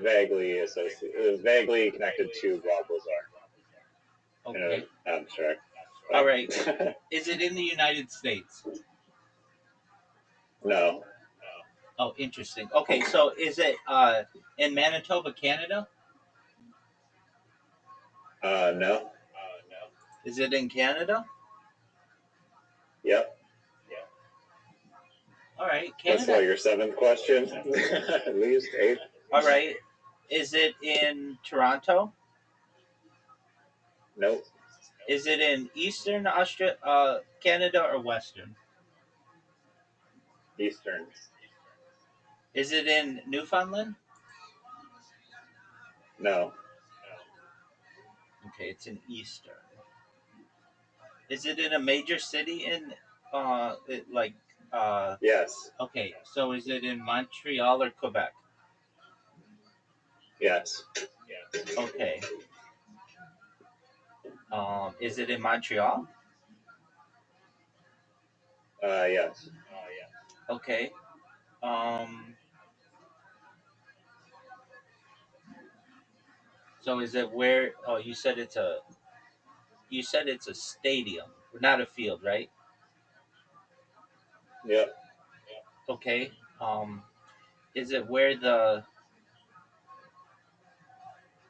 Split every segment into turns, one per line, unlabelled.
vaguely associated, vaguely connected to Bob Lazar.
Okay.
In an abstract.
All right. Is it in the United States?
No.
Oh, interesting. Okay, so is it in Manitoba, Canada?
No.
Is it in Canada?
Yep.
All right,
That's
Canada.
your seventh question. At least eighth.
All right. Is it in Toronto?
Nope.
Is it in Eastern Canada or Western?
Eastern.
Is it in Newfoundland?
No.
Okay, it's in Eastern. Is it in a major city in
Yes.
Okay, so is it in Montreal or Quebec?
Yes.
Okay. Is it in Montreal?
Yes.
Okay. So is it where? Oh, you said it's a. You said it's a stadium, not a field, right?
Yep.
Okay. Is it where the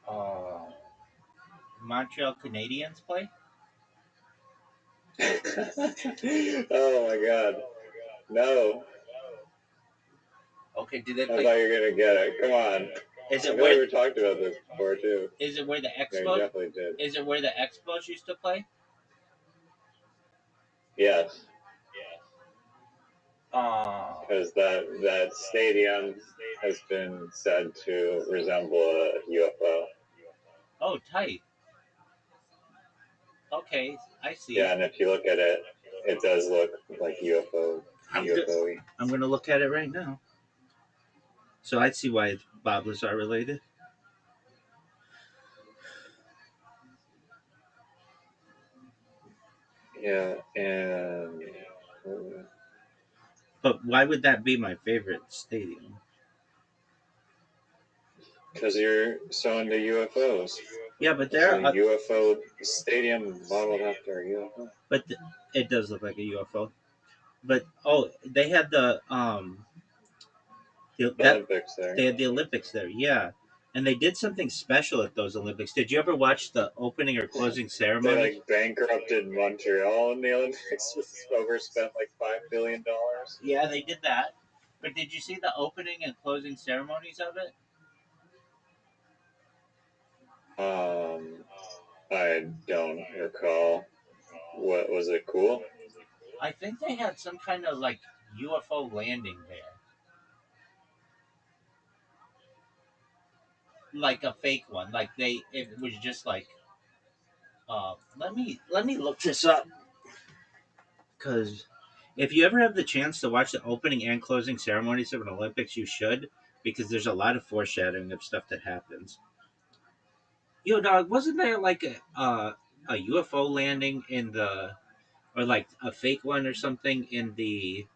uh, Montreal Canadiens play?
Oh my God. No.
Okay. Do they
I
play?
thought you were gonna get it. Come on.
Is
I
it
feel
where?
like we talked about this before too.
Is it where the
Yeah, you
Expos?
definitely did.
Is it where the Expos used to play?
Yes.
Because
Because that stadium has been said to resemble a UFO.
Oh, tight. Okay, I see.
Yeah, and if you look at it, it does look like UFO.
I'm gonna look at it right now. So I see why Bob Lazar related.
Yeah, and
But why would that be my favorite stadium?
because you're so into UFOs.
Yeah, but
It's
there
a
are.
UFO stadium modeled after a UFO.
But it does look like a UFO. But they had
Olympics there.
they had the Olympics there. Yeah, and they did something special at those Olympics. Did you ever watch the opening or closing
They
ceremony?
bankrupted Montreal in the Olympics, overspent like $5 billion.
Yeah, they did that. But did you see the opening and closing ceremonies of it?
I don't recall. What was it? Cool.
I think they had some kind of like UFO landing there, like a fake one. Like it was just like. Let me look this up because if you ever have the chance to watch the opening and closing ceremonies of an Olympics, you should because there's a lot of foreshadowing of stuff that happens. Yo, dog, wasn't there like a UFO landing in the or like a fake one or something in the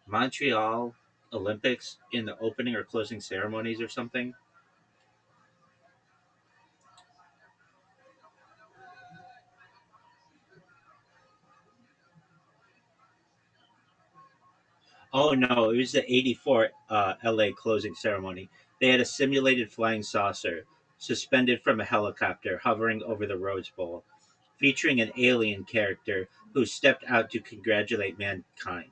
Montreal Olympics in the opening or closing ceremonies or something? Oh no, it was the '84 LA closing ceremony. They had a simulated flying saucer suspended from a helicopter hovering over the Rose Bowl, featuring an alien character who stepped out to congratulate mankind.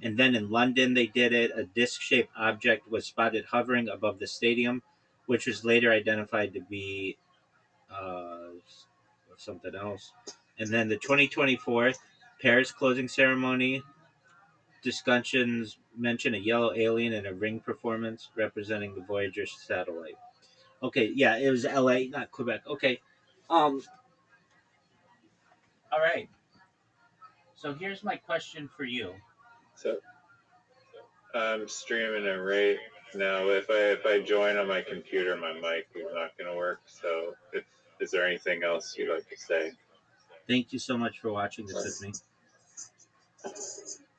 And then in London, they did it. A disc shaped object was spotted hovering above the stadium, which was later identified to be uh, something else. And then the 2024 Paris closing ceremony discussions mention a yellow alien in a ring performance representing the Voyager satellite. Okay, yeah, it was LA, not Quebec. Okay. Um all right. So here's my question for you.
So I'm streaming it right now. If I join on my computer, my mic is not going to work. So, is there anything else you'd like to say?
Thank you so much for watching this with me.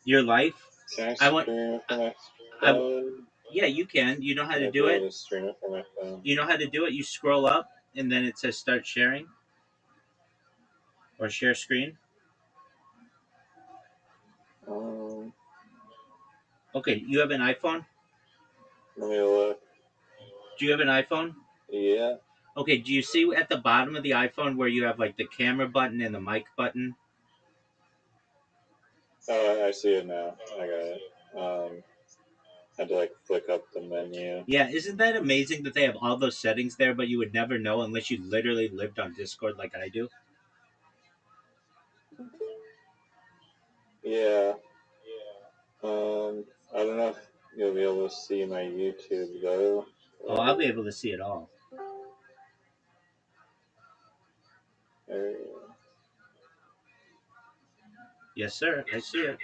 Your life.
Can I
I want
stream from my
I,
phone?
Yeah, you can. You know how to
I'd be
do it.
able to stream it from my phone.
You know how to do it. You scroll up, and then it says start sharing or share screen.
Um,
Okay, you have an iPhone.
Let me look.
Do you have an iPhone?
Yeah.
Okay, do you see at the bottom of the iPhone where you have like the camera button and the mic button?
Oh, I see it now. I got it. Had to like flick up the menu.
Yeah, isn't that amazing that they have all those settings there, but you would never know unless you literally lived on Discord like I do?
Yeah. I don't know if you'll be able to see my YouTube though.
Oh, I'll be able to see it all.
There
Yes, sir. I see it.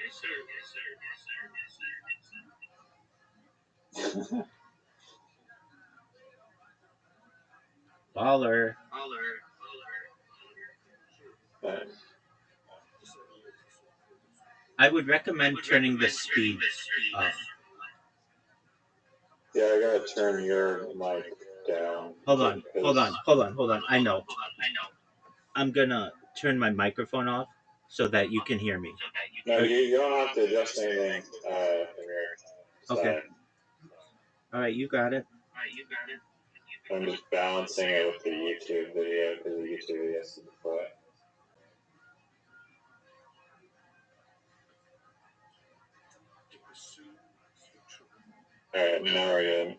Baller.
Nice.
I would recommend turning the speed up.
Yeah, I gotta turn your mic down
Hold
just
on, hold
because.
on, hold on, hold on. I know. I'm gonna turn my microphone off so that you can hear me.
No,
Or-
you don't have to adjust anything from your
okay.
side.
All right, you got it.
I'm just balancing it with the YouTube video because the YouTube video is default. Alright, now we're good.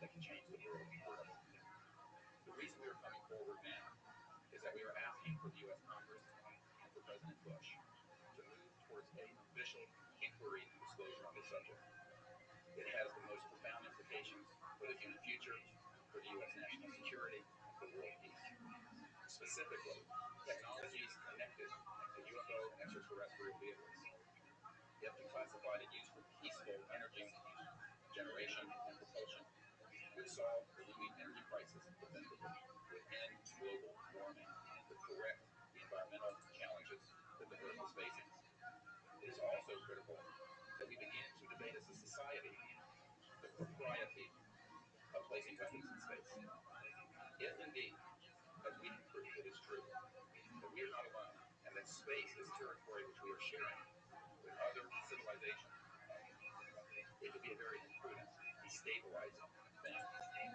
that can change the world forever. The reason we are coming forward now is that we are asking for the U.S. Congress and for President Bush to move towards an official inquiry disclosure on this subject. It has the most profound implications for the human future, for the U.S. national security, and for world peace. Specifically, technologies connected to UFO and extraterrestrial vehicles, if declassified and used for peaceful energy generation and propulsion, would solve the looming energy crisis definitively, would end global warming, would correct the environmental challenges that the Earth is facing. It is also critical that we begin to debate as a society the propriety of placing weapons in space. If indeed, as we can prove it is true, that we are not alone, and that space is territory which we are sharing with other civilizations, it would be a very imprudent, destabilizing thing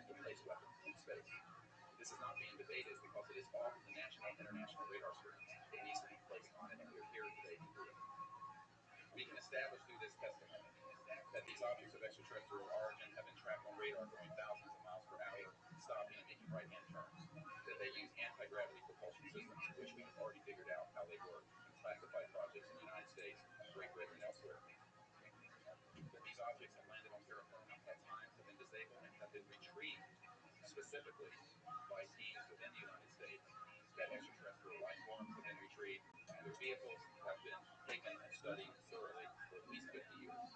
to place weapons in space. This is not being debated because it is off the national and international radar screens. It needs to be placed on it, and we are here today to do it. We can establish through this testimony that these objects of extraterrestrial origin have been tracked on radar going thousands of miles per hour, stopping and making right-hand turns, that they use anti-gravity propulsion systems, which we have already figured out how they work in classified projects in the United States, Great Britain, and elsewhere, that these objects have landed on terra firma, at times have been disabled, and have been retrieved specifically by teams within the United States, that extraterrestrial life forms have been retrieved, and their vehicles have been taken and studied thoroughly for at least 50 years.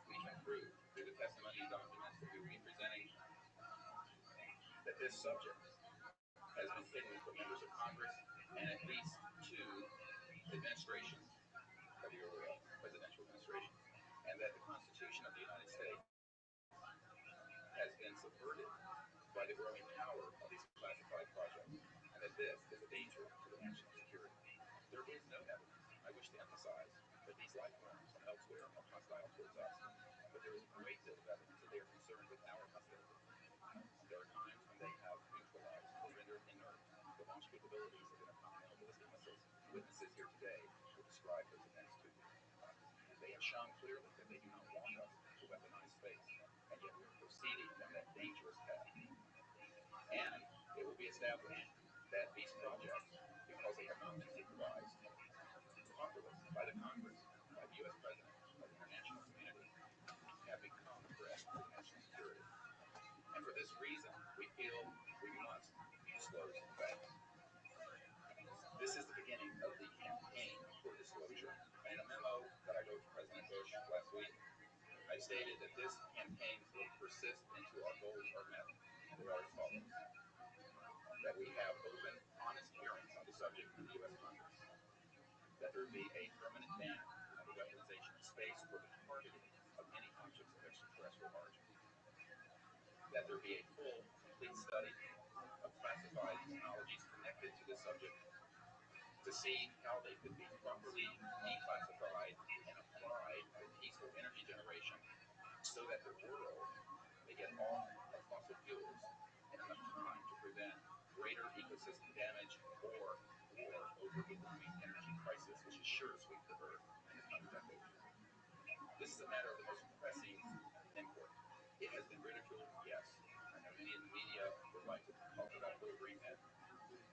We can prove through the testimony and documents that we will be presenting that this subject has been hidden from members of Congress and at least two administrations that we are aware of, presidential administrations, and that the Constitution of the United States has been subverted by the growing power of these classified projects, and that this is a danger to the national security. There is no evidence, I wish to emphasize, that these life forms from elsewhere are hostile towards us, but there is a great deal of evidence that they are concerned with our hostility. There are times when they have neutralized or rendered inert the launch capabilities of intercontinental ballistic missiles. Witnesses here today will describe those events to you. They have shown clearly that they do not want us to weaponize space, and yet we are proceeding down that dangerous path. And it will be established that these projects, because they have not been supervised properly by the Congress, by the U.S. President, by the international community, have become a threat to national security. And for this reason, we feel we must disclose the facts. This is the beginning of the campaign for disclosure. In a memo that I wrote to President Bush last week, I stated that this campaign will persist until our goals are met. And they are as follows: that we have open, honest hearings on the subject in the U.S. Congress, that there be a permanent ban on the weaponization of space or the targeting of any objects of extraterrestrial origin, that there be a full, complete study of classified technologies connected to this subject to see how they could be properly declassified and applied to peaceful energy generation so that the world may get off of fossil fuels in enough time to prevent greater ecosystem damage or war over the looming energy crisis, which is sure to sweep the earth in the coming decades. This is a matter of the most pressing import. It has been ridiculed, yes. I know many in the media would like to talk about little green men.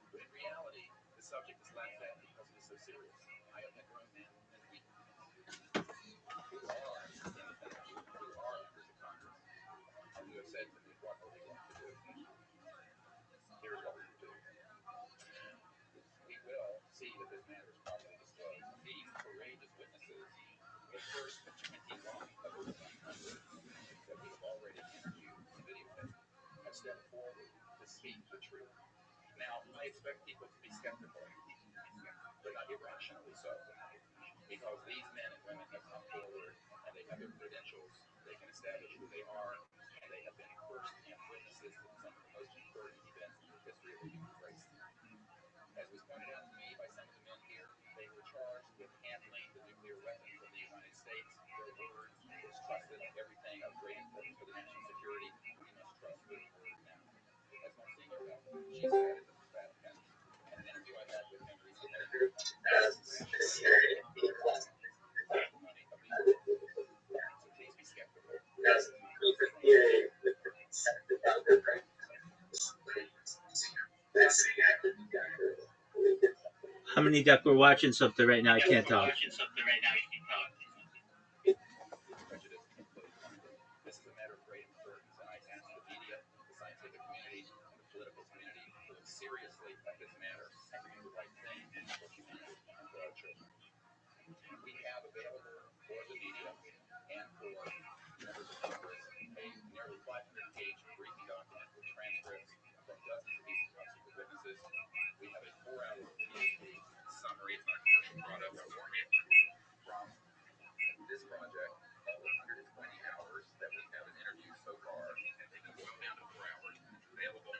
But in reality, the subject is laughed at because it is so serious. I have had grown men and women who are independent, who are members of Congress, and who have said to me, what are we going to do? Here's what we will do. We will see that this matter is properly disclosed. These courageous witnesses, the first of 21 of over 100 that we have already interviewed and videotaped, have stepped forward to speak the truth. Now, I expect people to be skeptical, but not irrationally so, because these men and women have come forward and they have their credentials, they can establish who they are, and they have been first-hand witnesses to some of the most important events in the history of the human race. As was pointed out to me by some of the men here, they were charged with handling the nuclear weapons of the United States. Their word was trusted on everything of great importance for the national security. We must trust their word now. As Monsignor Bell, she said in the Vatican, in an interview I had with him recently, as CIA declassified the testimony of these witnesses. So please be skeptical. This is not the same
How many duck? We're watching something right now. I can't talk.
Prejudice closed minded. This is a matter of great importance, and I ask the media, the scientific community, and the political community to look seriously at this matter and to do the right thing for humanity and for our children. We have available for the media and for members of Congress a nearly 500-page briefing document with transcripts from dozens of these top secret witnesses. We have a 4-hour PhD summary on commercial products from this project. All 120 hours that we have in interviews so far have been boiled down to 4 hours. Available.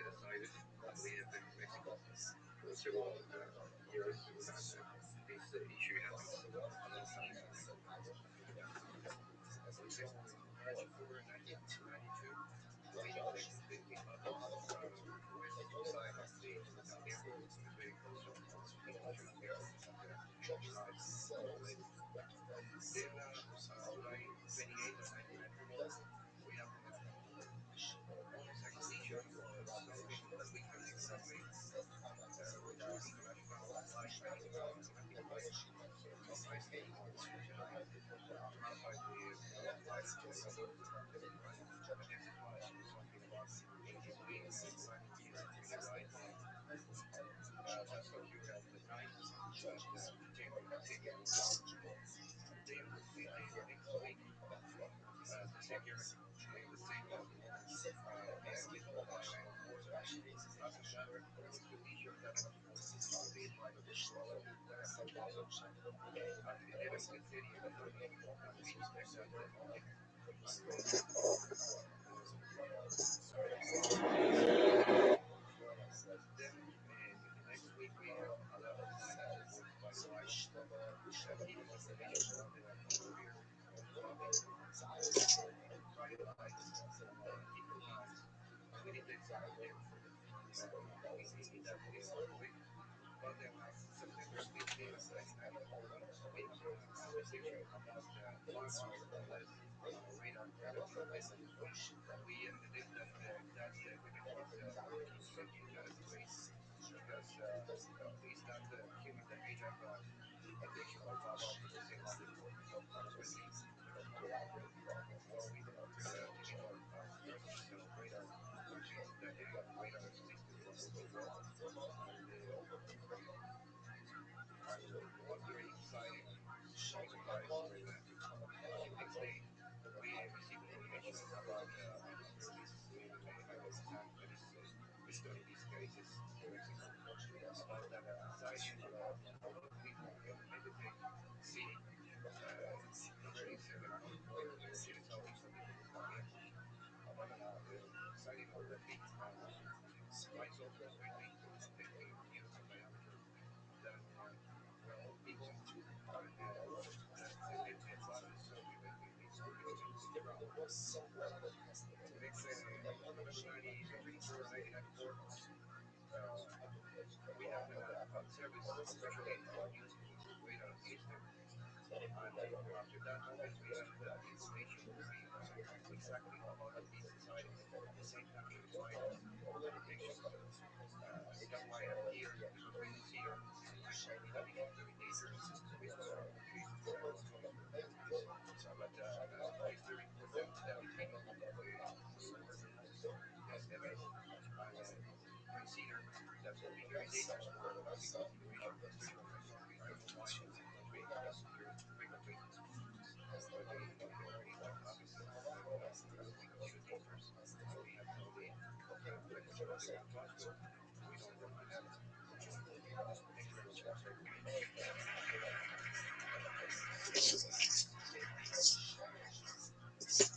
decided, I believe in Mexico, several years that this issue has been a long time that I would say October 1992, we detected the others west side of the down there. It's very close to international airport and drive lane. Then July 28 of 1992, we have almost accusation of something that we can explain with our international flight, domestic flights, of high speed run by the pilot Rabbi. Right? And this was something about 83 kilometers to the right. That's occurred at the night at 10 a.m. Then the next week, the same year, the same month, the airplane was flying on board. After that, there was two issues that was revealed by the whistleblower that happened at 11:30 in the morning, and we expect that object and was disappeared. Then in the next week, we have another flight that was by the pilot giving information about the atmosphere dropping quite high different times, and we detect something there in that week. But September 15, 1994, we have a detection about 5 miles radar that we detect. We believe that that equipment was set in space because it's not human that made that detection by radar in the same object for 20 months. Well, we don't have typical persons radar machines that the radar system will work. And and we was very excited and very surprised when the next day we received information about another businessman that is studying these cases in Mexico about that sighting about a lot of people in Medellin city, very similar to the southeast of the Colombia, about sighting of the feet and flies over 20 to 50 meters in diameter that were all people and the dead bodies in the ground. Then November 1994, we have a service officially used this radar system. And after that moment, we have information exactly about these sightings. At the same time, we find the detections. That's why I'm here because we consider that it is very dangerous with trees going through this. But it's very important that people recognize these events and consider that will be very dangerous for public consideration, especially in a country. I don't know why in some country it disappears frequently, but in reality that happens because we consider dangerous and we have no idea when it's going to come to us, but we don't want to have Thank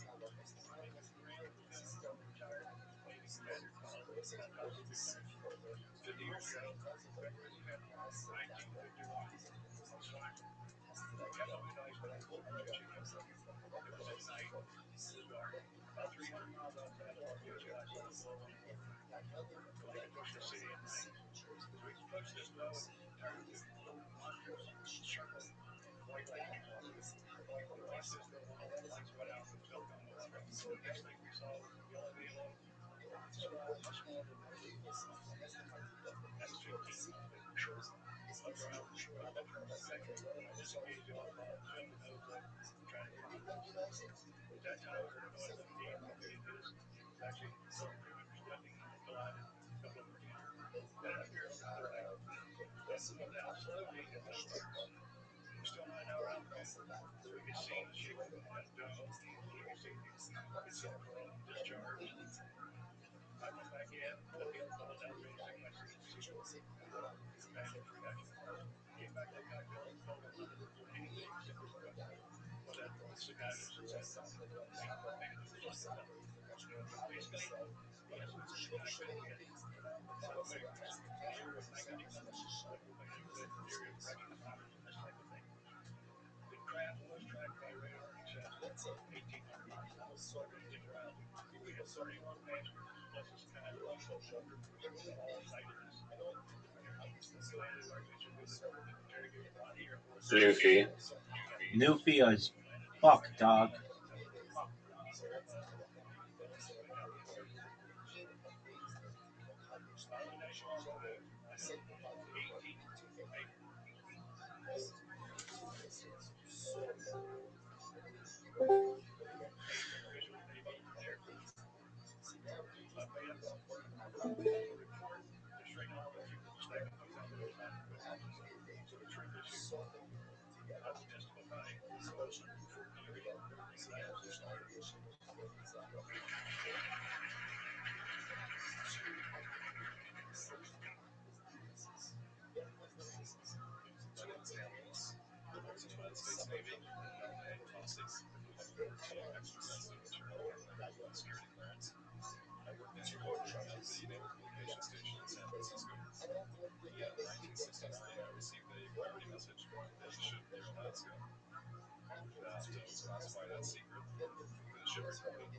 you very much.
My name is Grant, retired Navy commander, about top secret clearance. 50 years ago, February the 5th, 1951, I was flying from Catalina to Iceland, Michigan. It was at night, it was dark, about 300 miles outside of Rothschild, Iceland, below 1 o'clock. We like to push the city at night. As we approached this low, it turned to monstrous circle of white lightning bolts. We watched this for a while, the lights went out, but still come over. The next thing we saw was a yellow halo, much smaller than what we F-15 up around second. I disengaged it, shoved the nose up, trying to get it. At that time, we heard a noise like a it didn't hit us. It was actually another crew member stepping in and collided. A couple of them were injured. That appeared on the quarterdeck. Then from that slowly and nowhere, it was still 9 hour altitude. We could see the shape of the dome. You could see the propellant discharge. I went back in, let the other fellows out there and my seat for passenger reaction. Came back to the cockpit and told them not to report anything except for what that this guy just said. Maybe there was something else. But basically, yes, So like here with like any like you said, area of recognition, this type of thing. The craft was tracked by radar, he said, for 1,800 miles. They're going to get around. We had 31 passengers, plus this kind of all sightings. The landed largely civilian interrogated on the airport.
Luffy.
Newfie as fuck, dog.
On the national road, 18 official Navy aircraft. Lafayette report the string element stack of those on the witnesses. So the truth is here. I will testify those Navy plans to start.
United States Navy, and policy. Extra sensitive material and security clearance. I worked as a coordinator at the Naval Communication Station in San Francisco. In 1969, I received a priority message from the ship near Alaska that was classified as secret. The ship reported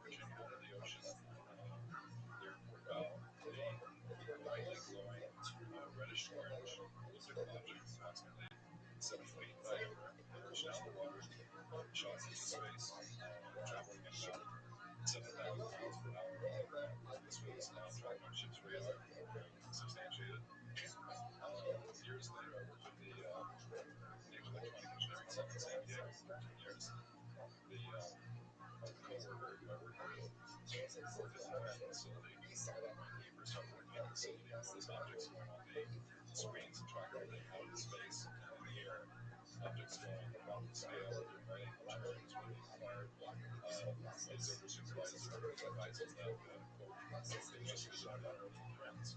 merging out of the ocean. They found a brightly glowing reddish orange elliptical object, approximately 7 feet in diameter, emerged out of the water, shot into space, traveling at about 7,000 miles per hour. This was not tracked on ship's radar and substantiated. Years later, I worked with the Naval Electronic Engineering Center in San Diego for 13 years. The co-worker who I worked with worked at the NOAA facility. When he first started working at the facility, I noticed objects going on the screens and tracked everything out in space and in the air. Objects going about the scale of your writing materials when they required the observer supervisor advises that quote, they just shut down our friends.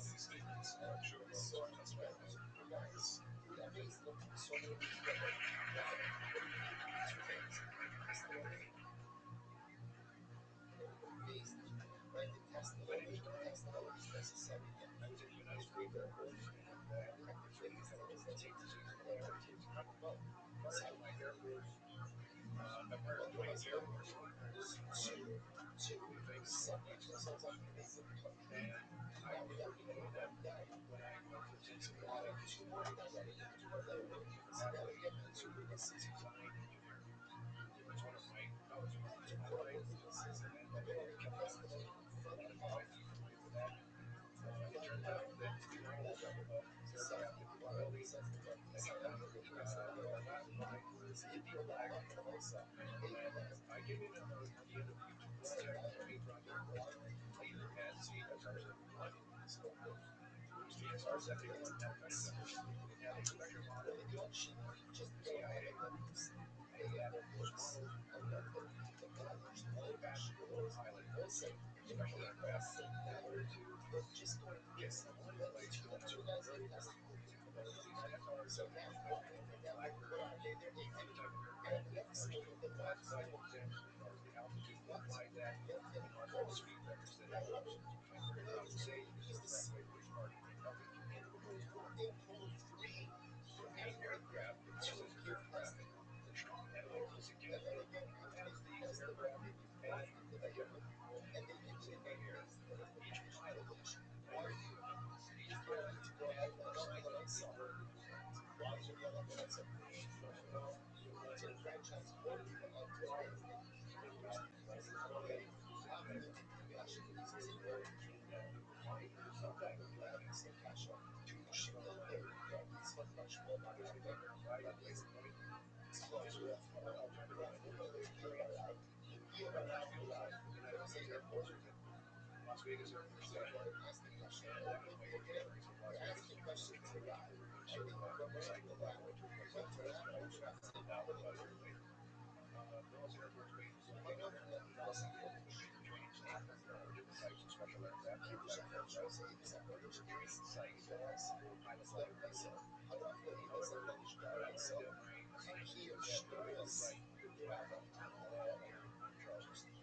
These statements show those who testify about the Congress.
My name is Brian. I was in the United States Air Force, and I worked for British intelligence agencies in Air Force. Prior to my Air Force, prior to joining the Air Force, the famous Rothschild company. And I was working with them when I was essentially a satellite design engineer. One of my college mates and I kept on wanted to find out something for that. It turns out that the world of aircraft and mobility has gotten last by intergalactic. And I came in on the end of the U2 project, the Speed project, either as CSR 71. CSR 71 had a kind of difference. It had a special model built for the CIA. It had those models low passenger, low pilot, special aircraft in order to get from one place to another very quickly. That's how our submarines work. Blackbird, other type of aircraft are still classified in sense as far as the altitude that flies at and also the speed records that it moves. Aircraft today serve that way for smart altitude control. So these aircraft, this is aircraft. And I will suggest that as these aircraft expand in the air, each pilot and the crew, each pilot has precisely the order to cross the altitude, touch down, land, order to fly, take off, and descend back down. And sometimes you have two parallel aircraft operating side by side. This is one alternative method that they carry out. Right now, the United States Air Force is at Las Vegas Air Force Base, and that was my work experience at Las Vegas. I worked for a certified cycle operator for Southwest, and I worked now Dulles Air Force Base is located there. We were training staff for different types of special aircraft, aircraft, where we were training sites for pilot libraries. However, when I learned that my assignment was at Dulles, I couldn't travel here in Charleston.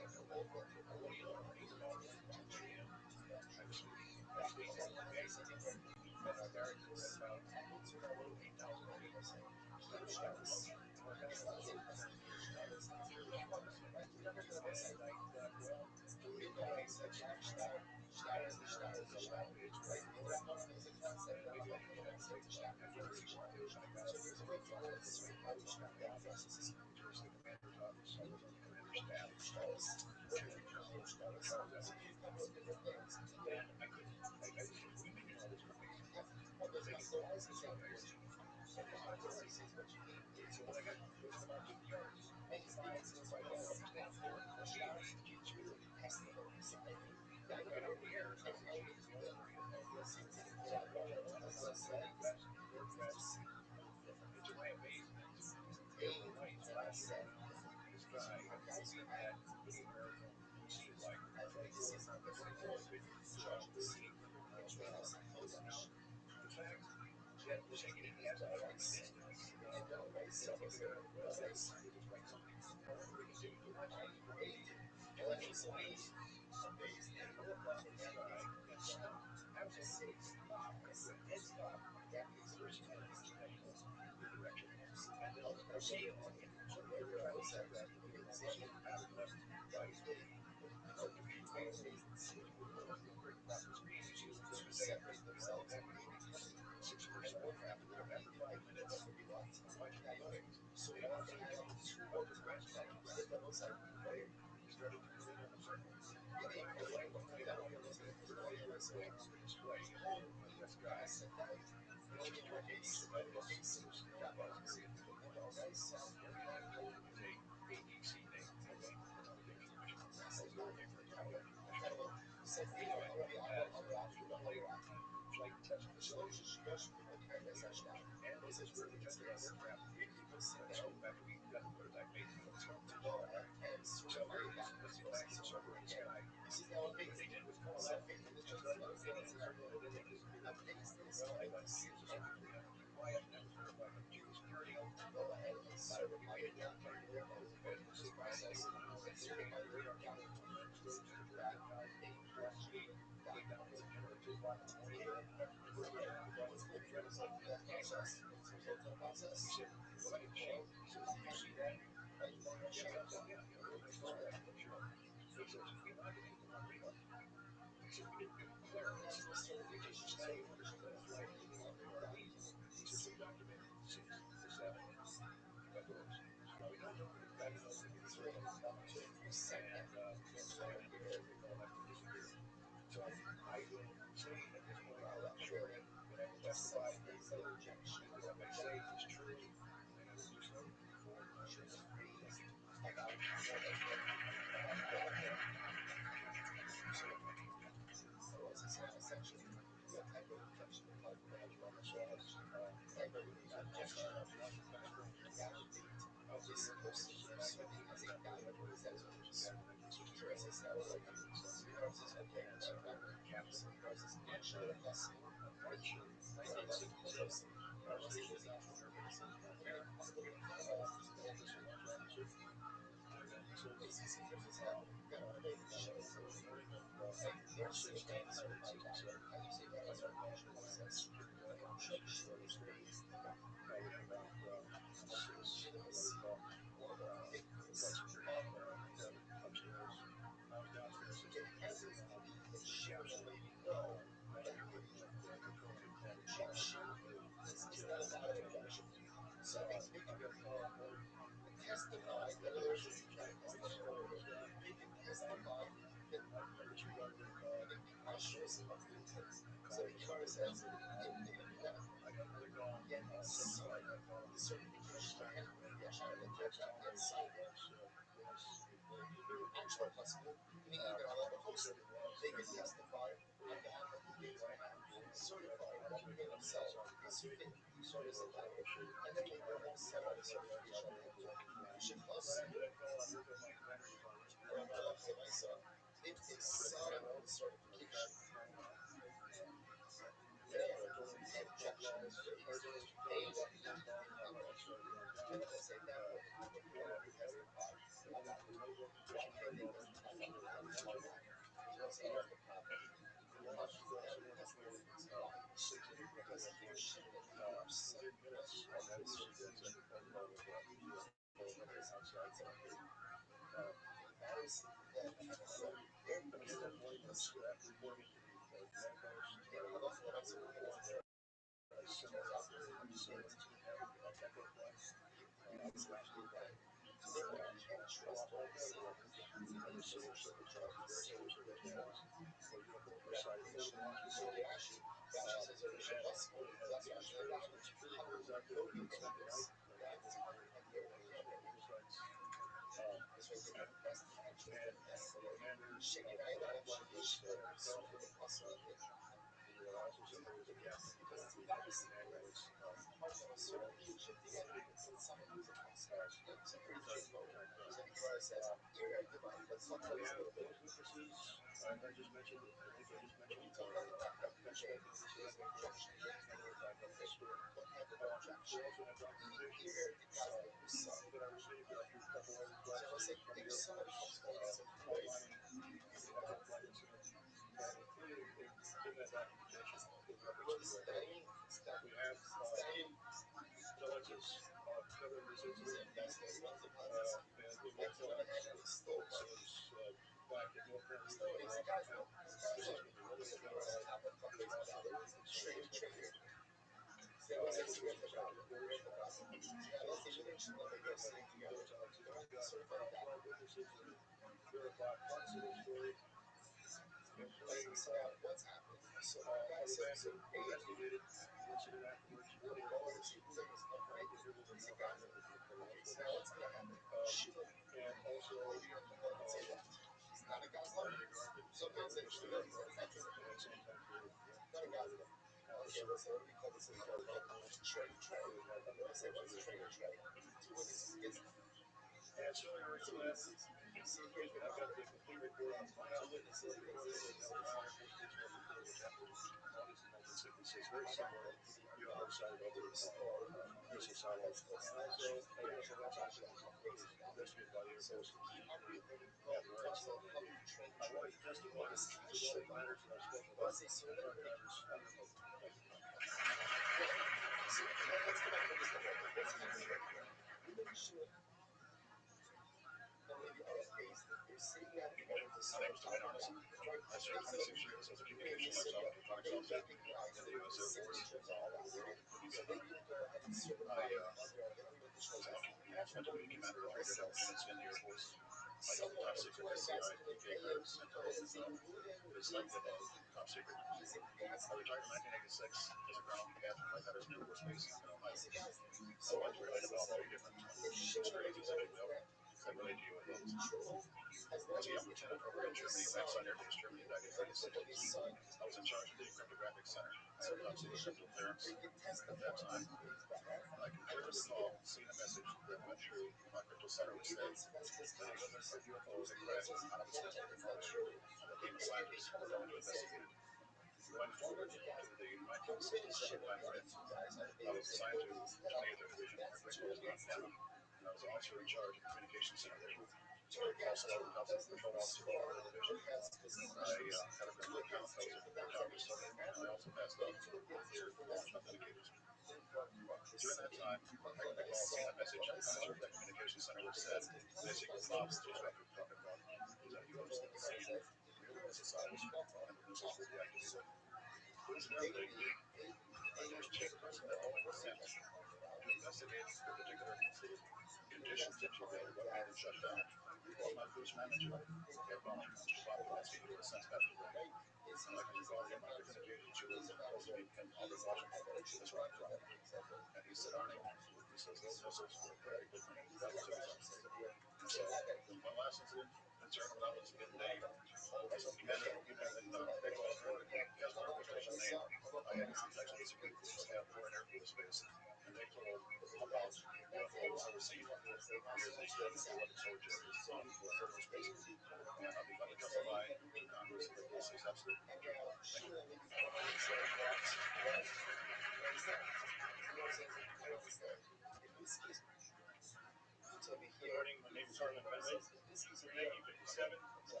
1957 to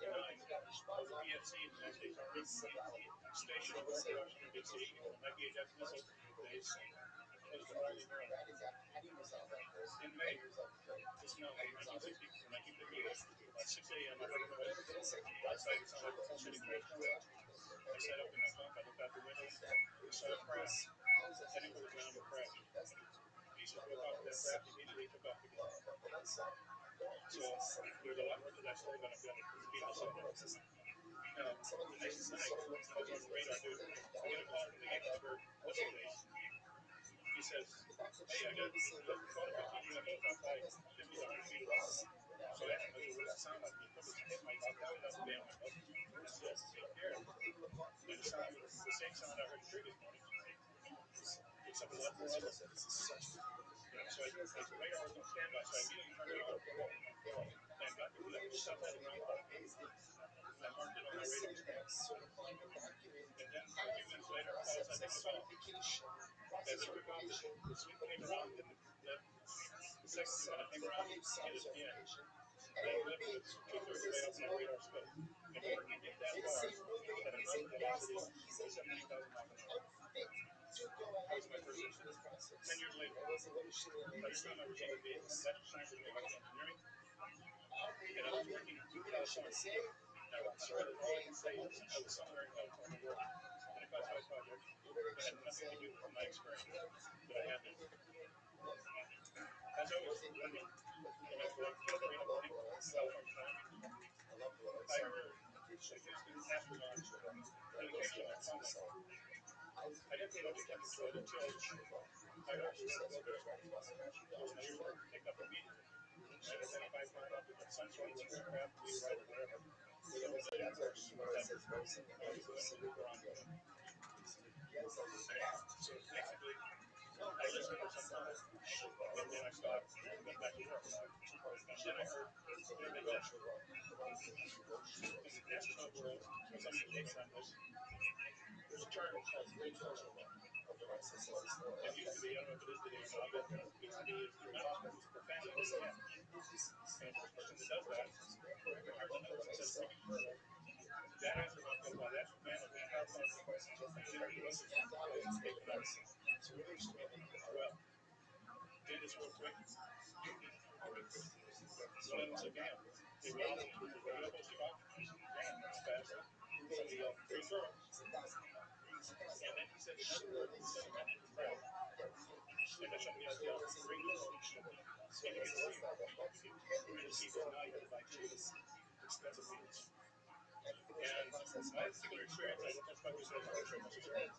1959, I was a PFC in the United States Army, stationed over in Washington, D.C. in the 98th Missile Base, close to Raleigh, Maryland. In May, no, 1960 or 1958, about 6 a.m., I heard a noise. Outside, it sounded like a pulsating earthquake. I sat up in my bunk, I looked out the window, and saw a crash, heading for the ground and crashed. Pieces broke off of that craft immediately took off again. So there's a lot more to that story than I'm going to repeat this over. The next night, I was on the radar duty. I get a call from the Gaithersburg missile base. He says, hey, I got 12 to 15 UFOs outside, 50 to 100 feet above us. So I asked him, what does it sound like? He goes, it hit my bunk out the other day on my boat. That's it, take care. And it sounded the same sound I heard the previous morning, except a lot more of them. So I radar was on standby, so I immediately turned it on and got the just outside the ground bottom. I marked it on my radar screen. And then a few minutes later, all of a sudden it took off. As it took off, the sweep came around, and the second thing that came around hit us again. That blip was 2/3 way off my radar scope. And before it could get that far, at a nominal velocity of 17,000 miles an hour. That was my first incident. 10 years later, by this time I was over the National Science and Technology Engineering, and I was working in California. Now, all I can say is I was somewhere in California working on a classified project that had nothing to do with my experience that I had there. As I was working in my work in California time, I heard a Houston astronaut communication on phone. I didn't pay much attention to it until I heard the word orbiter. So my ears picked up immediately. And I identified my object as some sort of aircraft, meteorite, or whatever, with a collision course that I was going to move around with. So basically, I listened for some time, and then I stopped and went back to work. And then I heard there they go. In the astronaut world, or some of the data on this, there's a term called great torso. It used to be, I don't know if it is today or not, but it used to be if you're not supposed to profanity with the end. And the first person that does that, there's a note that says great torso. That astronaut goes by that man will be how far from the earth was taken out. Well, did this real quick. One of them said, damn. They went off. The UFO took off. Damn, that's fast. Somebody yelled, great turtle. And then he said another word. He said after the crowd. And then somebody else yelled, great turtle. And you can see, we're going to see that now you have to buy two expensive meals. And my particular experience, I don't know if I was there necessarily.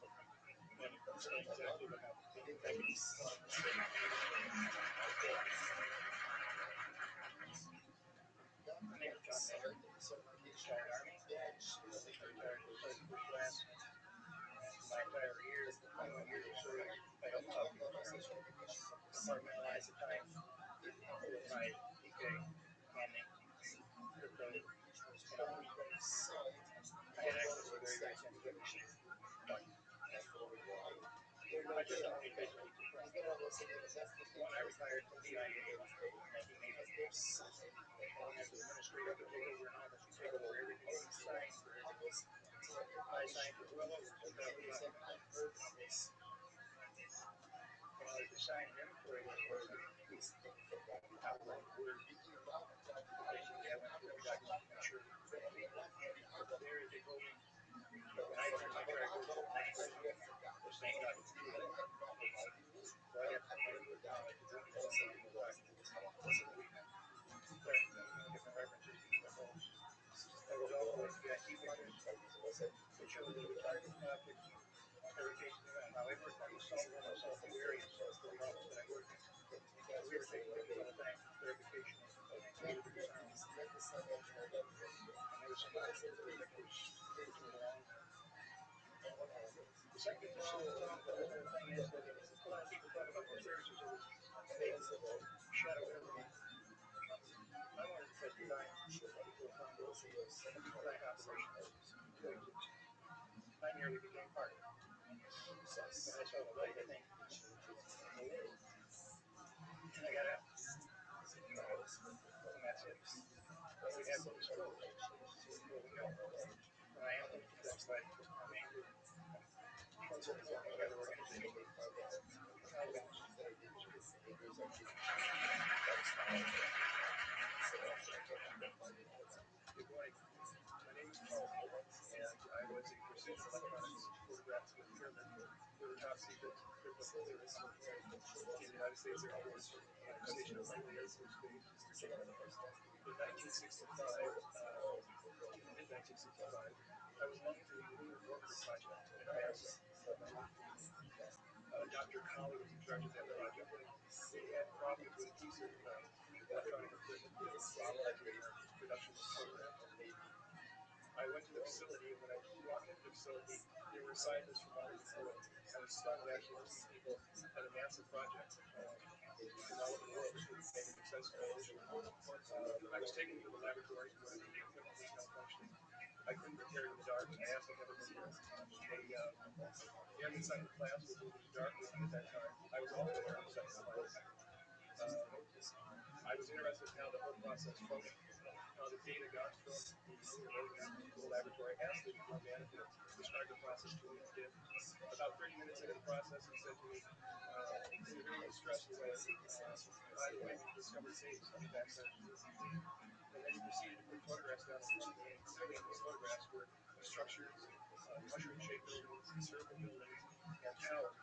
And explain exactly what happened. Thank you. My name is John Mayer. Retired Army. Retired first class. My entire year, 21 years of service, I helped out compartmentalize the time with my PK, commanding, crypto, and other things. I had access to very, very sensitive machines. I just don't need basically two friends. When I retired from CIA in 1980, when as the administrator to take over an office, you take over everything you sign for everything. I signed for well over 2,000 documents. Well, as a sign and inventory outlet, where basically I went through every document to make sure that there is a holding. When I turn my car over to the next person, the same document. So I have to put down like the different documents. Different references to UFOs. There was also a key pictures that show the target object verification event. Now, I worked on the South one and South 2 areas of the office that I worked in. We were taking pictures all the time, verification of the sound. And there was some pictures moving along. The second thing is that a lot of people talk about conspiracies over fake shadow government. I wanted to set design to a Congo black operation. I nearly became part of it. But I saw the light, I think, and I got out. And that's it. We have those but a major puzzle for any other organization of how to good morning. My name is Paul, and I was a precision electronics photographic experiment for the top secret crypto clearance in the United States Air Force and stationed at Langley Air Force Base, Virginia. In 1965, in mid 1965, I was along for the Lunar Orbiter project at NASA. Dr. Colley was in charge of that project. They had problems with a piece of electronic equipment that was bottlenecked in their production program. I went to the facility, and when I walked into the facility, there were scientists from all over the world. I was stunned actually to see people at a massive project from all over the world that were making successful mission. I was taken to the laboratory where the equipment was malfunctioning. I couldn't repair it in the dark. I asked to have it repaired. The other side of the class was in the dark room at that time. I was also there outside the class. I was interested in how the whole process functioned, how the data got from the lunar to the laboratory. I asked the young man to describe the process to me. He did. About 30 minutes into the process, he said to me, in a very distressed way, by the way, we discovered tapes on the backside of the disease. And then he proceeded to put photographs down in front of me, and clearly in those photographs were structures, mushroom-shaped buildings, circle buildings, and towers.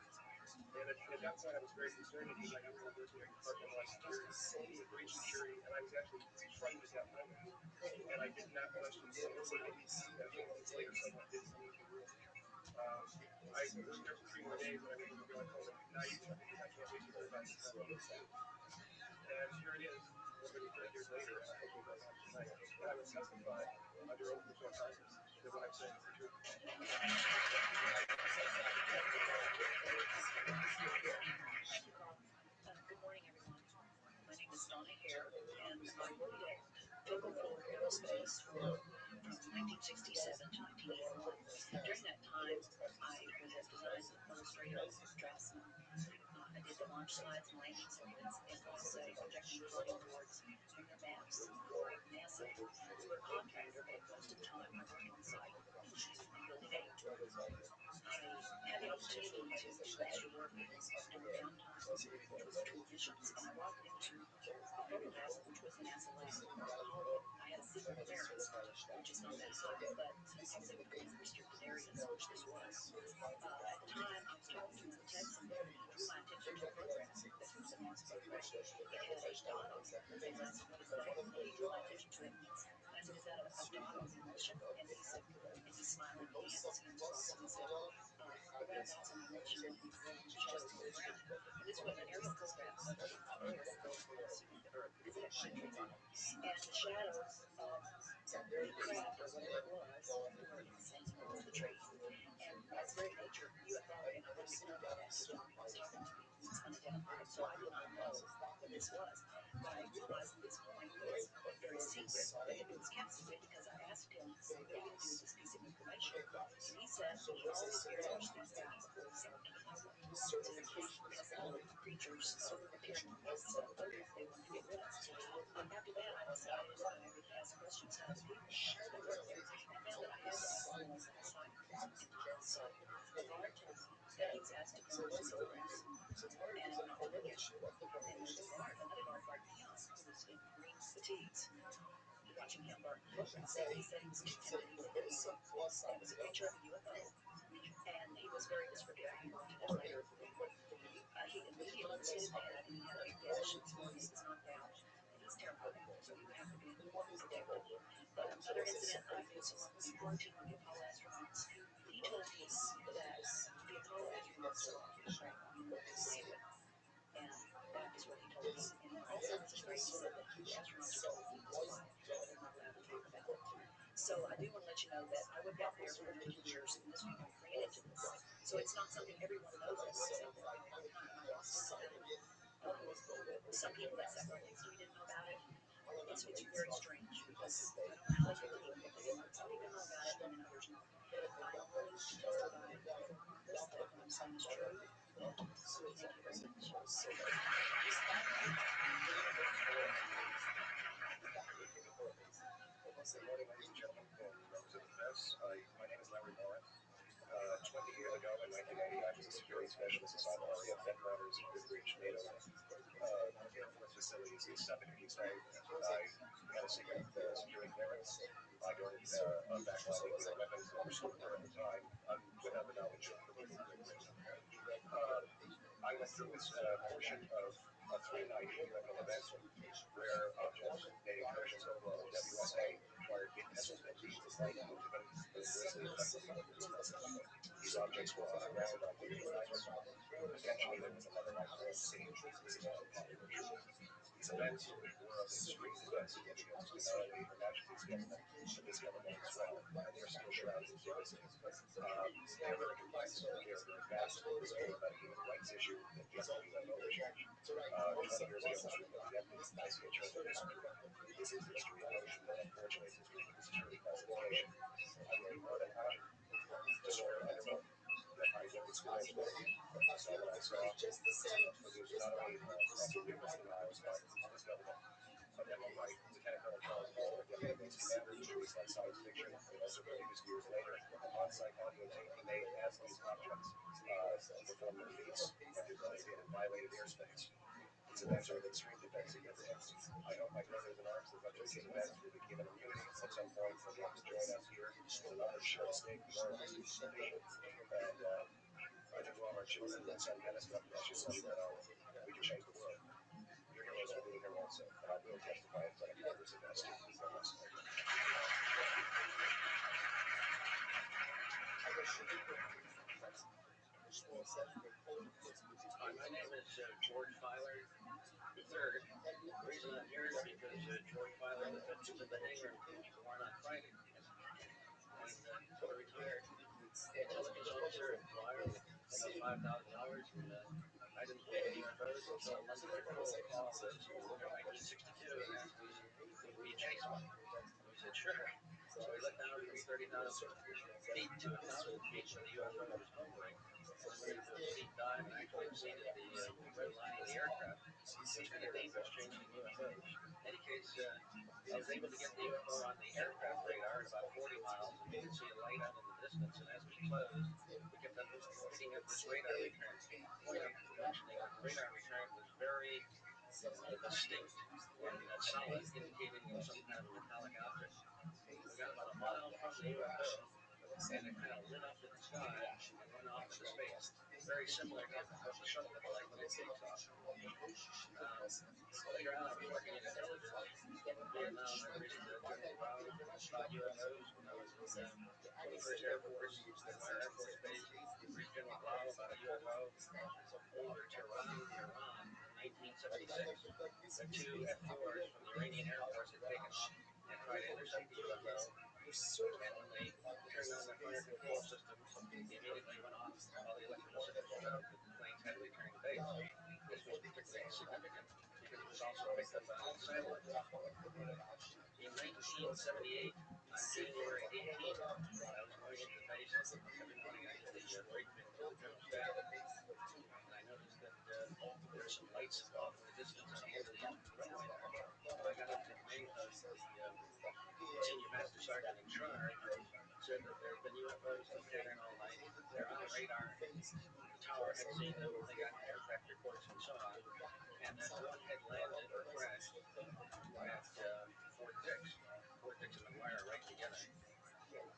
And at that point, I was very concerned because I knew we were working in departmental security, breach security, and I was actually frightened at that moment. And I did not question the ability that later someone did come into the room. I worked there for 3 more days, and I was able to go home at night. I can't wait to hear about this stuff. And here it is, more than 30 years later, and I hope we don't have tonight. But I would testify under oath before Congress that what I'm saying is the truth.
Thank you, Carl. Good morning, everyone. My name is Donna Hare, and I worked at Focal Forward Aerospace from 1967 to 1981. During that time, I was a design illustrator, draftsman. I did the launch slides and landing circuits, and also projecting floating boards and the maps for NASA. We were a contractor, but most of the time I worked on site in Building 8. I had the opportunity to do extra work during downtime, which was between missions, and I walked into a photo lab, which was the NASA lab. I had a secret clearance, which is not that high, but I was able to go in restricted areas, which this was. At the time, I was talking to the Texan, and he drew my attention to a photograph that was a NASA photograph. It had a dot on it, and I said, "What is that?" And he drew my attention to it. And I said, "Is that a dot on emulsion?" And he said, and he's smiling, he had his hands crossed, and he said, "That's an emulsion on the shadows on the ground." And this was an aerial photograph of the Earth, assuming the Earth, because it had pine trees on it. And the shadows of the craft, or whatever it was, were in the same as the tree. And that's very nature UFO, and I didn't know that after John was talking to me. It's unidentified, so I did not know what this was. But I realized at this point was very secret, but it was kept secret because I asked him, "What are you going to do with this piece of information?" And he said he always watched these things before he sent them to the public to keep creatures appearing on this earth they wanted to get rid of. After that, I decided I would ask questions to other people that worked there. I found that I had to ask more than science. So the guard told me that he was asked to go to photographs and not to look at them. And there's a guard, another guard me on, who was in green fatigues, watching him burn the photograph. He said he was content that he was looking for it was a picture of a UFO, and he was very descriptive. He went to that later. He immediately was hit in the head, and he had a gash in his forehead. He was knocked out, and he's terrified, so he would have to be protected. But another incident, I knew someone was quarantined with the Apollo astronauts. He told me that the Apollo astronauts were on the ground, secret. And that is what he told me. And also, Mr. Gray said that the astronauts are told to keep this quiet. They're not allowed to talk about it. So I do want to let you know that I worked out there for 15 years, and this was ran into this. So it's not something everyone knows that works out there all the time. My boss didn't know about it. Some people that sat right next to me didn't know about it. It's very strange because I don't know how they can do it. Some people know about it, and others don't. I'm willing to testify before Congress that what I'm saying is true. So thank you very much.
Good morning, ladies and gentlemen, and members of the press. My name is Larry Morin. 1980, I was a security specialist assigned to RAF headquarters in Goodrich, NATO Air Force facilities in Suffolk, UK. I had a secret security clearance. I guarded unbacked nuclear weapons that were still there at the time, without the knowledge of the people who had written them. I went through this portion of a 3-night UFO event where objects dating versions of WSA required Guinness and deep flight to get the grisly effect of these objects were on the ground on daily nights. Potentially, there was another life form sitting in population. These events were of extreme significance to not only the Majesty's government, but this government as well, and they're still shrouded in secrecy. They're very complex, they're very vast, it's more about a human rights issue than just a UFO issue. 20 years ago, this report was empty. I see a church of history. This is history in motion, but unfortunately, it's history with security classification. I would be more than happy to swear under oath that I don't experience I saw what I saw. It was not only witness denials by this government, but then my Lieutenant Colonel Charles Hall, Deputy Base Commander, treats like science fiction, and also produced years later on-site audio tape he made as these objects performed their feats and did what they did and violated airspace. These events are of extreme defense significance. I hope my brothers in arms that went through these events will be given immunity at some point and able to join us here in another short stake for our mission. And I think all our children and some kind of stuff that should see that we can change the world. Your heroes will be here also, and I will testify in front of Congress if that's true.
Hi, my name is George Filer III. The reason I'm here is because George Filer III was in the hangar born on Friday. And so I retired intelligence officer and flyer with about $5,000. And I didn't believe in UFOs until London Patrol called us in 1962 and asked us if we chase one. And we said, sure. So we let down from 30,000 feet to 1,000 feet where the UFO was hovering. And then went into a steep dive and actually exceeded the red line of the aircraft. It was kind of dangerous chasing UFOs. In any case, I was able to get the UFO on the aircraft radar at about 40 miles, and we could see a light out in the distance. And as we closed, we kept on picking up this radar return. Point of mentioning that the radar return was very distinct and solid, indicating it was some kind of a metallic object. We got about a mile from the UFO, and it kind of lit up in the sky and went off into space. Very similar to what the shuttle looks like when it takes off. Later on, I was working in intelligence in Vietnam. I briefed General Brown about UFOs when I was in the 21st Air Force at Wire Air Force Base. Briefed General Blau about a UFO over Tehran, Iran in 1976. The two F-4s from the Iranian Air Force had taken off and tried to intercept the UFO. And when they turned on their fire control systems, they immediately went off while the electrical signals shut out that the planes had to return to base. This was particularly significant because it was also picked up on satellite. In 1978, on January 18th, I was going into the base every morning. I did the briefing to the general staff, and I noticed that there were some lights off in the distance on the end of the runway there. So I got into the main host, the senior master sergeant in charge, said that there had been UFOs located all night. They're on the radar. The tower had seen them. They got aircraft reports and so on. And that one had landed or crashed at Fort Dix. Fort Dix and McGuire are right together.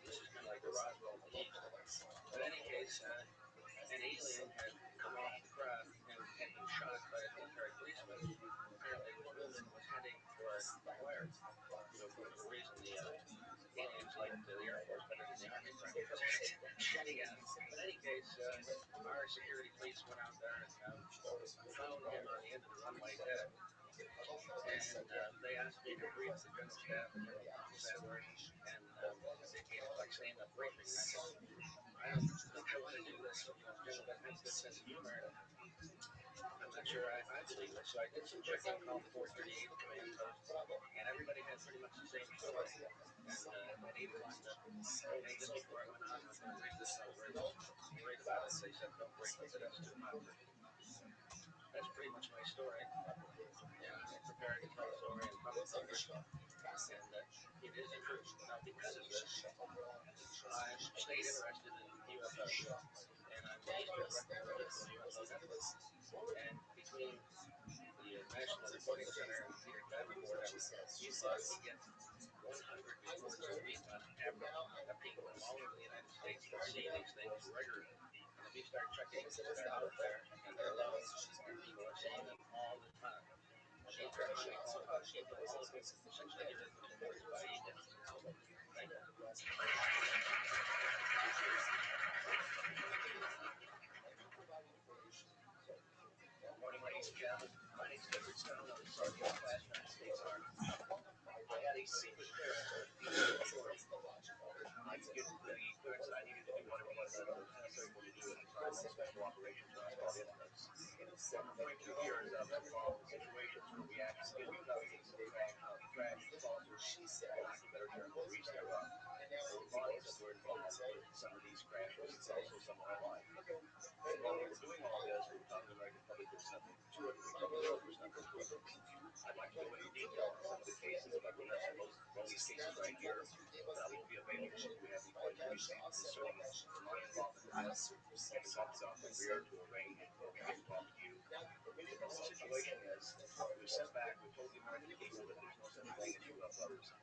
This is kind of like the Roswell of the East. But in any case, an alien had come off the craft and had been shot by a military policeman who apparently was wounded and was heading for McGuire. So for whatever reason, the aliens liked the Air Force better than the Army, shooting at him. But in any case, our security police went out there and found him on the end of the runway dead. And they asked me to brief the general staff and General Tom Sadler, and they gave us like stand-up briefing. And I said, I don't think I want to do this. General that has good sense of humor. I'm not sure I believe it. So I did some checking, called the 438 command post, and everybody had pretty much the same story. And at 8 o'clock just before I went on, I was going to brief this. I was very worried about it. They said, don't brief it, that's too hot. That's pretty much my story. And I'm prepared to tell the story in front of Congress. And it is the truth. Now, because of this, I've stayed interested in UFOs. And I'm He started recommending it to the UFO network. And between the National Reporting Center and Peter Davenport, he said he gets 100 reports a week on average of people all over the United States that see these things regularly. And if you start checking, they're out there and they're low, and people are seeing them all the time. And these are highly qualified people. All of them essentially get their reports by email. Thank you. Good morning, ladies and gentlemen. My name is Clifford Stone. I'm the Sergeant Class United States Army. I had a secret clearance with the authority. I could get the clearance that I needed to do whatever it was that I was necessary for me to do at the time on special operations when I was called in on this. For 22 years, I've been involved in situations where we actually did recoveries of trash, saucers, for lack of a better term, the reach thereof. Or bodies that were involved with some of these crashes, also some of our life. And while we were doing all this, we were telling the American public there's nothing to it, we told the world there's nothing to it. I'd like to go into detail on some of the cases, but we're not supposed to know these cases right here. But I will be available if you have any questions concerning my involvement in this. I can talk to Dr. Greer to arrange where we can talk to you. The whole situation is, we sent back, we told the American people that there's no such thing as UFOs.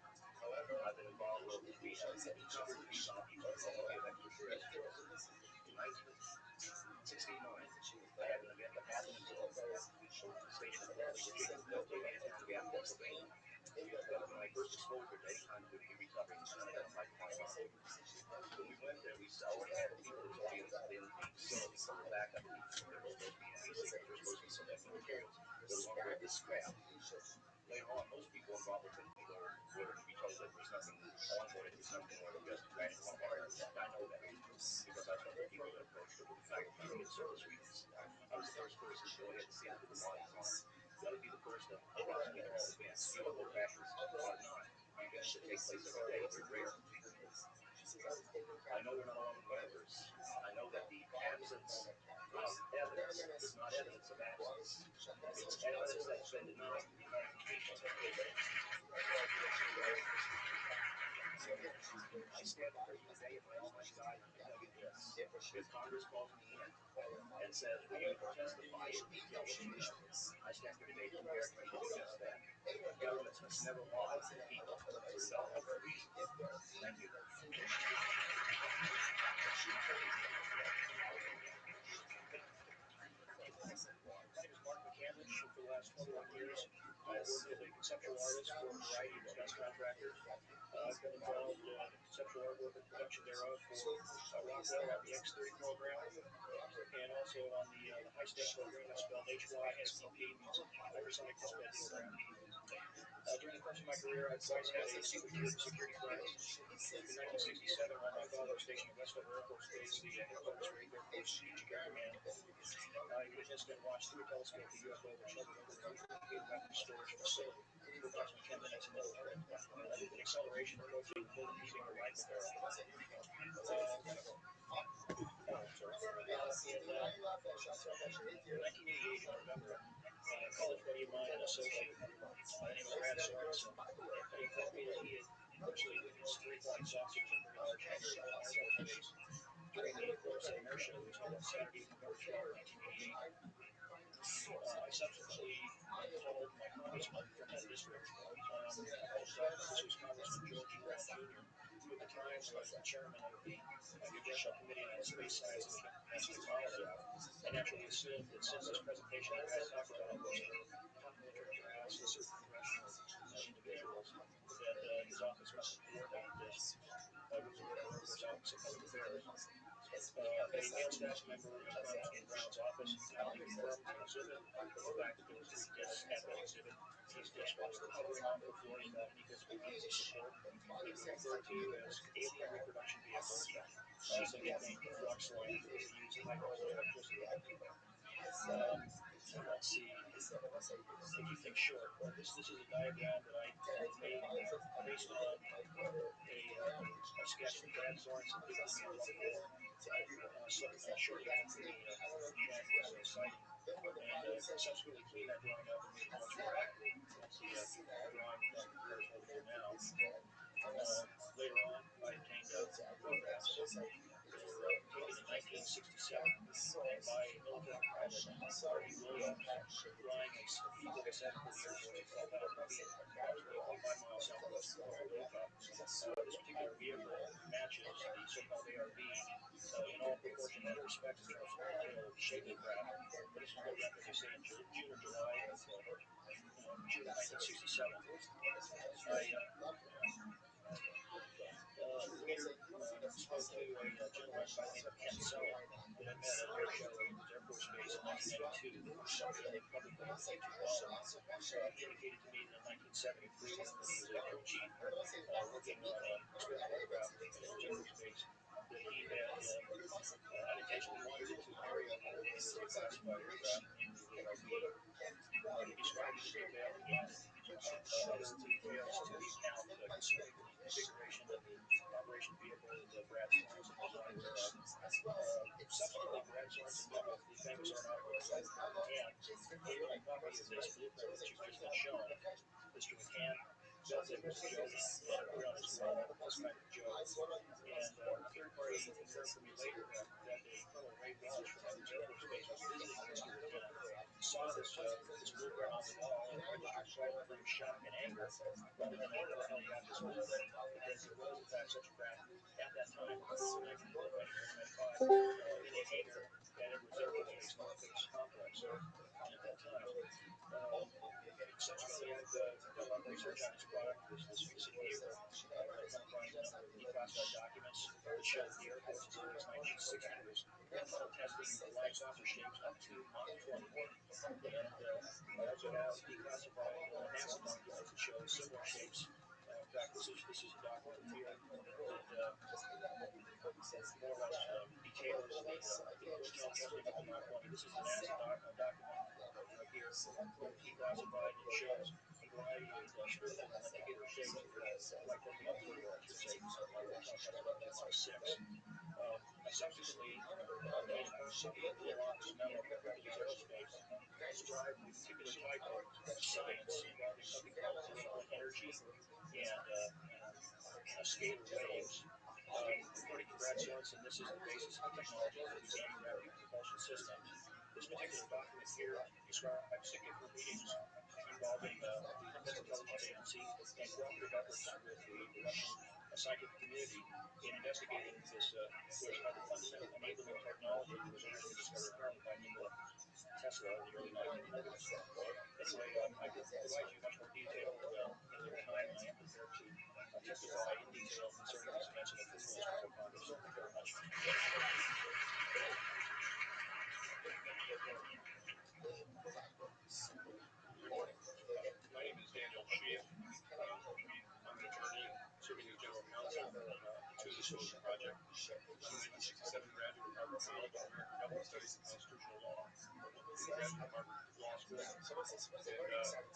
However, I've been involved with, we have discovered these objects of extraterrestrials. In 1969, I had an event that happened in Florida, the station of Florida, which is located in Gap, Pennsylvania. That was my first exposure to any kind of recovery and unidentified flying object. When we went there, we already had people located in the facility for the backup people. They were supposed to be safe, they were supposed to be protected materials. They were on board this craft. Later on, most people involved with it were to be told that there's nothing on board it, there's nothing more than just a crash of one of our aircraft. I know that because I talked to people that approached it with the fact that get service readings. I was the first person to go ahead and see it with the bodies on it. That would be the first of approximately 12 events. UFO crashes are not events that take place every day. They're rare. I know we're not alone in the universe. I know that the absence of evidence is not evidence of absence. It's evidence that's been denied to the American people. I stand before you today in my almighty God, and I tell you this. If Congress calls me in and says, will you testify in detail what you know? I stand here today prepared to do just that. Governments must never lie to the people for no other reason. Thank you. My name is Mark McCandless. For the last 21 years, I've worked as a conceptual artist for a variety of defense contractors. I've been involved in conceptual artwork and production thereof for Rothschild on the X-30 program, and also on the high-stakes program that's spelled HYSEP, means hypersonic testbed program. During the course of my career, I've always had a secret security clearance. In 1967, while my father was stationed at West Air Force Base, the headquarters for Air Force Strategic Air Command, I witnessed and watched through a telescope the UFO which hovered over the nuclear weapons storage facility for approximately 10 minutes in the middle of it. With an acceleration approaching the full heaving arrival barrel. In 1988, in November, a college buddy of mine, an associate by the name of Brad Sorensen, he told me that he had virtually witnessed three flying saucers at very large hangar at Air Force Base during the eclipse at inertia that was held on Saturday, November 12, 1988. I subsequently told my congressman from that district, this was Congressman George E. Brown Jr., who at the time was the chairman of the Congressional Committee on Space Science and Technology. I naturally assumed that since this presentation I had talked about was for top military brass and certain congressional individuals, that his office must have coordinated this with the Air Force Office of Public Affairs. A male staff member in Congressman Brown's office now confirmed the exhibit, the fact that there was three discs at that exhibit. These discs were hovering off the floor without any physical means of support. They were referred to as alien reproduction vehicles, also nicknamed flux lamps because they used high voltage electricity. Let's see. To keep things short, this is a diagram that I made based on a sketch that Brad Sorensen did for me shortly after the Jack sighting, and subsequently cleaned that drawing up and made it much more accurate. That's the drawing from Brad over there now. Later on, I obtained photographs that were taken in 1989
1967, and by a military pilot, Harvey Williams, flying a C-47 for the Air Force at 12,000 feet, approximately 25 miles southwest of Puerto Utah. This particular vehicle matches the so-called ARV in all proportionate respects in terms of the tail shape of the craft. But this is what wrecked, as I say, in June or July of June 1967. Later spoke to a gentleman by the name of Ken Sella that I met at an air show at Williams Air Force Base in 1992, who was somebody I publicly referred to also. He indicated to me that in 1973, when he was a crew chief working on experimental aircraft at Williams Air Force Base, that he had unintentionally wandered into an area where there was a classified aircraft, namely the ARV. He described in detail and he added other details to the account concerning the configuration of the operation vehicle that Brad Sorensen was not aware of. Subsequently, Brad Sorensen met with the famous aeronautical expert McCann, gave him a copy of this blueprint that you've just been shown. Mr. McCann felt it was a joke, and put on his wall this kind of joke. And a third party confirmed for me later that a Colonel Ray Welch from Edwards Air Force Base was visiting Mr. McCann, saw this blueprint on the wall, and registered slight degree of shock and anger rather than I don't know how he got this blueprint, because there was in fact such a craft at that time, 1995, in a hangar at Edwards Air Force Base North Base Complex. So at that time, subsequently, I've done a lot of research on this product, this fixed vehicle. I've come across a number of declassified documents that show the Air Force as early as 1960 was testing flying saucer shapes up to Mach 20. And I also have declassified NASA documents that show similar shapes. In fact, this is a document here that more or less details the original testing up to Mach 20. This is a NASA document here, declassified, and it shows a variety of spherical and lenticular shapes like looking up for, I should say, test up to Mach 6. I subsequently made a copy of Neil Long's memo to Williams Aerospace that described a particular type of science involving something called political energy and scalar waves. According to Brad Sorensen, this is the basis of the technology for these anti-gravity propulsion systems. This particular document here describes 6 different meetings involving the Defense Intelligence Agency and cooperative efforts with the Russian scientific community in investigating this push by the fundamental enabling technology that was originally discovered apparently by Nikola Tesla in the early 1900s. Anyway, I could provide you much more detail in their time, and I am prepared to testify in detail concerning these events in a full before Congress. Thank you very much. Good morning. My name is Daniel Sheehan. I'm an attorney serving as general counsel to the Solution Project. I'm a 1967 graduate of Harvard College of American Government Studies and Constitutional Law. I'm a graduate of Harvard Law School, and I served as general counsel and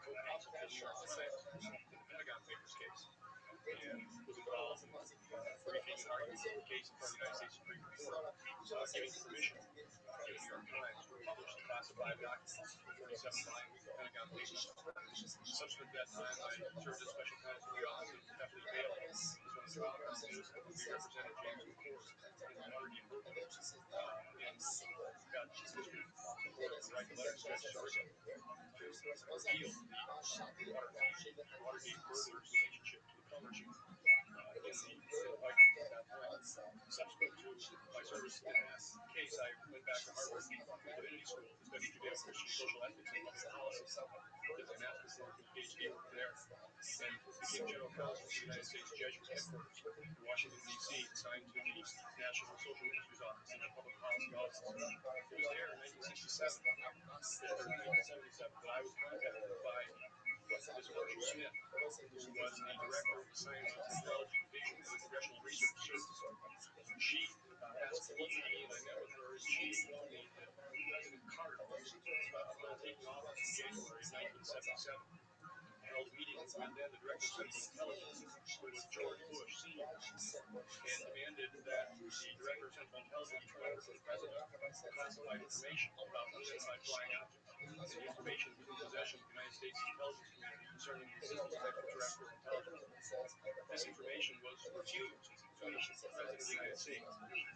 co-counsel to the New York Times in the Pentagon Papers case, and was involved in briefing and arguing the case in front of the United States Supreme Court, giving permission to the New York Times to publish the classified documents, the 47 volume Pentagon Papers. Subsequent to that time, I served as special counsel to the Office of Deputy Bail as one of the trial counsels. We represented James McCord in the Watergate burglary, and got this week before the right letter to Judge Sarza to reveal the Watergate burglars' relationship to the Pelmer shooting in the state of Vikings at that time. Subsequent to my service in that case, I went back to Harvard Divinity School to study Judeo-Christian social ethics and public policy. Did my master's work and PhD work there, and became general counsel to the United States Jesuit headquarters in Washington, D.C., assigned to the National Social Ministries Office and the Public Policy Office. It was there in 1967, or 1977, that I was contacted by Ms. Marcia Smith, who was the director of the Science and Technology Division of the Congressional Research Service. She asked me, and I met with her, and she informed me that President Carter, upon taking office in January 1977, held a meeting with then the Director of Central Intelligence, who was George Bush Sr., and demanded that the Director of Central Intelligence turn over to the President classified information about unidentified flying objects and the information in possession of the United States intelligence community concerning the existence of extraterrestrial intelligence. This information was refused to the President of the United States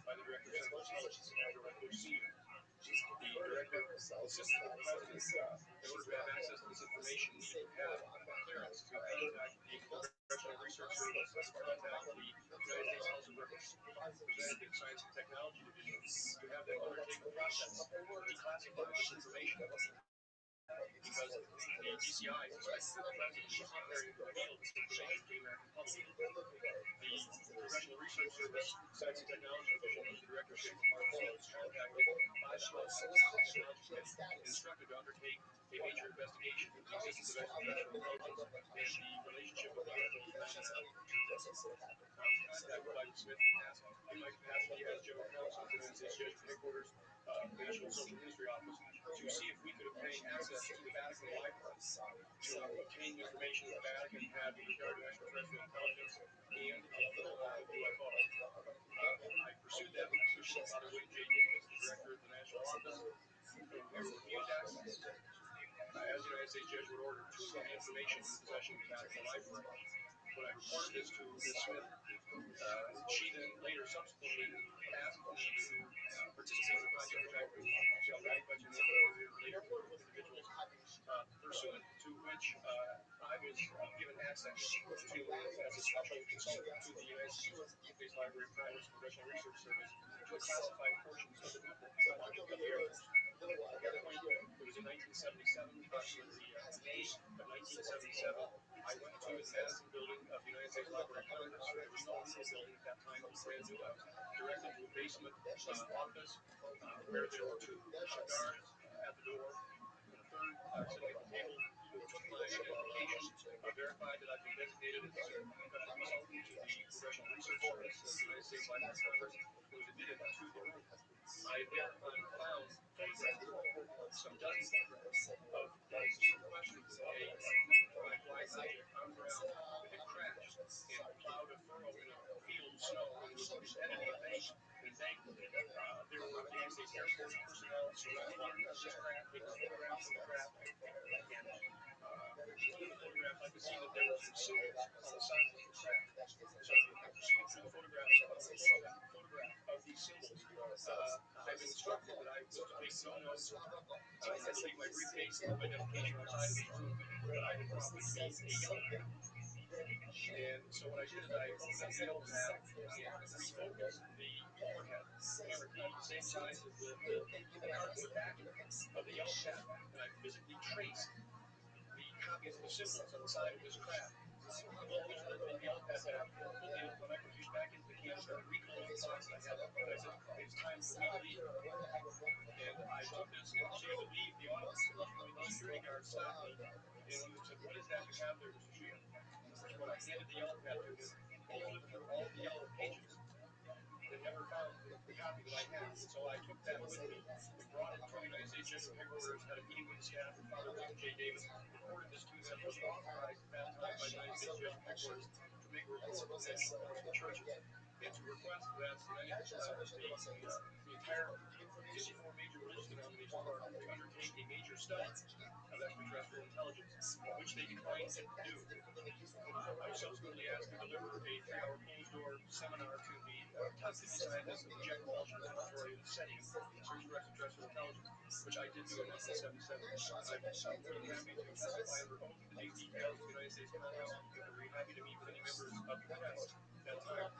by the Director of Central Intelligence, George Bush Sr. The directive insisted that the President, in order to have access to this information, needed to have clearance to contact the Congressional Research Service, contact the United States House of Representatives Science and Technology Division, to have them undertake a process to declassify this information because the DCI suspects that the President was not ready to reveal this information to the American public. The Congressional Research Service Science and Technology Division, whose director State Department was contacted by the House Science and Technology Committee and instructed to undertake a major investigation into the existence of extraterrestrial intelligence and the relationship of the UFOs and non-UFOs. I was contacted by Smith and asked, in my capacity as General Counsel of the United States Jesuit Headquarters, National Social Ministry Office, to see if we could obtain access to the Vatican Library to obtain information that the Vatican had with regard to extraterrestrial intelligence and a little on UFOs. I pursued that with Father Wayne J. Davis, the director of the National Office, who refused access. As the United States Jesuit order to the information in possession of the Vatican Library. When I reported this to Ms. Smith, she then later subsequently asked me to participate in a project which I could shall not mention related to individuals, pursuant to which I was given access to, as a special consultant to the United States Library of Congress Congressional Research Service, to classify portions of the project of the Air Force. At that point, it was in 1977, approximately May of 1977. I went to the Madison building of the United States Library of Congress. There was no little building at that time, it was brand new. I was directed to a basement office where there were two guards at the door and a third sitting at the table who took my identification, verified that I'd been designated as a special consultant to the Congressional Research Service of the United States Library of Congress, and was admitted to the room. I thereupon found photographs, some dozens of some questions of a flying object on the ground that had crashed and plowed a furrow in a field of snow and was headed in a bank. There were United States Air Force personnel surrounding this craft, taking photographs of the craft. And one of the photographs, I could see that there were some symbols on the side of the craft. So, pursuant to the photographs, of these symbols, I've been instructed that I was to take no notes. I had to leave my briefcase and identification outside of this room, that I had brought with me a yellow pad. And so what I did is I opened up the yellow pad and refocused the overhead camera key the same size as the cardboard backing of the yellow pad, and I physically traced the copies of the symbols on the side of this craft. Pulled the yellow pad back, pulled the microfiche back into the camera, started reclosing the box that I had. And I said, it's time for me to leave. And I took this and proceeded to leave the office. The security guard stopped me and said, what is that you have there, Mr. Shield? When I handed the yellow pad to him, he flipped through all the yellow pages and never found the copy that I had. So I took that with me and brought it to the United States Jesuit Headquarters, had a meeting with the staff with Father William J. Davis, reported this to them, was authorized at that time by the United States Jesuit Headquarters to make a report to the National Congress of Churches and to request that the entire 54 major religious denominations to undertake a major study of extraterrestrial intelligence, which they declined to do. I was subsequently asked to deliver a 3-hour closed-door seminar to the top 50 scientists of the Czech Propulsion Laboratory in SETI, Search for Extraterrestrial Intelligence, which I did do in 1977. I'm more than happy to testify under oath to these details of the United States Congress. I'd be happy to meet with any members of the press at that time.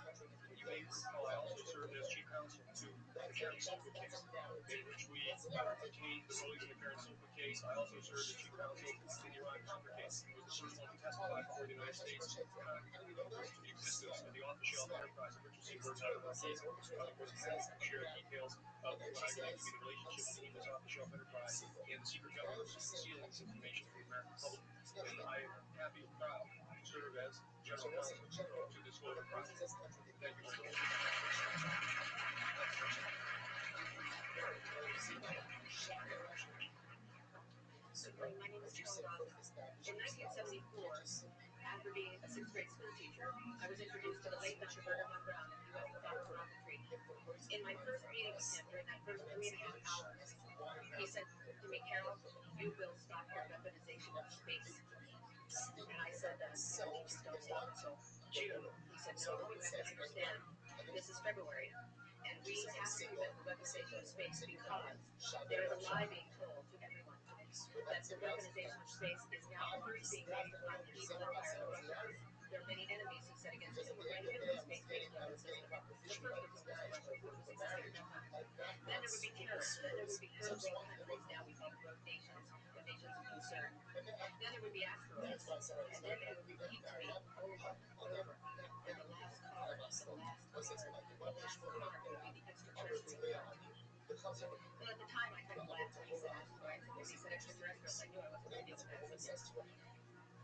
You may recall I also served as chief counsel to the Karen Silva case, in which we obtained the rulings in the Karen Silva case. I also served as chief counsel in the Iran Contra case. I was the first one to testify before the United States Congress to the existence of the off-the-shelf enterprise of Richard C. Rothschild. I was happy to share details of what I believe to be the relationship between this off-the-shelf enterprise and the secret government concealing this information from the American public. And I am happy and proud to serve as general counsel to this whole project. Thank you very much.
My name is Carol Rothschild. In 1974, after being a sixth grade school teacher, I was introduced to the late Dr. Bernard von Braun and U.S. atomic rocketry. In my first meeting with him during that first 3.5 hours, he said to me, Carol, you will stop your weaponization of space. And I said, evolutions don't stop until June. He said, no, you have to understand, this is February, and we have to prevent the weaponization of space because there is a lie being told to everyone that the weaponization of space is now first being based upon the evil empire of the Russians. There are many enemies who said against us, and we're going to build a space-based weapon system. The first was nuclear weapons, which was exciting enough. Then there would be terrorists. Then there would be third world countries. Now we call them rogue nations or nations of concern. Then there would be asteroids. And then it would repeat to me over and over. And the last card, would be the extraterrestrial card. Well, at the time, I kind of laughed when he said asteroids, and when he said extraterrestrials, I knew I wasn't going to deal with that subject.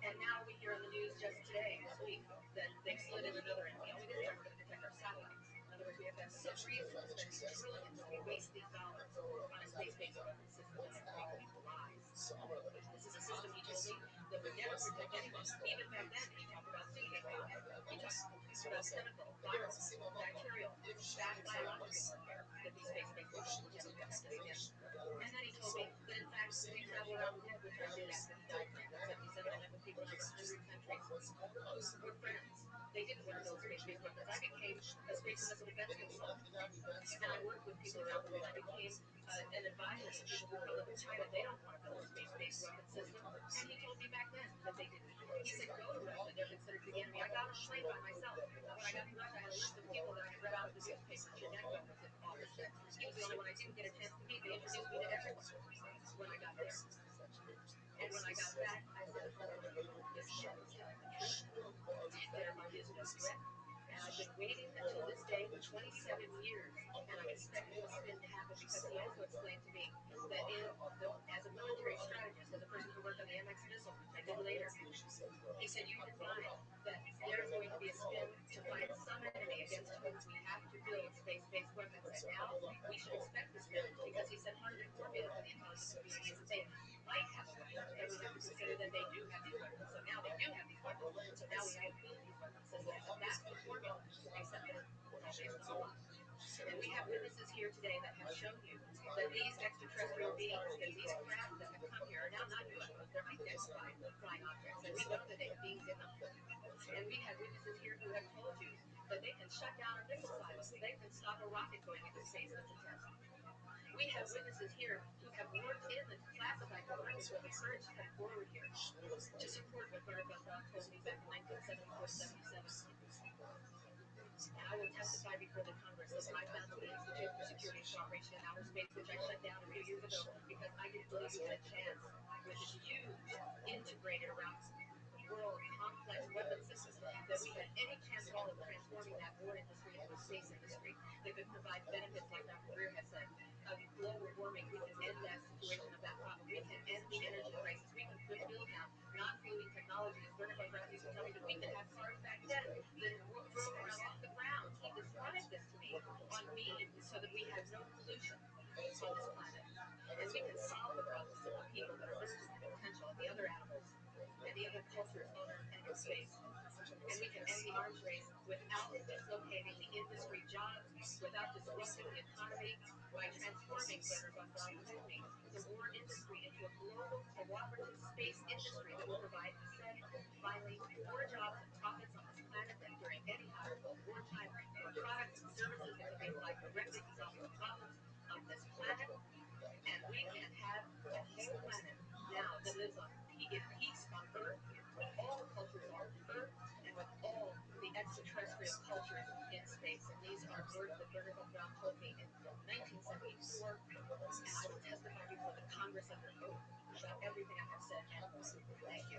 And now we hear on the news just today, this week, that they've slid in another enemy. Oh, this time we're going to protect our satellites. In other words, we have to have some reason to spend these trillions to waste these dollars on a space-based weapon system that has big people lies. This is a system, he told me, that would never protect anyone. Even back then, he talked about superpower. He talked about chemical, viral, bacterial, biological warfare, that these space-based weapons would never protect us against. And then he told me that, in fact, we travel around the world, which I did after he died in 1977. I met with people in over 100 countries. We're friends. They didn't want to build space-based weapons. I became a space and missile defense consultant. And I worked with people around the world. I became an advisor to people who come up with China. They don't want to build a space-based weapon system. And he told me back then that they didn't. He said, go to Russia. They're considered the enemy. I got on a plane by myself. When I got to Russia, I had a list of people that I had read out of the newspaper. Chernenko was in office then. He was the only one I didn't get a chance to meet. They introduced me to everyone when I got there. And when I got back, I said, this man is telling the truth. There is no threat. And I've been waiting until this day for 27 years, and I'm expecting the spin to happen because he also explained to me that as a military strategist, as a person who worked on the MX missile, which I did later, he said you can find that there's going to be a spin to find some enemy against whom we have to build space-based weapons. And now we should expect this spin because he said part of the formula for the intelligence community is that they might have a weapon, and we have to consider that they do have these weapons. So now they do have these weapons. So now we have to build these weapons systems. And that's the formula, except that it's all based on a lie. And we have witnesses here today that have shown you that these extraterrestrial beings, that these craft that have come here are now not UFOs, they're identified flying objects, and we know that they have beings in them. And we have witnesses here who have told you that they can shut down a missile silo, they can stop a rocket going into space that's a test. We have witnesses here who have worked in the classified departments where the Kurds come forward here to support what Bernard von Braun told me back in 1974-77. And I will testify before the Congress that when I founded the Institute for Security and Cooperation in Outer Space, which I shut down a few years ago because I didn't believe we had a chance with this huge integrated around world complex weapon system that we had any chance at all of transforming that war industry into a space industry that could provide benefits like Dr. Greer has said. Of global warming, we can end that situation of that problem. We can end the energy crisis. We can build now non-polluting technologies. Bernard von Braun used to tell me that we could have cars back then that drove around off the ground. He described this to me on beams so that we had no pollution on this planet. And we can solve the problems of the people that are limited in potential and the other animals and the other cultures on Earth and in space. And we can end the arms race without dislocating the industry jobs, without disrupting the economy, by transforming, Bernard von Braun told me, the war industry into a global cooperative space industry that will provide, he said, finally, more jobs and profits on this planet than during any other wartime, for products and services that can be applied directly to solve the problems of this planet. And we can have a whole planet now that lives in peace on Earth, with all cultures on Earth, and with all the extraterrestrial cultures in space. And these are words that Bernard von Braun told me in 1974, and I will testify before the Congress under oath about everything I have said and more. Thank you.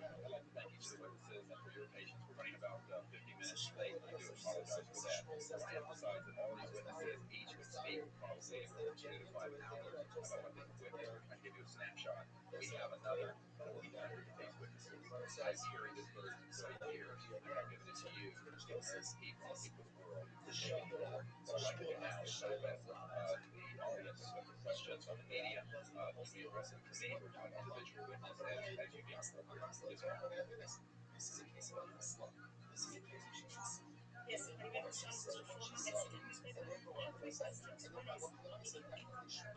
I'd like to thank each of the witnesses and for your patience. We're running about 50 minutes late, and I do apologize for that. I want to emphasize that all these witnesses each would speak probably for 2 to 5 hours about what they have witnessed. We're trying to give you a snapshot. We have another 400 of these witnesses. I've carried this burden for 30 years, and I've given it to you, the American people, the people of the world, to take it forward. What I'd like to do now is open the audience for questions from the media. You can address them to me or to an individual witness as you deem appropriate. Yes, ma'am.
Yes, I read the science is performance systems, but halfway systems. One is if you can, yes,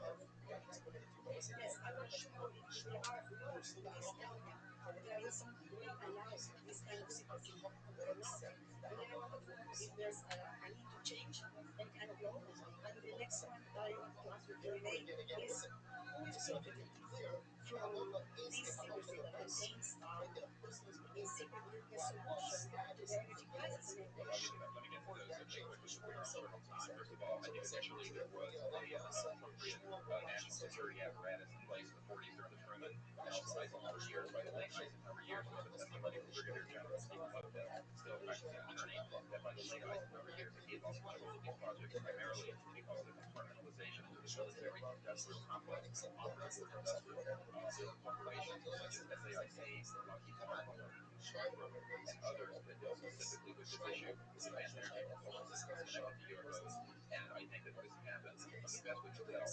I want to know if there are laws in this area. There is some law allows this kind of secrecy or not. And I want to know if there's a need to change any kind of law. And the next one I want to ask you to relate is who is profiting from this secrecy that contains in secret the solution to the energy crisis in
Well,
English.
let me get to those if they quickly, because we are short on time. First of all, I think initially there was a appropriate national security apparatus in place in the 40s during the Truman and also Eisenhower years. By the late Eisenhower years, we have a testimony from Brigadier General Stephen Lopez, still a practicing attorney, that by the late Eisenhower years, he had lost control of these projects primarily because of the compartmentalization into the military industrial complex, operative or industrial corporations such as SAIC, Lockheed Martin, and others that deal specifically with this issue with advanced energy propulsion systems connected to UFOs. And I think that what has happened, from the best we can tell,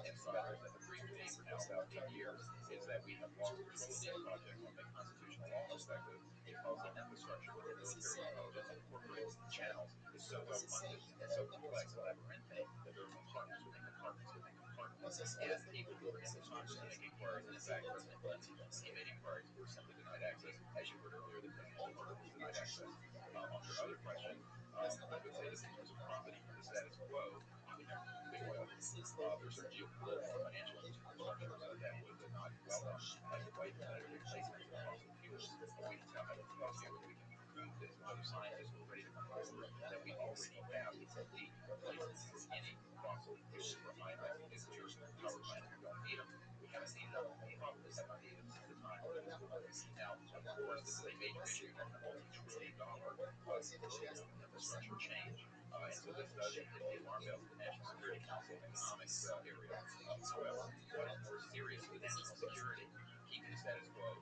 insiders that have briefed me for now about 8 years, is that we have lost control of these projects from a constitutional law perspective because the infrastructure with the military intelligence and corporate channels is so well funded and so complex and labyrinthine that there are compartments within compartments within compartments. And people who are in the Congress to make inquiries, and in fact, President Clinton, when he made inquiries, were simply denied access. As you heard earlier, the president was denied access. On your other question, I would say that in terms of profiting from the status quo, you would have big oil. There's certain geopolitical and financial infrastructure that would not welcome as a competitive replacement for fossil fuels. We can tell, I can tell you, and we can prove this with other scientists who are ready to come forward, that we already have a complete replacement for any fossil fuels for ionizing nuclear power plants. We don't need them. We haven't needed them. We probably have not needed them since the time of the war. Now, of course, this is a major issue that's a multi-trillion dollar global infrastructure change. And so this does hit the alarm bells of the National Security Council economics area. However, what is more serious for national security, keeping the status quo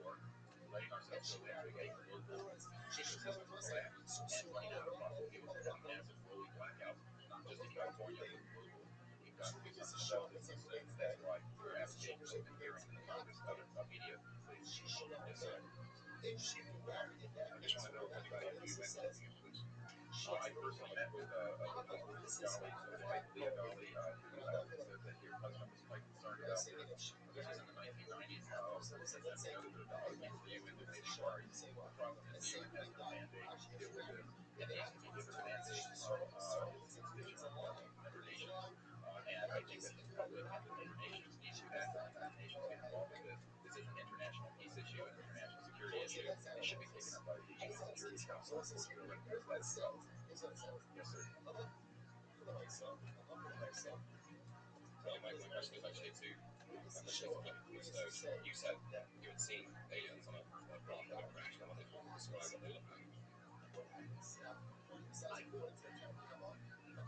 or letting ourselves go into a global ecosystem collapse and running out of fossil fuels and having massive rolling blackouts, not just in California, but globally? We've got to do something about this. And that's why we're advocating for open hearings in the Congress, other media, please. Yes, sir. I just want to know if anybody knew you went to this. I personally met with Dolly's wife, Leah Dolly, who said that your husband was quite concerned about this. This was in the 1990s. And we know that there are things for you in the inquiries. The problem is the UN has no mandate to deal with this. It needs to be given a mandate from its constituent member nations. And I think that the public and the member nations need to act and the member nations get involved with this. This is an international peace issue, an international security issue. It should be taken up by the UN Security Council for the direct development. Yes, sir.
My question is actually to you said you had seen aliens on a craft that had crashed. I wonder if you could describe what they look like.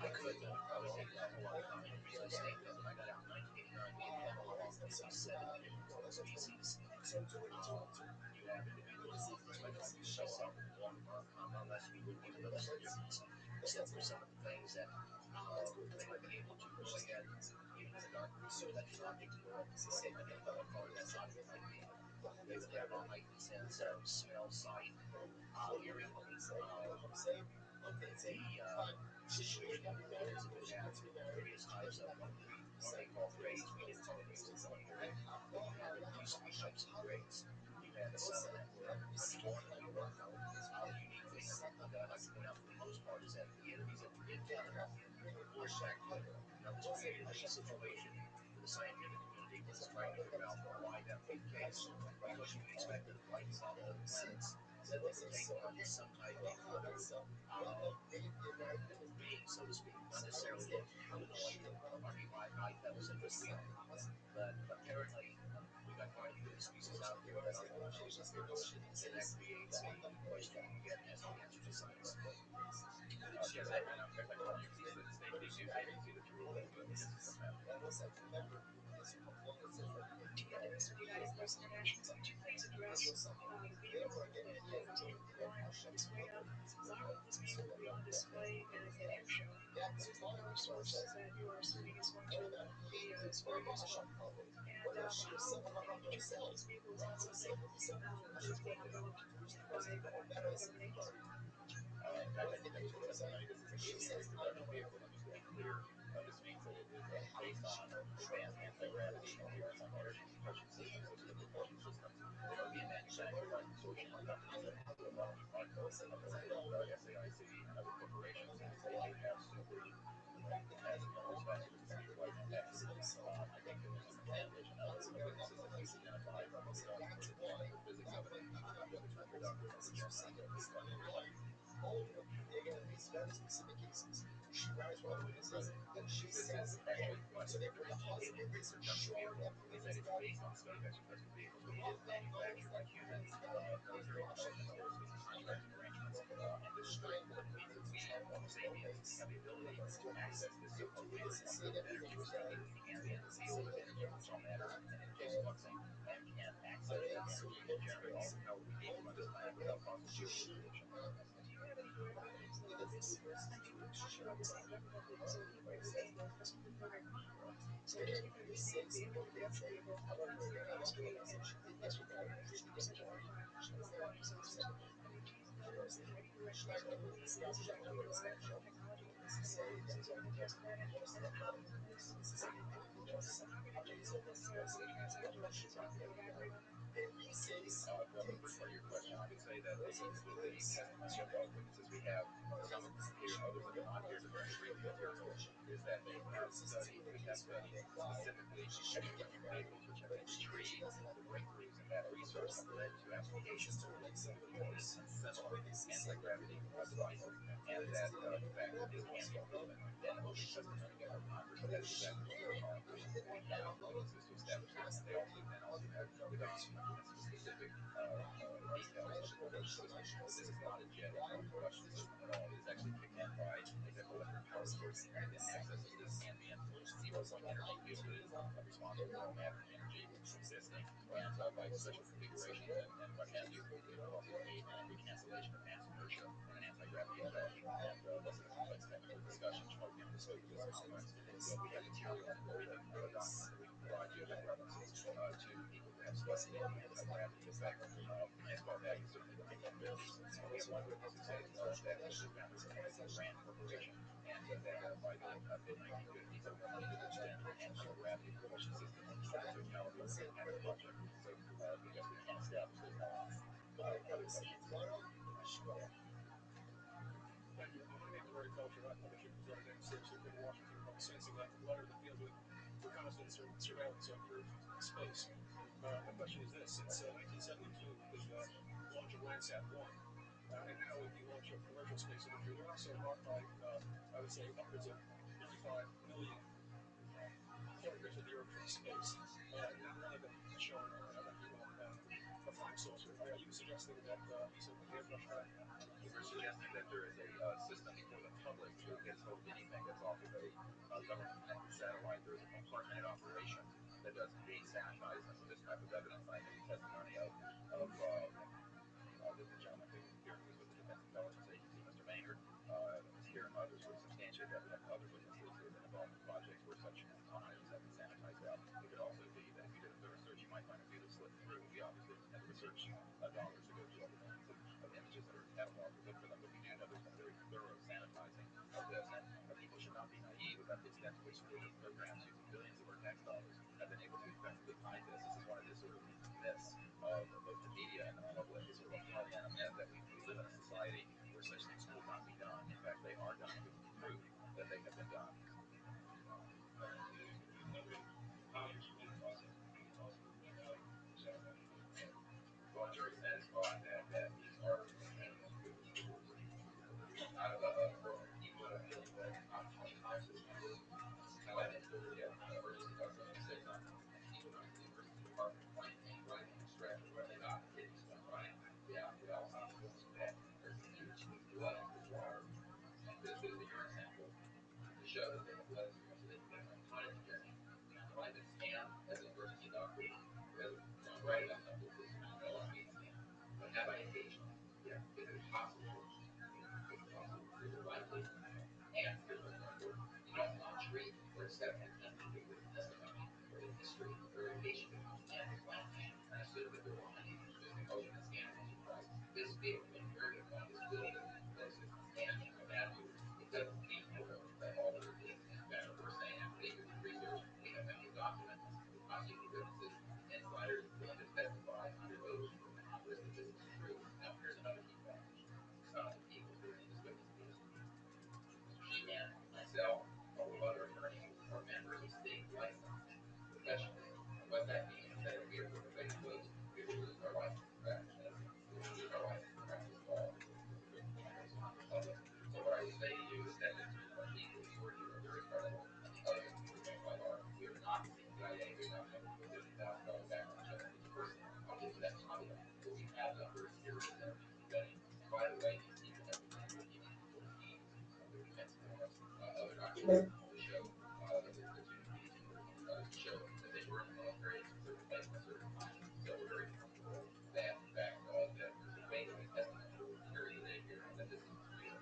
I could, but it probably take a whole lot of time. The reason I state that when I got out in 1989, we had maybe 7 different species. You have individuals who like myself and one unless we would give them subjects, except for some of the things that they might be able to go ahead, even in the dark room of that object world, depending on what color that object might be. They would have a heightened sense of smell, sight, hearing. The situation with the is if it had various types of what they call grades. We didn't call it music military, but you had at least 3 types of grades. You had some that were much more than we were. The unique thing that I like to point out for the most part is that the enemies that we did encounter were effective. Now, this created a situation for the scientific community that was trying to figure out why that was the case. Because you would expect that flights on other planets that they would take on some type of other being, so to speak, not necessarily humanoid or bipedal such as we are. But apparently, we got quite a few of the species out there that are unusual appearance, and that creates a question you get as the answer to science.
Yes, and I'm going to call you the state news agency that you're with, but yes, what's happening?
Yeah, there is really a person that actually to please address the video on display of why would this be will be on display in an air show? Our source says that you are assuming it's going to be very useful. And how did you think this vehicle is not something that is being developed by government agencies?
fact, I think that was the testimony. This is a gasoline production vehicle. Let me just be clear. This means that it is based on advanced anti-gravity gears on energy propulsion systems. Those are the propulsion systems that are being manufactured by consortium of companies that include SAIC and other corporations. They do have super capacity in respect to the speed of light and text. I think that there's some correlation of the witnesses that we've identified for the technical physics of it. The other co-conductor,
Again, these very specific cases, she writes one of the witnesses, and she
this
says,
is actually
so they put the
alien
hospital
production vehicle is that it's based on study of extraterrestrial vehicles, but it is manufactured by human military intelligence aerospace contracting arrangements. And this is very important, means that we, Homo sapiens, have the ability to access this so-called quantum field of energy, which is the ambient field of energy which all matter and is fluxing, and can access that energy to generate all the power we need to run this planet without causing geopolitical
Do you have any evidence that this actual rocket is illegal in the Pacific program? So just because it's a vehicle, the actual vehicle, has to be in this regard, essentially flying saucers. I mean, do you know of any direct possibility that this is actually reliable technology? Is there any test for it? And then how will this, how can it use this transmit directions? Can you elaborate on that?
Well, the first part of your question, I would say that the testimony of the witnesses we have, some of them are here, others that are not here, but they're real material, is that they have studied, we have studied specifically extraterrestrial vehicles which have been retrieved, the breakthroughs in that research have led to applications for Guinness and similar anti-gravity devices, and that in fact it can be proven. Then open testimony at our Congress, that is exactly what we're calling for. We have witnesses to establish that, and they also have specific details of the propulsion system. But this is not a jet production system at all. It is actually kicked in by a type of electric power source that accesses this ambient zero point energy field that is responsible for matter and energy existing, and by special configurations and what have you, it causes a cancellation of mass inertia and an anti-gravity effect. And this is a complex technical discussion, which probably beyond the scope of this conference. So we have materials and we have documents that we can provide you with references to people who have studied the anti-gravity effect. And call that certainly the capabilities. We have one witness who said that the founders of the RAND Corporation, and that by the mid-1950s, they needed to extend an anti-gravity propulsion system to caliber at the project. So because we can't establish this other questions.
Thank you. I think the horticulture partnership was right there, seriously, in Washington, about sensing that letter that deals with the constant surveillance of your space. My question is this: since 1972, with the launch of Landsat 1, and now with the launch of commercial space imagery, there are also marked by, I would say, upwards of 35 million photographs of the Earth from space. Not one of them showing a flying saucer. Are you suggesting that these are airbrushed back?
We're suggesting that there is a system for the public who gets hold of anything that's off of a government-connected satellite. There is a compartmented operation that does gate sanitizing for this type of evidence. I think the testimony of the gentleman who was with the Defense Intelligence Agency, Mr. Maynard, was here, and others would substantiate that. We have other witnesses who have been involved in projects where such items have been sanitized out. It could also be that if you did a thorough search, you might find a few that slip through. We obviously have to research dollars to go through all the millions of images that are cataloged to look for them, but we do know there's been very thorough sanitizing of this. And people should not be naive about the extent to which state programs using billions of our tax dollars have been able to effectively hide this. This is one of the sort of myths of both the media and the public. It's sort of a Pollyanna myth that we live in a society where such things will not be done. In fact, they are done. We can prove that they have been done. Well, jury says that these are out of people that are feeling that opportunity crisis highlighted emergency government says people don't the emergency department plan anyway and extract where they got the kidneys from, right? Yeah, we also that there's a huge blood in the water and this is the urine sample to show that they have blood in the urine so they can get them chronic urine. Like a scan as an emergency doctor, because right enough to this is not a speed scan. But have I occasionally? Yeah. Is it possible? Is it possible? Is it likely? And here's what's more important. You don't want to treat where it's got to have nothing to do with testimony or the history or the patient becomes anti-inflammatory and assume that they're lying just because you can scan once or twice. This field, in very good point, this building that is on the show. The two comedians on the show that they were in the military and served a certain time, so we're very comfortable that in fact that the faith and the testimony will carry the day here, and that this is real.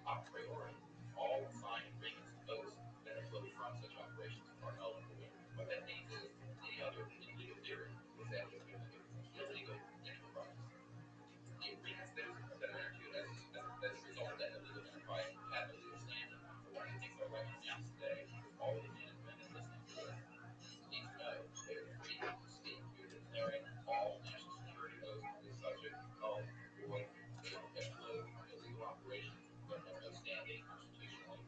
A priori, all signed agreements and oaths that have flowed from such operations are null and void. What that means is, any other in legal theory is that it's an illegal enterprise. The agreements that are entered as a result of that illegal enterprise have no legal standing. But one of the things I'd like to announce today is all of the management and listening to this needs to know they are free to speak. We are declaring all national security oaths on this subject null and void. They have flowed from illegal operations that have no standing constitutionally.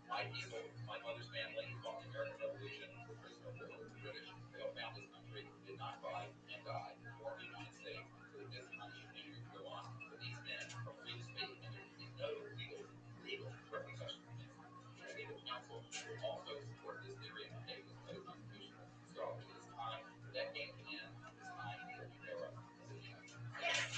My people, my mother's family, fought the American Revolution, were prisoner of war with the British. They all found this country, did not fight, and died, and formed the United States so that this kind of shenanigans could go on. But these men are free to speak, and there can be no legal repercussions against them. The legal counsel will also support this theory and say it is unconstitutional. Scholars, it is time for that game to end. It is time for a new era in the United States.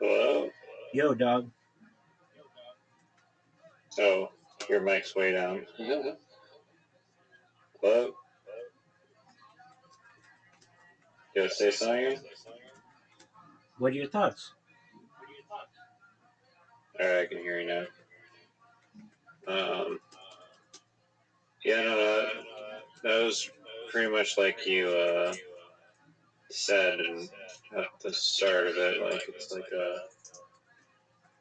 Hello?
Yo, dog.
Oh, your mic's way down. Hello? You say something?
What are your thoughts?
Alright, I can hear you now. Yeah, no, that was pretty much like you said at the start of it. Like, it's like a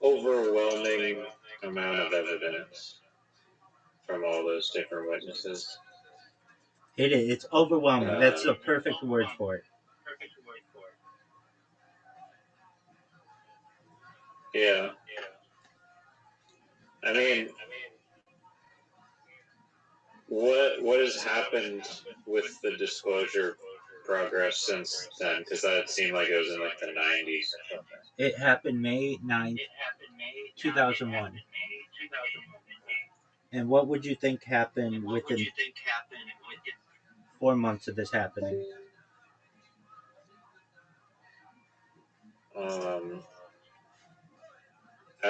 overwhelming amount of evidence from all those different witnesses.
It is. It's overwhelming. That's the perfect word for it.
Yeah. I mean, what has happened with the disclosure progress since then? Because that seemed like it was in like the 90s.
It happened May 9th, 2001. And what would you think happened within 4 months of this happening?
I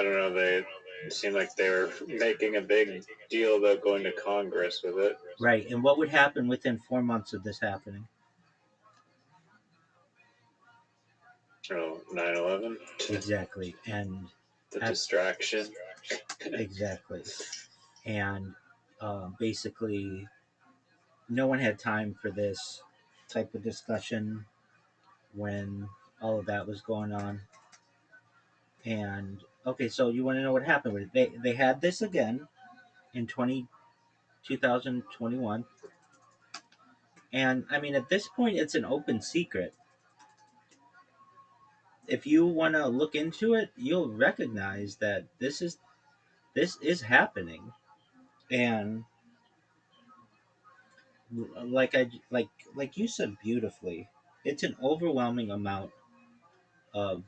don't know. It seemed like they were making a big deal about going to Congress with it.
Right. And what would happen within 4 months of this happening?
Oh, 9/11.
Exactly. And
The distraction.
exactly. And basically, no one had time for this type of discussion when all of that was going on. And okay, so you want to know what happened with it? They had this again in 2021. And I mean, at this point, it's an open secret. If you want to look into it, you'll recognize that this is happening. And like you said beautifully, it's an overwhelming amount of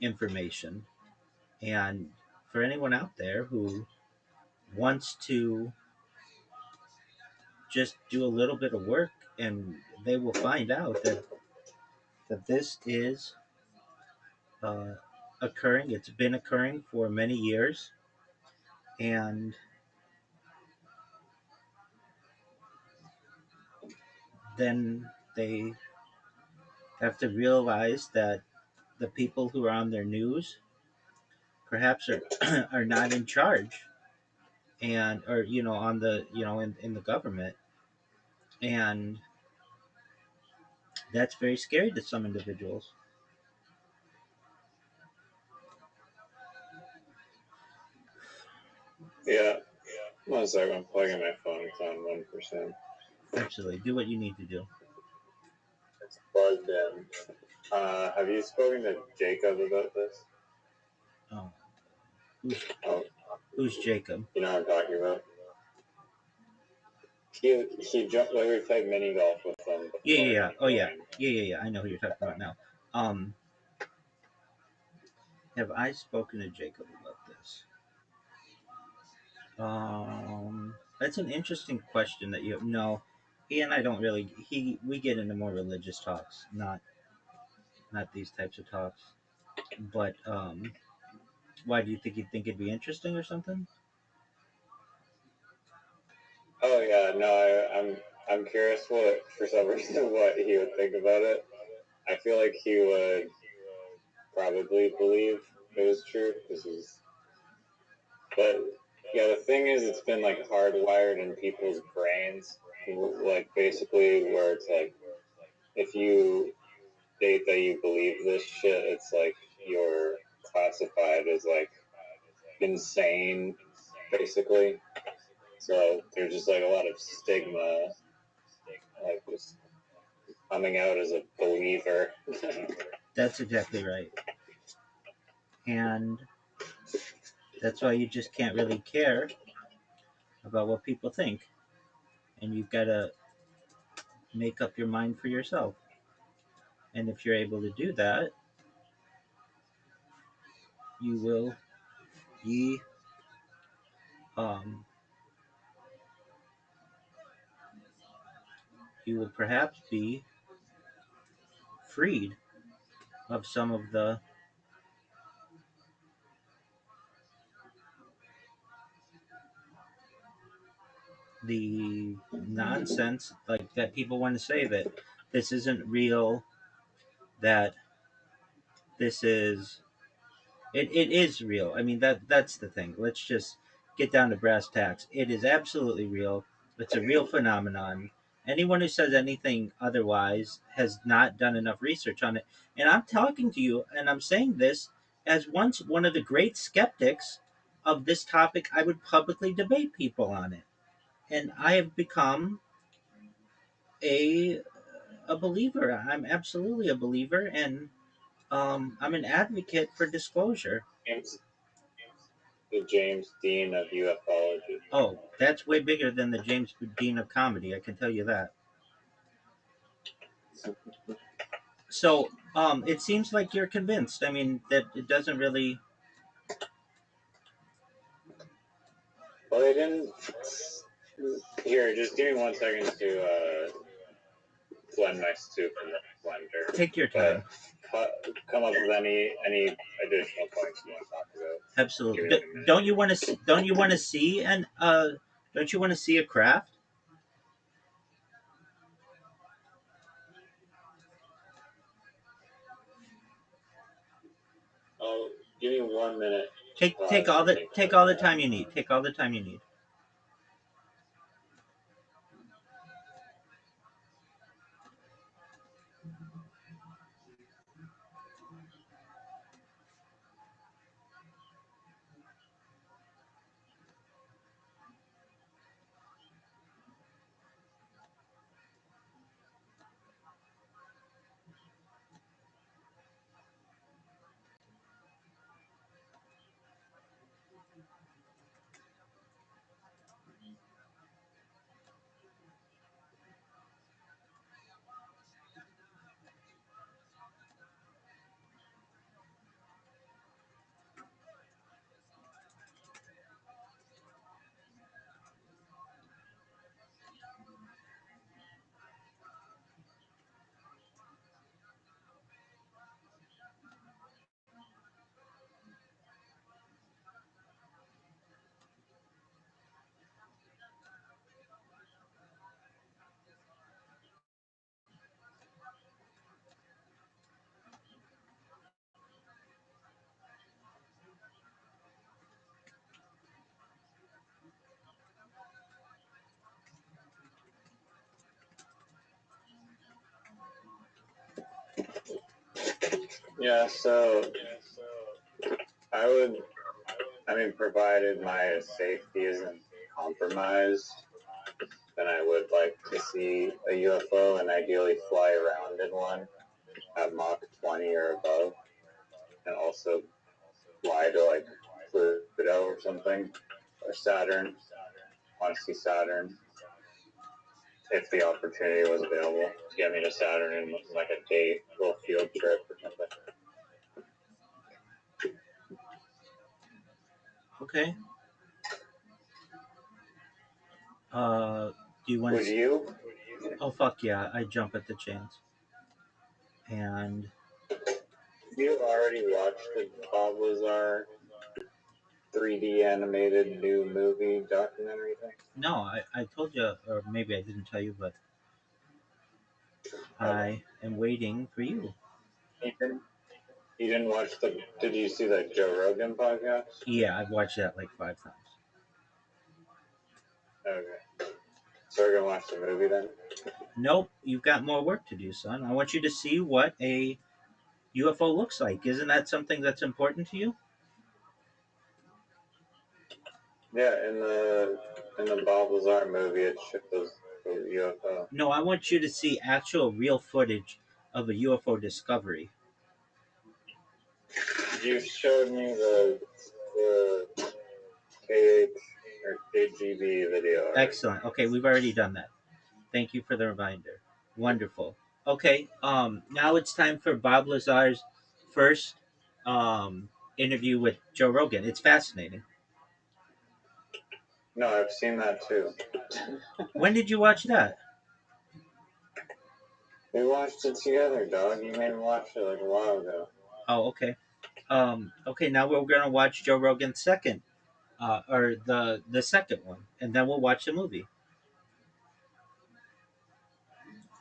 information. And for anyone out there who wants to just do a little bit of work, and they will find out that this is uh, occurring. It's been occurring for many years, and then they have to realize that the people who are on their news perhaps are are not in charge, and or on the in the government, and that's very scary to some individuals.
Yeah. One second, I'm plugging my phone. It's on 1%.
Absolutely, do what you need to do.
It's plugged in. Have you spoken to Jacob about this?
Oh, who's
Oh,
who's Jacob?
you know what I'm talking about? He jumped. Like, we played mini golf with him
Yeah,
before
yeah, yeah.
he
Oh, yeah,
joined.
yeah. I know who you're talking about now. Um, have I spoken to Jacob about this? That's an interesting question that you no. He and I don't really. We get into more religious talks, not these types of talks. But why do you think he'd think it'd be interesting or something?
Oh yeah, no, I'm curious what for some reason what he would think about it. I feel like he would probably believe it was true because he's. But yeah, the thing is, it's been like hardwired in people's brains, like basically where it's like if you state that you believe this shit, it's like you're classified as like insane, basically. So there's just like a lot of stigma, like just coming out as a believer.
That's exactly right. And that's why you just can't really care about what people think. And you've got to make up your mind for yourself. And if you're able to do that, you will be um, you will perhaps be freed of some of the nonsense like that people want to say that this isn't real, that this is it is real. I mean that's the thing. Let's just get down to brass tacks. It is absolutely real. It's a real phenomenon. Anyone who says anything otherwise has not done enough research on it. And I'm talking to you and I'm saying this as once one of the great skeptics of this topic. I would publicly debate people on it. And I have become a a believer. I'm absolutely a believer, and I'm an advocate for disclosure.
James, the James Dean of ufology.
Oh, that's way bigger than the James Dean of comedy. I can tell you that. So, it seems like you're convinced. I mean, that it doesn't really.
Well, they didn't. Here, just give me 1 second to blend my soup in the blender.
Take your time.
Come up with any additional points you want to talk about.
Absolutely.
Give me like a minute.
Don't you want to? Don't you want to see and Don't you want to see a craft?
Oh, give me 1 minute.
Take all the time you need. Take all the time you need.
Yeah, so I would, I mean, provided my safety isn't compromised, then I would like to see a UFO and ideally fly around in one at Mach 20 or above, and also fly to like Pluto or something, or Saturn. Want to see Saturn if the opportunity was available to get me to Saturn in like a day, little field trip or something.
Okay. Do you want
Would
to?
you?
Oh fuck yeah! I jump at the chance. And
You already watched the Bob Lazar 3D animated new movie documentary thing?
no, I told you, or maybe I didn't tell you, but
Okay.
I am waiting for you.
Ethan, you didn't watch the? Did you see the Joe Rogan podcast?
Yeah, I've watched that like 5 times.
Okay, so we're gonna watch the movie then.
Nope, you've got more work to do, son. I want you to see what a UFO looks like. Isn't that something that's important to you?
Yeah, in the Bob Lazar movie, it shows the UFO.
No, I want you to see actual real footage of a UFO discovery.
You showed me the KH or KGB video. Already.
Excellent. Okay, we've already done that. Thank you for the reminder. Wonderful. Okay, now it's time for Bob Lazar's first interview with Joe Rogan. It's fascinating.
No, I've seen that too.
When did you watch that?
We watched it together, dog. You made me watch it like a while ago.
Oh, okay. Okay, now we're gonna watch Joe Rogan's second, or the second one, and then we'll watch the movie.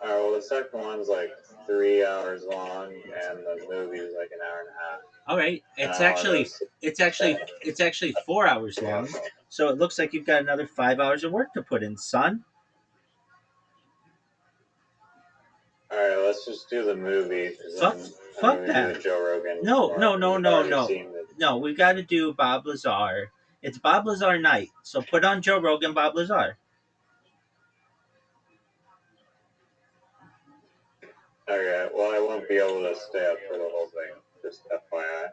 Alright, well, the second one's like 3 hours long, and the movie's like an hour and a half.
All right,
And I wanna go see
it's actually 4 hours
the
long.
UFO.
So it looks like you've got another 5 hours of work to put in, son.
Alright, let's just do the movie, because
Fuck,
then I'm
fuck
going to do
that.
the Joe Rogan
No,
more,
no,
'cause
no,
you've
no,
already
no,
seen the...
no. We got to do Bob Lazar. It's Bob Lazar night. So put on Joe Rogan, Bob Lazar.
Alright, well, I won't be able to stay up for the whole thing, just FYI.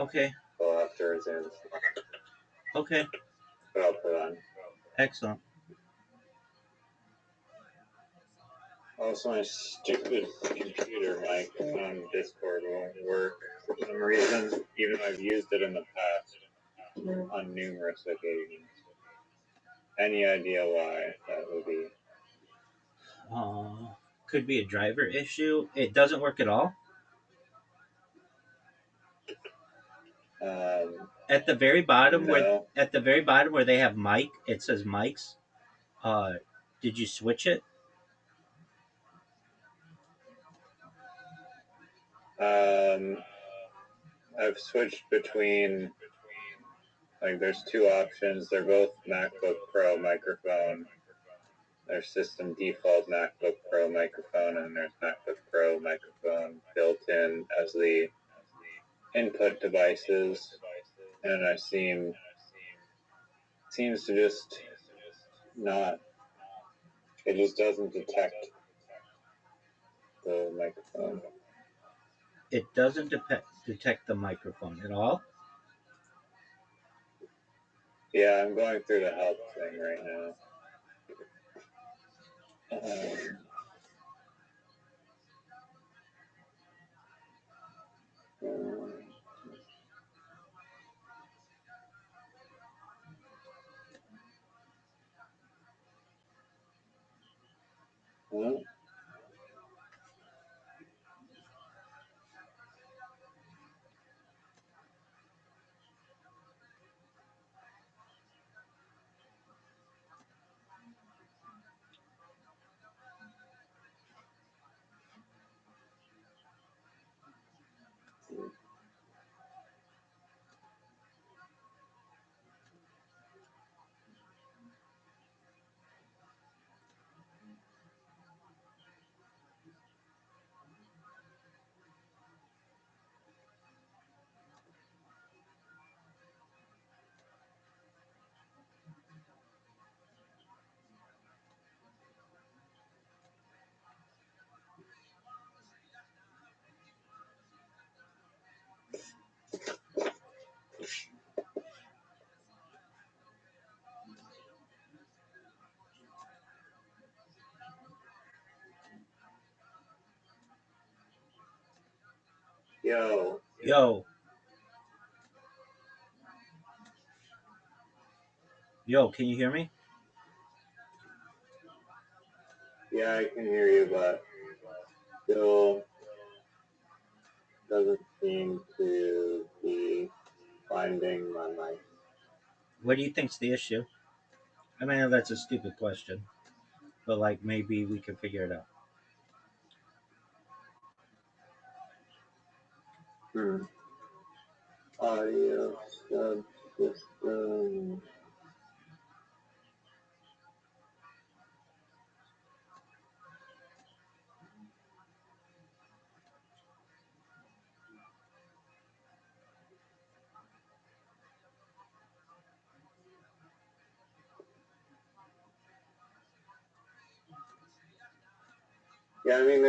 Okay,
Well, after it's in,
okay,
but I'll put on.
excellent.
Also, my stupid computer mic on Discord won't work for some reason, even though I've used it in the past on numerous occasions. Any idea why that would be?
Could be a driver issue. It doesn't work at all. At the very bottom
No.
at the very bottom where they have mic, it says mics. Did you switch it?
I've switched between, like, there's two options. They're both MacBook Pro microphone. There's system default MacBook Pro microphone, and there's MacBook Pro microphone built in as the input devices. And seems to just not, it just doesn't detect the microphone.
It doesn't detect the microphone at all.
Yeah, I'm going through the help thing right now. Well, Yo,
Yo, yo, can you hear me?
yeah, I can hear you, but still doesn't seem to be finding my mic.
What do you think's the issue? I mean, that's a stupid question, but like maybe we can figure it out.
Hmm. Audio subsystem. Yeah, I mean,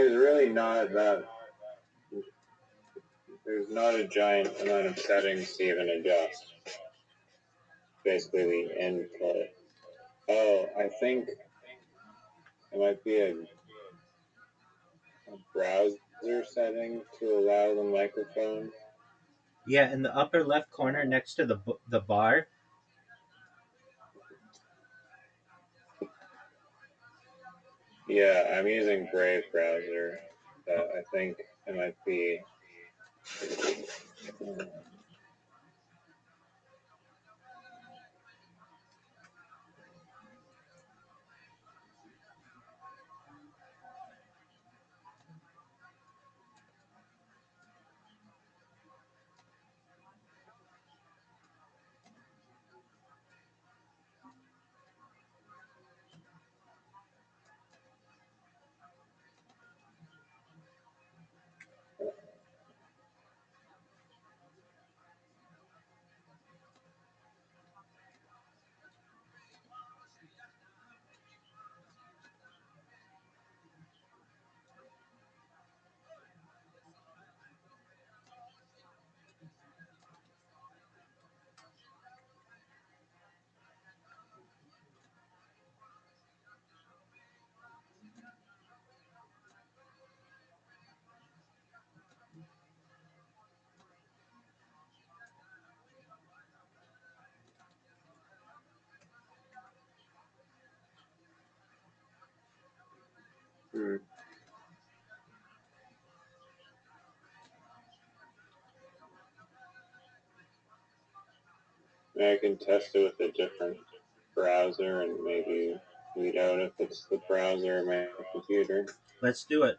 there's not a giant amount of settings to even adjust. Basically, the input. Oh, I think it might be a browser setting to allow the microphone.
Yeah, in the upper left corner next to the bar.
Yeah, I'm using Brave browser. I think it might be. Hmm. I can test it with a different browser and maybe weed out if it's the browser or my computer.
Let's do it.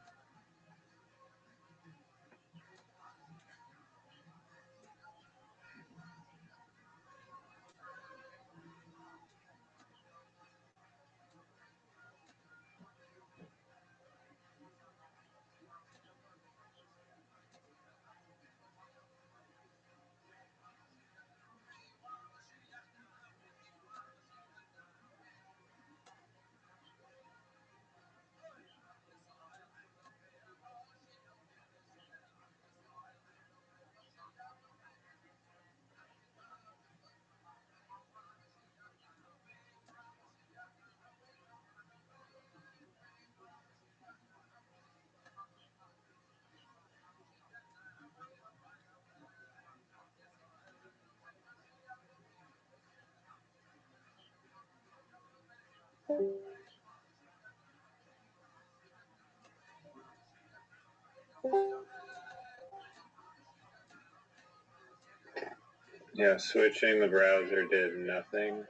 Yeah, switching the browser did nothing.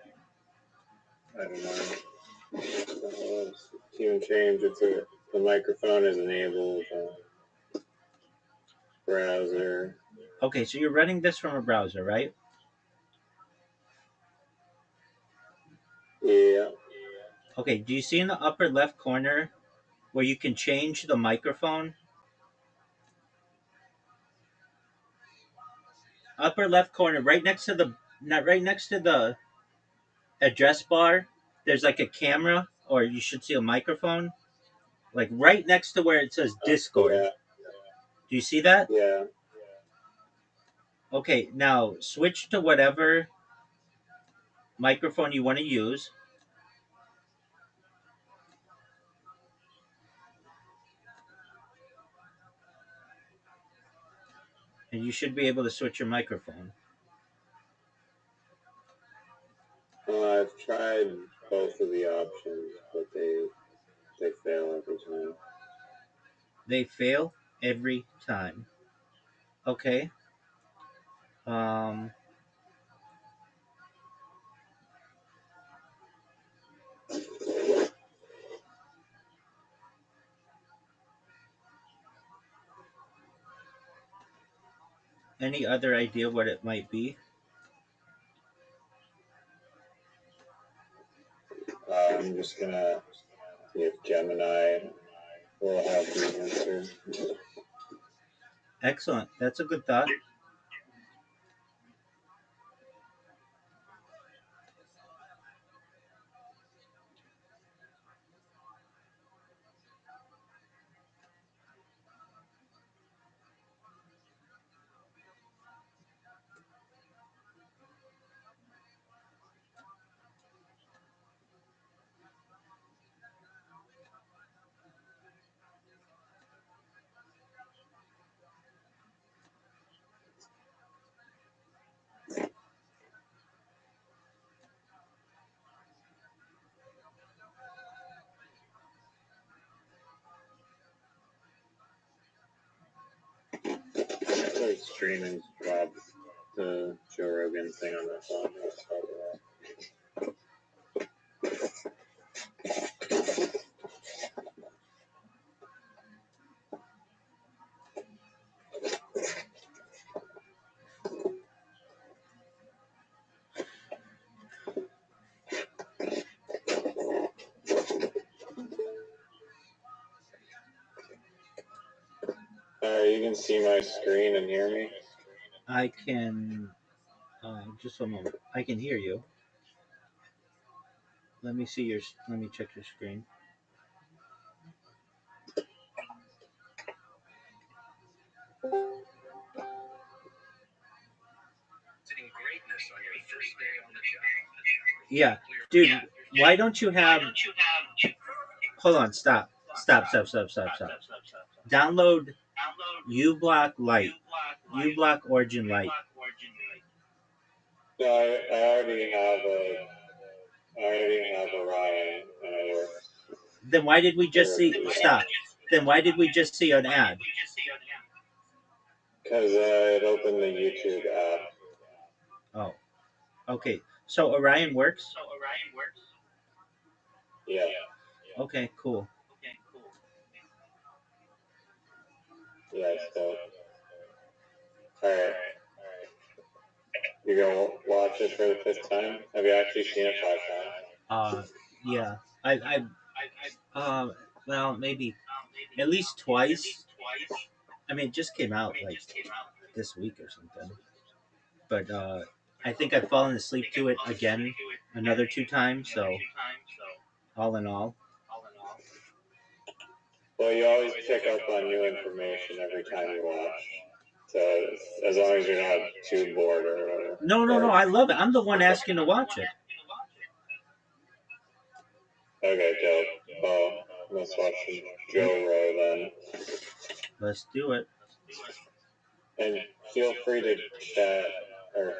I don't know. Let's even change if the microphone is enabled. Browser.
Okay, so you're running this from a browser, right?
Yeah.
Okay, do you see in the upper left corner where you can change the microphone? Upper left corner, right next to the not right next to the address bar, there's like a camera, or you should see a microphone, like right next to where it says Discord.
Yeah.
Do you see that?
Yeah.
Okay, now switch to whatever microphone you want to use. And you should be able to switch your microphone.
I've tried both of the options, but they fail every time.
They fail every time. Okay. Um, any other idea what it might be?
I'm just gonna see if Gemini will have the answer.
Excellent. That's a good thought.
I started streaming Rob the Joe Rogan thing on my phone. You can see my screen and hear me.
I can. Just a moment. I can hear you. Let me see your. Let me check your screen.
Hitting greatness on your first day on the job.
Yeah, dude. Why don't you have? Hold on. Stop. Stop. Stop. Stop. Stop. Stop. Download uBlock Lite. uBlock Origin Lite.
No, I already have Orion, and it works.
Then why did we just see? Stop. Then why did we just see an ad?
Because it opened the YouTube app.
Oh. Okay. So Orion works.
Yeah.
Okay. Cool.
Yeah, so. Alright. You're gonna watch it for the fifth time? Have you actually seen it 5 times?
Yeah. Well, maybe at least twice. I mean, it just came out like this week or something. But I think I've fallen asleep to it again another 2 times. So all in all,
Well, you always pick up on new information every time you watch. So as long as you're not too bored or whatever.
no. I love it. I'm the one asking to watch it.
Okay, dope. Well, let's watch some Joe Rogan then.
Let's do it.
And feel free to chat or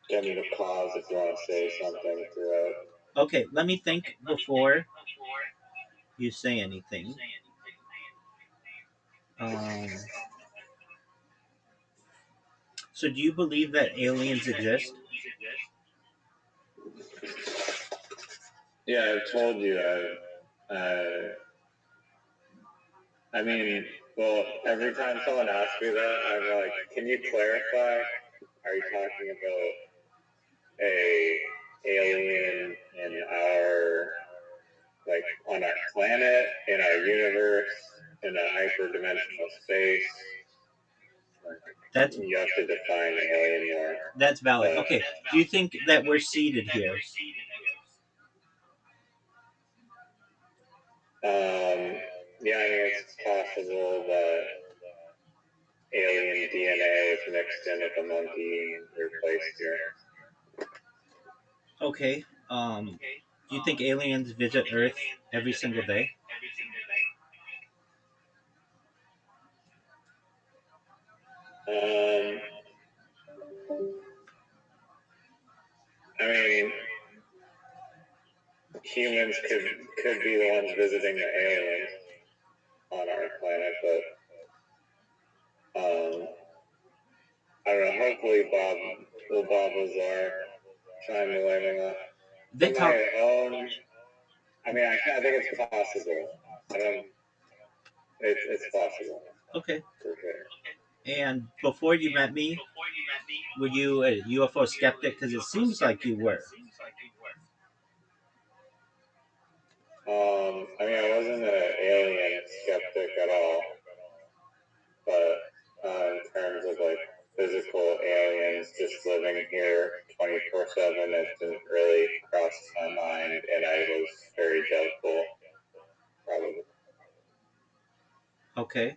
get me to pause if you want to say something throughout.
Okay, let me think before you say anything. So, do you believe that aliens exist?
Yeah, I've told you. I mean, well, every time someone asks me that, I'm like, can you clarify? Are you talking about a alien in our, like, on our planet, in our universe, in a hyperdimensional space?
That's
You have to define alien more.
That's valid. Okay. Do you think that we're seated here?
Yeah, I mean, it's possible that alien DNA is mixed in with the monkey and replaced here.
Okay. Do you think aliens visit Earth every single day?
Um, I mean, humans could be the ones visiting the aliens on our planet, but I don't know. Hopefully, Bob Lazar chiming in.
They
For
talk.
my own, I mean, I think it's possible. I don't. It's possible
Okay.
for sure.
And before you met me, were you a UFO skeptic? Because it seems like you were.
I mean, I wasn't an alien skeptic at all, but in terms of like physical aliens just living here 24/7, it didn't really cross my mind, and I was very doubtful, probably.
Okay.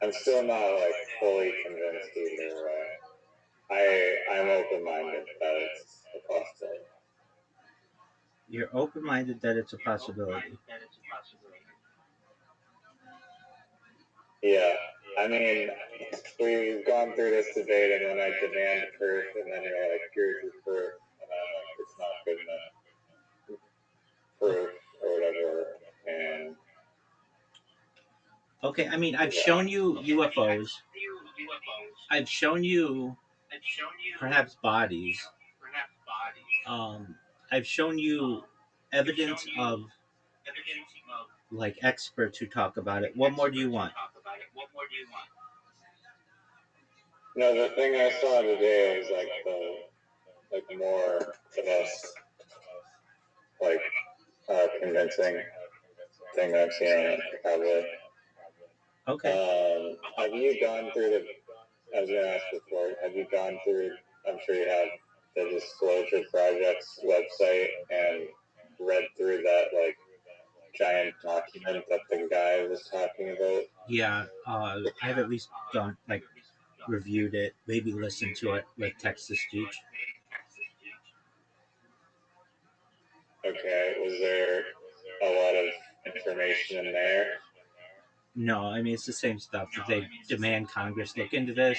I'm still not like fully convinced either way. I'm open-minded that it's a possibility.
You're open minded that it's a possibility.
Yeah, I mean, we've gone through this debate, and then I demand proof, and then you're like, here's your proof, and I'm like, it's not good enough proof or whatever, and
Okay, I mean, I've shown you UFOs. I've shown you perhaps bodies. Um, I've shown you evidence of like experts who talk about it. What more do you want?
no, the thing I saw today was like the most like convincing thing I've seen on it, probably.
Okay.
Have you gone through the? I was gonna ask before. Have you gone through? I'm sure you have the Disclosure Project's website and read through that like giant document that the guy was talking about.
Yeah, I've at least done like reviewed it, maybe listened to it, like text to speech.
Okay, was there a lot of information in there?
No, I mean it's the same stuff. They demand Congress look into this.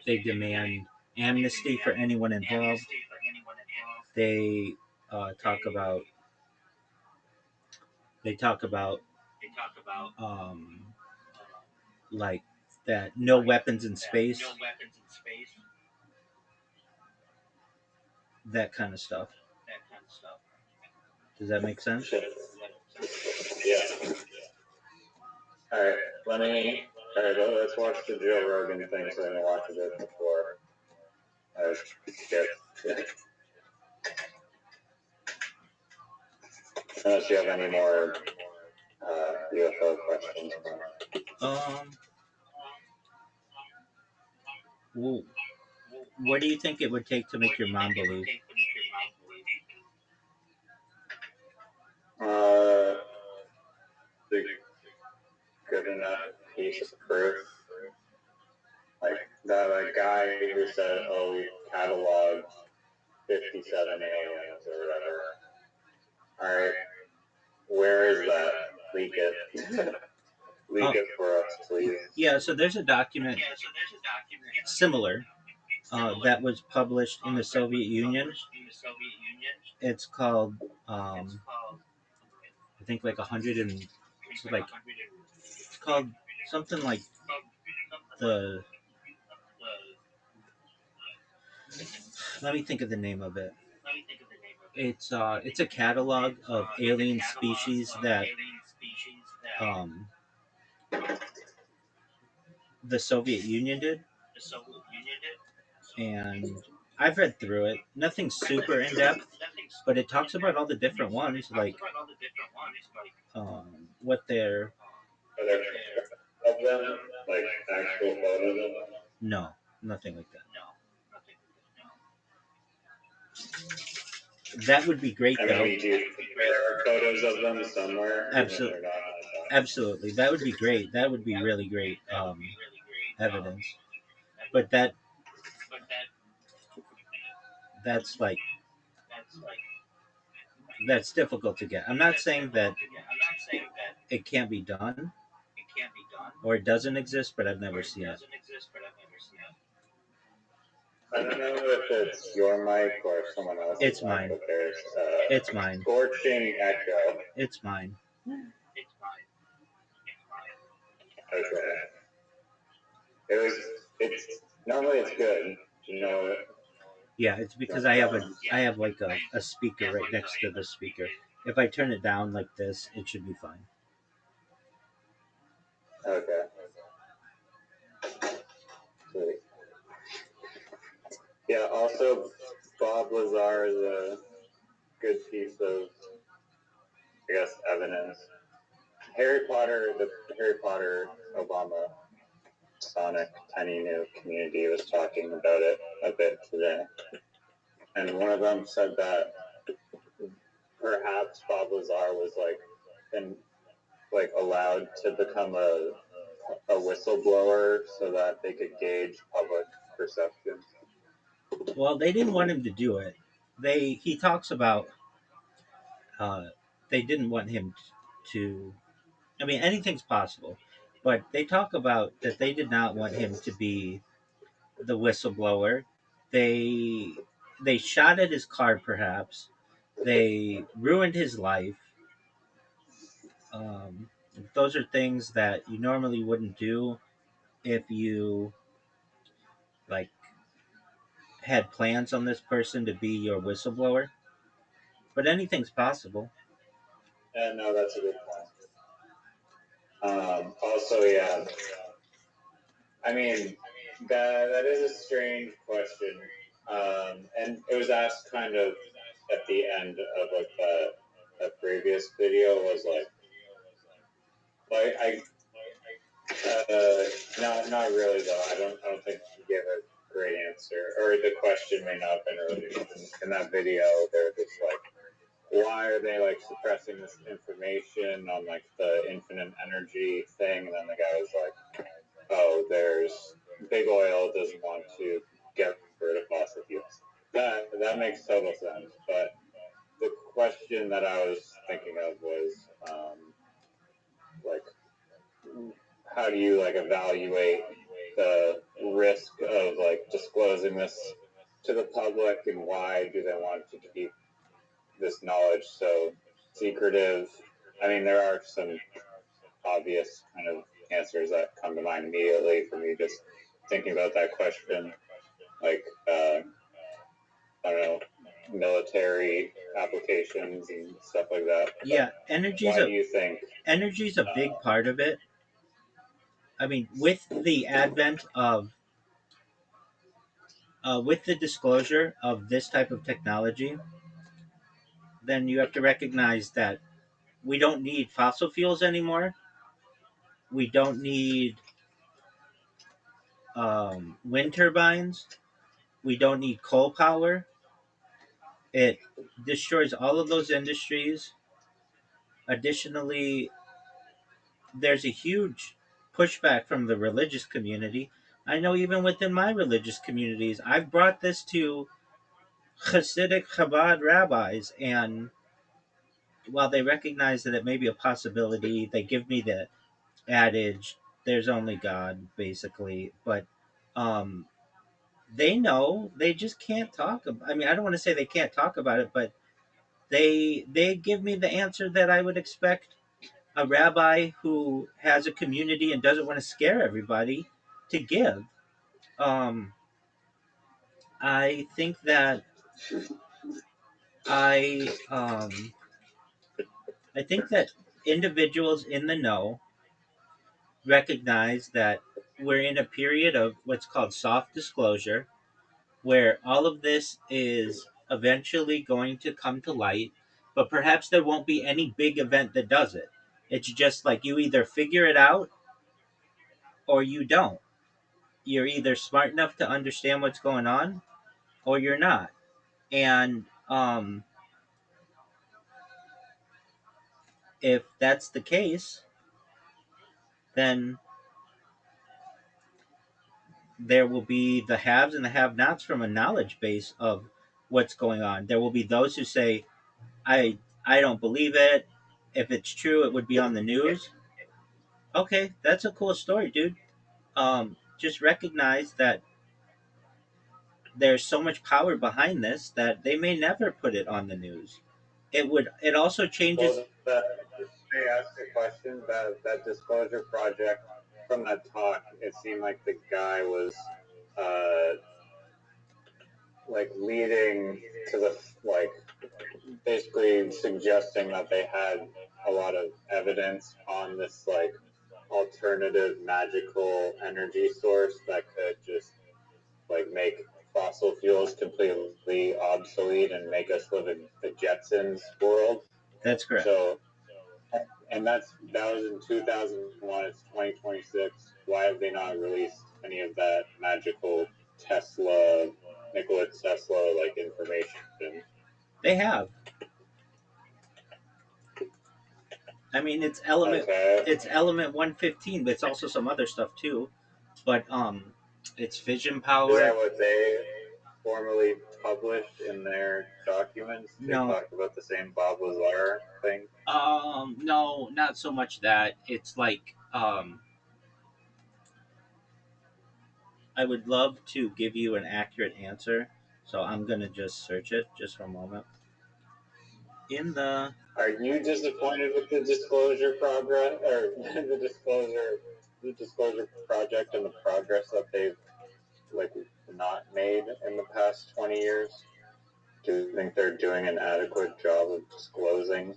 They demand amnesty for anyone involved. They talk about. They talk about um, like that no weapons in space, that kind of stuff. Does that make sense?
Yeah. All right, let's watch the Joe Rogan thing so I can watch a bit before I skip. Unless you have any more UFO questions.
Well, what do you think it would take to make your mom believe?
The good enough piece of proof. Like the guy who said, "Oh, we cataloged 57 aliens or whatever." All right, where is that? Leak it. Leak it for us, please.
Yeah, so there's a document similar that was published in the Soviet Union. It's called, I think, like 100 and it's like it's called something like the. Let me think of the name of it. It's a catalog of alien species that um, the Soviet Union did, and I've read through it. Nothing super in depth, but it talks about all the different ones, like what they're.
Are there of them, like actual photos of them?
No, nothing like that. That would be great,
I
though.
mean, there are photos of them somewhere.
Absolutely, absolutely. That would be great. That would be really great evidence. But that's like that's difficult to get. I'm not saying that it can't be done, or it doesn't exist, but I've never seen it.
I don't know if it's your mic or someone else's
It's
mic,
mine.
but there's
It's mine.
scorching echo.
It's mine.
Okay. It's normally it's good. You know,
Yeah, it's because I have like a speaker right next to the speaker. If I turn it down like this, it should be fine.
okay. Sweet. Yeah, also Bob Lazar is a good piece of, I guess, evidence. The Harry Potter Obama Sonic Tiny New community was talking about it a bit today. And one of them said that perhaps Bob Lazar was allowed to become a whistleblower so that they could gauge public perception.
Well, they didn't want him to do it. He talks about they didn't want him to. I mean, anything's possible, but they talk about that they did not want him to be the whistleblower. They they shot at his car, perhaps. They ruined his life. Um, those are things that you normally wouldn't do if you like had plans on this person to be your whistleblower. But anything's possible.
And no, that's a good point. Also, yeah, I mean, that is a strange question. And it was asked kind of at the end of that previous video was like I not really though. I don't think he gave a great answer, or the question may not have been really in that video. They're just like, why are they like suppressing this information on like the infinite energy thing? And then the guy was like, oh, there's big oil doesn't want to get rid of fossil fuels. That makes total sense. But the question that I was thinking of was like, how do you like evaluate the risk of like disclosing this to the public, and why do they want to keep this knowledge so secretive? I mean, there are some obvious kind of answers that come to mind immediately for me just thinking about that question, like I don't know, military applications and stuff like that. But
Yeah,
why do you think
energy's a big part of it. I mean, with the disclosure of this type of technology, then you have to recognize that we don't need fossil fuels anymore. We don't need wind turbines. We don't need coal power. It destroys all of those industries. Additionally, there's a huge pushback from the religious community. I know even within my religious communities, I've brought this to Hasidic Chabad rabbis, and while they recognize that it may be a possibility, they give me the adage, "There's only God," basically. But um, they know they just can't talk. I mean, I don't want to say they can't talk about it, but they give me the answer that I would expect a rabbi who has a community and doesn't want to scare everybody to give. Um, I think that I I think that individuals in the know recognize that we're in a period of what's called soft disclosure, where all of this is eventually going to come to light, but perhaps there won't be any big event that does it. It's just like you either figure it out or you don't. You're either smart enough to understand what's going on or you're not. And if that's the case, then there will be the haves and the have nots from a knowledge base of what's going on. There will be those who say, I don't believe it. If it's true, it would be on the news. Okay, that's a cool story, dude. Just recognize that there's so much power behind this that they may never put it on the news. It also changes.
Well, they asked a question that disclosure project from that talk. It seemed like the guy was uh, like leading to the like basically suggesting that they had a lot of evidence on this like alternative magical energy source that could just like make fossil fuels completely obsolete and make us live in the Jetsons world.
That's correct.
So, and that was in 2001. It's 2026. Why have they not released any of that magical Nikola Tesla like information?
They have. I mean,
Okay.
it's element 115, but it's also some other stuff too. But it's fission
Is
power.
that what they formally published in their documents? They
No,
talked about the same Bob Lazar thing.
no, not so much that. It's like I would love to give you an accurate answer, so I'm gonna just search it just for a moment. In the
Are you disappointed with the disclosure progress or the disclosure project and the progress that they've like not made in the past 20 years? Do you think they're doing an adequate job of disclosing?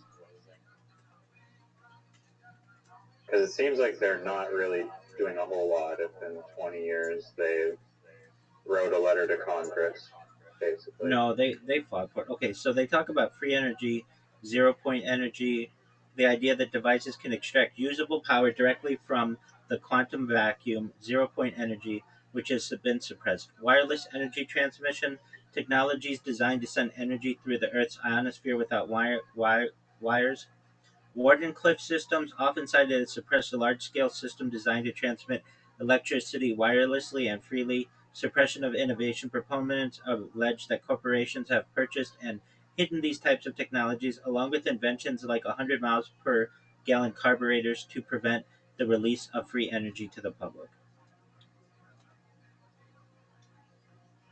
Because it seems like they're not really doing a whole lot if in 20 years they wrote a letter to Congress, basically.
No, they fought for it. Okay, so they talk about free energy, 0 point energy, the idea that devices can extract usable power directly from the quantum vacuum, 0 point energy, which has been suppressed. Wireless energy transmission, technologies designed to send energy through the Earth's ionosphere without wires. Wardenclyffe systems, often cited as suppress a large-scale system designed to transmit electricity wirelessly and freely. Suppression of innovation. Proponents have alleged that corporations have purchased and hidden these types of technologies, along with inventions like 100 miles per gallon carburetors to prevent the release of free energy to the public.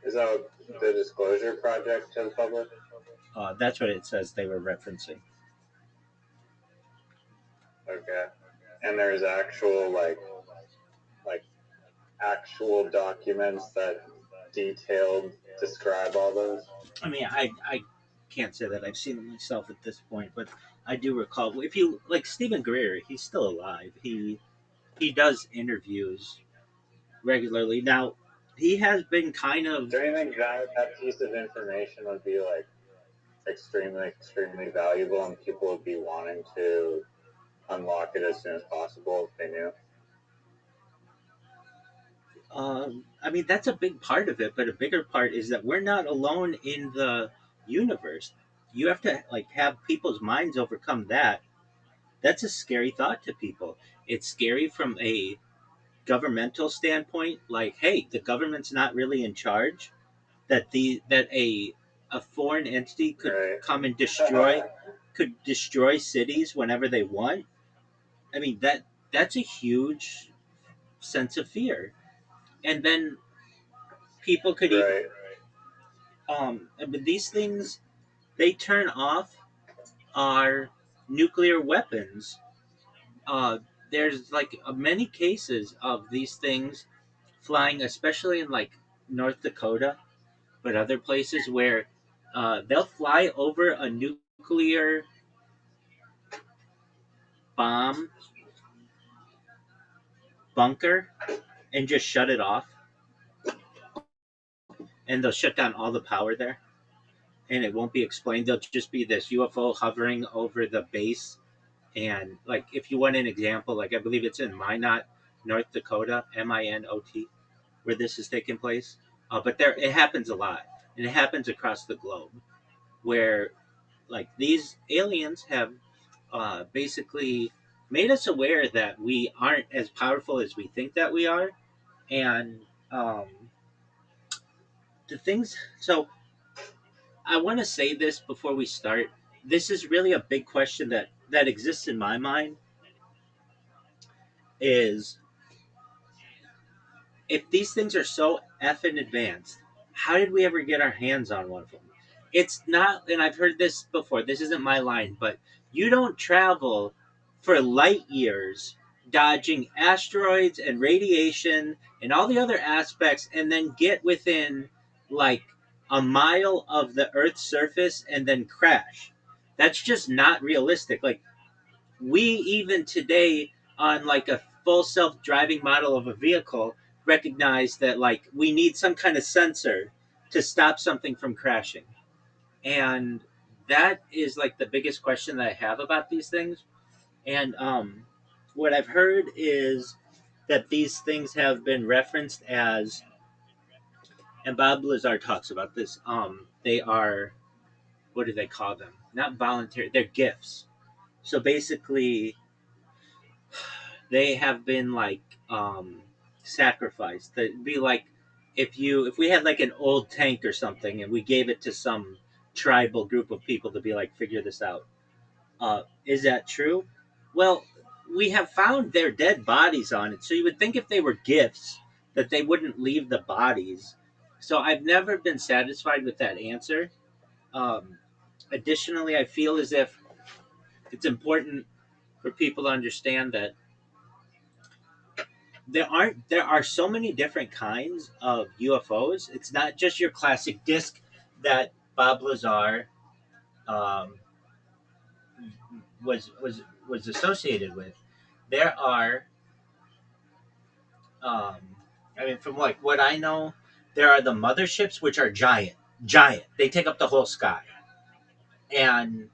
Is that the disclosure project to the public?
That's what it says they were referencing.
Okay. And there's like actual documents that detailed describe all those.
I mean, I can't say that I've seen it myself at this point, but I do recall if you like Stephen Greer, he's still alive. He does interviews regularly. Now, he has been kind of
Do you think that piece of information would be like extremely valuable and people would be wanting to unlock it as soon as possible if they knew?
I mean, that's a big part of it, but a bigger part is that we're not alone in the universe. You have to like have people's minds overcome that. That's a scary thought to people. It's scary from a governmental standpoint, like, hey, the government's not really in charge. That a foreign entity could
Right.
come and could destroy cities whenever they want. I mean that's a huge sense of fear. And then people could even
Right.
but these things they turn off our nuclear weapons. Uh, there's like many cases of these things flying, especially in like North Dakota, but other places where they'll fly over a nuclear bomb bunker and just shut it off, and they'll shut down all the power there, and it won't be explained. There'll just be this UFO hovering over the base, and like if you want an example, like I believe it's in Minot, North Dakota, Minot, where this is taking place. But there, it happens a lot, and it happens across the globe, where like these aliens have basically made us aware that we aren't as powerful as we think that we are, and um, the things. So I want to say this before we start. This is really a big question that exists in my mind. is if these things are so effing advanced, how did we ever get our hands on one of them? It's not, and I've heard this before, this isn't my line, but you don't travel for light years dodging asteroids and radiation and all the other aspects and then get within like a mile of the Earth's surface and then crash. That's just not realistic. Like, we even today on like a full self-driving model of a vehicle recognize that like we need some kind of sensor to stop something from crashing, and that is like the biggest question that I have about these things. And what I've heard is that these things have been referenced as, and Bob Lazar talks about this, they are, what do they call them, not voluntary, they're gifts. So basically they have been like sacrificed. That'd be like if we had like an old tank or something and we gave it to some tribal group of people to be like figure this out. Is that true? Well, we have found their dead bodies on it, so you would think if they were gifts that they wouldn't leave the bodies. So I've never been satisfied with that answer. Um, Additionally, I feel as if it's important for people to understand that there are so many different kinds of UFOs. It's not just your classic disc that Bob Lazar um, was associated with. There are, um, I mean, from like what I know, there are the motherships, which are giant, giant. They take up the whole sky, and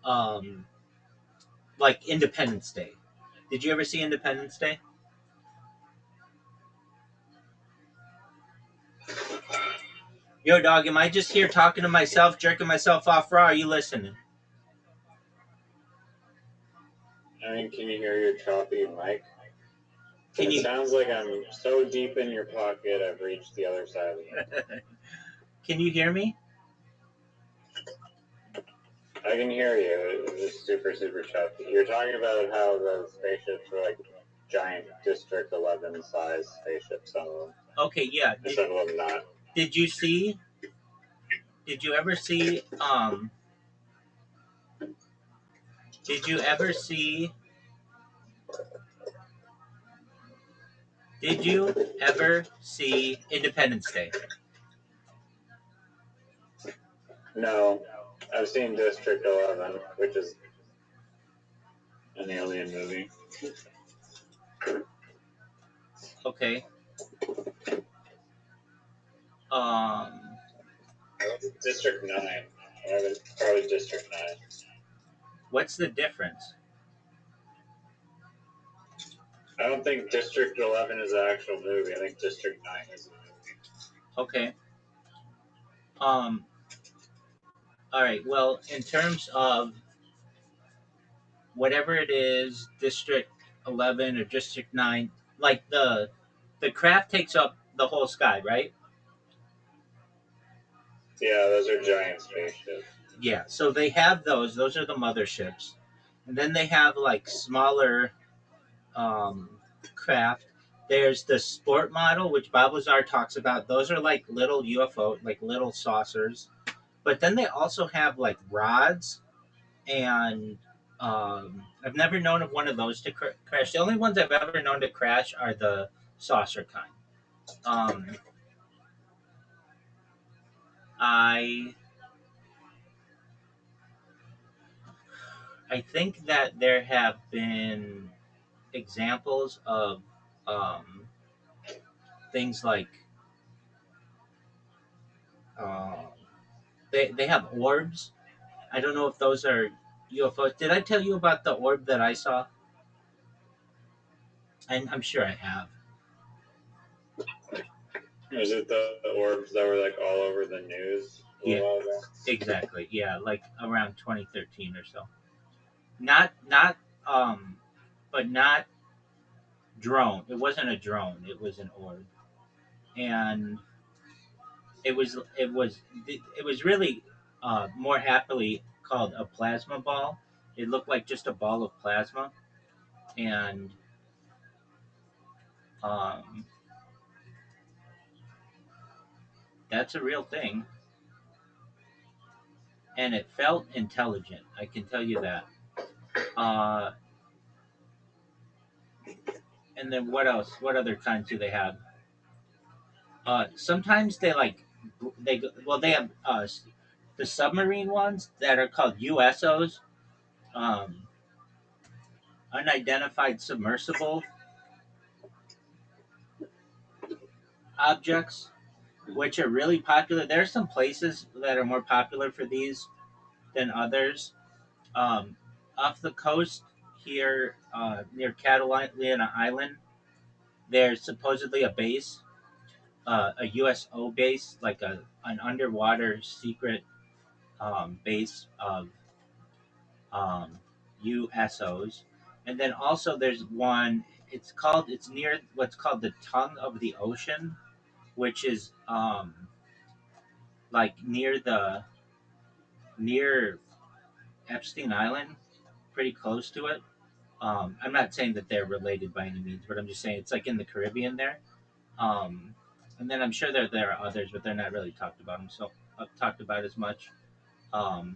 um, like Independence Day. Did you ever see Independence Day? Yo, dog, am I just here talking to myself, jerking myself off raw? Are you listening?
I mean, can you hear your choppy mic?
Can
It
you
sounds like I'm so deep in your pocket, I've reached the other side of it.
can you hear me?
I can hear you. It's just super, super choppy. You're talking about how the spaceships were like giant District 11 size spaceships, some of them.
Okay, yeah.
And some of them not.
Did you see? Did you ever see? Did you ever see? Did you ever see Independence Day?
No. I've seen District 11, which is an alien movie.
Okay. Um.
District 9. Probably District 9.
What's the difference?
I don't think District 11 is an actual movie. I think District 9 is a movie.
Okay. Um. All right. Well, in terms of whatever it is, District 11 or District 9, like the craft takes up the whole sky, right?
Yeah, those are giant spaceships.
Yeah. So they have those. Those are the motherships, and then they have like smaller um, craft. There's the sport model, which Bob Lazar talks about. Those are like little UFO, like little saucers. But then they also have like rods, and I've never known of one of those to crash. The only ones I've ever known to crash are the saucer kind. Um, I I think that there have been examples of um, things like uh, they have orbs. I don't know if those are UFOs. Did I tell you about the orb that I saw? I'm sure I have.
Is it the orbs that were like all over the news a
Yeah,
while ago?
exactly. Yeah, like around 2013 or so. Not but not drone. It wasn't a drone. It was an orb, and it was really more happily called a plasma ball. It looked like just a ball of plasma, and Um, that's a real thing, and it felt intelligent. I can tell you that. Uh, and then what else? What other kinds do they have? Sometimes they like they have the submarine ones that are called USOs, um, unidentified submersible objects, which are really popular. There are some places that are more popular for these than others. Um, Off the coast here near Catalina Island, there's supposedly a base, a USO base, like an underwater secret base of USOs. And then also there's one. It's near what's called the tongue of the ocean, which is like near Epstein Island, pretty close to it. I'm not saying that they're related by any means, but I'm just saying it's like in the Caribbean there. Um, and then I'm sure there are others, but they're not really talked about as much. Um,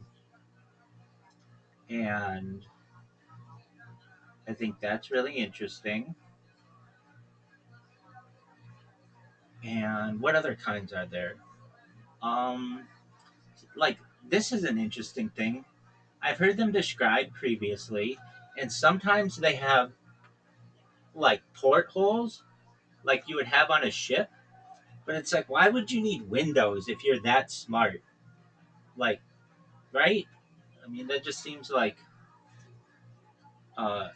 and I think that's really interesting. And what other kinds are there? Um, like this is an interesting thing. I've heard them described previously, and sometimes they have like portholes, like you would have on a ship. But it's like, why would you need windows if you're that smart? Like, right? I mean, that just seems like uh,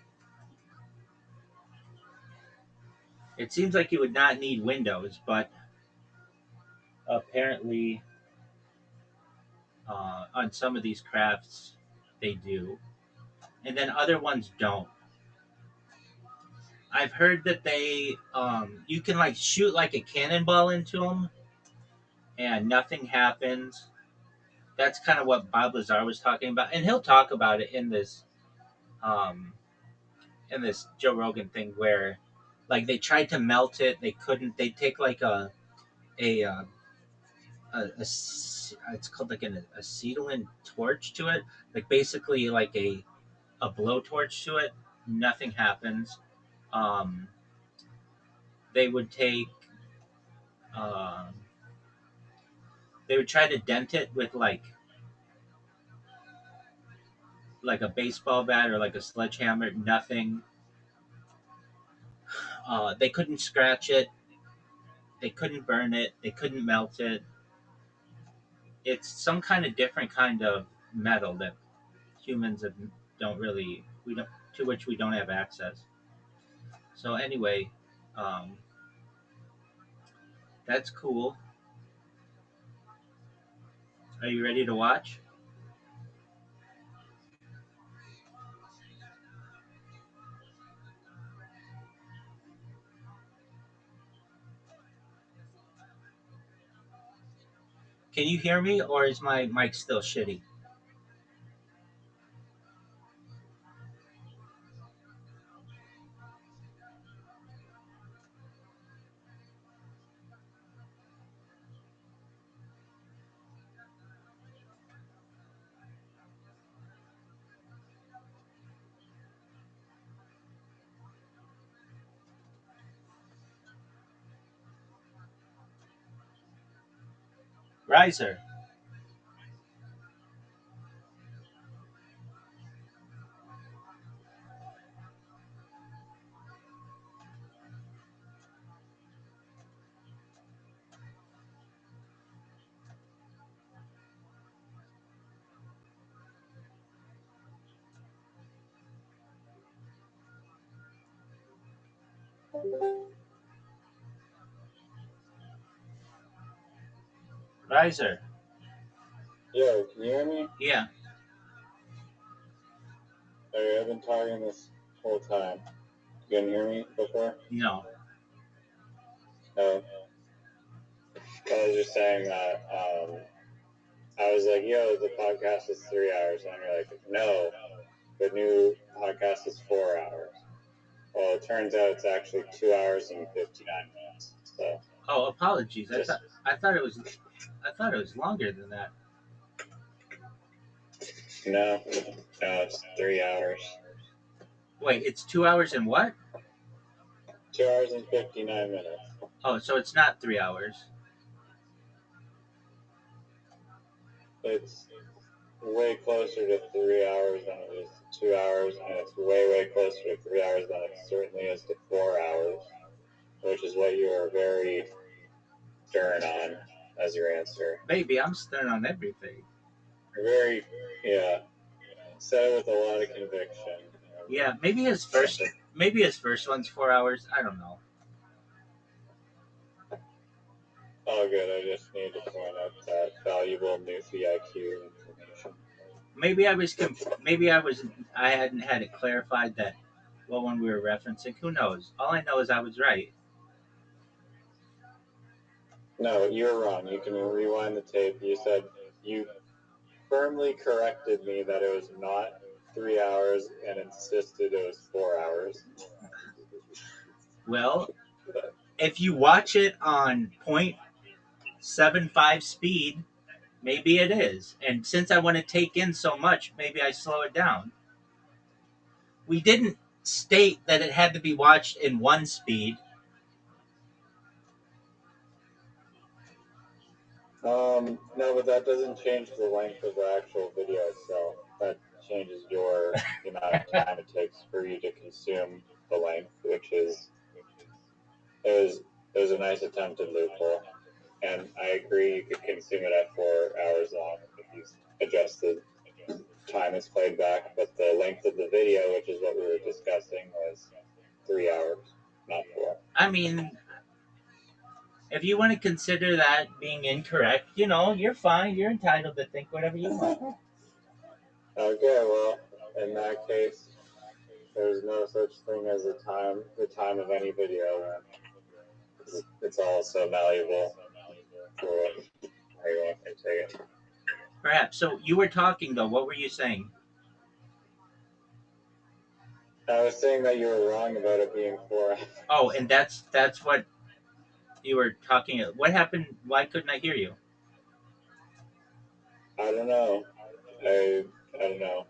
it seems like you would not need windows, but apparently on some of these crafts they do, and then other ones don't. I've heard that they you can like shoot like a cannonball into them and nothing happens. That's kind of what Bob Lazar was talking about, and he'll talk about it um, in this Joe Rogan thing where like they tried to melt it, they couldn't. They take like a, uh, it's called like an acetylene torch to it, like basically like a blowtorch to it. Nothing happens. Um, they would take uh, they would try to dent it with like a baseball bat or like a sledgehammer. Nothing. They couldn't scratch it. They couldn't burn it. They couldn't melt it. It's some kind of different kind of metal that humans don't really we don't to which we don't have access. So anyway, um, that's cool. Are you ready to watch? Can you hear me, or is my mic still shitty? Riser, riser.
Yo, can you hear me?
Yeah,
Sorry, I've been talking this whole time. You couldn't hear me before?
no.
No. I was just saying that I was like, yo, the podcast is 3 hours. And you're like, no, the new podcast is 4 hours. Well, it turns out it's actually 2 hours and 59 minutes. So
Oh, apologies.
just
I thought it was longer than that.
no, it's 3 hours.
Wait, it's 2 hours and what?
2 hours and 59 minutes.
Oh, so it's not 3 hours.
It's way closer to 3 hours than it is to 2 hours, and it's way, way closer to 3 hours than it certainly is to 4 hours, which is what you were very stern on as your answer.
Baby, I'm stern on everything.
You're very, yeah, said it with a lot of conviction.
Yeah, maybe his first one's 4 hours. I don't know.
Oh, good. I just need to point out that valuable Newfie IQ information.
Maybe I hadn't had it clarified that what one we were referencing. Who knows? All I know is I was right.
No, you're wrong. You can rewind the tape. You said you firmly corrected me that it was not 3 hours and insisted it was 4 hours.
Well, if you watch it on 0.75 speed, maybe it is. And since I want to take in so much, maybe I slow it down. We didn't state that it had to be watched in one speed.
No, but that doesn't change the length of the actual video itself. That changes the amount of time it takes for you to consume the length, which is it was a nice attempted loophole. And I agree you could consume it at 4 hours long if you adjusted time is played back, but the length of the video, which is what we were discussing, was 3 hours, not 4.
I mean, if you want to consider that being incorrect, you're fine. You're entitled to think whatever you want.
Okay, well, in that case, there's no such thing as the time of any video, then. It's all so valuable for how you want to take it.
Perhaps. So you were talking though. What were you saying?
I was saying that you were wrong about it being 4 hours.
Oh, and that's what you were talking. What happened? Why couldn't I hear you?
I don't know. I don't know.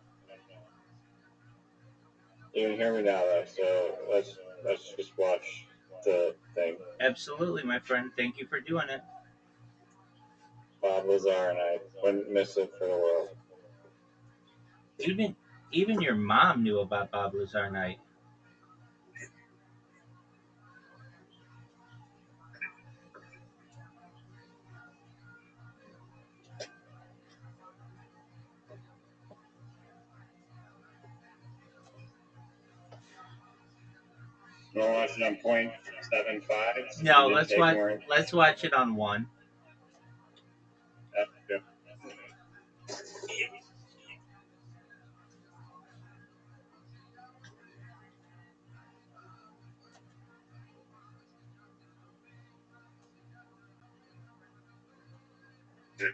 You can hear me now, though. So let's just watch the thing.
Absolutely, my friend. Thank you for doing it.
Bob Lazar and I wouldn't miss it for the world.
Even your mom knew about Bob Lazar Night.
You want to watch it on 0.75?
No, let's watch it on 1.
Yeah.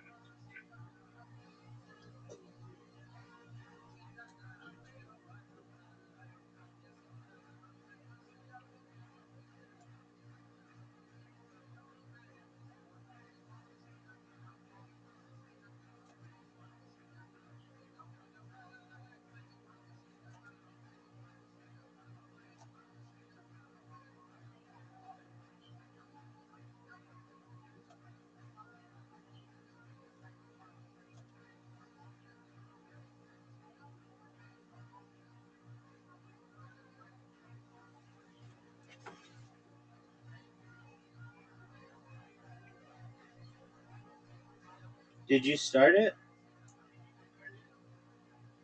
Did you start it?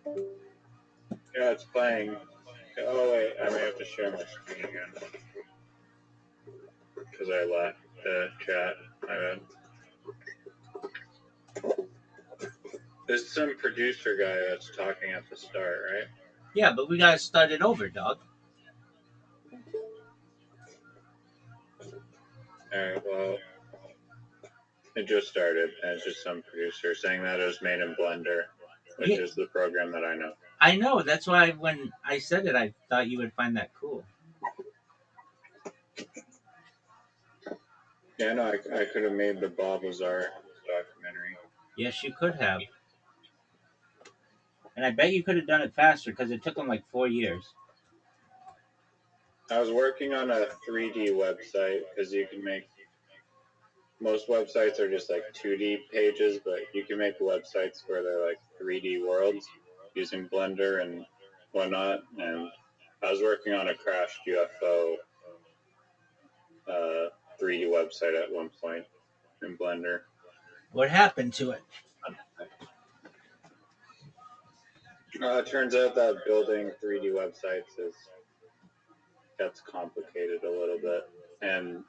Yeah, it's playing. Oh, wait. I may have to share my screen again. Because I left the chat. There's some producer guy that's talking at the start, right?
Yeah, but we gotta start it over, dog.
Alright, well, it just started, and it's just some producer saying that it was made in Blender, which is the program that I know.
I know. That's why when I said it, I thought you would find that cool.
Yeah, no, I could have made the Bob Lazar documentary.
Yes, you could have. And I bet you could have done it faster because it took him like 4 years.
I was working on a 3D website because you can make most websites are just like 2D pages, but you can make websites where they're like 3D worlds using Blender and whatnot. And I was working on a crashed UFO 3D website at one point in Blender.
What happened to it?
It turns out that building 3D websites gets complicated a little bit, and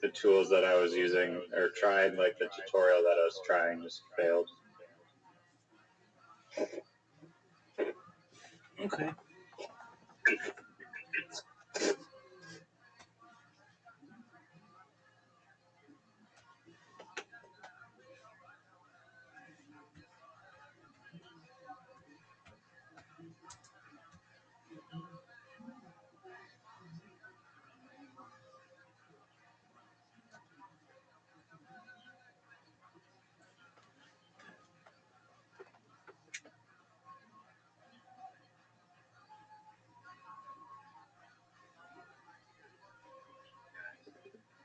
the tools that I was using or tried, like the tutorial that I was trying, just failed.
Okay.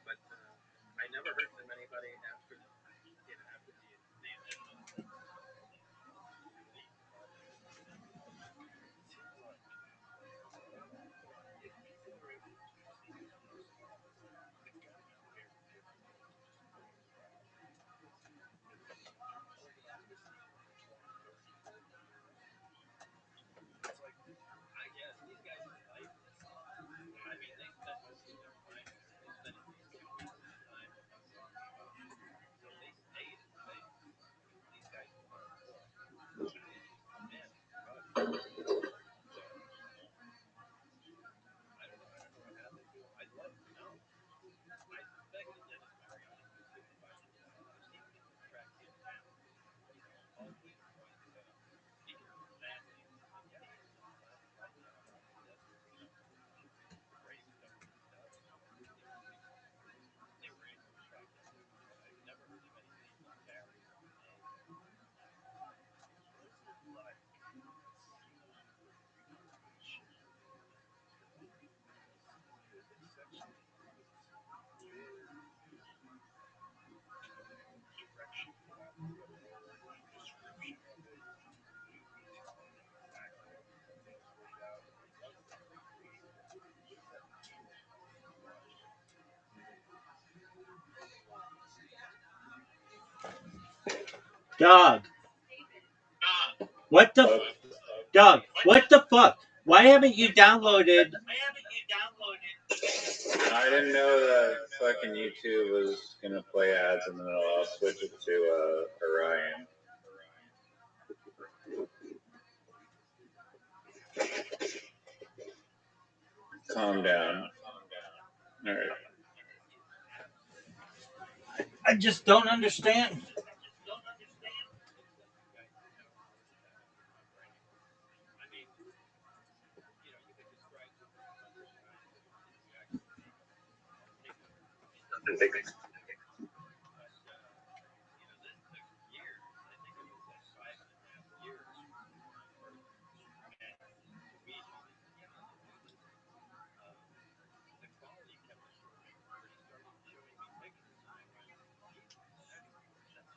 But I never heard from anybody after after the initial
If people are able to see this person, it's got to be very difficult to support the practice. Because all the advocacy for 20, 30, 40 years, it's like,
I guess these guys are lifeless. I mean, they spend most of their time. They spend at least 2 weeks at a time talking about it. So if they stayed in space, these guys would know more. Man, God, so I don't know. I don't know what happened to him. I'd love to know. I suspect that Dennis Mariani was supervising this. I've seen people track him down, all the way to points because it's fascinating. It's like, yeah, he was in the classified job out in the desert or something, gravestone and stuff. They were able to track him down, but I've never heard of anybody from Barry or Renee.
what's it like seeing radiation because essentially it's your direction, for lack of a better word, description of it, completely telling exactly how the details played out. Once they recreated it, what does that mean to you when you watched it?
Dog. What the dog? What the fuck? Why haven't you downloaded?
I didn't know that fucking YouTube was gonna play ads, and then I'll switch it to Orion. Calm down. All right.
I just don't understand.
Looks like you guys have most of that under control. I mean, you could describe the room a hundred times, but until you actually take a look, it doesn't look like it's there. But this took years. I think it was like 5.5 years for for me to even get on to do this. Um, the quality kept improving, where he started showing me pictures, and I went, Jesus,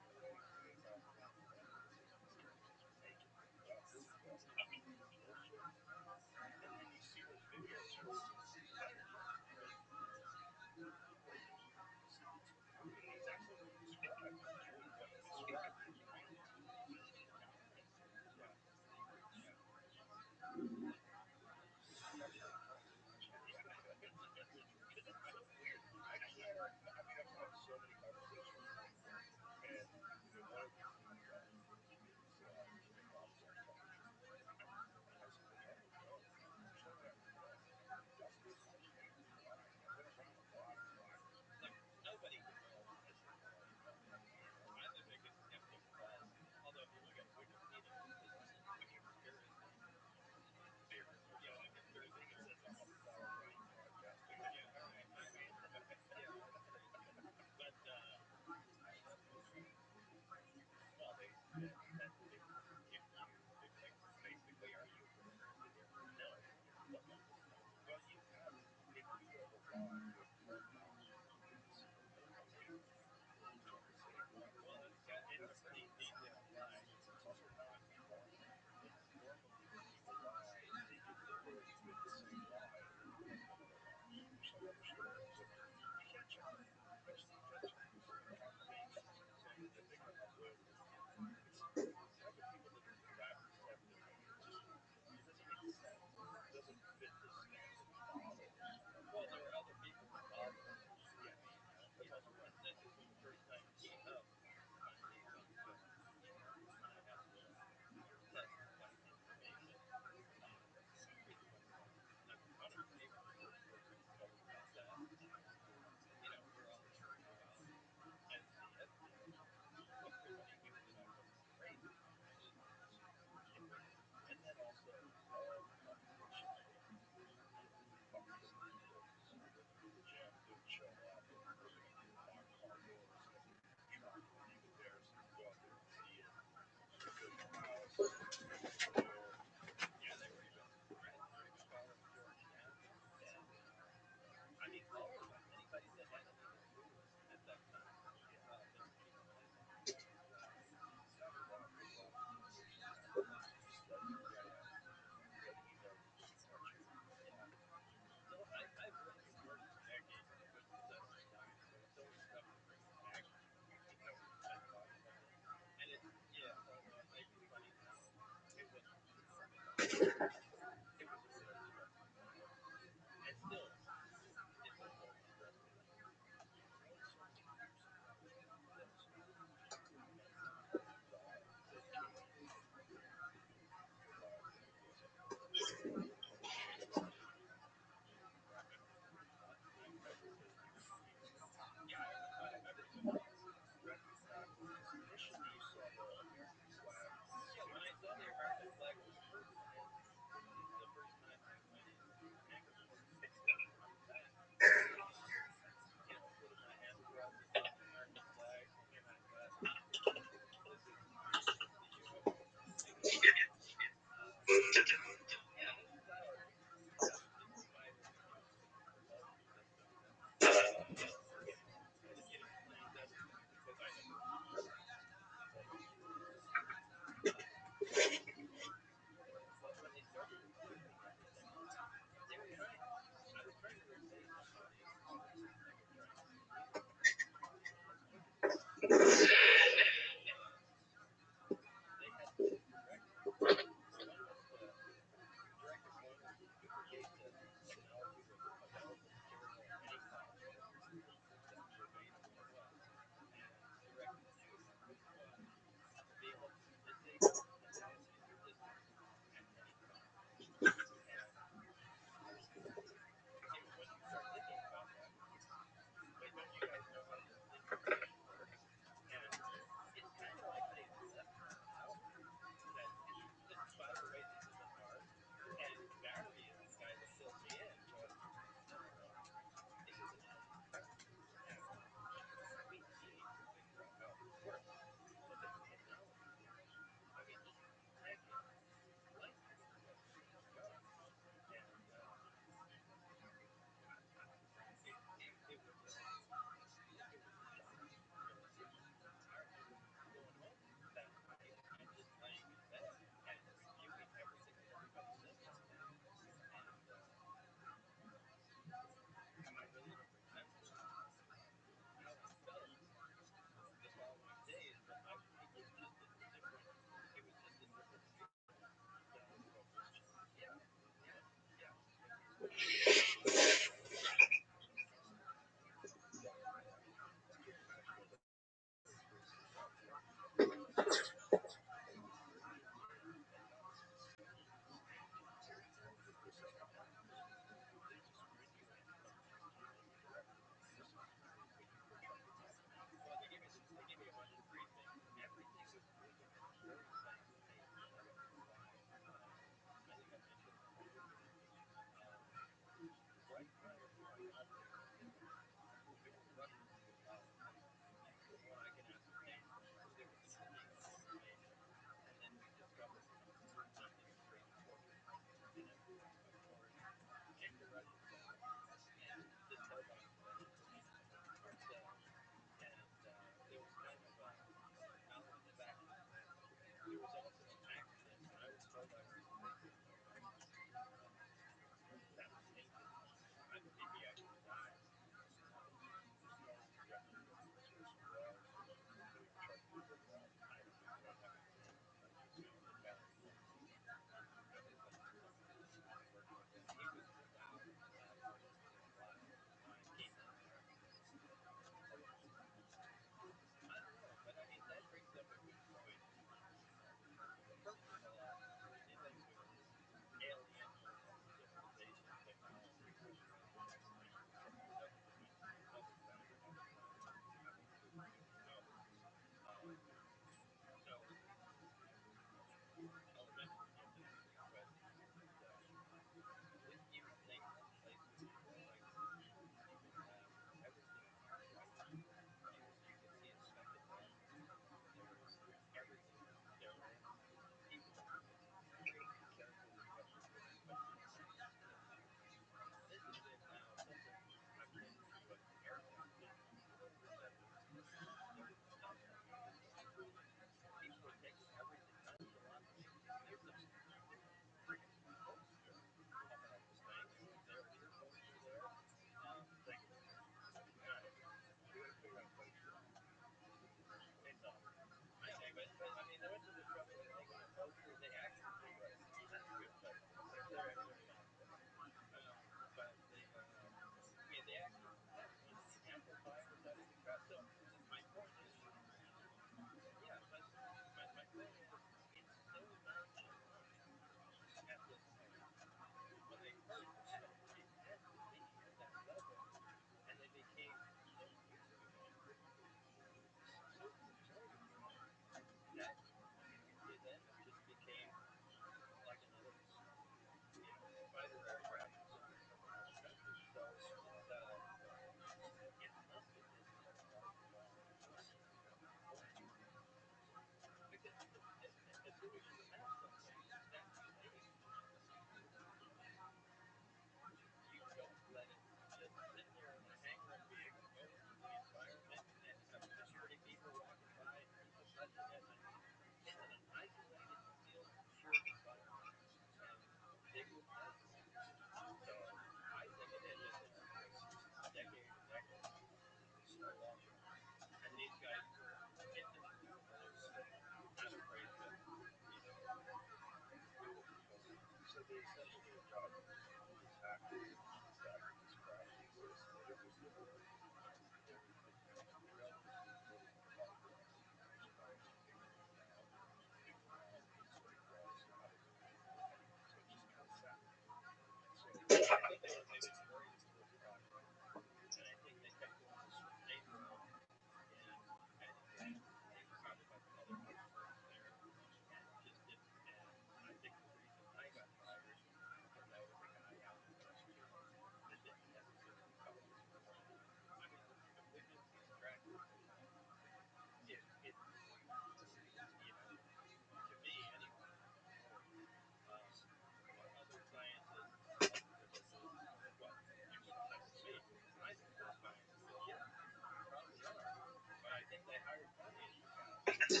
Maybe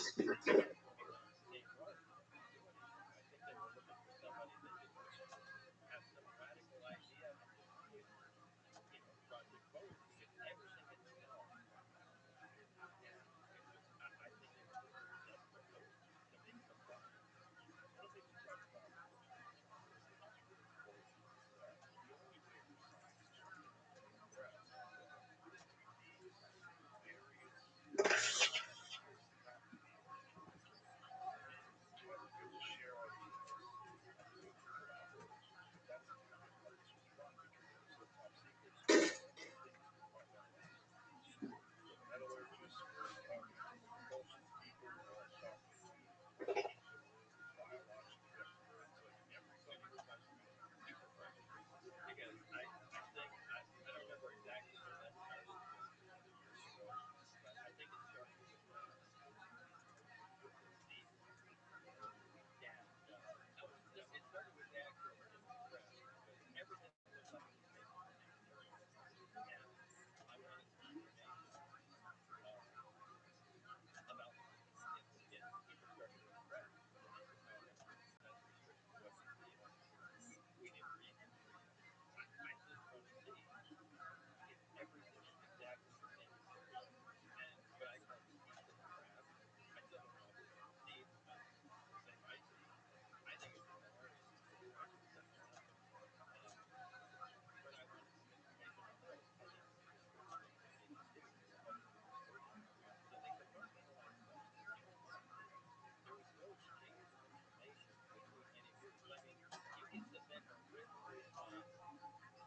not saying right to do anything. I think they were looking for somebody that could just have some radical idea and just push, the project forward because everything had stalled right now. And it was, I think they were just very desperate to make some progress.
One of the things you talked about originally, and I think it's really important, is that the only way for science to really progress is through these various techniques that have to be interconnected. And while we're good to share ideas and do it through collaboration, that's the kind of part that's just fun because they're so top secret. So we don't know things that we might want to learn. So with metallurgists, we're talking to propulsion people, we're all talking to biological experts. Like everybody has to be on each other's
Right.
team.
Because I think, I don't remember exactly where that started because it was many years ago, but I think it started with the diesel and no, it started with the actual printing press because everything looked like it was made from the same material, and I wanted some information uh, about infrastructure of press, and they said no, that's restricted to Western steel, and we didn't read the agreement. I just want to see if everything is exactly the same material and what I call the diesel trap. I still don't know if it's the same diesel, but they might be. I think it'd be hilarious if they were actually something else. Um, but I wanted some information on both. I think the industry was hoping for both. So they compartmentalized stuff in a way. There was no exchange of information between any groups. I mean, you can submit a written response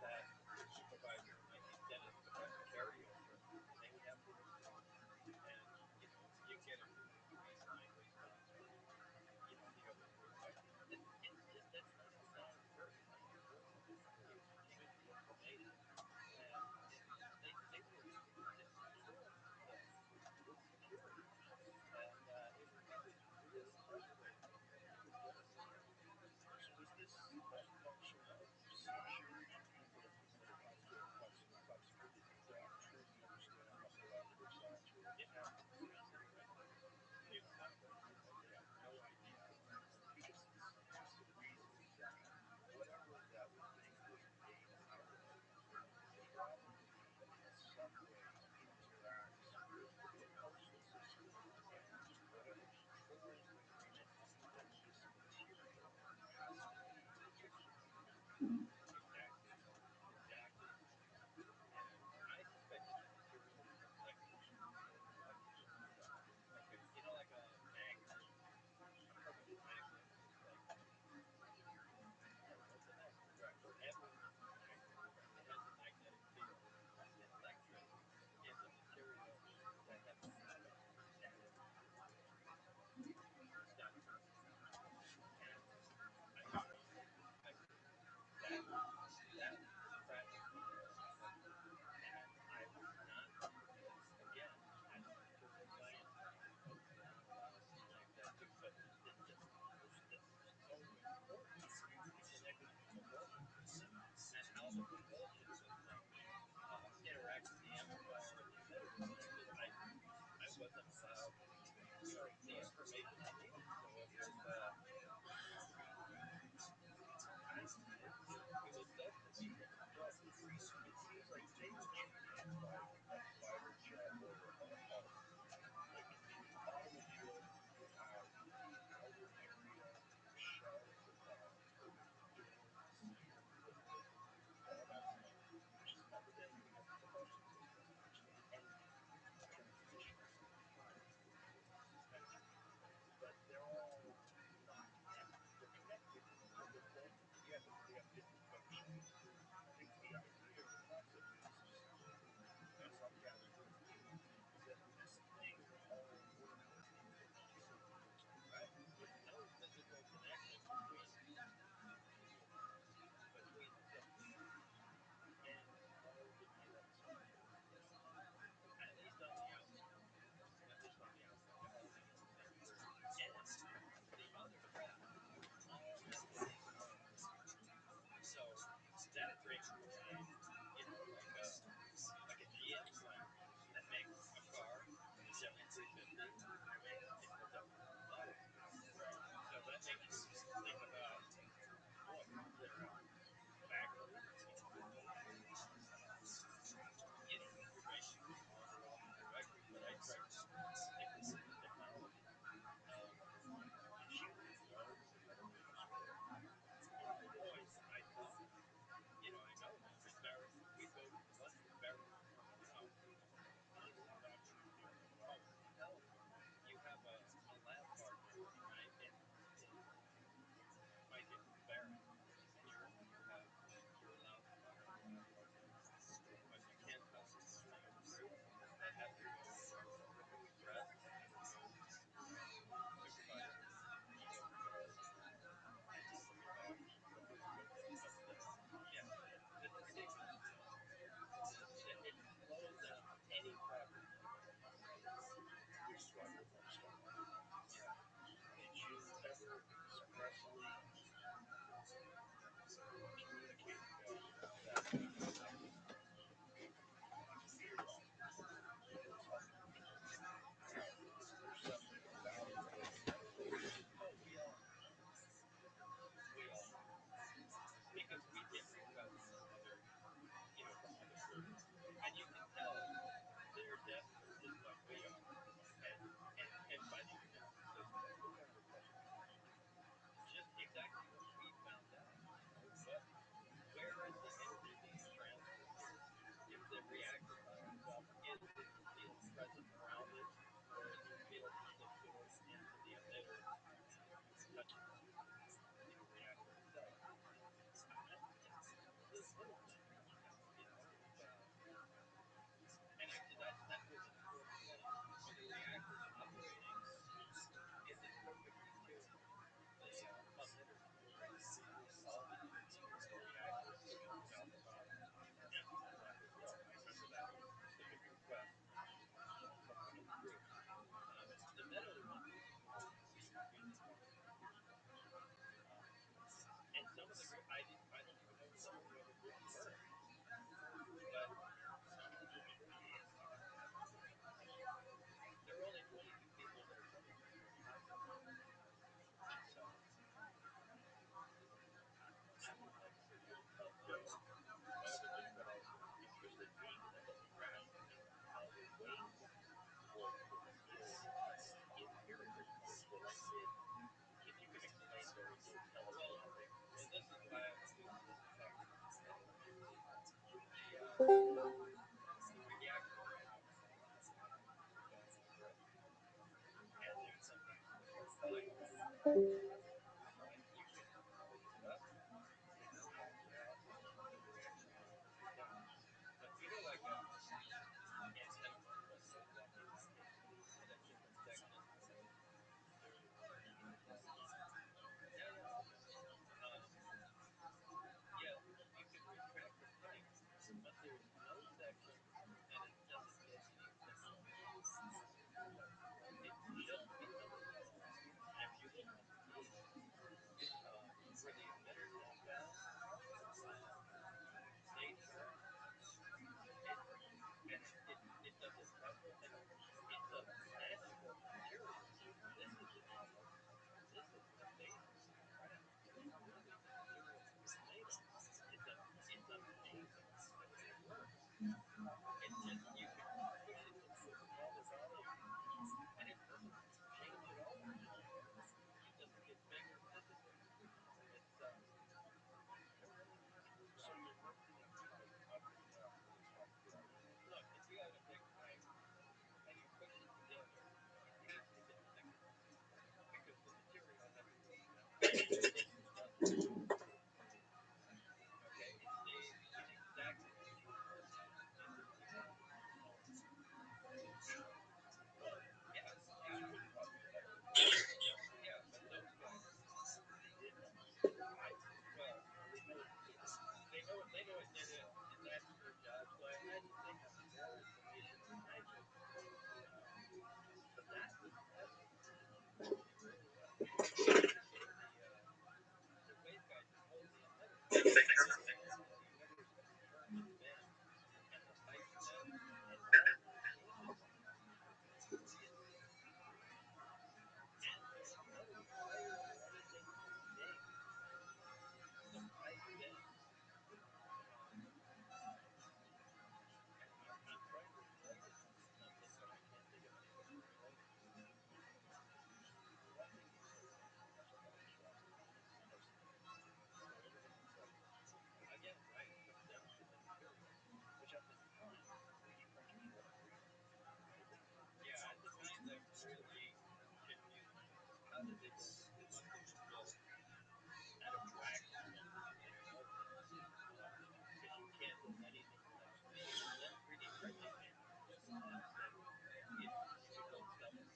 that your supervisor might be sending to a carryover, and they would have to review it. And, you can get a 2 or 3 line response from, the other group. But that doesn't sound very important. The exchange of information. And they were just killing themselves with security. And it was really frustrating. It was devastating.
So is this a function of security people when it comes to top secret that don't truly understand how collaborative science works?
Yeah,
And
you're absolutely right.
it sounds like they have no idea how to work together because it stands to reason that whatever that thing was made out of probably in some way interacts with the propulsion system and whatever controls the agreement, then this material has to be interconnected.
Exactly. Exactly. And I suspect it's a material connection.
Okay.
Okay. Like a magnet. A perfect magnet is like, what's a magnet? Whatever is a magnet, it has a magnetic field. An electric is a material that has a static static properties. And I strongly suspect that that tragedy happened. And I would not, again, as a material scientist, hopefully I'm allowed to make that too, but this is so important to connect it to the propulsion system and how the propulsion system interacts with the amplifier and the emitter. And I wasn't allowed, the information I needed. So it was devastating.
Well, it seems like they were treated like a fighter jet or a like in the automobile, you have the outer area, your shell at the top, your door, the seat, the hood, all that stuff, which is, but then you have the propulsion system, which is the engine, the transmission, the power, the suspension. But
Yeah, correct. Yeah, dude, sometimes like you can look it up, you're awesome, you're actually dumb. But like antenna ones, like those walkie-talkies that have different sections, they're yeah, yeah, all good. Um, yeah, you can retract the pipe, but there's no section that it doesn't get any signal from. It just becomes hollow. And if you look on the teeth, where the emitter comes out, um, they track it, and it doesn't touch it. Like it's a magical material. This is this is amazing crap. You look at the material it's made of. It's amazing, and it works. It just you can push it into a smaller volume, and it doesn't change at all. It doesn't get bigger physically. It's they're really neat.
So you're lifting a pipe up and down really softly, are you?
Look, if you have a big pipe and you push it together, you need to get thicker because the material has to go down. It doesn't. Okay, it stays in exactly the same place until you have a smaller pipe. Well, yeah,
So
yeah,
you're probably better at that.
yeah, but those guys,
They did know it.
well,
Or they know it did it.
they know it did it, and that's their job. So I imagine they have more information than I do. Um, but that was impressive. It really was. So the waveguides hold the emitter, and the emitter's going to turn and bend, and the pipe's metal, and all those changes are discrete. And there's no wires or anything too big. The pipe bends. Um, I'm trying to explain it to something, but I can't think of any way to explain it.
Well, that thing is so amazing. That's what got me started personally. So everything you said.
Again, right? It comes down to the material.
Which at the time, 3D printers weren't real, right?
Yeah, at the time that really confused me. How did they build this? They must have been built out of wax or something, and they melted because you can't build anything without 3D. And then 3D printing came along, and said you could build stuff from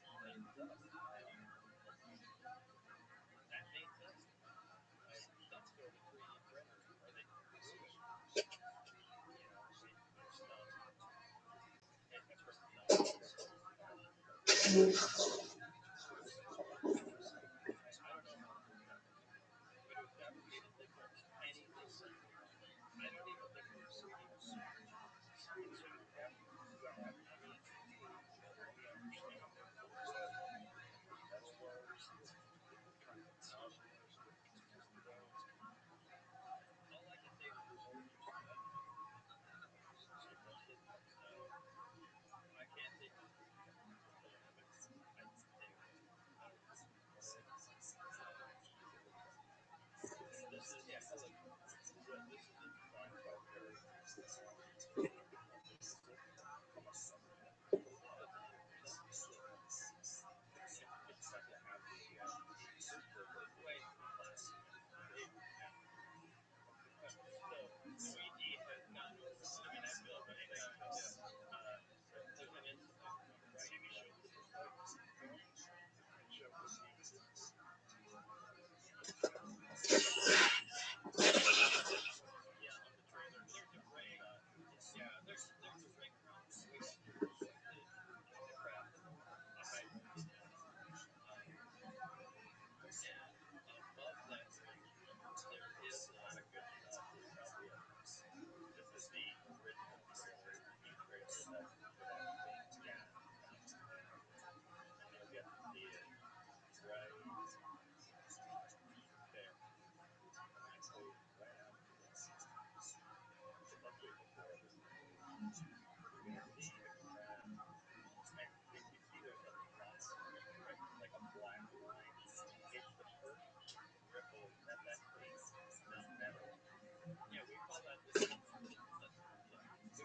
the same stuff. That made sense to me. Some sort of 3D printer, or they drew it.
They're stunned.
It from some fashion. I don't know how the whole thing works, but it was fabricated different than anything printed. I don't even think it was 3D printed.
And so I mean, from what we understand, there was different metal rows, different kinds of polymers, different consistencies.
All I can say is the mold used to bend.
So it bended.
So I can't say for sure, but I'd say it would. I don't know.
Okay.
Um,
It's a good try.
this is yeah, I like this.
This is designed by Barry. Is it? How much is that thing?
That's sick.
Because you have to have the ears for
Wait,
the implants.
so Luigi has gone over. I mean, I feel the same way too. There's an incident, right?
TV show with the fight film and show with the
Yeah, on the trailer. There's a
on the
ring.
back.
Yeah, there's a ring around the switch to craft a high voltage antenna. Um, and above that ring, there is a good shot. There's probably a. This is the original trailer. It's a new trailer that should actually gas come, and you'll get to see it right there.
Actually, right after that. It's actually before this.
You're gonna see the craft, and if you see there's a line, right, like a black line. It's the first ripple that's actually not metal. Yeah, we call that the signal. That's the signal.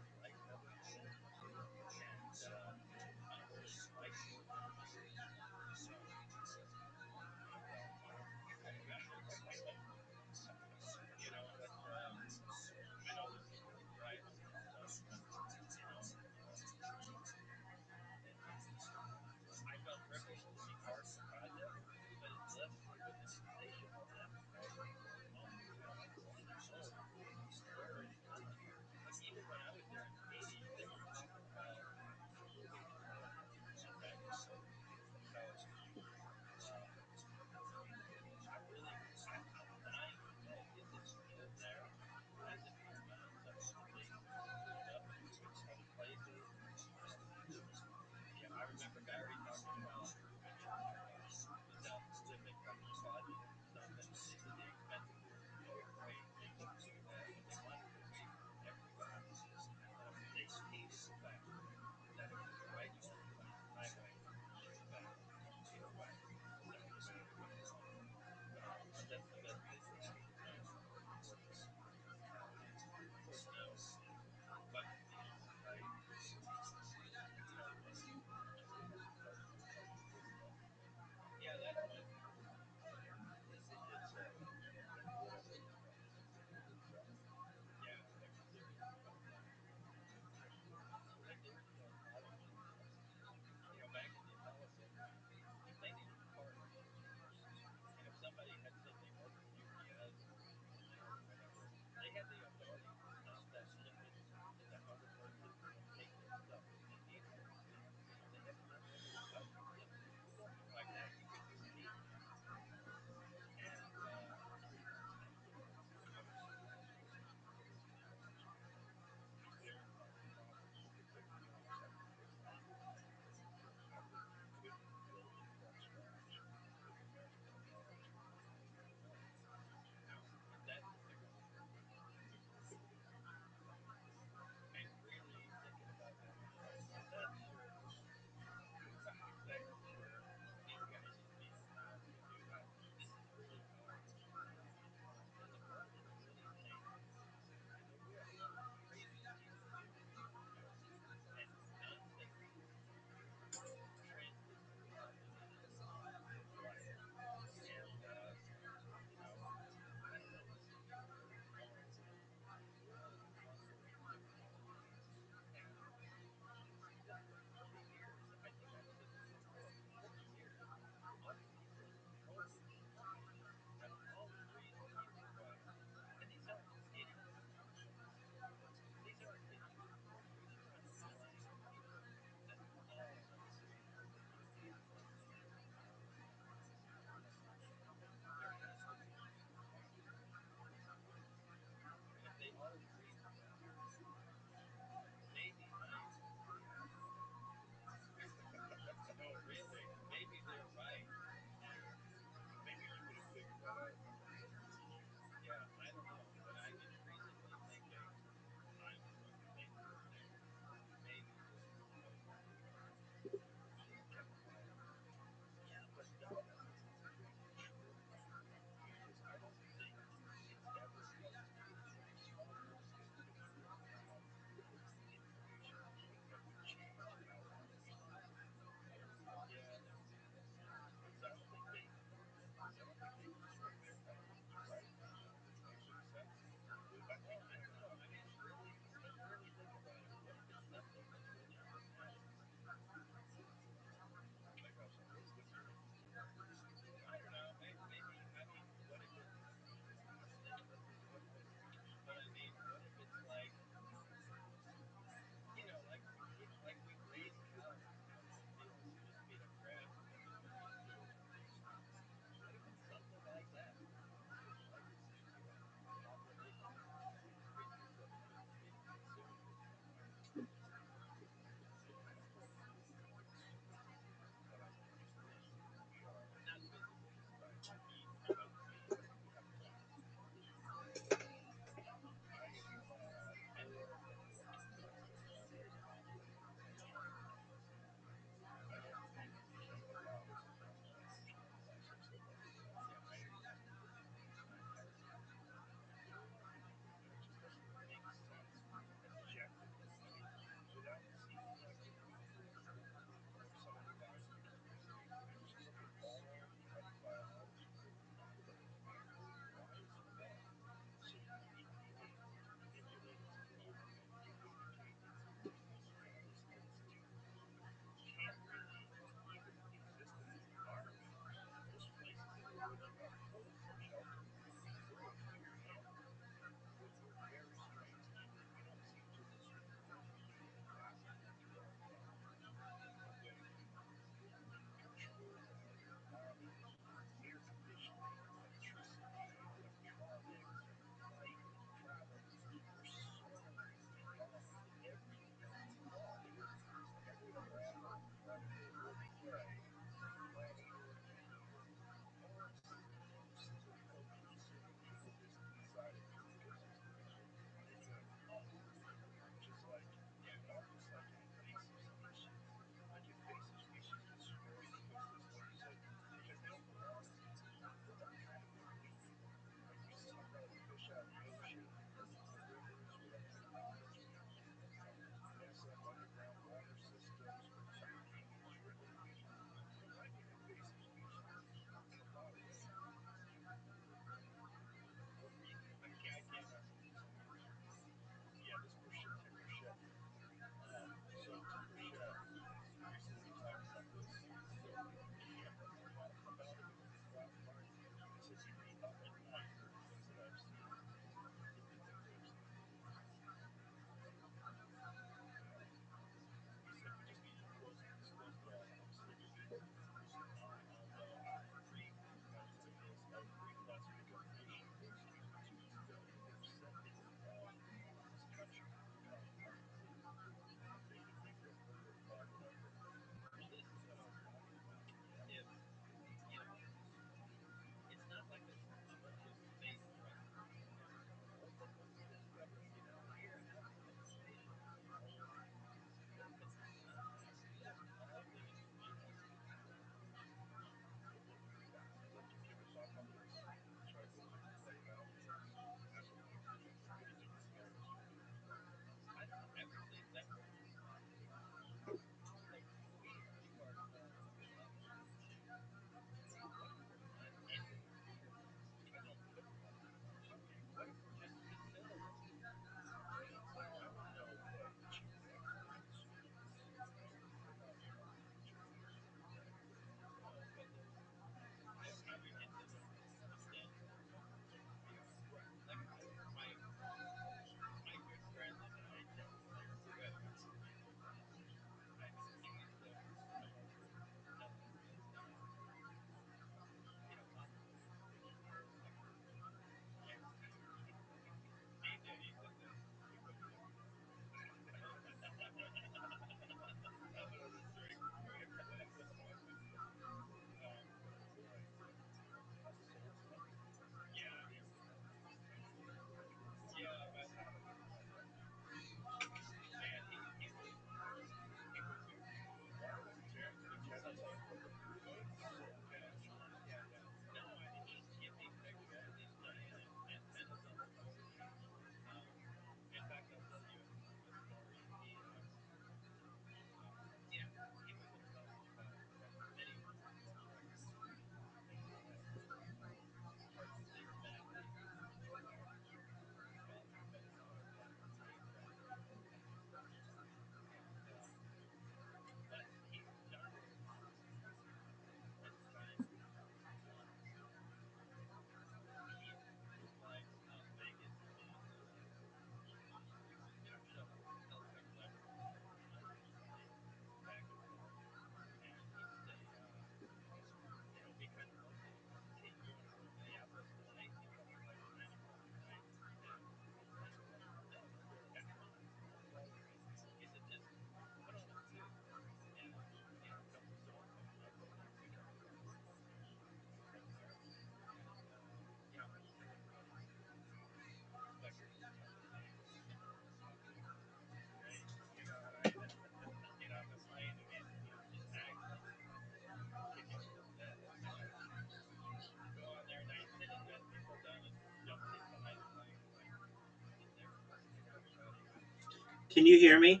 Can you hear me?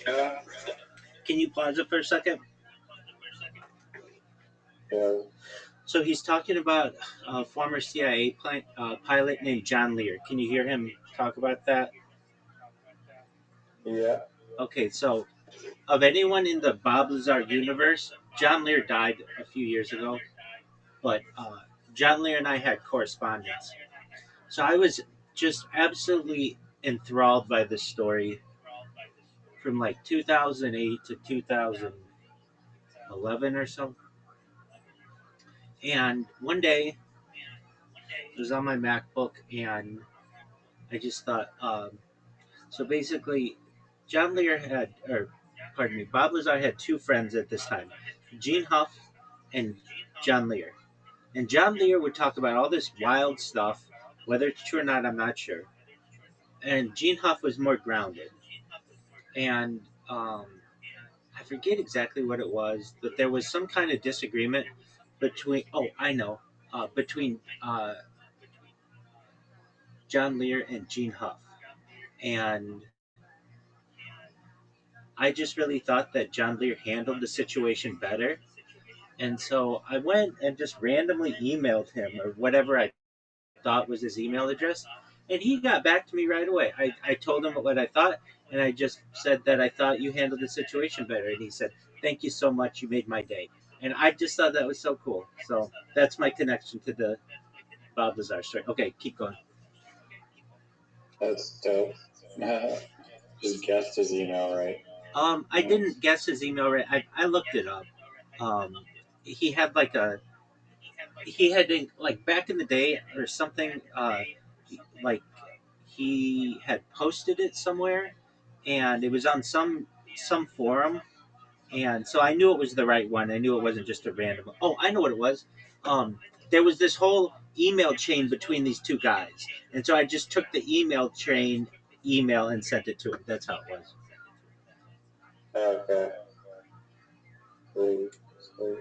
Yeah,
Can you pause it for a second?
yeah,
So he's talking about a former CIA pilot named John Lear. Can you hear him talk about that?
yeah.
Okay, so of anyone in the Bob Lazar universe, John Lear died a few years ago, but John Lear and I had correspondence. So I was just absolutely enthralled by this story from like 2008 to 2011 or so. And one day, it was on my MacBook, and I just thought, so basically, John Lear had, or pardon me, Bob Lazar had two friends at this time, Gene Huff and John Lear. And John Lear would talk about all this wild stuff, whether it's true or not, I'm not sure. And Gene Huff was more grounded. And I forget exactly what it was, but there was some kind of disagreement between, oh, I know, between John Lear and Gene Huff. And I just really thought that John Lear handled the situation better. And so I went and just randomly emailed him or whatever I thought was his email address. And he got back to me right away. I told him what I thought, and I just said that I thought you handled the situation better. And he said, "Thank you so much. You made my day." And I just thought that was so cool. So that's my connection to the Bob Lazar story. Okay, keep going.
That's dope. Just guessed his email right.
I didn't guess his email right. I looked it up. Um, he had like a he had like back in the day or something. Like he had posted it somewhere, and it was on some forum, and so I knew it was the right one. I knew it wasn't just a random. Oh, I know what it was. There was this whole email chain between these two guys, and so I just took the email chain email and sent it to him. That's how it was.
Okay. Sweet, sweet.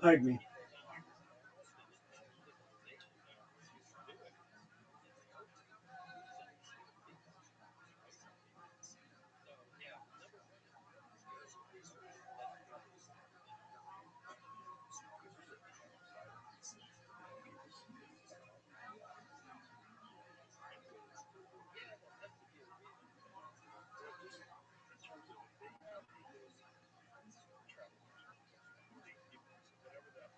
Pardon me.
In terms of the dating piece, travel, whatever that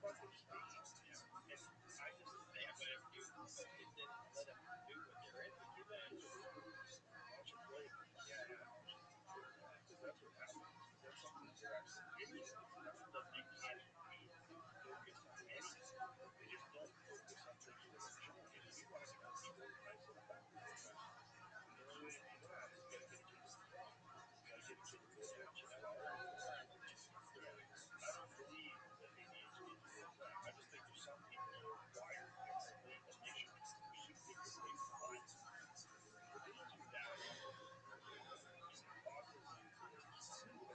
but they're speed, and I just
Yeah,
think
but if you then let them do what they're into, then
launch a play for
yeah, yeah.
because that's what happens. Because that's something that they're actually into. It's not that they can't focus on anything. They just don't focus on things they're enjoying. And we want to become people, and I said it back to the best. And the only way to do that is you got to get a kid to play. You got to get a kid to
Yeah,
play.
but you know what? That's the problem.
Yeah. I don't believe that ADHD is real thing. I just think there's some people that are wired differently and they should pursue different things in life. But they do that. Autism is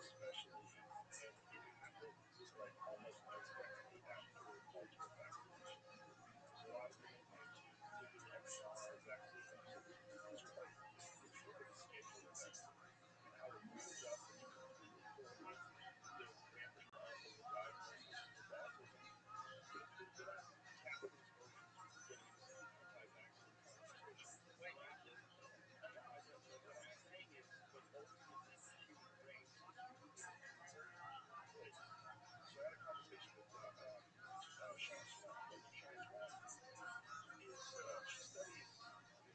especially it happens like almost directly after multiple vaccinations. Because a lot of people think to get the MMR vaccine or something is crazy. If you look at the schedule of vaccine and how it builds up and it completely correlates the ramping up of the diagnosis with autism, get on Catherine's version so we can get into some anti-vaccine conversation.
Wait, you
Uh,
did?
no, I didn't. But what I'm saying is, but ultimately, the human race is moving in a very weird place. So I had a conversation with Sean Swan, Dr. Sean Swan, who is she studies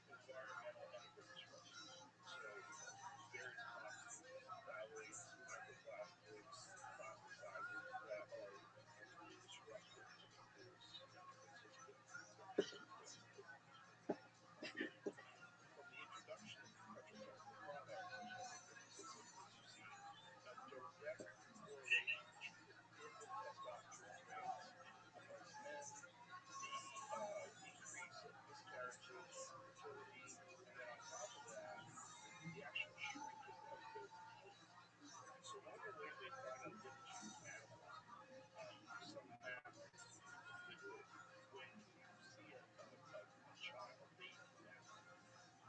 environmental endocrine disruptors. So various toxins, phthalates, microplastics, plasticizers that are really disruptive to people's endocrine system and hormonal system. And from the introduction of these petrochemical products and endocrine disruptors, you see a direct correlation between the dip in testosterone rates amongst men, the decrease of miscarriages and infertility, and then on top of that, the actual shrinking of the teeth. So one of the ways they find out the difference between animals, some mammals specifically do it, when you see a child, a baby now,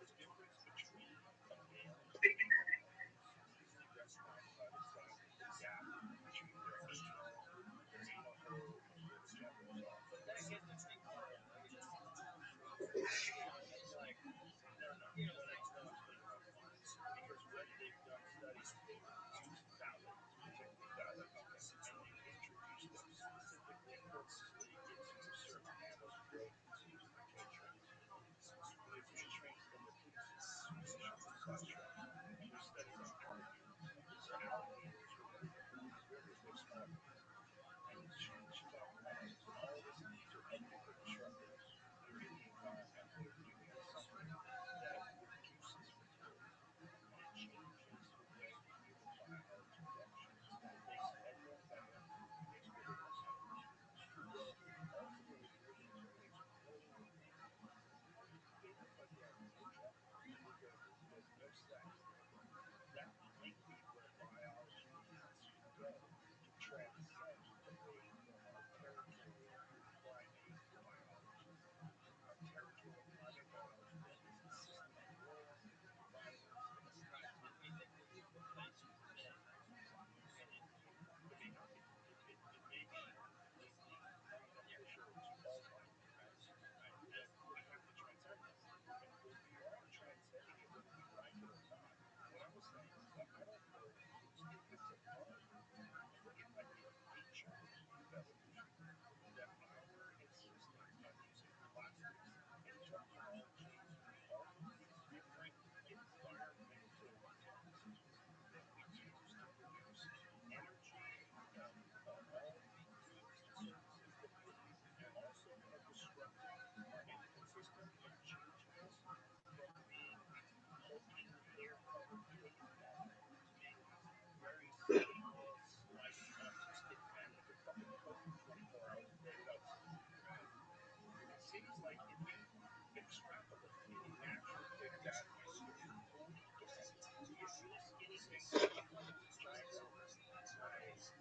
the difference between a male and a female is easily recognized by the size of the gap between their anal hole and where the genitals are.
But that gets to be correlated. It's like,
No, no,
you know,
no, no,
like,
no. Explain how it works. Because when they've done studies, they've used phthalates, particularly phthalates,
okay,
and they've introduced them specifically, purposely into certain mammals' growth to retrain sperm. When they retrain sperm, they're putting some Swedish on the substrate. And there's studies on alligators. So alligators, when they're moving in the rivers, they're small people. And she talked about this. And all this, these are endocrine disruptors that are in the environment that are doing something that reduces fertility. And it changes the way the human biology functions. And it makes men more feminine, it makes women more masculine. Well, ultimately, where they terminate more women, they look like they have no gender. There's no sex there. That might be where biology needs to go to transcend away from our territorial primate biology. Our territorial primate biology that is a system of war, violence, and
yeah,
attack.
it basically replaces men.
And it may not be. It may be completely
Yeah,
non-beneficial to all life.
right, right.
But we have to transcend that. And when we are transcending it, whether we like it or not, what I was saying is that I don't know if it's a bug. I think it might be a feature of evolution that our insistence on using plastics and technology and all of these different environmental toxins that we use to produce energy and all the goods and services that we need also are disrupting our endocrine system and changing us from being these hulking, hair-covered cavemen to being these very sleepless, like autistic men that could fucking cope 24 hours a day without sleep.
Right.
It seems like if you extrapolate any natural big bad monster, who do you get? You get really skinny big bad people with giant boners.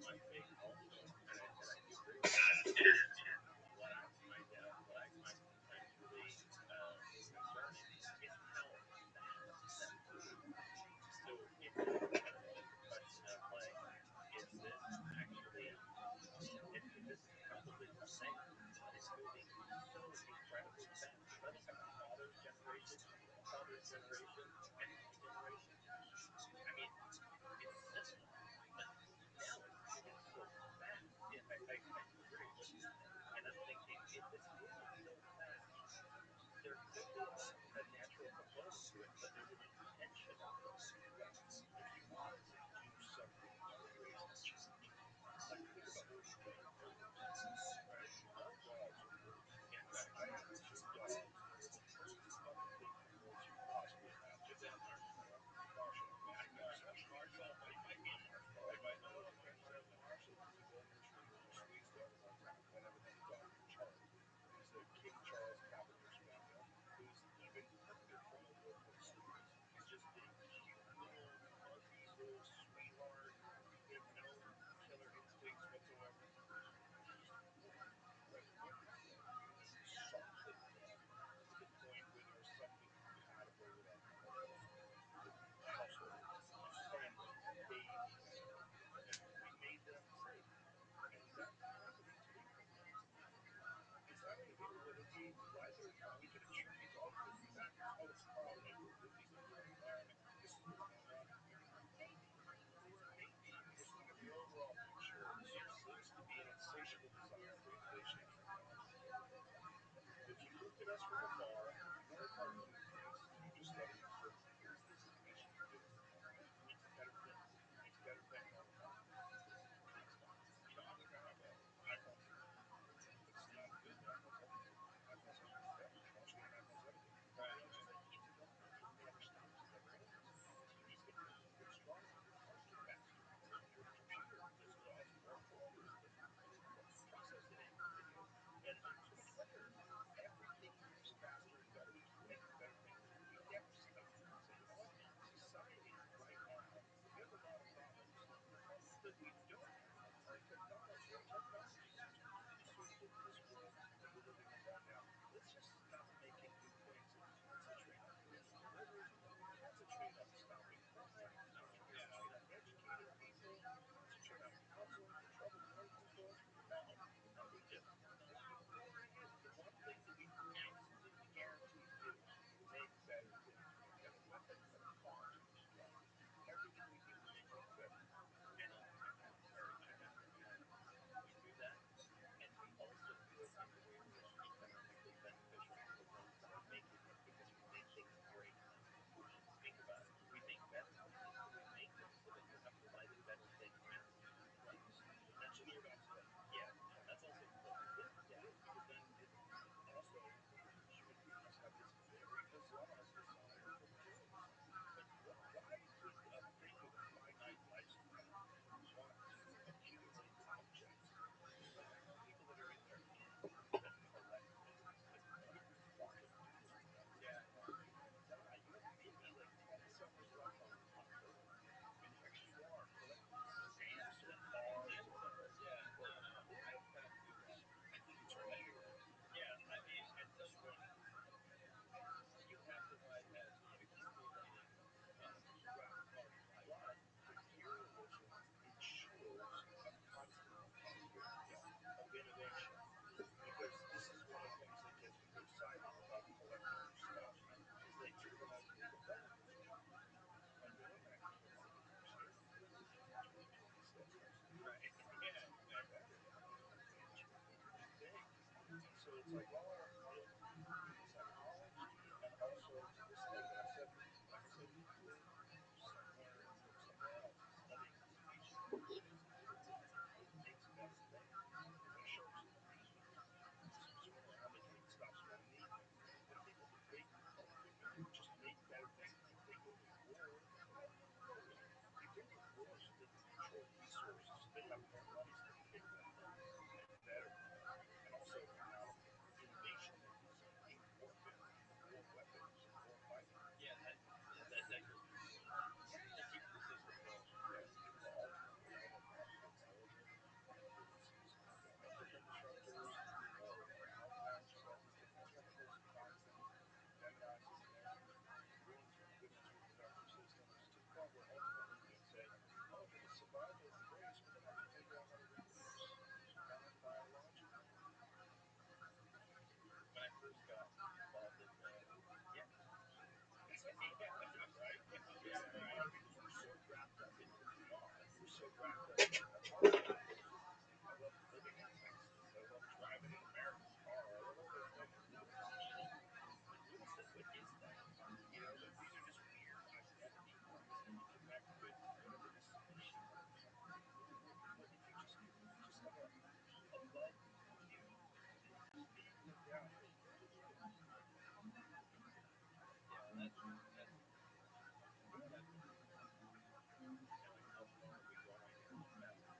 My take also, and I do agree with that. What I find what I find sometimes really concerning is how fast that moves. So it's almost a question of like, is this actually, and this is probably the same, but it's moving so incredibly fast. If I look at my father's generation, and my generation, I mean, it's similar, but now it's moving so fast. Yeah, I do agree with you.
it's like, well, I want to get into psychology and also to this thing. But I said, like I said, if you live somewhere else and study education, whatever it is, it makes better things. There's sharks in the sea. Swim around, they can't stop swimming to eat them. But people who make just make better things. If they go to war, if they go to war so they can control resources, so they have more money, so they can make more things and make better things. And also the amount of innovation that you see in warfare, war weapons, war fighting. Yeah, that goes to keep the system going. Yeah. But ultimately, all of us are agencies, endocrine disruptors, hormone constructors, different chemicals and toxins, feminizes men, ruins women's reproductive systems to the point where ultimately we say, oh, for the survival of the race, we're going to have to figure out how to reproduce non-biologically. When I first got involved in Guinness, right? Yeah, right. Because we're so wrapped up in who we are. We're so wrapped up in our lives. I love living in Texas. I love driving an American car. I love all those things. Guinness is just like, what is that? You know, these are just weird identity marks that you connect with whatever this species is. But if you just have a love for beauty and you just being lived out, you'll just get these things. Yeah, that's you know what I think. And like, how far are we going here with that?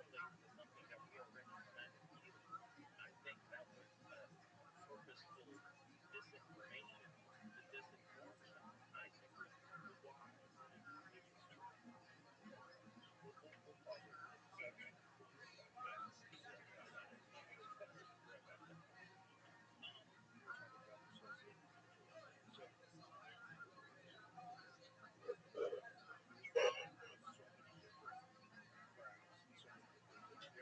really to something that we already planted in you. I think that was purposeful disinformation to disinform them. I think the wise and religious Jews will follow this.
Okay.
I said we'll be right back.
We're talking about the associated situation. So with so many different crowds and so many different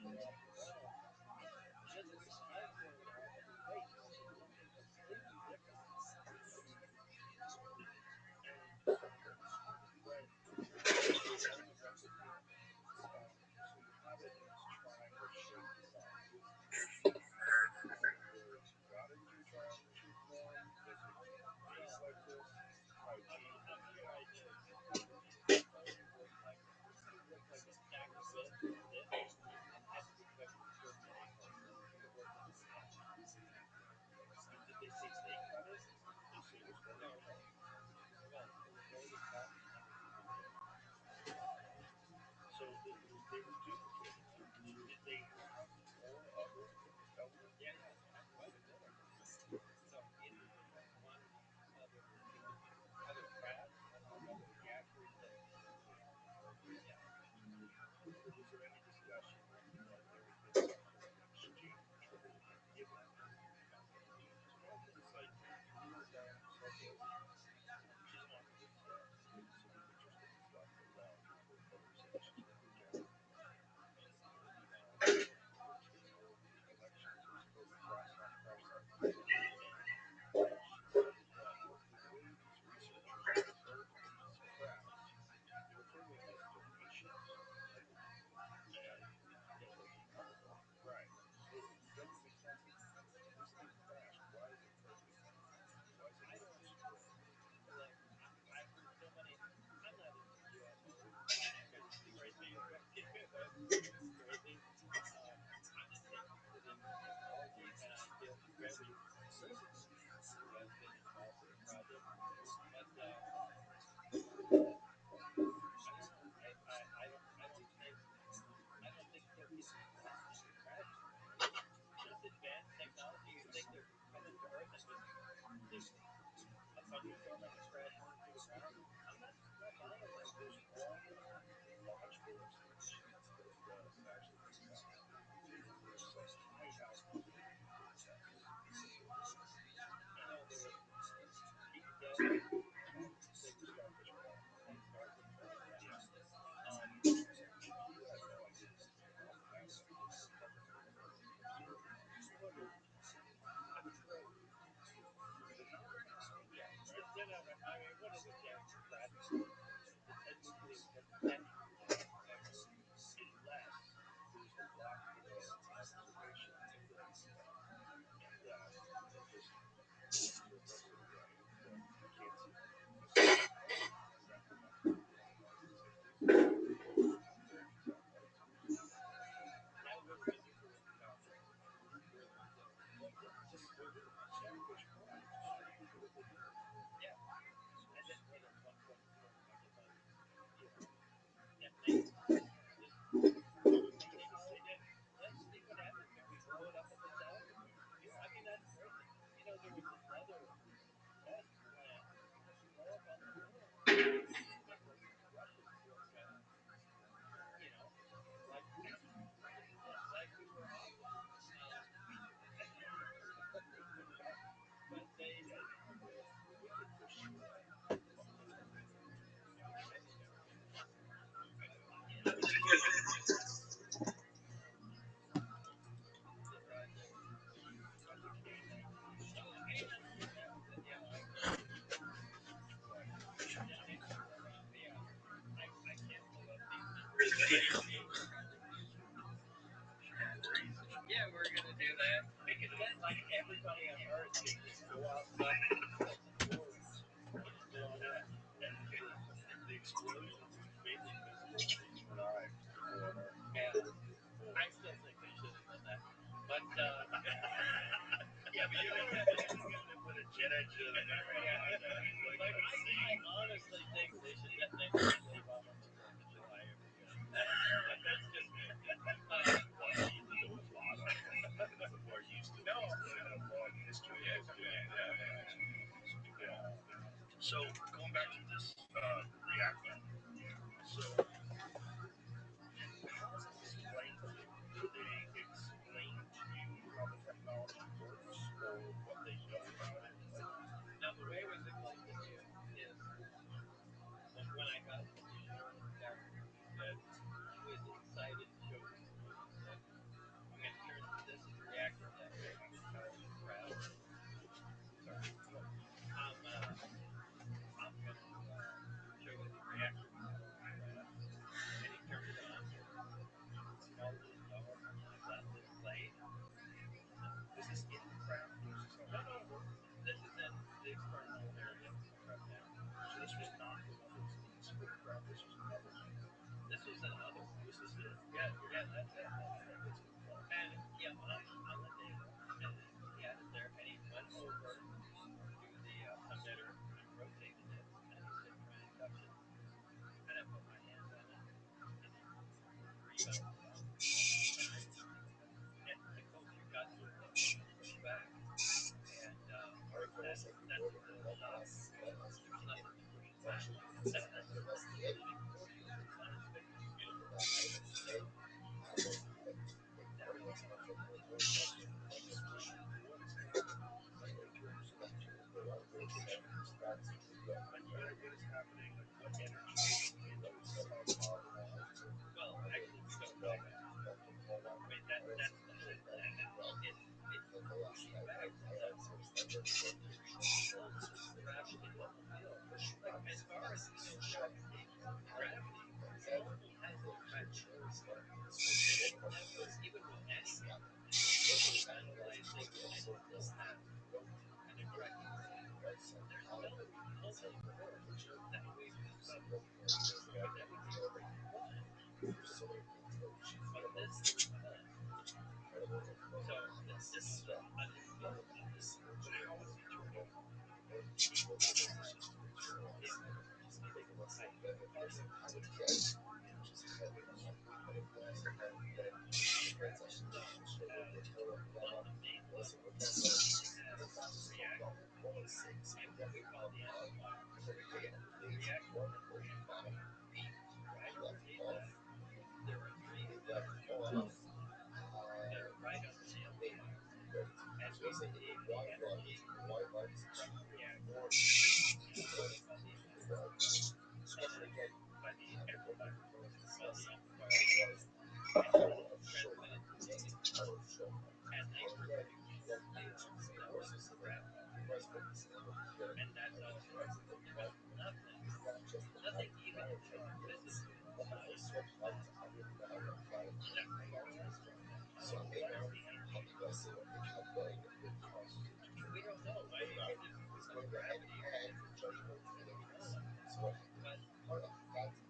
Well, no, this time frame now, I mean, wait, it's something completely different. And what I want to reference here, so you have it in this triangle shape design. Is the ocean where you got it into a triangle shape form? Does it base
No,
like this? How deep?
I'm sure I did. It probably looked like it. It looked like a stack of this and had to be cooked for many courses before it became a meal.
And did they say they cut it? Did they say it was already
No,
cut?
well, it was already cut and it was prepared.
So they were duplicating it. Did they have more of it of it?
Yeah, yeah, they had quite a bit of it. In one other crabs, other reactors that yeah.
Was there any discussion that there had been some sort of exchange or that it been given to them?
No,
So imagine it's like you know a guy on the subway just on his some interesting stuff about the conversations that were generated, and their table collections are supposed to craftsman's, and she said that the way these researchers are referred to these crafts, they refer to them as donations, and right. So it doesn't make sense. If this thing crashed, why is it broken? Why is it
I
not
don't
destroyed?
look. I've heard so many. I'm not into UFOs because it's crazy, it's crazy. I'm just interested in technology, and I feel incredibly privileged to have been involved in the project. But I don't know. I don't think they'll get into crashing. This advanced technology, you think they're coming to Earth and just a thunderstorm and crashing into the ground? I'm not buying that.
There's one logical explanation that actually makes sense. There's some hideout underneath the tests facility,
No,
and
deep delta.
they were starfish prawns.
Starfish prawns, yeah.
Yeah. Um, if you had no idea that this came up, and I was just a couple minutes ago when you observed it, you wonder, have you read the non-mass media,
Yeah.
right?
I mean, what is a tracking system? It's a nuclear detector system.
Unless there's a locked observation area and that just they're mostly gray, that you can't see them necessarily, and that they're not going to be on Mars in 6 weeks, then satellites are reasonable.
I would visit Mount Rainier. Really,
Well, yeah, they're starfish prawns, so you do what they do.
yeah.
So
And then
it's
what? At one point, megatons, detonate. Just
it's the same.
let's see what happens if we blow it up at this altitude.
Yeah,
I mean, that's crazy. There was another test plan to blow up on the moon that the Russians look, you know, like like we were awesome. Um, but they,
yeah. We could push a little bit in the wrong direction. I know.
I mean, you guys the project,
The K-19
oh,
stuff.
K-19, that was it. Yeah, I
Yeah.
remember.
But
Yeah, yeah. I can't believe I've seen the videotape
she's crazy.
yeah, we're gonna do that because then like everybody on Earth can just go outside the woods and blow it up.
And the explosions are faintly visible leaving knives to people on Earth.
Yeah, I still think they should have done that, but
Yeah, but you're gonna put a jet engine in the background
yeah,
like that. It's like
like I
insane.
honestly think they should detonate a nuclear bomb on the Fourth of July every year. But that's just me.
Well, you know a lot of people are used to
No,
these that have long history
yeah,
of doing that activities. Yeah. So going back to this reactor. So how is it explained to you? Do they explain to you how the technology works or what they know about it? Like,
now the way it was explained to me is when I got to show him the test, he was excited to show it to me. He said,
Yeah, that's it. And yeah, on the table, and he had it there, and he went over to the submitter and rotated it, and he said, "Try and touch it." And I put my hand on it, and it rebounded off, and I and the culture got so pissed and pushed back, and that's the shot. There's nothing to push it back. Because it ignores you. It's on its face. So that was
On this issue, what is happening in terms of locations, what is happening, like what energy is going into it? Is it causing more walls or
well, actually, we don't know that. I mean, that's the whole thing. It's pushing back the gravity of the field. Like as far as gravity almost has no effect on the field. Even with anything, when you're analyzing anything that rotates an attracting field, there's no repulsive force that waves this feather. I mean, that would be pretty fun, but this doesn't. So this is uninhibited.
but how is it turning what is the system turning?
It, I'll give you an example. The system has on the main level. It has a reactor and what we call the amplifier. The reactor can amplify right underneath that. There are three plugs that are right under the amplifier, and we receive the energy from the reactor to what we call the amplifier, and then by the amplifier, well, the amplifier works, and then it's transmitted to the AC, and they produce fields that we can graph off of, and that's all it is. There's nothing even physically inside of it that causes that kind of plastic energy. We don't know. I mean, this is because gravity or different things that we know of. But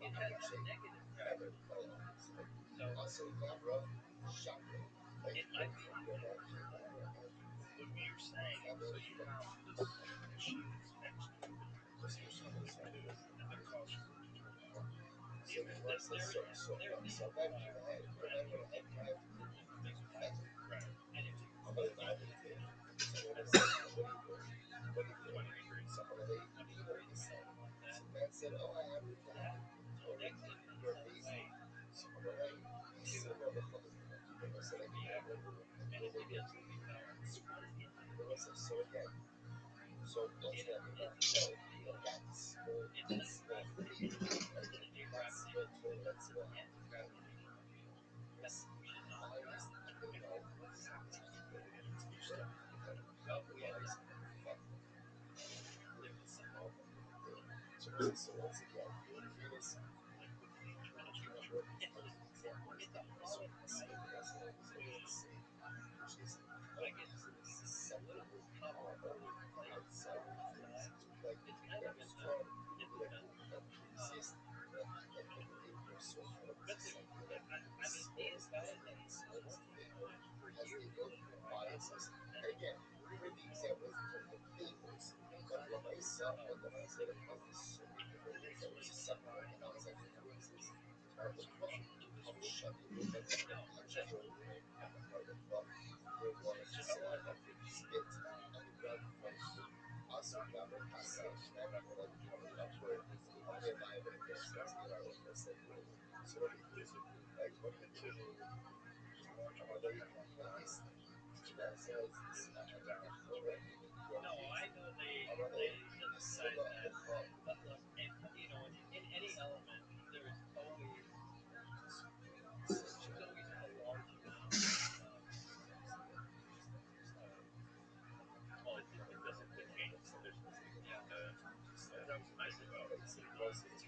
it has a negative gravity. So it might be influenced more.
When you're saying, so you have this machine that's next to it, and you're saying what it is, and that causes it to turn on.
There's the amplifier where the gravity is just a big factor.
Right.
And if you put it at 20 degrees, 20 degrees or something like that, that negative can send light to the reactor. And if it gets uninhibited, the field, it's not gravitational. It's a gravitational field. It's an anti-gravitational field that pushes on back.
And what happens when it hits new stuff?
Well, we have there's a symbol.
So what is it like with the internal structure?
It's a hollow fiber with like it's a little tough coated plate on one side. It's kind of in the center. Um, but I mean, these guys have been working on it for years before I got there, and it's really powerful. No side effects.
And it's supposed to provide transmission to this machine.
No, that's the point.
So how would that be discussed back when we were talking about last night? We discovered what physically until how much more they have on the line in the 2000s, right?
No, I know they synthesize that, but look, in any element, there's always a large amount of uh, well, it doesn't contain. Yeah,
That was nice about it's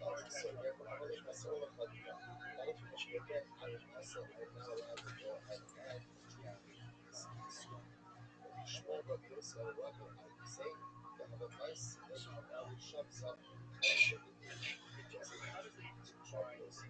hard to have enough wires to be able to achieve the kind of unevenness that you want.
yeah.
So, I think, how do they define this?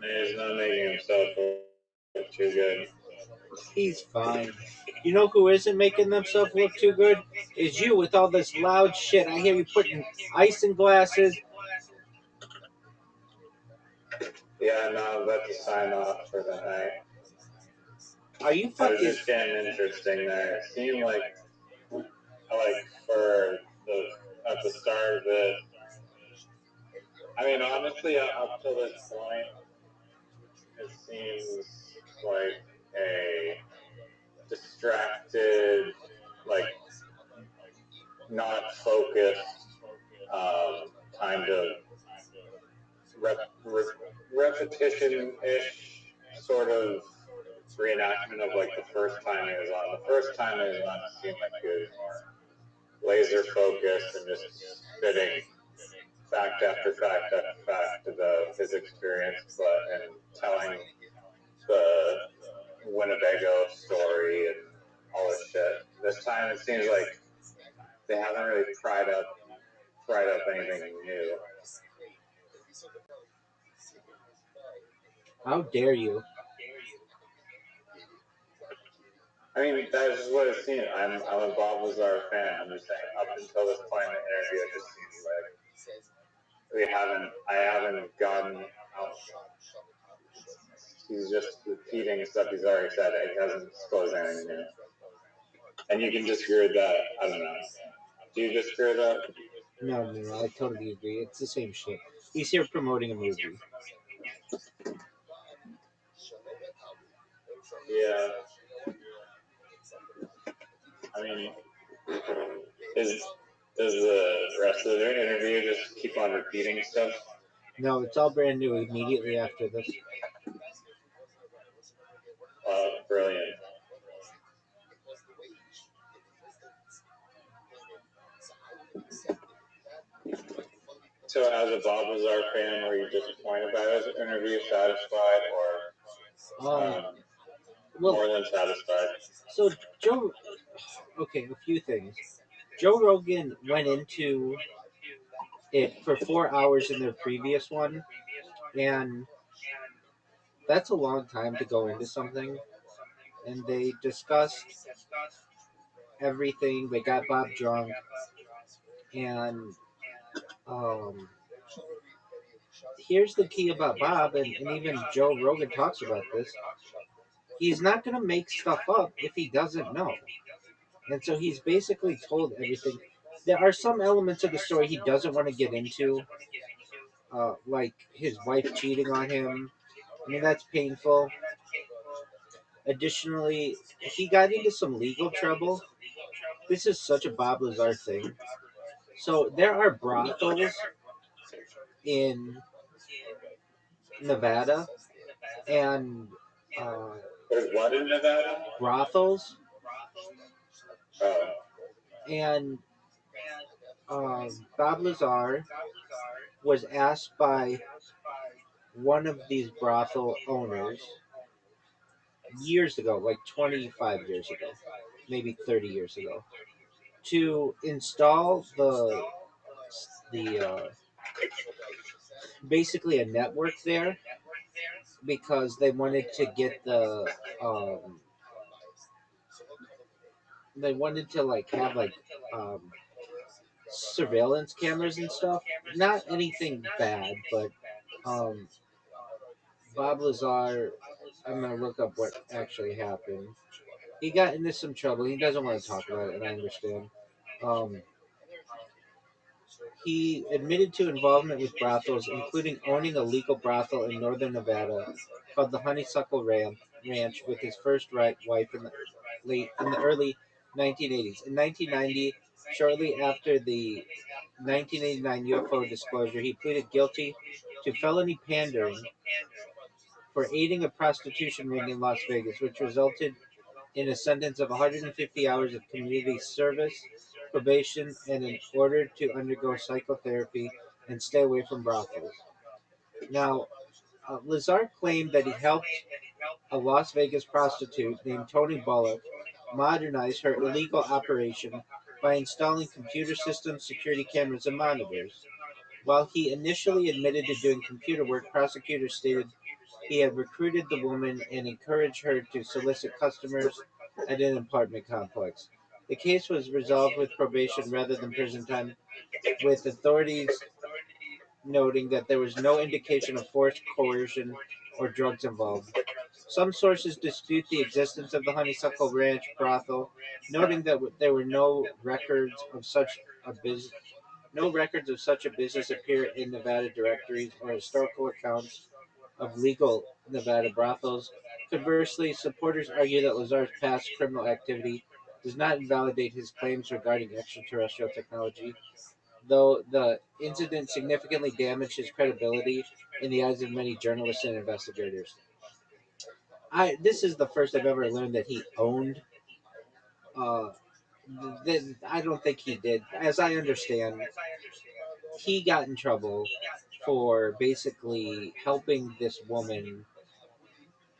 He's not making himself look too good.
He's fine. You know who isn't making themselves look too good? Is you with all this loud shit. I hear you putting ice in glasses.
Yeah, no, I'm about to sign off for the night.
Are you
I was
fucking?
just getting interesting there. It seemed like for the at the start of it. I mean, honestly, up till this point, it seems like a distracted, like not focused, kind of repetition-ish sort of reenactment of like the first time he was on. The first time he was on, it seemed like he was more laser focused and just spitting fact after fact after fact about his experience, and telling the Winnebago story and all this shit. This time it seems like they haven't really tried up anything new.
How dare you?
I mean, that's just what it seems. I'm a Bob Lazar fan. I'm just saying, up until this point in the interview, it just seems like I haven't gotten out. He's just repeating stuff he's already said. He hasn't disclosed anything new. And you can disagree with that. I don't know. Do you disagree with that?
No, I totally agree. It's the same shit. He's here promoting a movie.
Yeah. I mean, does the rest of their interview just keep on repeating stuff?
No, it's all brand new immediately after this.
Brilliant. So, as a Bob Lazar fan, were you disappointed by his interview, satisfied, or more than satisfied?
So Joe, okay, a few things. Joe Rogan went into it for 4 hours in their previous one, and that's a long time to go into something. And they discussed everything. They got Bob drunk, and um, here's the key about Bob, and even Joe Rogan talks about this. He's not gonna make stuff up if he doesn't know, and so he's basically told everything. There are some elements of the story he doesn't want to get into, like his wife cheating on him. I mean, that's painful. Additionally, he got into some legal trouble. This is such a Bob Lazar thing. So there are brothels in Nevada, and
There's what in Nevada?
brothels,
Oh,
and Bob Lazar was asked by one of these brothel owners years ago, like 25 years ago, maybe 30 years ago, to install the basically a network there because they wanted to get um, they wanted to like have like um, surveillance cameras and stuff. Not anything bad, but um, Bob Lazar. I'm gonna look up what actually happened.
he got into some trouble. He doesn't want to talk about it, and I understand. Um, he admitted to involvement with brothels, including owning a legal brothel in northern Nevada called the Honeysuckle Ranch with his first wife in the early 1980s. In 1990, shortly after the 1989 UFO disclosure, he pleaded guilty to felony pandering for aiding a prostitution ring in Las Vegas, which resulted in a sentence of 150 hours of community service, probation, and an order to undergo psychotherapy and stay away from brothels. Now, Lazar claimed that he helped a Las Vegas prostitute named Tony Bullock modernize her illegal operation by installing computer systems, security cameras, and monitors. While he initially admitted to doing computer work, prosecutors stated he had recruited the woman and encouraged her to solicit customers at an apartment complex. The case was resolved with probation rather than prison time, with authorities noting that there was no indication of force, coercion, or drugs involved. Some sources dispute the existence of the Honeysuckle Ranch brothel, noting that there were no records of such a business appear in Nevada directories or historical accounts of legal Nevada brothels. Conversely, supporters argue that Lazar's past criminal activity does not invalidate his claims regarding extraterrestrial technology, though the incident significantly damaged his credibility in the eyes of many journalists and investigators. This is the first I've ever learned that he owned. Uh, I don't think he did. As I understand, he got in trouble for basically helping this woman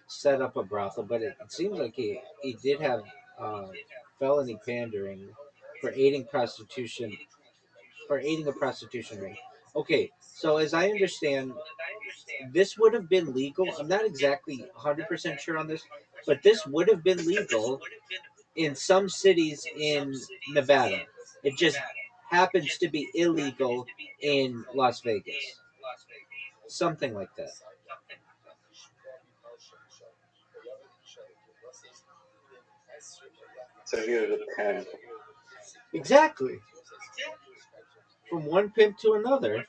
set up a brothel, but it seems like he did have uh, felony pandering for aiding a prostitution ring. Okay, so as I understand, this would have been legal. I'm not exactly 100% sure on this, but this would have been legal in some cities in Nevada. It just happens to be illegal in Las Vegas. Something like that.
So he was a pimp.
Exactly. From one pimp to another.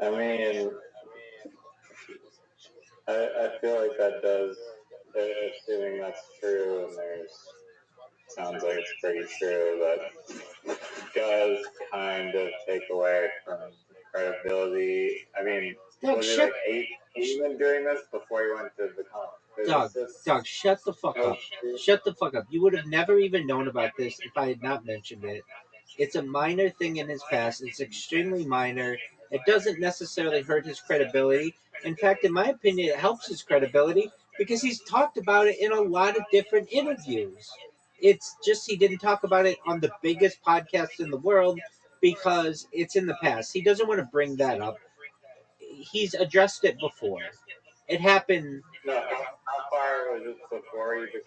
I mean, I feel like that does, assuming that's true, and sounds like it's pretty true, that does kind of take away from credibility. I mean,
Dog,
was he like 18 doing this before he went to become a
Dog,
physicist?
dog, shut the fuck up. Shut the fuck up. You would have never even known about this if I had not mentioned it. It's a minor thing in his past. It's extremely minor. It doesn't necessarily hurt his credibility. In fact, in my opinion, it helps his credibility because he's talked about it in a lot of different interviews. It's just he didn't talk about it on the biggest podcast in the world because it's in the past. He doesn't want to bring that up. He's addressed it before. It happened.
No, how far was this before he became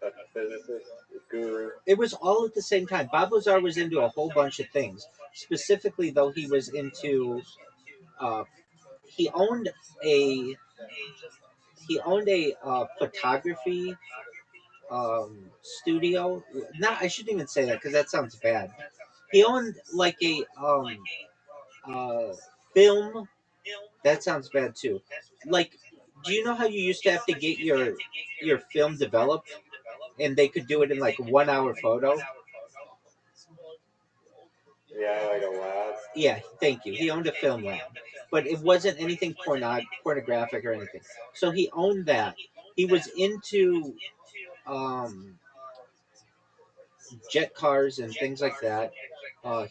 a physicist guru?
It was all at the same time. Bob Lazar was into a whole bunch of things. Specifically, though, he was into. Uh, he owned a. He owned a photography studio. Not, I shouldn't even say that because that sounds bad. He owned like a uh, film. That sounds bad too. Like, do you know how you used to have to get your film developed, and they could do it in like 1 hour photo?
Yeah, like a lab.
Yeah, thank you. He owned a film lab, but it wasn't anything pornographic or anything. So he owned that. He was into um, jet cars and things like that.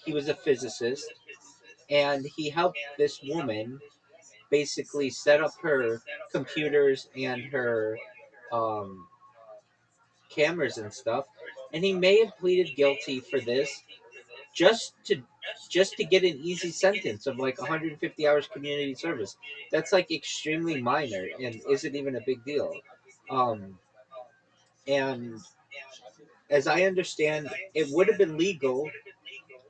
He was a physicist, and he helped this woman basically set up her computers and her um, cameras and stuff. And he may have pleaded guilty for this just to get an easy sentence of like 150 hours community service. That's like extremely minor and isn't even a big deal. Um, and as I understand, it would have been legal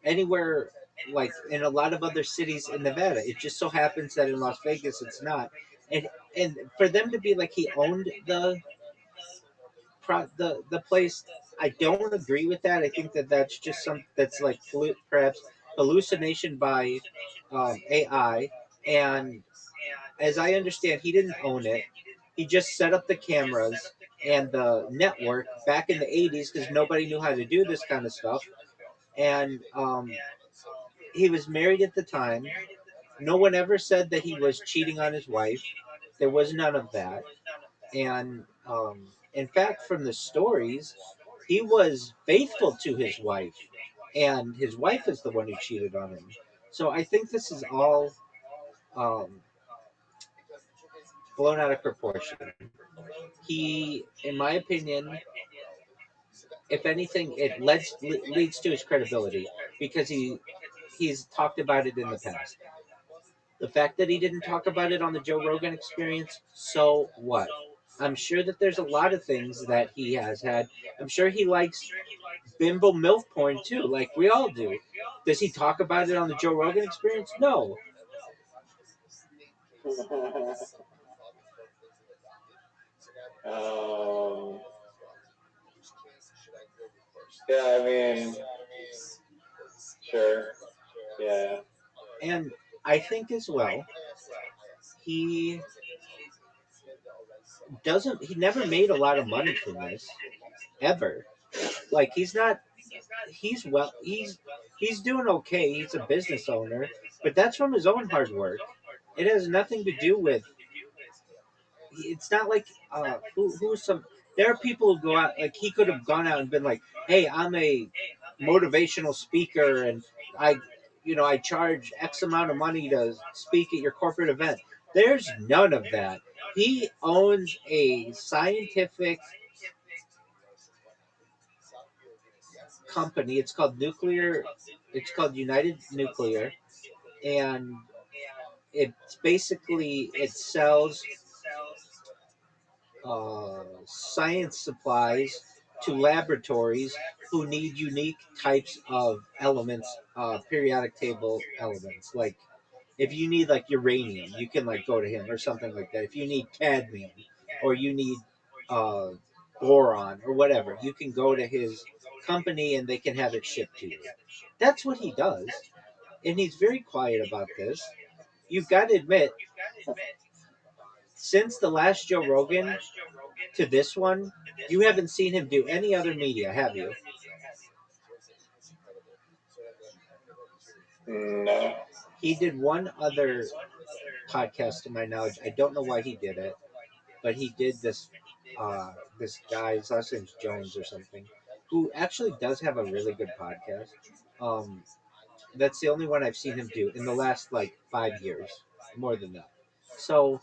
anywhere, like in a lot of other cities in Nevada. It just so happens that in Las Vegas it's not. and for them to be like he owned the place, I don't agree with that. I think that that's just some that's like perhaps hallucination by AI. And as I understand, he didn't own it. He just set up the cameras and the network back in the 80s because nobody knew how to do this kind of stuff. And he was married at the time. No one ever said that he was cheating on his wife. There was none of that. And in fact, from the stories, he was faithful to his wife, and his wife is the one who cheated on him. So I think this is all um, blown out of proportion. He, in my opinion, if anything, it leads to his credibility because he's talked about it in the past. The fact that he didn't talk about it on the Joe Rogan Experience, so what? I'm sure that there's a lot of things that he has had. I'm sure he likes bimbo milf porn too, like we all do. Does he talk about it on the Joe Rogan Experience? No.
um, yeah, I mean, sure. Yeah.
And I think as well, he he never made a lot of money from this, ever. Like he's not, he's doing okay. He's a business owner, but that's from his own hard work. It has nothing to do with. It's not like who's some. There are people who go out like he could have gone out and been like, "Hey, I'm a motivational speaker, and I, I charge X amount of money to speak at your corporate event." There's none of that. He owns a scientific company. It's called Nuclear. It's called United Nuclear, and it's basically it sells science supplies to laboratories who need unique types of elements, periodic table elements. Like if you need like uranium, you can like go to him or something like that. If you need cadmium or you need uh, boron or whatever, you can go to his company and they can have it shipped to you. That's what he does, and he's very quiet about this. You've got to admit, since the last Joe Rogan to this one, you haven't seen him do any other media, have you?
No.
He did one other podcast, to my knowledge. I don't know why he did it, but he did this. This guy's last name's Jones or something, who actually does have a really good podcast. Um, that's the only one I've seen him do in the last like 5 years, more than that. So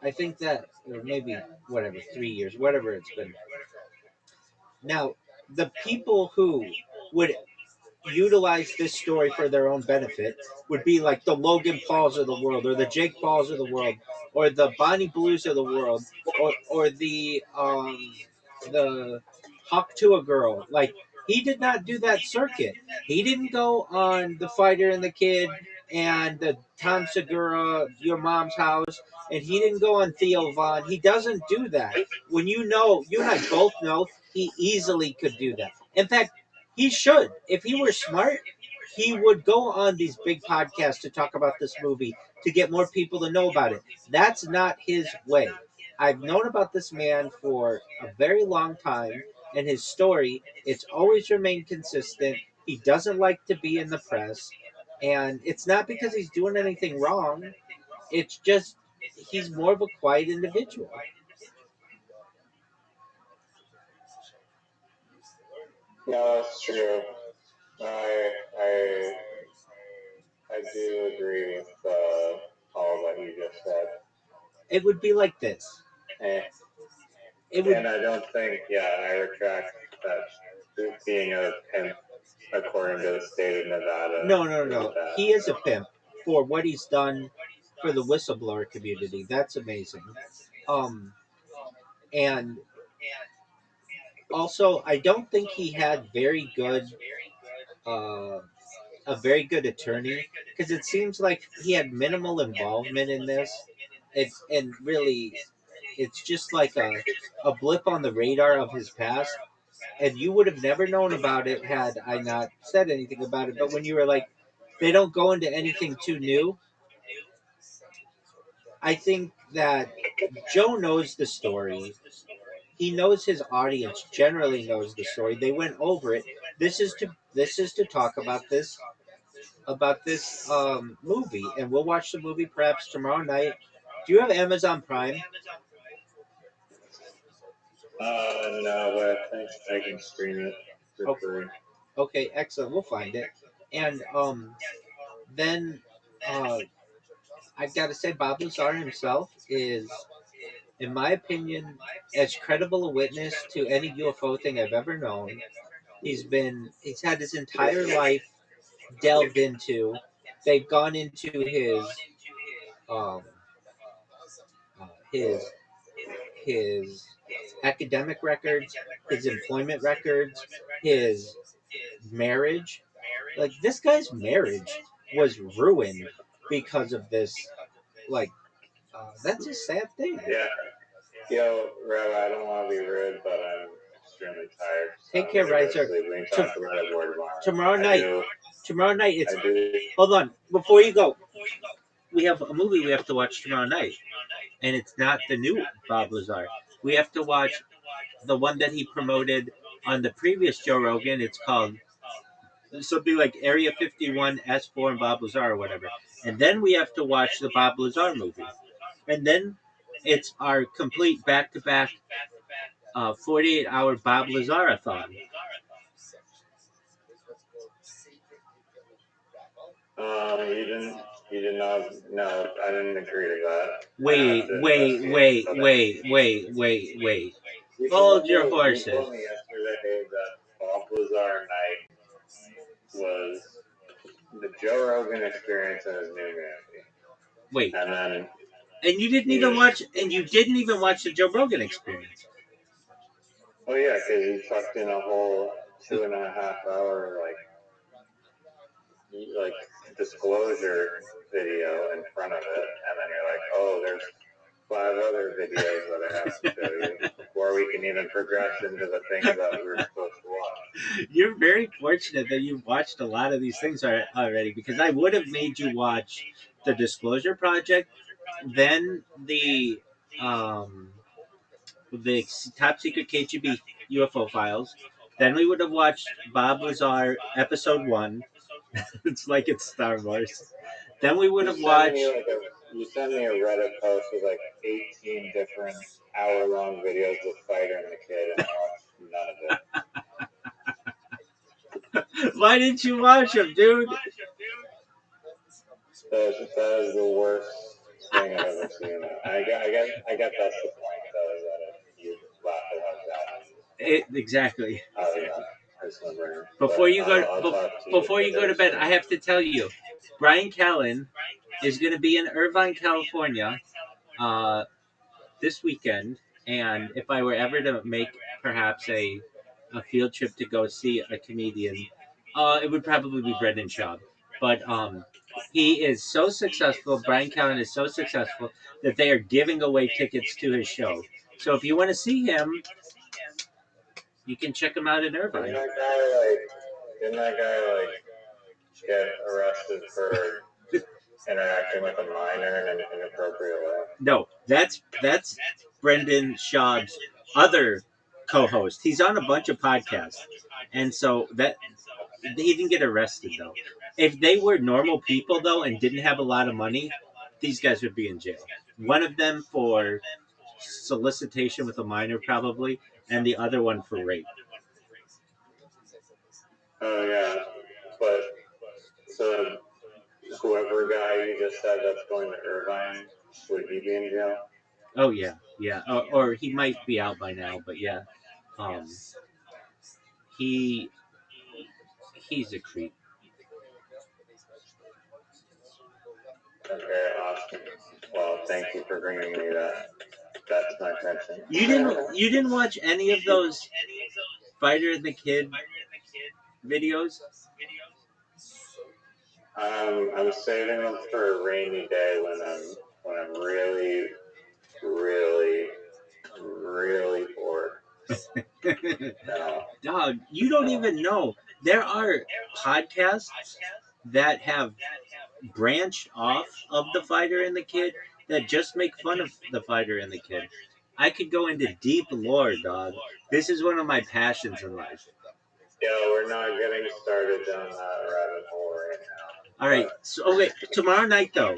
I think that, or maybe whatever, 3 years, whatever it's been. Now, the people who would utilize this story for their own benefit would be like the Logan Pauls of the world, or the Jake Pauls of the world, or the Bonnie Blues of the world, or the Hawk Tuah girl. Like he did not do that circuit. He didn't go on The Fighter and the Kid and the Tom Segura, Your Mom's House, and he didn't go on Theo Vaughn. He doesn't do that. When you and I both know he easily could do that. In fact, he should. If he were smart, he would go on these big podcasts to talk about this movie to get more people to know about it. That's not his way. I've known about this man for a very long time, and his story, it's always remained consistent. He doesn't like to be in the press, and it's not because he's doing anything wrong. It's just he's more of a quiet individual.
No, that's true. No, I do agree with all that you just said.
It would be like this.
Eh.
It would.
And I don't think, yeah, I retract that being a pimp according to the state of Nevada.
No. He is a pimp for what he's done for the whistleblower community. That's amazing. Um, and also, I don't think he had uh, a very good attorney because it seems like he had minimal involvement in this. and really, it's just like a blip on the radar of his past, and you would have never known about it had I not said anything about it. But when you were like, they don't go into anything too new, I think that Joe knows the story. He knows his audience generally knows the story. They went over it. This is to talk about this movie, and we'll watch the movie perhaps tomorrow night. Do you have Amazon Prime?
No, but I think I can stream it for
Okay,
free.
okay, excellent. We'll find it, and then I've got to say, Bob Lazar himself is, in my opinion, as credible a witness to any UFO thing I've ever known. He's had his entire life delved into. They've gone into um, his his academic records, his employment records, his marriage. Like this guy's marriage was ruined because of this. Like that's a sad thing.
Yeah. Yo, Rabbi, I don't want to be rude, but I'm extremely tired. So
Take
I'm
care,
gonna go
Riser.
sleep. We can talk about it more tomorrow.
Tomorrow night. Tomorrow night. It's
I do.
hold on before you go. We have a movie we have to watch tomorrow night, and it's not the new Bob Lazar. We have to watch the one that he promoted on the previous Joe Rogan. It's called something like Area 51 S4 and Bob Lazar or whatever. And then we have to watch the Bob Lazar movie. And then it's our complete back to back 48-hour Bob Lazar-a-thon.
You did not. No, I didn't agree to that.
Wait. Hold your
You
horses.
told me yesterday that Bob Lazar night was the Joe Rogan experience in his new movie.
Wait.
And then.
And you didn't even watch. And you didn't even watch the Joe Rogan experience.
Oh yeah, because you tucked in a whole 2.5 hour like disclosure video in front of it, and then you're like, oh, there's 5 other videos that I have to show you before we can even progress into the things that we were supposed to watch.
You're very fortunate that you've watched a lot of these things already, because I would have made you watch the Disclosure Project, then the Top Secret KGB UFO Files. Then we would have watched Bob Lazar Episode 1. It's like it's Star Wars. Then we would have watched.
You sent me a Reddit post with like 18 different hour-long videos with Fighter and the Kid, and I watched none of it.
Why didn't you watch them, dude?
That is the worst thing I've ever seen. I guess that's the point, though, is that if you laugh at that.
Exactly.
Yeah.
Before you go to bed, I have to tell you, Brian Callen is going to be in Irvine, California, this weekend. And if I were ever to make perhaps a field trip to go see a comedian, it would probably be Brendan Schaub. But he is so successful. Brian Callen is so successful that they are giving away tickets to his show. So if you want to see him, you can check him out in Irvine.
Didn't that guy get arrested for interacting with a minor in an inappropriate way?
No, that's Brendan Schaub's other co-host. He's on a bunch of podcasts, and so that he didn't get arrested though. If they were normal people though and didn't have a lot of money, these guys would be in jail. One of them for solicitation with a minor probably, and the other one for rape.
Oh yeah, but so whoever guy you just said that's going to Irvine, would he be in jail?
Oh yeah. Or he might be out by now, but yeah, he's a creep.
Okay, awesome. Well, thank you for bringing me that to my attention.
You didn't watch any of those Fighter and the Kid videos?
I'm saving them for a rainy day when when I'm really, really, really bored. No.
Dog, you don't even know. There are podcasts that have branched off of the fighter and the kid that just make fun of the fighter and the kid. I could go into deep lore, dog. This is one of my passions in life.
Yeah, we're not getting started down that rabbit hole right now.
All right. So, okay, tomorrow night though,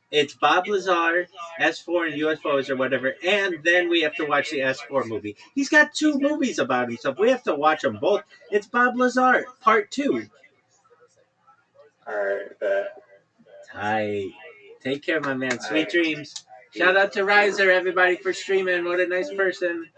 it's Bob Lazar, S4 and UFOs or whatever, and then we have to watch the S4 movie. He's got 2 movies about himself. We have to watch them both. It's Bob Lazar, part 2.
All right, bet.
Hi. Take care, my man. Sweet dreams. Shout out to Riser, everybody, for streaming. What a nice person.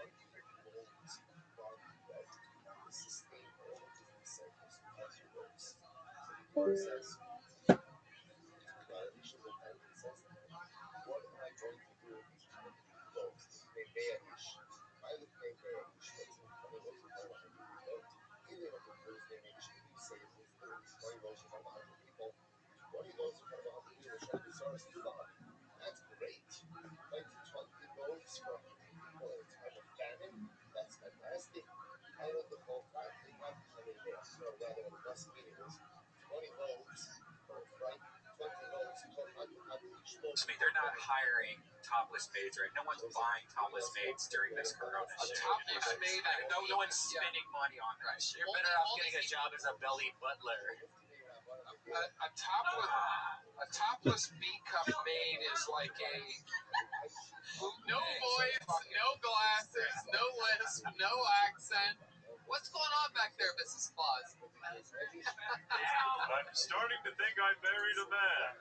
They're not hiring topless maids, right? No one's buying topless maids during this corona shit. Topless maid? No one's spending money on that. You're better off getting a job as a belly butler. A topless B-cup maid is like a... No voice, no glasses, no lisp, no accent. What's going on back there, Mrs. Claus?
I'm starting to think I married a man.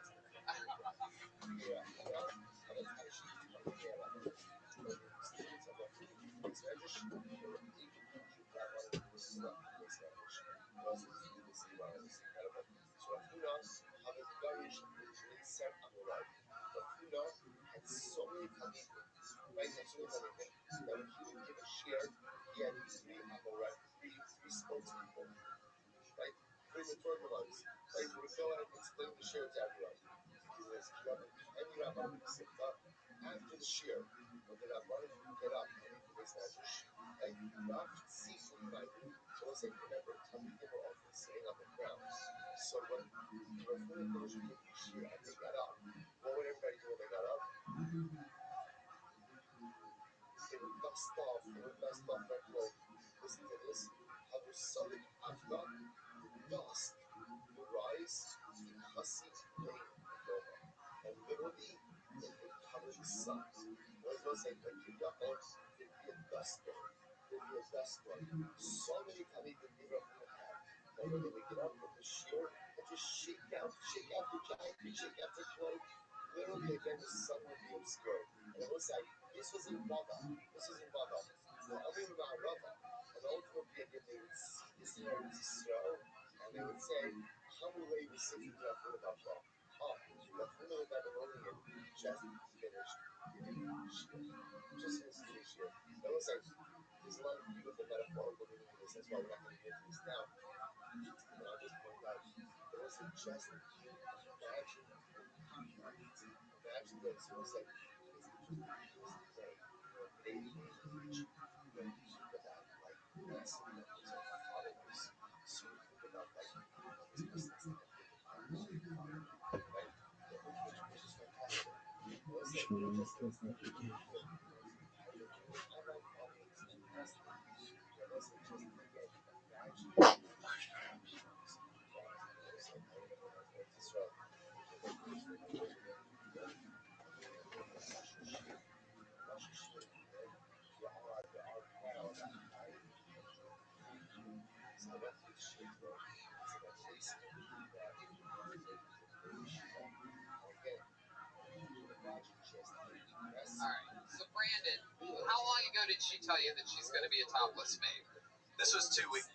So, Brandon, how long ago did she tell you that she's going to be a topless maid?
This was 2 weeks.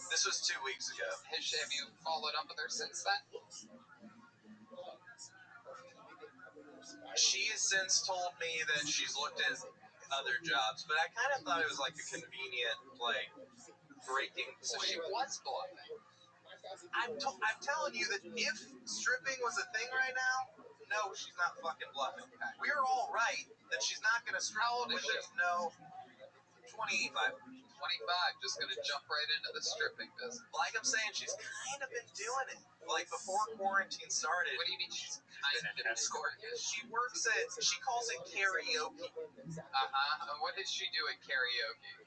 This was 2 weeks ago.
Have you followed up with her since then?
She has since told me that she's looked at other jobs, but I kind of thought it was like a convenient, like,
breaking point.
So she was bluffing.
I'm telling you that if stripping was a thing right now, no, she's not fucking bluffing.
Okay.
We're all right that she's not going to strip.
How old is she?
There's no 25.
25, just gonna jump right into the stripping business.
Like I'm saying, she's kind of been doing it. Like before quarantine started.
What do you mean she's kind of been
escort?
doing it?
She works at, she calls it karaoke.
What does she do at karaoke?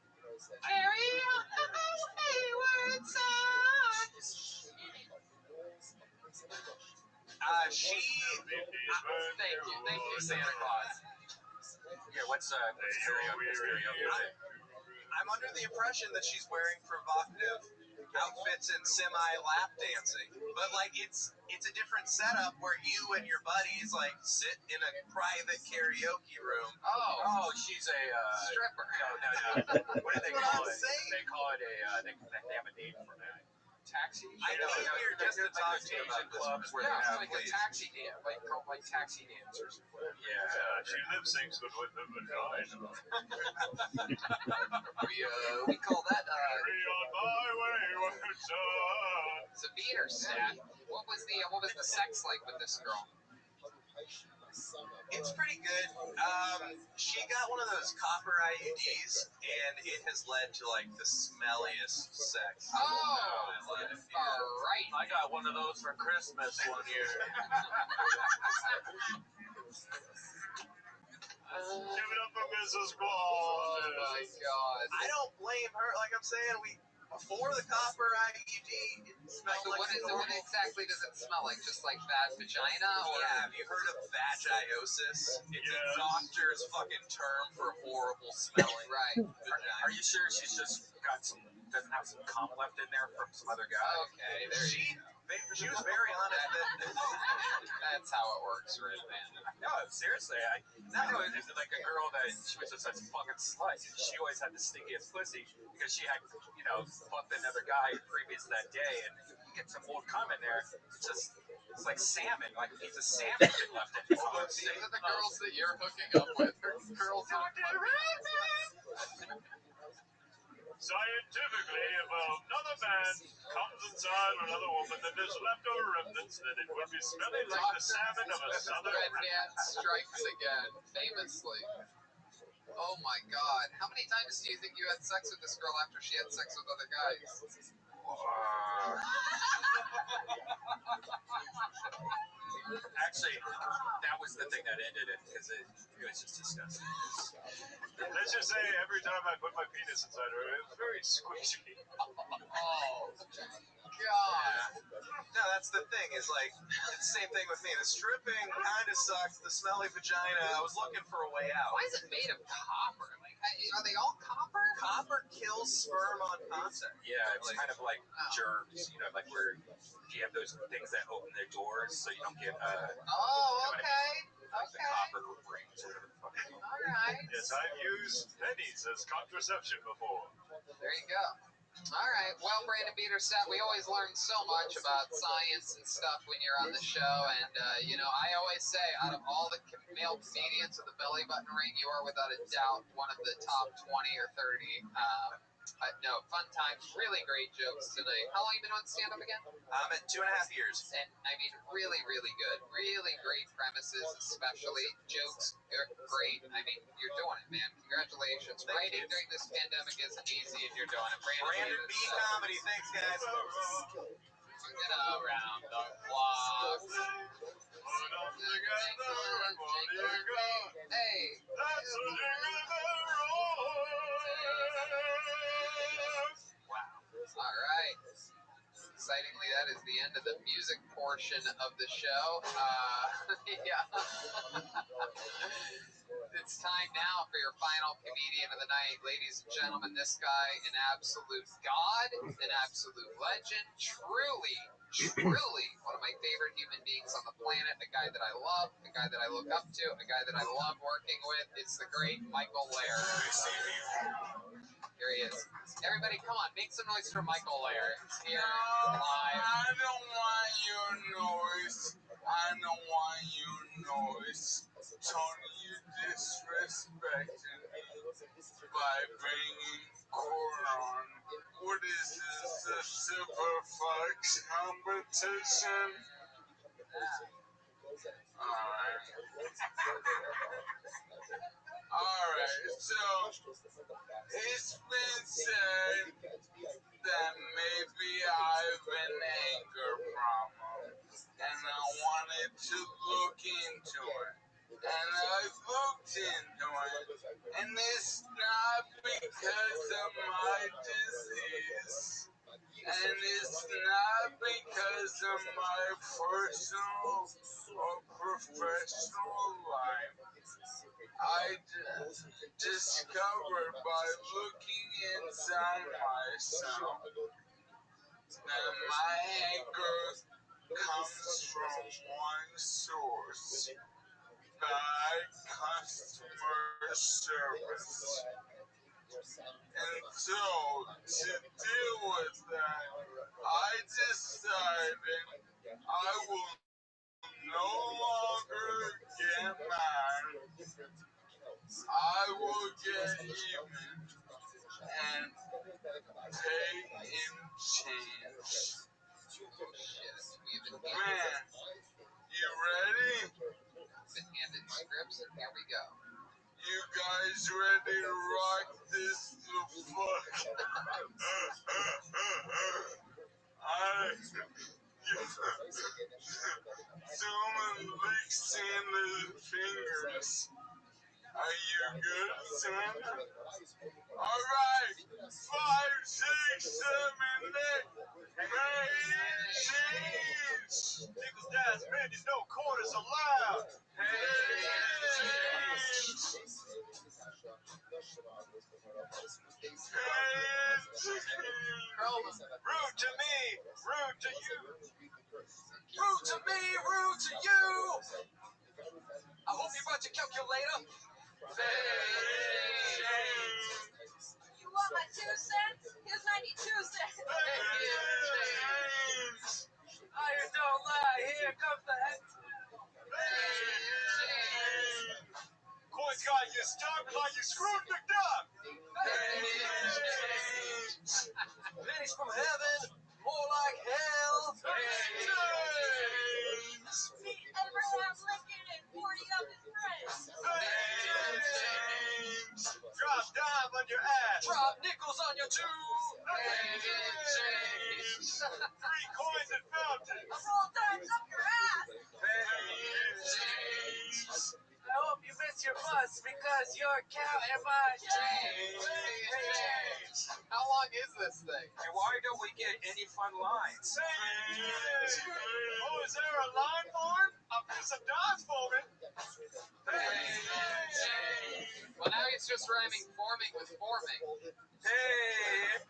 Thank you, Santa Claus. Yeah, what's karaoke?
I'm under the impression that she's wearing provocative outfits and semi-lap dancing, but like it's a different setup where you and your buddies like sit in a private karaoke room.
Oh,
She's a
stripper.
No. What do they
That's
call
what I'm
it?
saying.
They call it they have a name for that. Taxi.
I know. Here just to talk to you about this.
Clubs where
Yeah,
they have
it's like a taxi dance, like taxi dancers.
Yeah,
She lip syncs with the vagina.
We call that
Carry on my wayward son.
Sabine or Stat. What was the sex like with this girl?
It's pretty good. She got one of those copper IUDs, and it has led to like the smelliest sex.
Oh,
all
right.
I got one of those for Christmas one year.
Give it up for Mrs.
Oh
Claus.
my God.
I don't blame her. Like I'm saying, before the copper IUD, it smelled
So
like
what exactly does it smell like? Just like bad vagina? Or?
Yeah, have you heard of vagiosis? It's a
Yes.
doctor's fucking term for horrible smelling.
Right.
Vagina.
Are you sure she's just doesn't have some cum left in there from some other guy?
Okay, there you go.
She was very honest that
That's how it works, right, man?
No, seriously, it's like a girl that she was just such a fucking slut. She always had the stinkiest pussy because she had, fucked another guy previous that day, and you get some old cum in there. It's like salmon, like a piece of salmon left in
So these are the girls that you're hooking up with. Girls that
Scientifically, if another man comes inside another woman and there's leftover remnants, then it would be smelling like the salmon of a southern
Red
river.
Man strikes again, famously. Oh my God. How many times do you think you had sex with this girl after she had sex with other guys?
Actually, that was the thing that ended it because it was just disgusting.
Let's just say every time I put my penis inside her, it was very squishy.
Oh, God.
no, that's the thing. Is like it's the same thing with me. The stripping kind of sucks. The smelly vagina. I was looking for a way out.
Why is it made of copper? Like, are they all copper?
Copper kills sperm on contact.
Yeah, it's kind of like germs, like where you have those things that open their doors so you don't get
Oh, okay.
the copper rings or whatever the fuck.
All right.
Yes, I've used pennies as contraception before.
There you go. All right. Well, Brandon Peterson, we always learn so much about science and stuff when you're on the show. And, I always say, out of all the male comedians with the belly button ring, you are without a doubt one of the top 20 or 30. No, fun times, really great jokes today. How long have you been on stand-up again?
I'm at 2.5 years.
And, I mean, really, really good. Really great premises, especially. Jokes are great. I mean, you're doing it, man. Congratulations.
Thank
Writing
you.
during this pandemic isn't easy, and you're doing it.
Brandon B. Comedy. Thanks, guys.
Around the clock. Hey.
That's a jingle bell roll.
All right. Excitingly, that is the end of the music portion of the show. Yeah. It's time now for your final comedian of the night. Ladies and gentlemen, this guy, an absolute god, an absolute legend, truly one of my favorite human beings on the planet, a guy that I love, a guy that I look up to, a guy that I love working with. It's the great Michael Laird. Here he is. Everybody, come on, make some noise for Michael Laird. He's here, live.
I don't want your noise. I don't want your noise. Tony, you disrespecting me by bringing corn on. What super fuck competition. Alright, so it's been said that maybe I have an anger problem, and I wanted to look into it. And I looked into it, and it's not because of my disease, and it's not because of my personal or professional life. I discovered by looking inside myself that my anger comes from one source: bad customer service. And so, to deal with that, I decided I will no longer get mad. I will get even and pay in change. Man, you ready?
Been handed scripts, and here we go.
You guys ready to rock this the fuck? Zooming licks in the fingers. Are you good, son? Alright, 5, 6, 7, 8. Hey, cheese! Nickels, dimes, pennies, no quarters allowed. Hey, cheese! Rude to me, rude to you. Rude to me, rude to you. I hope you brought your calculator.
You want my 2 cents? Here's 92 cents.
I don't lie. Here comes the head. Coins got you stuck like you screwed McDuck. Pennies from heaven, more like hell.
See Abraham Lincoln and 40 of his friends.
Drop dime on your ass. Drop nickels on your tube. 3 coins and fountain.
A roll dimes up your ass.
I hope you miss your bus because you're counting my change.
How long is this thing?
And why don't we get any fun lines? Oh, is there a line for it? A piece of dimes for it.
Well, now he's just rhyming forming with forming.
Hey.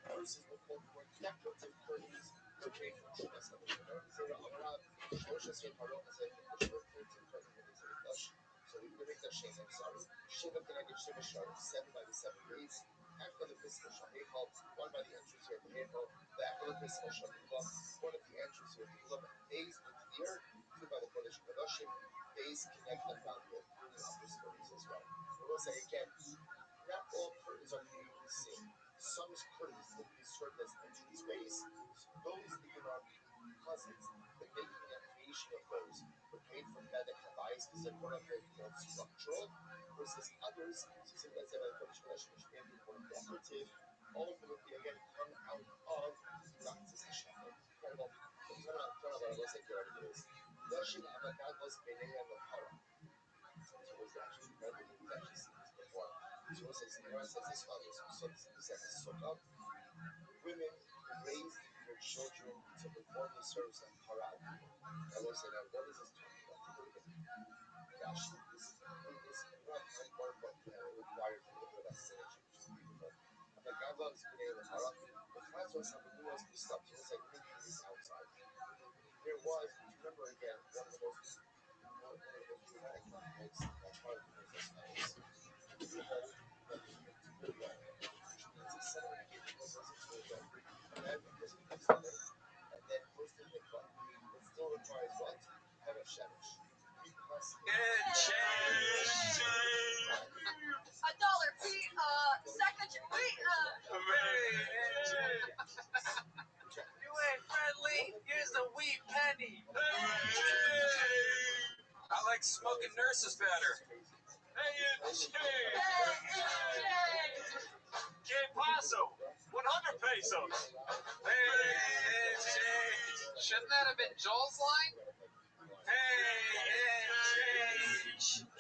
$1 Pete, Sacagawea.
fucking nurse is better. Hey, Che. Que paso? 100 pesos. Hey, Che.
Shouldn't that have been Joel's line?
Hey, Che.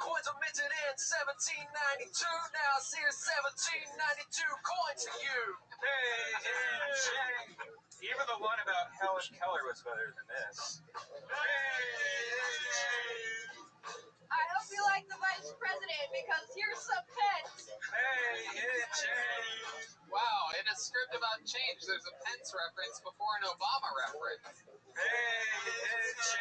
Coins are minted in 1792. Now here's 1792 coins to you. Hey, Che. Even the one about Helen Keller was better than this. Hey,
I hope you like the vice president because here's some pets.
Che.
Wow, in a script about change, there's a Pence reference before an Obama reference.
Hey, Che.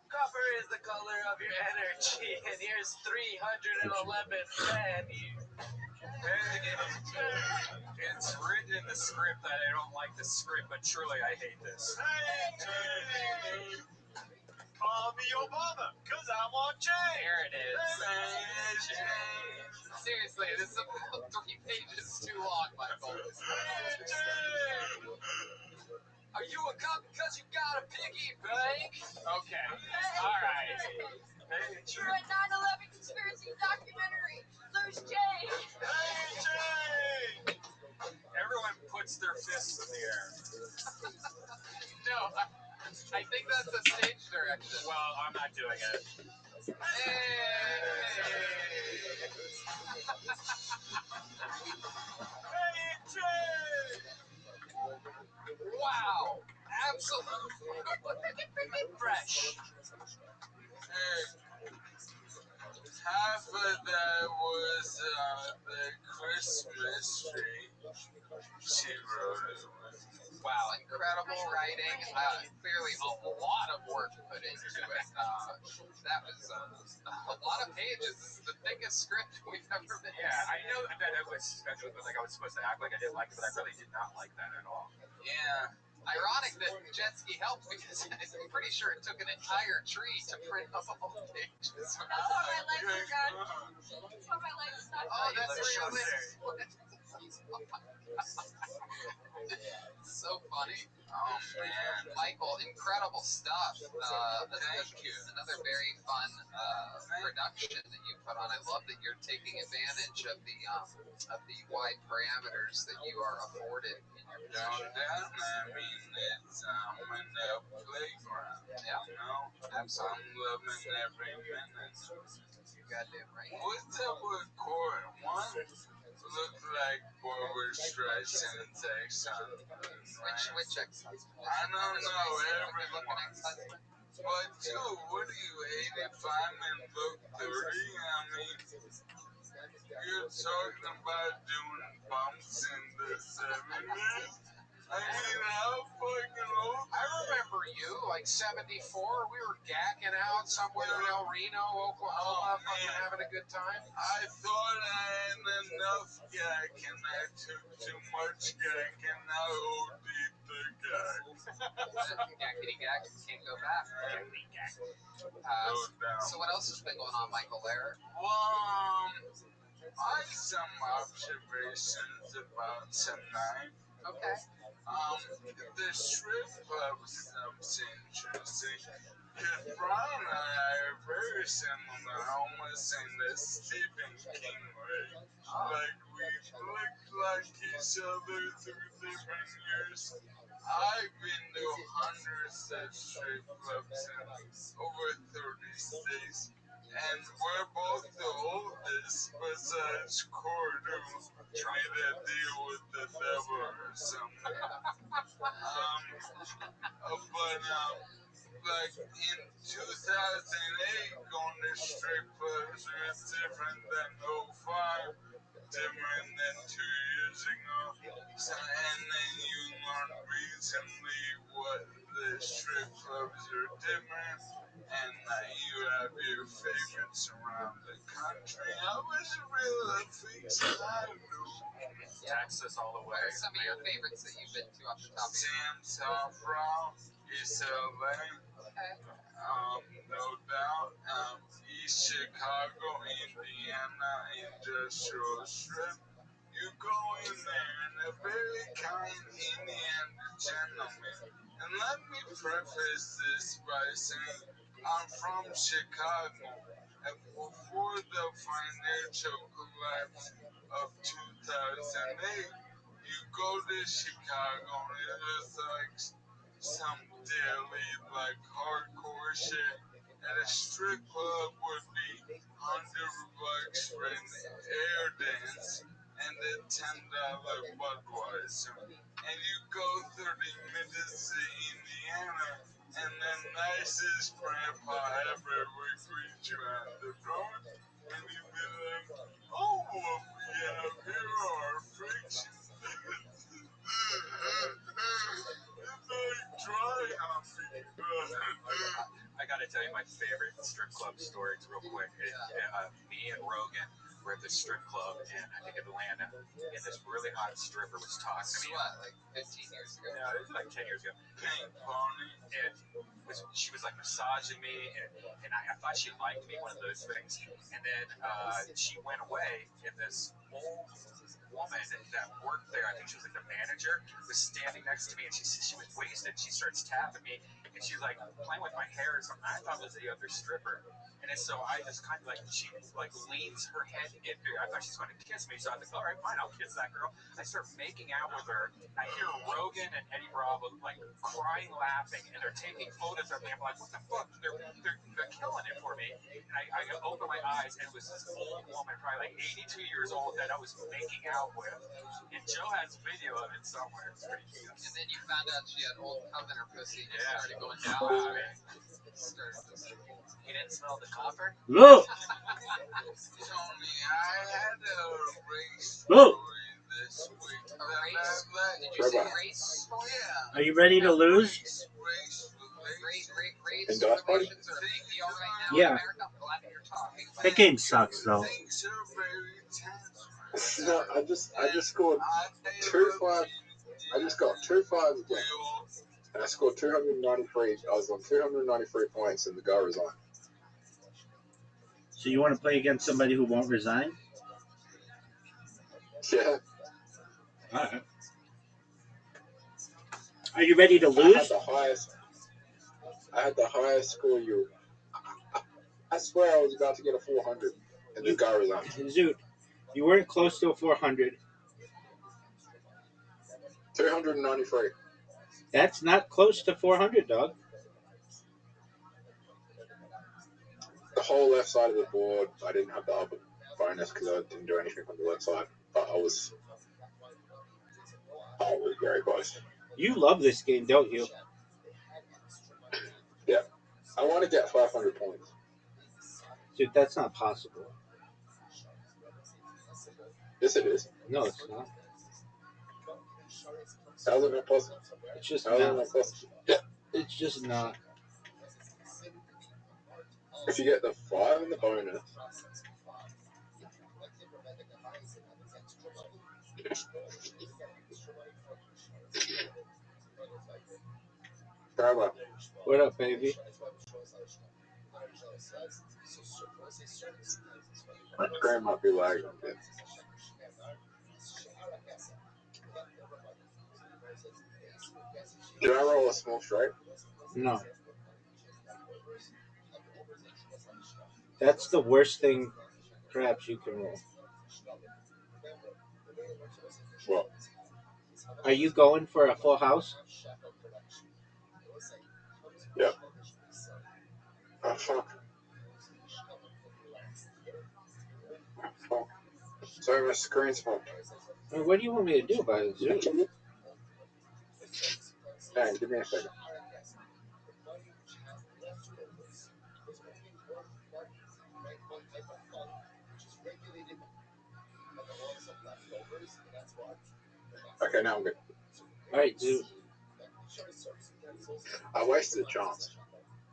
Copper is the color of your energy, and here's 311 pennies. It's written in the script that I don't like the script, but truly I hate this. Hey, call me Obama, cause I want change.
There it is.
Hey,
Seriously, this is about 3 pages too long, Michael.
Are you a cop because you got a piggy bank? Okay,
Hey.
all right. Hey,
You're a 9/11 conspiracy documentary. There's Jay.
Hey, Jay! Everyone puts their fists in the air.
No, I think that's a stage direction.
Well, I'm not doing it.
Hey!
Hey, Jay!
Wow! Absolutely fresh.
Half of that was the Christmas tree. She wrote it with.
Wow, incredible writing. Clearly a lot of work put into it. That was a lot of pages. This is the thickest script we've ever been.
Yeah, I know that it was like I was supposed to act like I didn't like it, but I really did not like that at all. Yeah.
Ironic that jet ski helped because I'm pretty sure it took an entire tree to print up all the pages.
That's why my legs are gone. That's why my legs stopped.
Oh, that's
Let's
where your
show
legs. So funny.
Oh man,
Michael, incredible stuff.
Thank you.
Another very fun production that you put on. I love that you're taking advantage of the wide parameters that you are afforded in your position.
I mean, it's in the playground.
Yeah,
You know,
absolutely.
I'm loving every minute.
You goddamn right.
What's up with Court? One look like Barbara Streisand's ex-husband, right?
Which ex-husband?
I don't know,
Looking
everyone.
ex-husband.
But two, what are you, 85 and look 30? I mean, you're talking about doing bumps in the 70s? I mean, how fucking old?
I remember you, like 74. We were gacking out somewhere in El Reno, Oklahoma, fucking having a good time.
I thought I had enough gag and I took too much gag and now OD'd the gag.
Gackety gack, can't go back.
Gackety gag.
Uh, so what else has been going on, Michael Laird?
Well, I have some observations about tonight.
Okay.
The strip club stuff's interesting. Because Brian and I are very similar, almost in the Stephen King way. Like, we look like each other through different years. I've been to hundreds of strip clubs in over 30 states. And we're both the oldest, besides Cord, who made a deal with the devil or something. Like in 2008, going to strip clubs was different than '05, different than 2 years ago. So, and then you learn recently what the strip clubs are different, and you have your favorites around the country. I was really fixing that. Texas all the way.
What are some of your favorites that you've been to off the top of your head?
Sam's Brown, East LA,
Okay.
no doubt. East Chicago, Indiana, Industrial Strip. You You go in there and a very kind Indian gentleman. And let me preface this by saying I'm from Chicago. And before the financial collapse of 2008, you go to Chicago and it was like some daily, like hardcore shit. And a strip club would be $100 for an air dance and a $10 Budweiser. And you go 30 minutes to Indiana, and the nicest grandpa ever would greet you at the door, and you'd be like, oh, what we have here are freaks. It's like dry humping,
I gotta tell you my favorite strip club story real quick. Me and Rogan were at this strip club in, I think, Atlanta, and this really hot stripper was talking to me.
What, like 15 years ago?
Yeah, it was like 10 years ago.
Pink pony.
And she was like massaging me, and I thought she liked me, one of those things. And then she went away, and this old woman that worked there, I think she was like the manager, was standing next to me, and she was wasted. She starts tapping me, and she's like playing with my hair or something. I thought it was the other stripper. And then so I just kind of like, she like leans her head in here. I thought she was going to kiss me, so I was like, all right, fine, I'll kiss that girl. I start making out with her. I hear Rogan and Eddie Bravo like crying, laughing, and they're taking photos of me. I'm like, what the fuck? They're killing it for me. And I open my eyes, and it was this old woman, probably like 82 years old, that I was making out with. And Joe has video of it somewhere. It's pretty cute.
And then you found out she had old cum in her pussy, and it
Yeah.
started going down.
You didn't smell the copper?
Whoa!
Tony, I had a race
Whoa!
story this week.
A race? Did you
Rabbi.
say race story?
Yeah.
Are you ready to lose?
Race
Race
And DOS party?
relations are a big deal right now
Yeah.
in America. I'm glad that you're talking about
That game sucks, though.
Things are very tense.
No, I just scored 2-5. I just got 2 5s again. And I scored 293. I was on 293 points, and the guy resigned.
So you want to play against somebody who won't resign?
Yeah.
All right. Are you ready to
I
lose?
had the highest score. I swear I was about to get a 400, and the guy resigned.
Zoot, you weren't close to a 400.
293.
That's not close to 400, dog.
The whole left side of the board, I didn't have the upper bonus because I didn't do anything on the left side, but I was very close.
You love this game, don't you?
Yeah. I want to get 500 points.
Dude, that's not possible.
Yes, it is.
No, it's not.
How's it not possible?
It's just
How's it
not.
not possible? Yeah.
It's just not.
If you get the 5 in the bonus, Rabbi,
What up, baby?
my screen might be lagging a bit. Did I roll a small straight?
No. That's the worst thing perhaps you can roll.
Well,
Are you going for a full house?
yeah. Oh, fuck. Fuck. Sorry, my screen's fucked.
I mean, what do you want me to do about it, Zoot?
Hang on, give me a second. Okay, now I'm good.
Alright, Zoot.
I wasted a chance.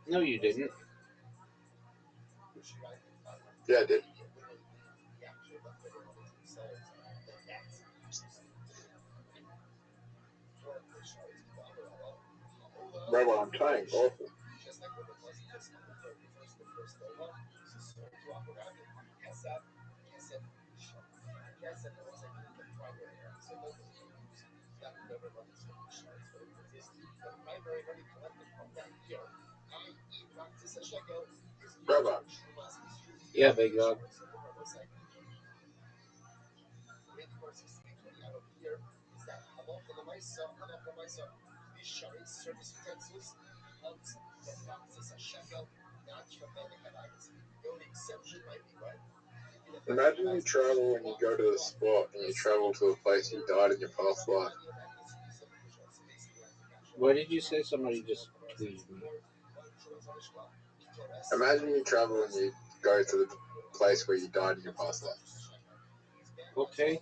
No, you didn't.
Yeah, I did. Right, well, I'm playing awful.
Rabbi,
Yeah, big dog.
imagine you travel and you go to the spot and you travel to a place you died in your past life.
What did you say? Somebody just tweeted me.
Imagine you travel and you go to the place where you died in your past life.
Okay.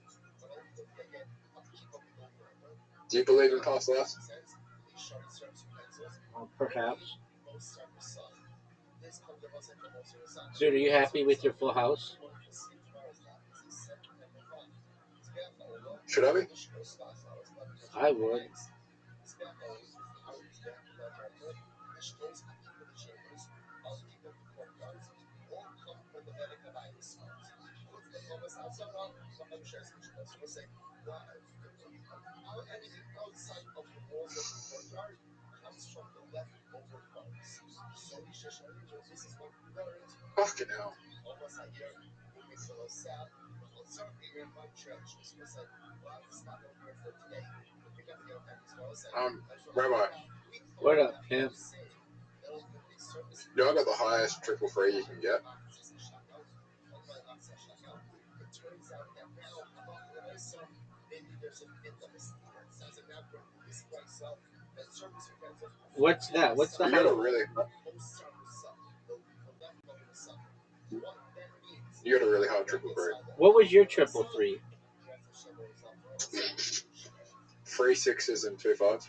Do you believe in past lives?
Perhaps. Dude, are you happy with your full house?
Should I be?
I would.
Fucking hell. Rabbi,
What up, pimp?
you know I got the highest triple free you can get.
What's that? What's the
You got a
highest?
really high triple free.
What was your triple free?
3 6s and 2 5s.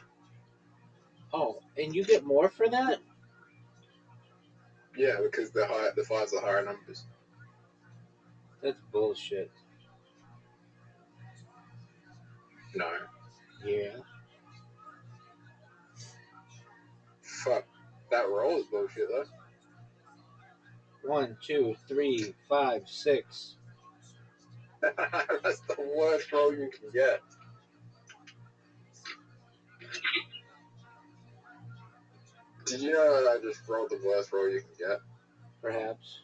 Oh, and you get more for that?
Yeah, because the 5s are higher numbers.
That's bullshit.
No.
Yeah.
Fuck. That roll is bullshit though.
1, 2, 3, 5, 6.
That's the worst roll you can get. Did you know that I just rolled the worst roll you can get?
Perhaps.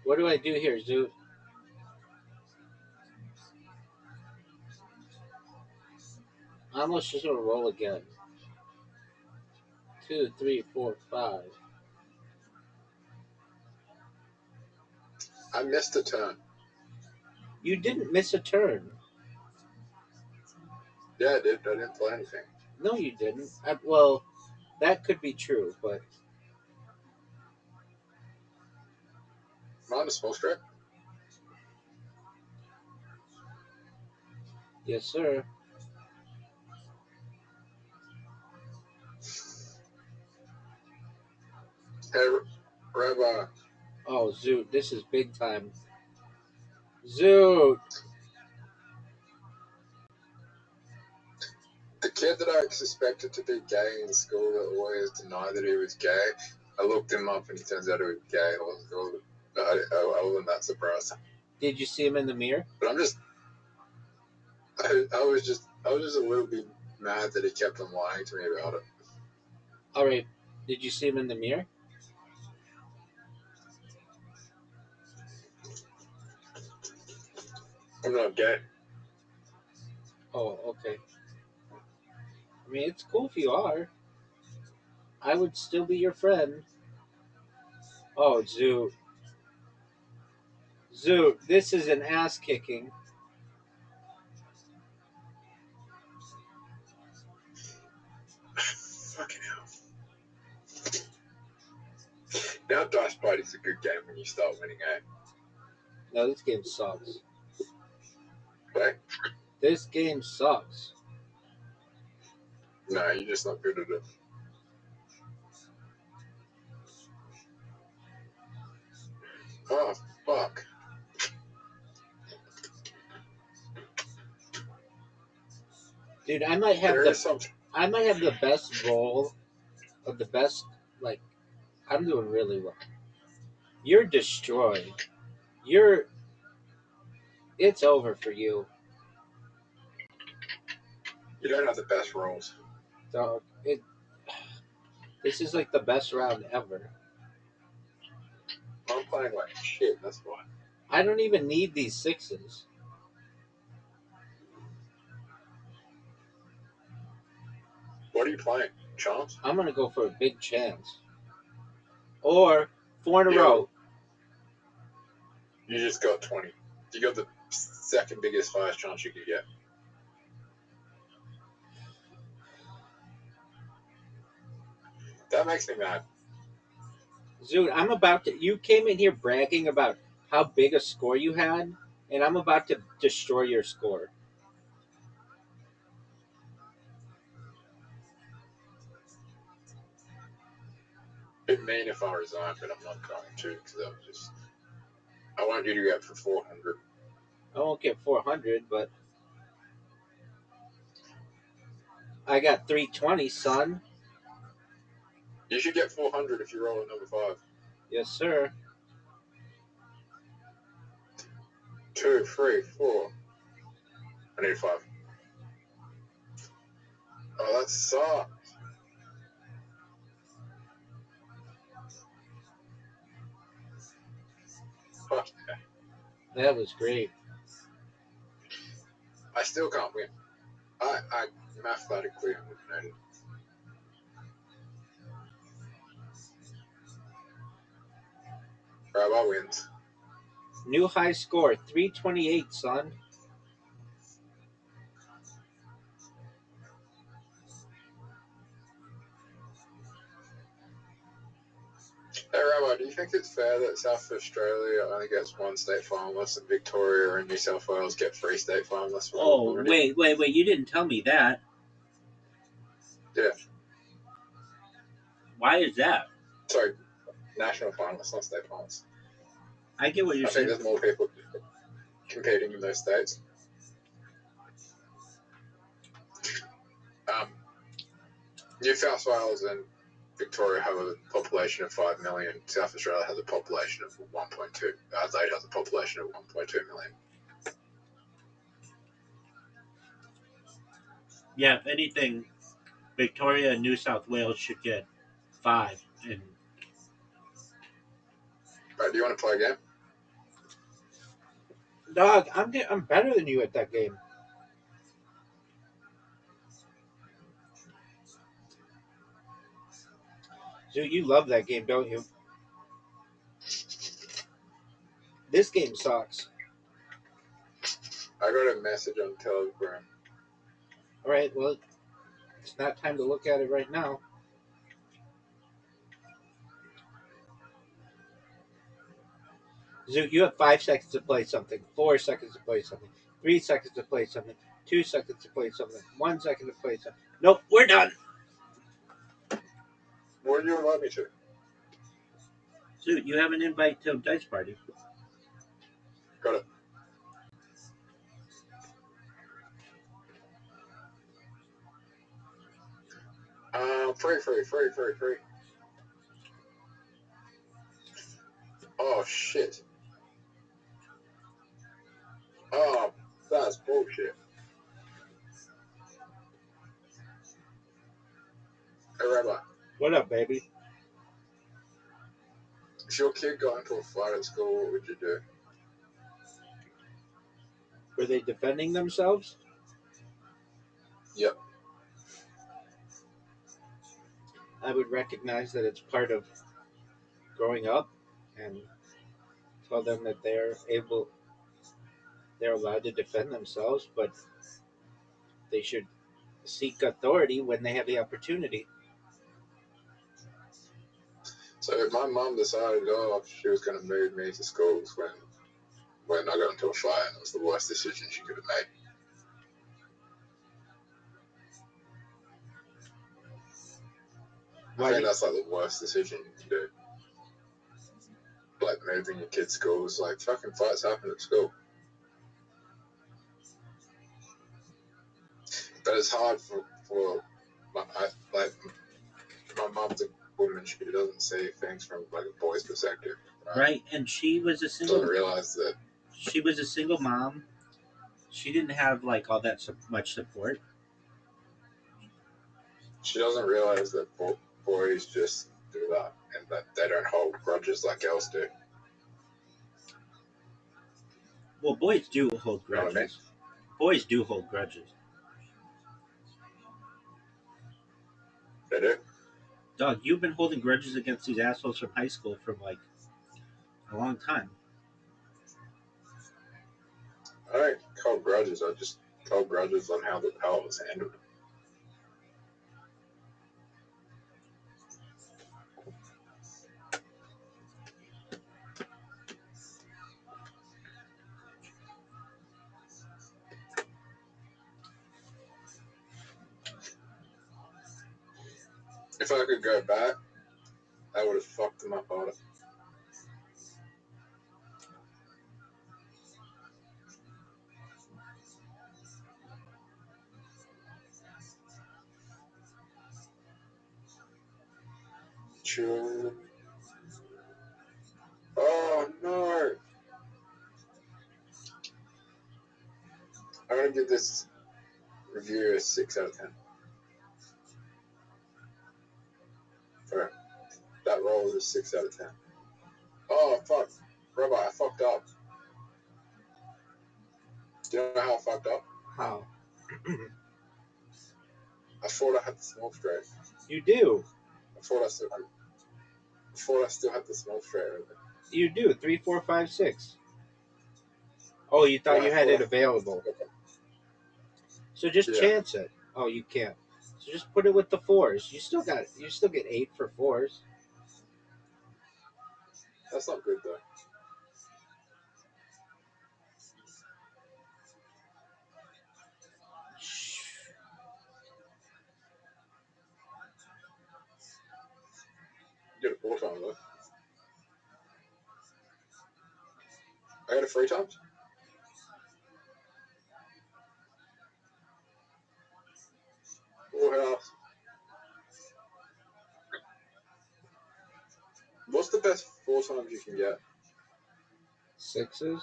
What do I do here, Zoo? I almost just want to roll again. 2, 3, 4, 5.
I missed a turn.
You didn't miss a turn.
Yeah, I did. I didn't play anything.
No, you didn't. Well, that could be true, but
Am I on a small strip?
yes, sir.
Hey, Rabbi.
Oh, Zoot, this is big time. Zoot!
The kid that I suspected to be gay in school that always denied that he was gay, I looked him up and he turns out he was gay. I wasn't that surprised.
Did you see him in the mirror?
But I was just a little bit mad that he kept on lying to me about it.
All right. Did you see him in the mirror?
I'm not gay.
Oh, okay. I mean, it's cool if you are. I would still be your friend. Oh, Zoot. Zoot, this is an ass kicking.
Fucking hell. Now Dice Party's a good game when you start winning, eh?
No, this game sucks.
Like,
This game sucks.
no, you're just not good at it. Oh, fuck.
Dude, I might have
There is some.
I might have the best roll of the best. Like, I'm doing really well. You're destroyed. It's over for you.
You don't have the best rolls.
So this is like the best round ever.
I'm playing like shit, that's why.
I don't even need these sixes.
What are you playing? Chance?
I'm gonna go for a big chance. Or 4 in a
Yeah.
row.
You just got 20. You got the second biggest, highest chance you could get. That makes me mad.
Dude, I'm about to. You came in here bragging about how big a score you had, and I'm about to destroy your score.
It'd mean if I resign, but I'm not going to because I want you to get for 400.
I won't get 400, but I got 320, son.
You should get 400 if you roll a number 5.
Yes, sir.
2, 3, 4. I need 5. Oh, that sucks. Fuck yeah.
That was great.
I still can't win. I mathematically eliminated. Rabbi wins.
New high score, 328, son.
Hey, Rabbi, do you think it's fair that South Australia only gets 1 state finalist and Victoria and New South Wales get 3 state finalists?
Oh, wait. You didn't tell me that.
Yeah.
Why is that?
Sorry, national finalists, not state finalists.
I get what you're
I think
saying.
there's more people competing in those states. New South Wales and Victoria have a population of 5 million. South Australia has a population of 1.2. Adelaide has a population of 1.2 million.
Yeah, if anything, Victoria and New South Wales should get 5. And
Right, do you want to play a game?
Dog, I'm better than you at that game. Dude, you love that game, don't you? This game sucks.
I got a message on Telegram.
All right, well, it's not time to look at it right now. Zoot, you have 5 seconds to play something, 4 seconds to play something, 3 seconds to play something, 2 seconds to play something, 1 second to play something. Nope, we're done.
What do you invite me to?
Zoot, you have an invite to a dice party.
Got it. Free. Oh, shit. Oh, that's bullshit. Hey, Rabbi,
What up, baby?
if your kid got into a fight at school, what would you do?
Were they defending themselves?
Yep.
I would recognize that it's part of growing up and tell them that they're allowed to defend themselves, but they should seek authority when they have the opportunity.
So if my mom decided, she was going to move me to schools when I got into a fight, and it was the worst decision she could have made. I think that's like the worst decision you can do. Like moving your kid's schools, like fucking fights happen at school. But it's hard for my mom's a woman. She doesn't see things from like a boy's perspective,
Right, and she was a single.
Doesn't realize that
She was a single mom. She didn't have like all that much support.
She doesn't realize that boys just do that and that they don't hold grudges like girls do.
Well, boys do hold
You know what I mean?
grudges. Boys do hold grudges.
They do.
Dog, you've been holding grudges against these assholes from high school for like a long time.
I don't hold grudges. I just hold grudges on how it was handled. If I could go back, I would have fucked them up harder. Sure. Oh no! I'm gonna give this review a 6 out of 10. For that roll is a 6 out of 10. Oh fuck, Rabbi, I fucked up. Do you know how I fucked up?
How?
I thought I had the small straight.
You do.
I thought I still had the small straight over there.
You do. 3, 4, 5, 6. Oh, you thought you had it available. So just chance it. Oh, you can't. So just put it with the 4s. You still get 8 for 4s.
That's not good though. You did it 4 times though. I got it 3 times. Full house. What's the best 4 times you can get?
6s.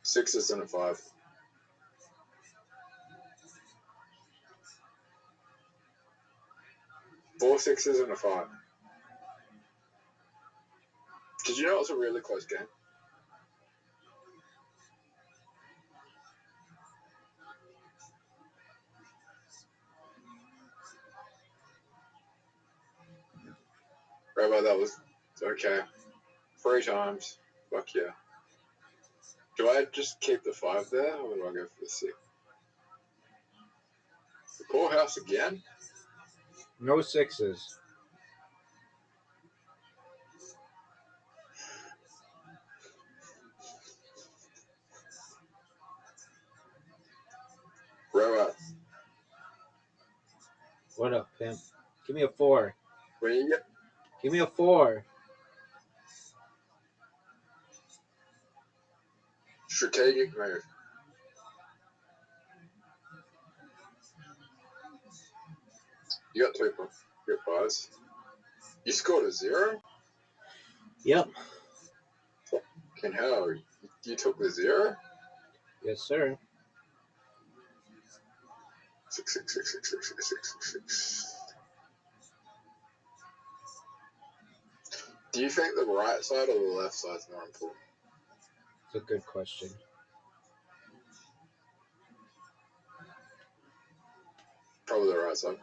6s and a 5. 4 6s and a 5. Did you know it was a really close game? Rabbi, that was okay. 3 times. Fuck yeah. Do I just keep the 5 there, or do I go for the 6? The poorhouse again?
No 6s.
Rabbi,
What up, pimp? Give me a 4.
when you get
Give me a 4.
strategic move. You got 2 points. You got 5s. You scored a 0?
Yep.
Fucking hell. You took the 0?
Yes, sir.
6 6 6 6 6 6 6 6. Do you think the right side or the left side is more important?
It's a good question.
Probably the right side.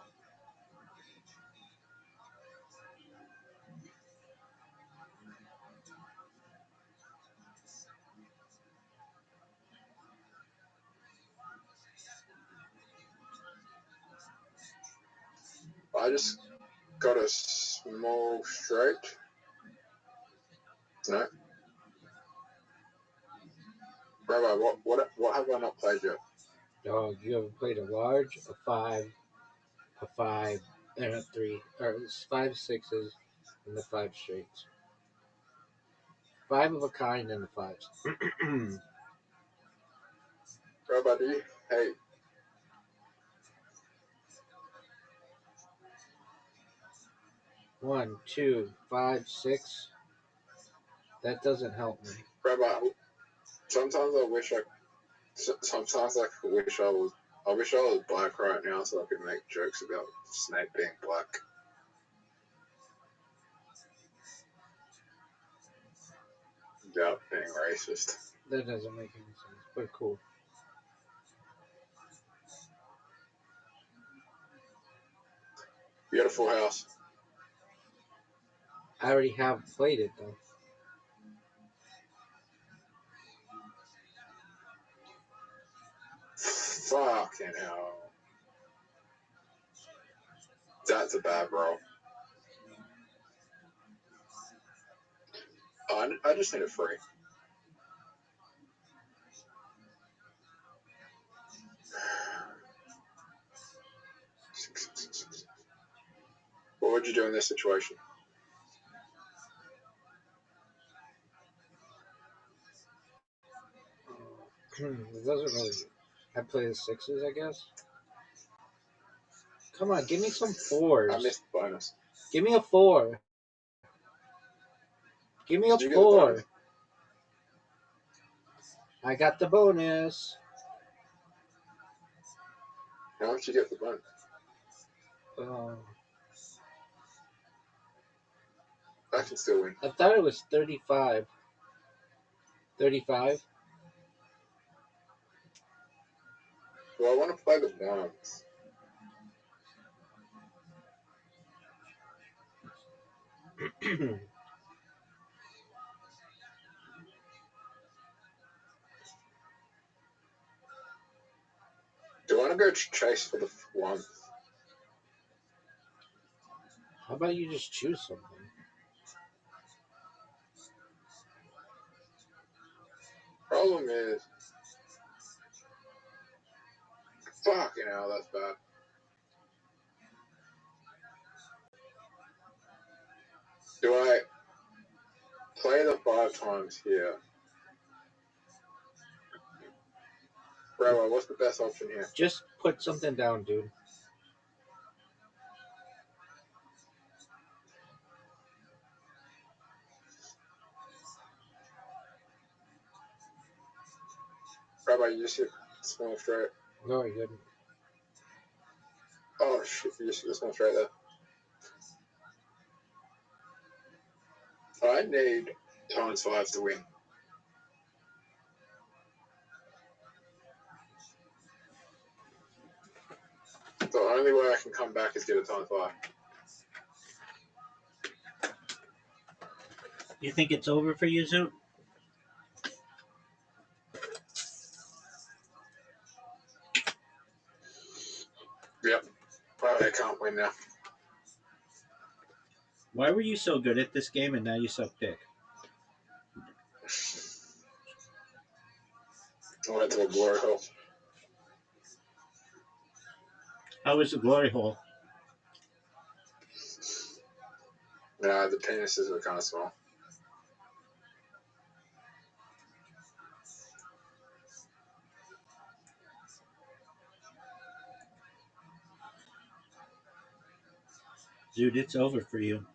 I just got a small straight. No. Rabbi, what have I not played yet?
Dog, you haven't played a large, a 5, a 5, and a 3. Or it's 5 6s and the 5 straights. 5 of a kind and the 5s.
Rabbi, do you hate?
One, 2, 5, 6. That doesn't help me.
Rabbi, sometimes I wish I was I wish I was black right now so I could make jokes about Snape being black. Without being racist.
That doesn't make any sense, but cool.
Beautiful house.
I already have played it though.
Fucking hell. That's a bad roll. I just need a free. What would you do in this situation?
It doesn't really. I play the sixes, I guess. Come on, give me some fours.
I missed the bonus.
Give me a 4. Give me a
Did you get the
4.
bonus?
I got the bonus.
How much you get the bonus? I can still win.
I thought it was 35. 35?
Well, I want to play the ones. Do I want to go chase for the ones?
How about you just choose something?
Problem is, fucking hell, that's bad. Do I play the 5 times here? Rabbi, what's the best option here?
Just put something down, dude.
Rabbi, you just hit small straight.
No, you didn't.
Oh shit, you just hit the small straight there. I need times 5 to win. The only way I can come back is get a times 5.
You think it's over for you, Zoot?
Yep. I can't win now.
Why were you so good at this game and now you suck dick?
I went to a glory hole.
How was the glory hole?
Nah, the penises were kind of small.
Zoot, it's over for you.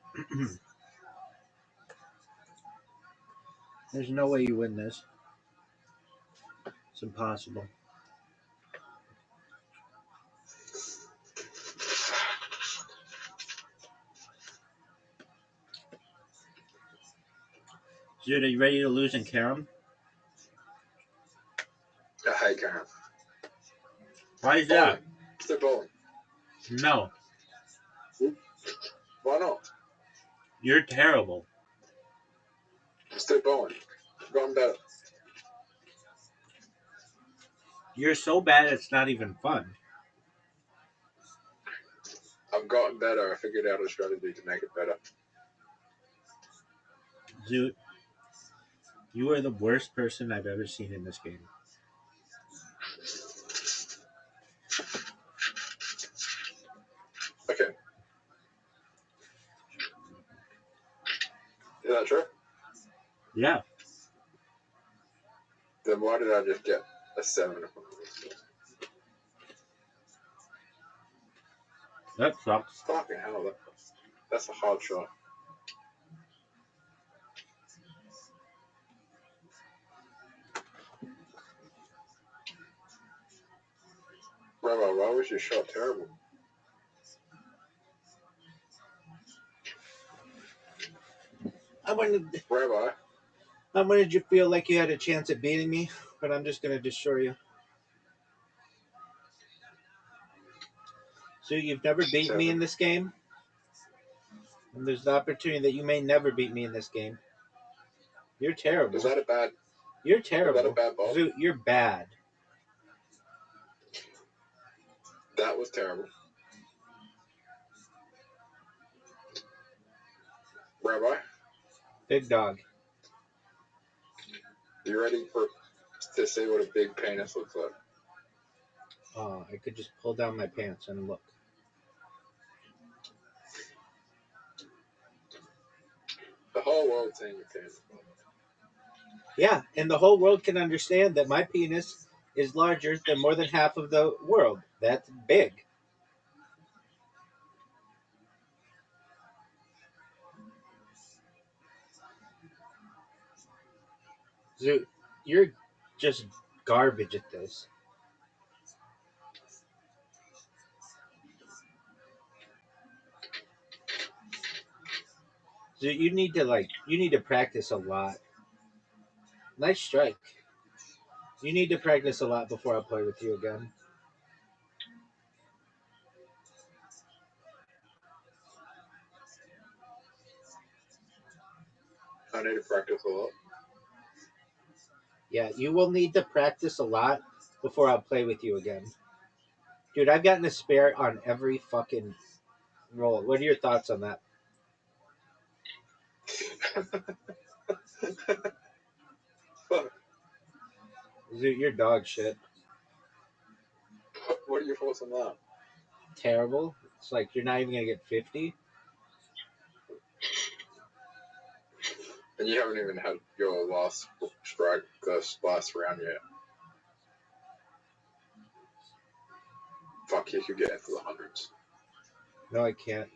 There's no way you win this. It's impossible. Zoot, are you ready to lose in Karam?
I hate Karen.
Why is that?
Still bowling.
No,
Why not?
you're terrible.
Still bowling. Gotten better.
You're so bad it's not even fun.
I've gotten better. I figured out a strategy to make it better.
Zoot, you are the worst person I've ever seen in this game.
Okay. Is that true?
Yeah,
Then why did I just get a 7?
that sucks.
Fucking hell, that's a hard shot. Rabbi, why was your shot terrible? Rabbi,
I wanted you to feel like you had a chance at beating me, but I'm just going to destroy you. So you've never beaten me in this game, and there's the opportunity that you may never beat me in this game. You're terrible.
was that a bad?
You're terrible.
Was that a bad ball?
Zoot, you're bad.
That was terrible. Rabbi,
Big dog.
you ready to see what a big penis looks like?
Oh, I could just pull down my pants and look.
The whole world's seeing your penis.
Yeah, and the whole world can understand that my penis is larger than more than half of the world. That's big. Zoot, you're just garbage at this. Zoot, you need to practice a lot. Nice strike. You need to practice a lot before I play with you again.
I need to practice a lot.
Yeah, you will need to practice a lot before I'll play with you again. Dude, I've gotten a spare on every fucking roll. What are your thoughts on that?
Fuck.
Zoot, you're dog shit.
What are your thoughts on that?
Terrible. It's like you're not even gonna get 50.
And you haven't even had your last strike, last round yet. Fuck, you could get into the hundreds.
No, I can't.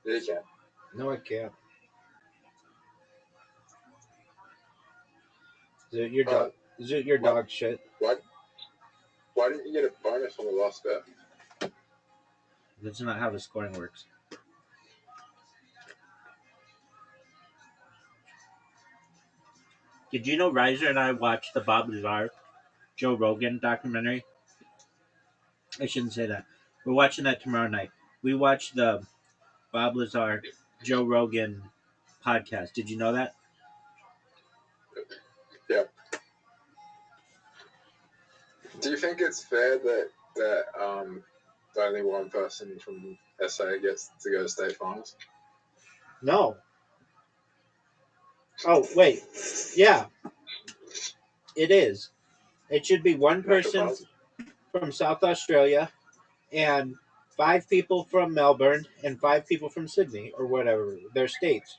Yeah, you can.
No, I can't. Zoot, you're dog. Zoot, you're
What?
dog shit.
Why didn't you get a bonus on the last bet?
That's not how the scoring works. Did you know Riser and I watched the Bob Lazar, Joe Rogan documentary? I shouldn't say that. We're watching that tomorrow night. We watched the Bob Lazar, Joe Rogan podcast. Did you know that?
Yeah. Do you think it's fair that only one person from SA gets to go to state finals?
No. Oh, wait. Yeah. It is. It should be one person from South Australia and 5 people from Melbourne and 5 people from Sydney or whatever, their states.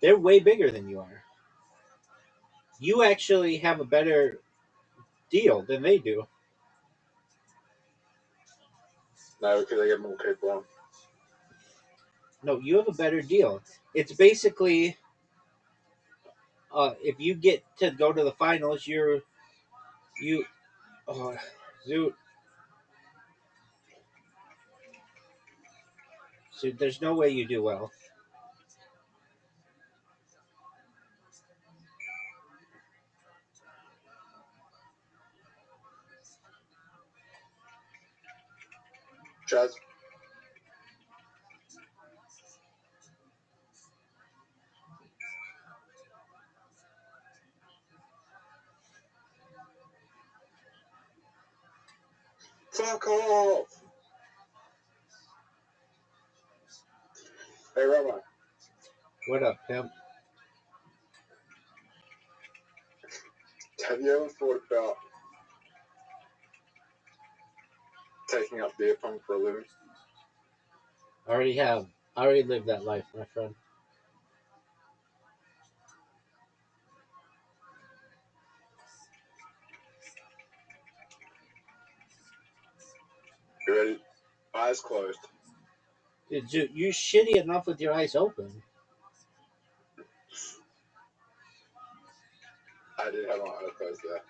They're way bigger than you are. You actually have a better deal than they do.
No, because they get more people on.
No, you have a better deal. It's basically if you get to go to the finals, you Zoot. So there's no way you do well.
Chaz? Fuck off! Hey, Rabbi.
What up, pimp?
Have you ever thought about taking up beer pong for a living?
I already have. I already lived that life, my friend.
You ready? Eyes closed.
Dude, you're shitty enough with your eyes open.
I did have my eyes closed there.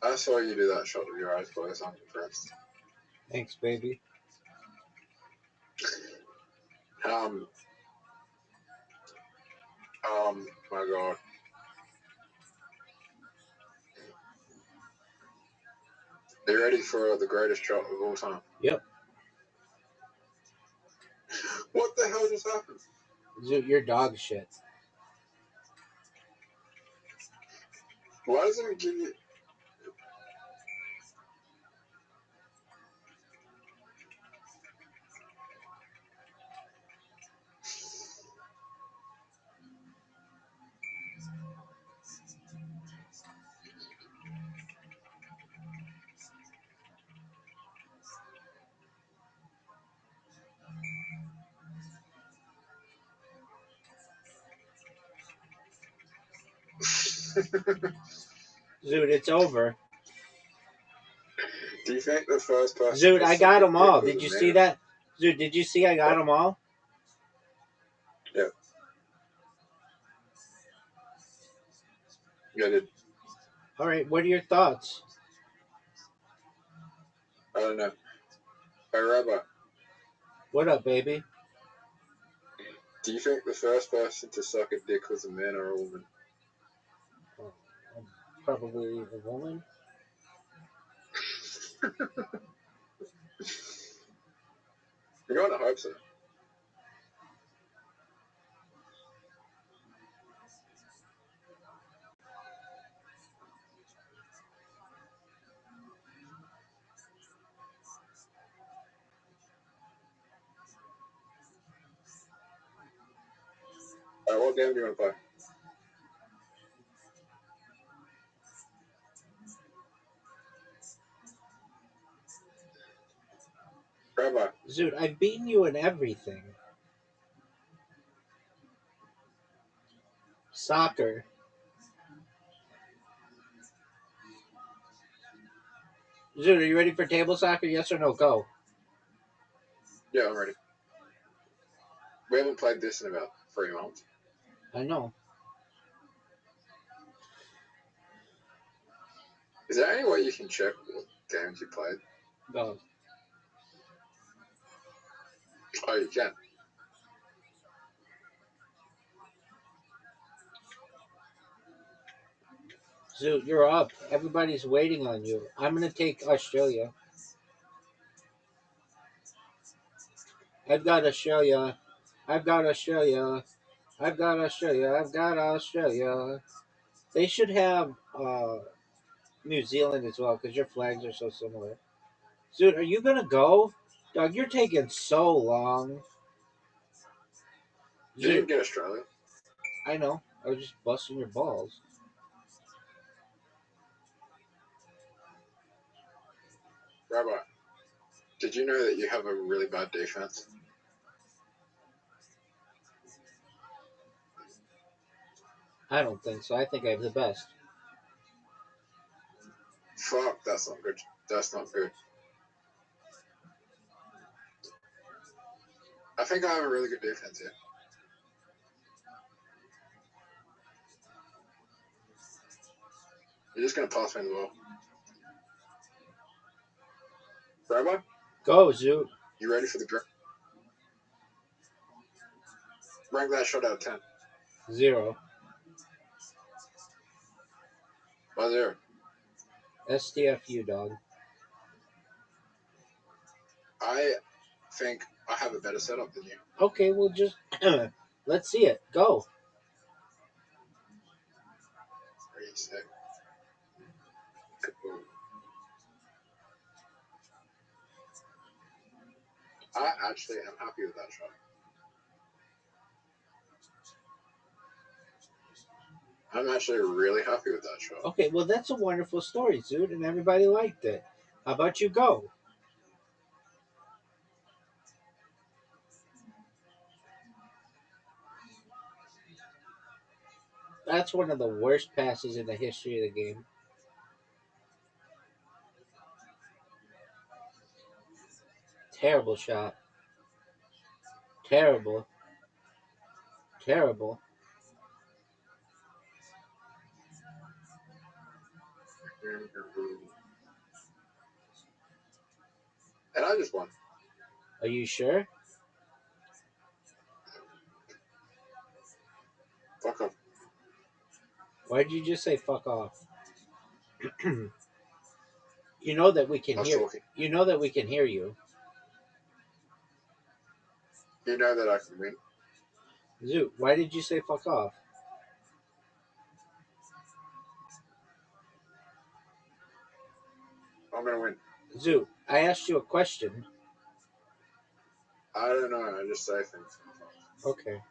I saw you do that shot with your eyes closed. I'm impressed.
Thanks, baby.
My God. Are you ready for the greatest shot of all time?
Yep.
What the hell just happened?
Zoot, you're dog shit.
Why doesn't it give you...
Zoot, it's over.
Do you think the first person...
Zoot, I got them all. Did you see that? Zoot, did you see I got them all?
Yeah. Yeah, I did.
All right, what are your thoughts?
I don't know. Hey, Rabbi,
What up, baby?
do you think the first person to suck a dick was a man or a woman?
Probably a woman.
You gotta hope so. Alright, what game do you want to play? Rabbi,
Zoot, I've beaten you in everything. Soccer. Zoot, are you ready for table soccer? Yes or no? Go.
yeah, I'm ready. We haven't played this in about 3 months.
I know.
Is there any way you can check what games you played?
Go.
Oh, you can.
Zoot, you're up. Everybody's waiting on you. I'm going to take Australia. I've got Australia. I've got Australia. I've got Australia. I've got Australia. They should have New Zealand as well because your flags are so similar. Zoot, are you going to go? Dog, you're taking so long.
You didn't
Zoot,
get Australia.
I know. I was just busting your balls.
Rabbi, did you know that you have a really bad defense?
I don't think so. I think I have the best.
Fuck, that's not good. That's not good. I think I have a really good defense here. You're just gonna pass me the ball. Rabbi,
Go, Zoot.
you ready for the rank that shot out of 10?
0.
By 0.
STFU, dog.
I think I have a better setup than you.
Okay, well, just let's see it. Go.
3, 6. Kaboom. I actually am happy with that shot. I'm actually really happy with that shot.
Okay, well, that's a wonderful story, Zoot, and everybody liked it. How about you go? That's one of the worst passes in the history of the game. Terrible shot. Terrible. Terrible.
And I just won.
Are you sure?
Fuck off.
Why did you just say fuck off? You know that we can
I was
hear.
talking.
You know that we can hear you.
You know that I can win.
Zoot, why did you say fuck off?
I'm gonna win.
Zoot, I asked you a question.
I don't know. I just say things.
Okay.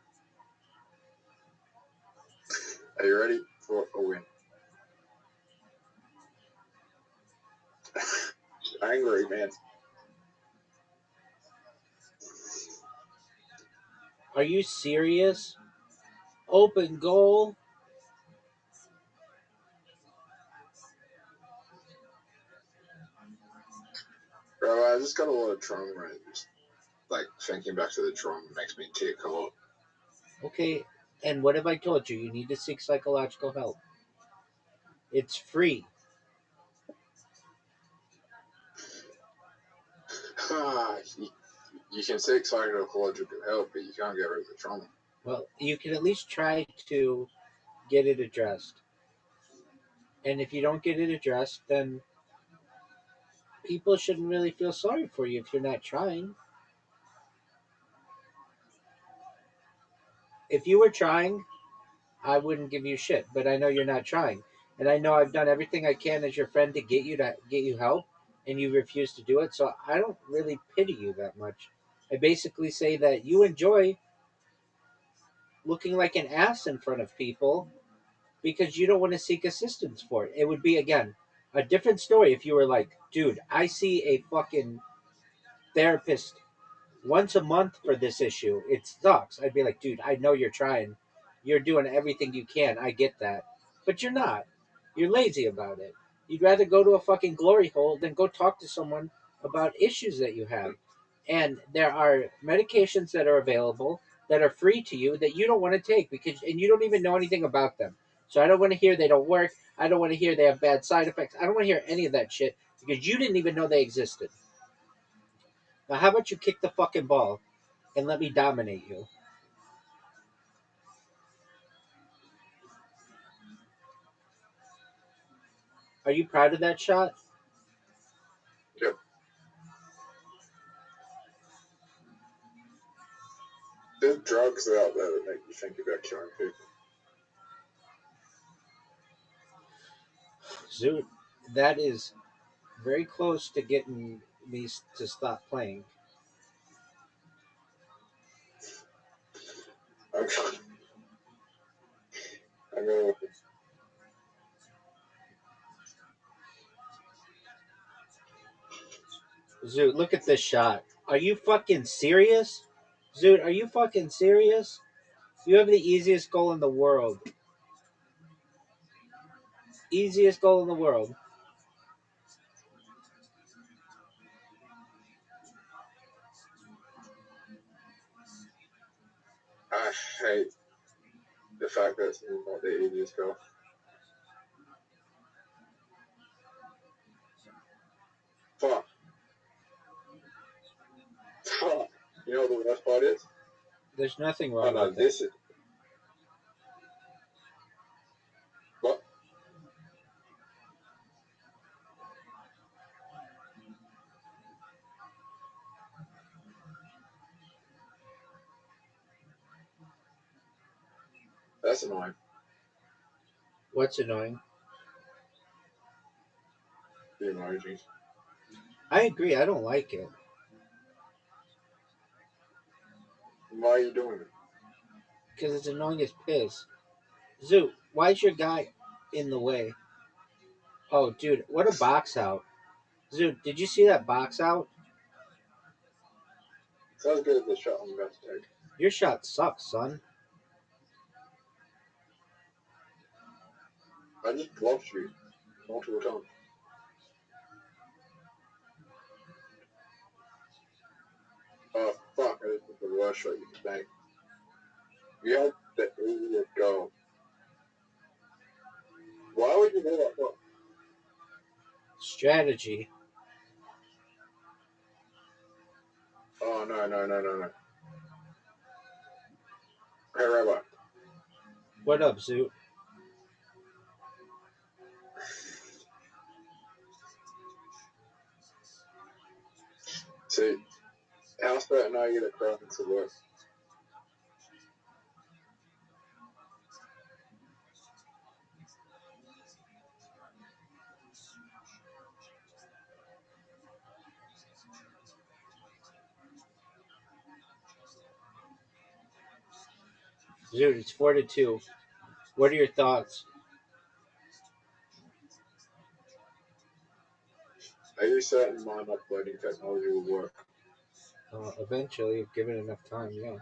Are you ready for a win? Angry man.
Are you serious? Open goal?
Bro, I just got a lot of trauma. Right? Just like thinking back to the trauma makes me tick a lot.
Okay. And what have I told you? You need to seek psychological help. It's free.
You can seek psychological help, but you can't get rid of the trauma.
Well, you can at least try to get it addressed. And if you don't get it addressed, then people shouldn't really feel sorry for you if you're not trying. If you were trying, I wouldn't give you shit, but I know you're not trying. And I know I've done everything I can as your friend to get you help, and you refuse to do it. So I don't really pity you that much. I basically say that you enjoy looking like an ass in front of people because you don't want to seek assistance for it. It would be again a different story if you were like, dude, I see a fucking therapist once a month for this issue. It sucks. I'd be like, dude, I know you're trying. You're doing everything you can. I get that. But you're not. You're lazy about it. You'd rather go to a fucking glory hole than go talk to someone about issues that you have. And there are medications that are available that are free to you that you don't want to take because and you don't even know anything about them. So I don't want to hear they don't work. I don't want to hear they have bad side effects. I don't want to hear any of that shit because you didn't even know they existed. Now how about you kick the fucking ball and let me dominate you? Are you proud of that shot?
Yep. There's drugs out there that make you think about killing people.
Zoot, that is very close to getting me to stop playing.
I'm gonna
Zoot, look at this shot. Are you fucking serious? Zoot, are you fucking serious? You have the easiest goal in the world. Easiest goal in the world.
I hate the fact that it's not the easiest goal. Fuck. Fuck. You know what the worst part is?
There's nothing
Oh
wrong
no,
with
this
it.
is what? That's annoying.
What's annoying?
The emojis.
I agree. I don't like it
Why are you doing it?
because it's annoying as piss. Zoot, why is your guy in the way? Oh, dude, what a box out. Zoot, did you see that box out?
Sounds good at the shot I'm about to take.
Your shot sucks, son.
I just blocked you multiple times. Oh fuck! I just the worst shot you could make. You had the easiest goal. Why would you do that for?
Strategy.
Oh, no. Hey, Rabbi.
What up, Zoot?
See, how certain are you that Cronin's will work?
Zoot, it's 4-2. What are your thoughts?
Are you certain mine uploading technology will work?
Eventually, if given enough time, yeah.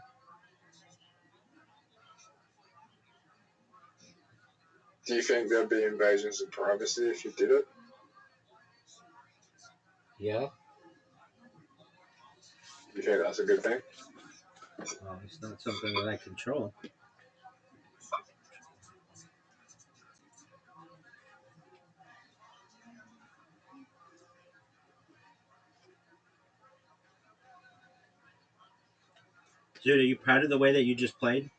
Do you think there'd be invasions of privacy if you did it?
Yeah?
Do you think that's a good thing?
Well, it's not something that I control. Dude, are you proud of the way that you just played?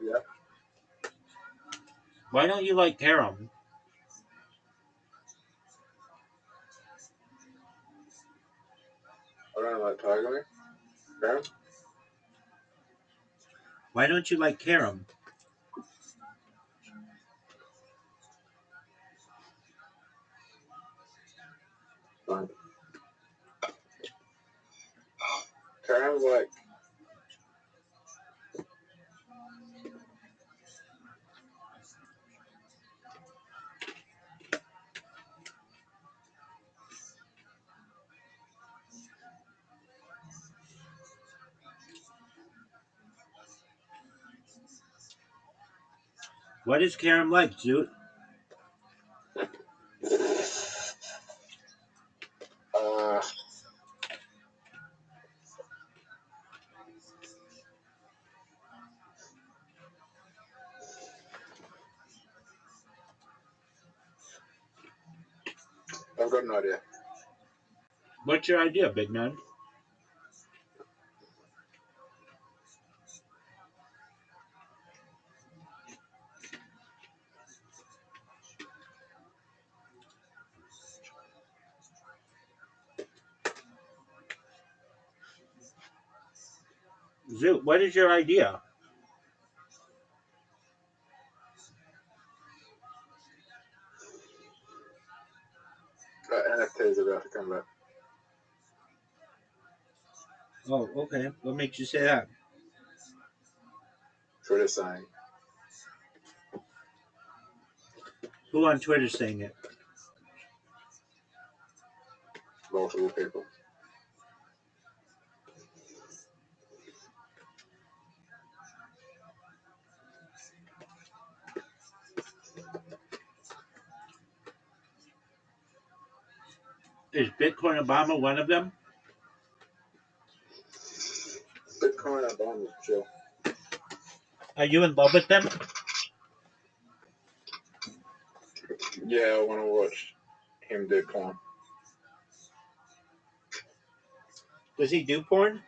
Yeah.
Why don't you like Karam?
I don't like Tiger. Okay?
Why don't you like Karam?
Fine. Karen's like,
What is Karam like, Zoot?
uh, I've got no idea.
What's your idea, big man? Zoot, what is your idea?
NFT's about to come back.
Oh, okay. What makes you say that?
Twitter's saying.
Who on Twitter's saying it?
Multiple people.
Is Bitcoin Obama one of them?
Bitcoin Obama's chill.
Are you in love with them?
Yeah, I want to watch him do porn.
Does he do porn?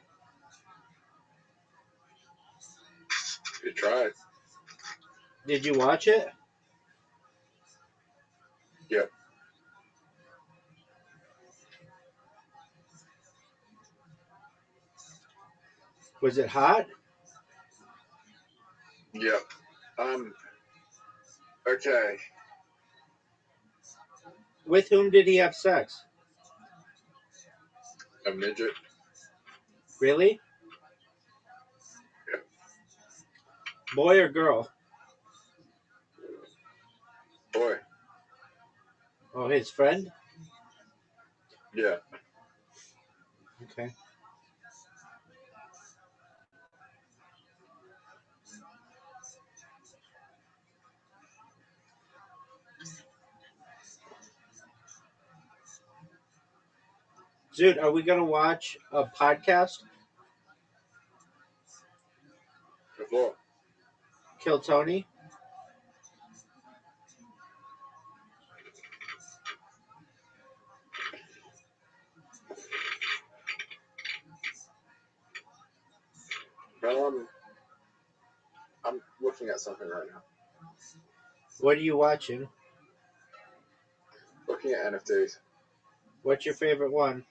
He tried.
Did you watch it?
Yep.
Was it hot?
Yep. Okay.
With whom did he have sex?
A midget.
Really?
Yeah.
Boy or girl?
Boy.
Oh, his friend?
Yeah.
Okay. Zoot, are we gonna watch a podcast?
Before.
Kill Tony?
No, I'm looking at something right now.
What are you watching?
Looking at NFTs.
What's your favorite one?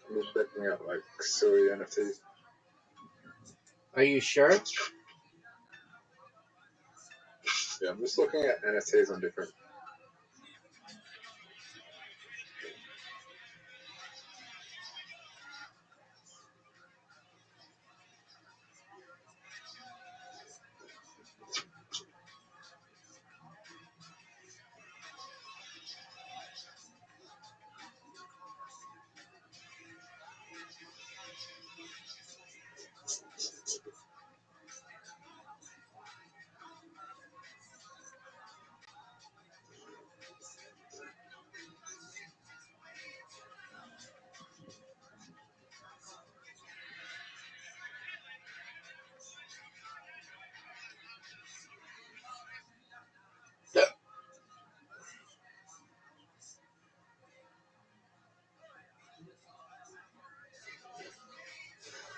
I'm just looking at like silly NFTs.
Are you sure?
Yeah, I'm just looking at NFTs on different.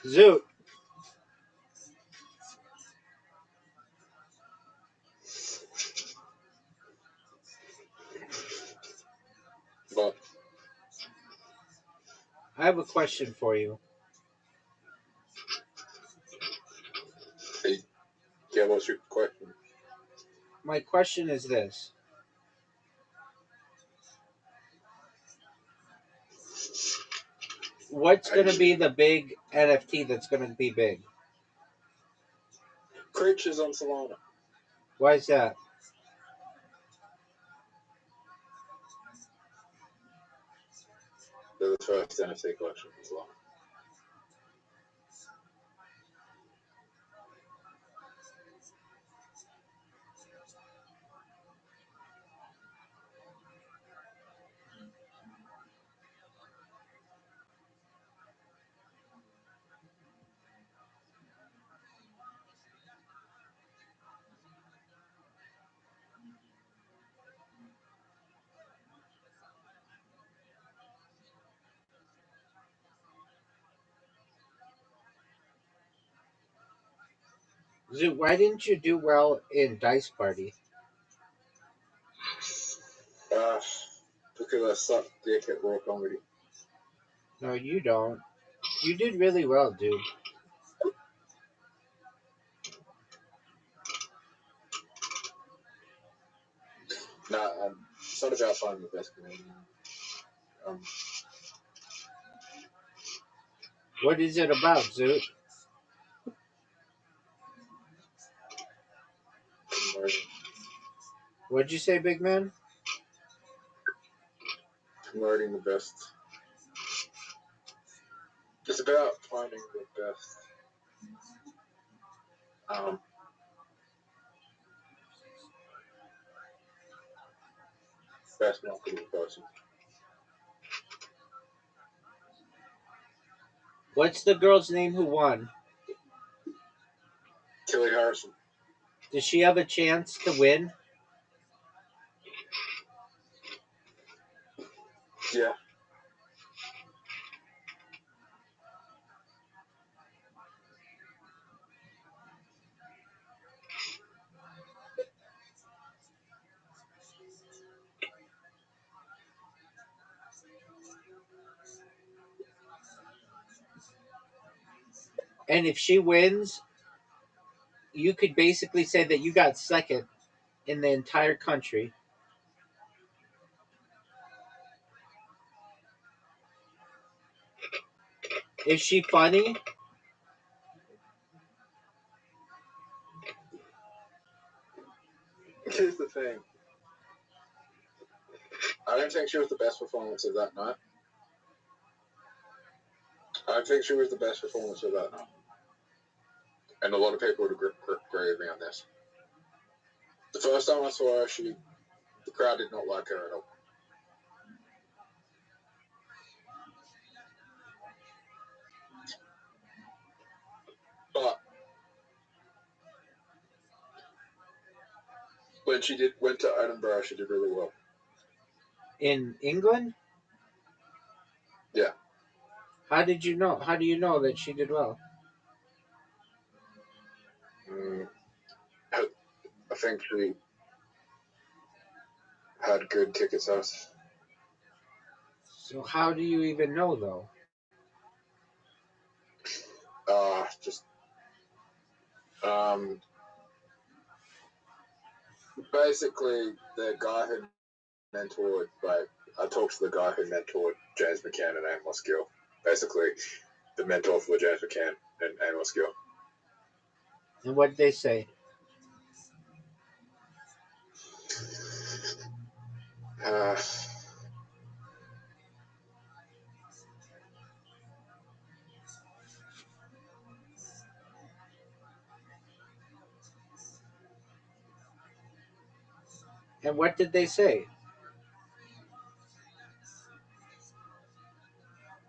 Zoot,
But
I have a question for you.
yeah, what's your question?
My question is this. What's gonna be the big NFT that's gonna be big?
Creatures on Solana.
Why is that?
They're the first NFT collection on Solana.
Zoot, why didn't you do well in Dice Party?
Because I suck dick at raw comedy.
No, you don't. You did really well, dude.
Nah, it's not about finding the best comedian. Um,
What is it about, Zoot?
converting,
What'd you say, big man?
converting the best. It's about finding the um, best marketable person.
What's the girl's name who won?
Kelly Harrison.
Does she have a chance to win?
Yeah.
And if she wins, you could basically say that you got second in the entire country. Is she funny?
don't think she was the best performance of that night. I don't think she was the best performance of that night. And a lot of people would agree with me on this. The first time I saw her, the crowd did not like her at all. But when she went to Edinburgh, she did really well.
In England?
Yeah.
How did you know? How do you know that she did well?
I think she had good ticket sales.
So how do you even know though?
Just basically the guy who mentored, like, I talked to the guy who mentored James McCann and Amos Gill. Basically, the mentor for James McCann and Amos Gill.
And what did they say? And what did they say?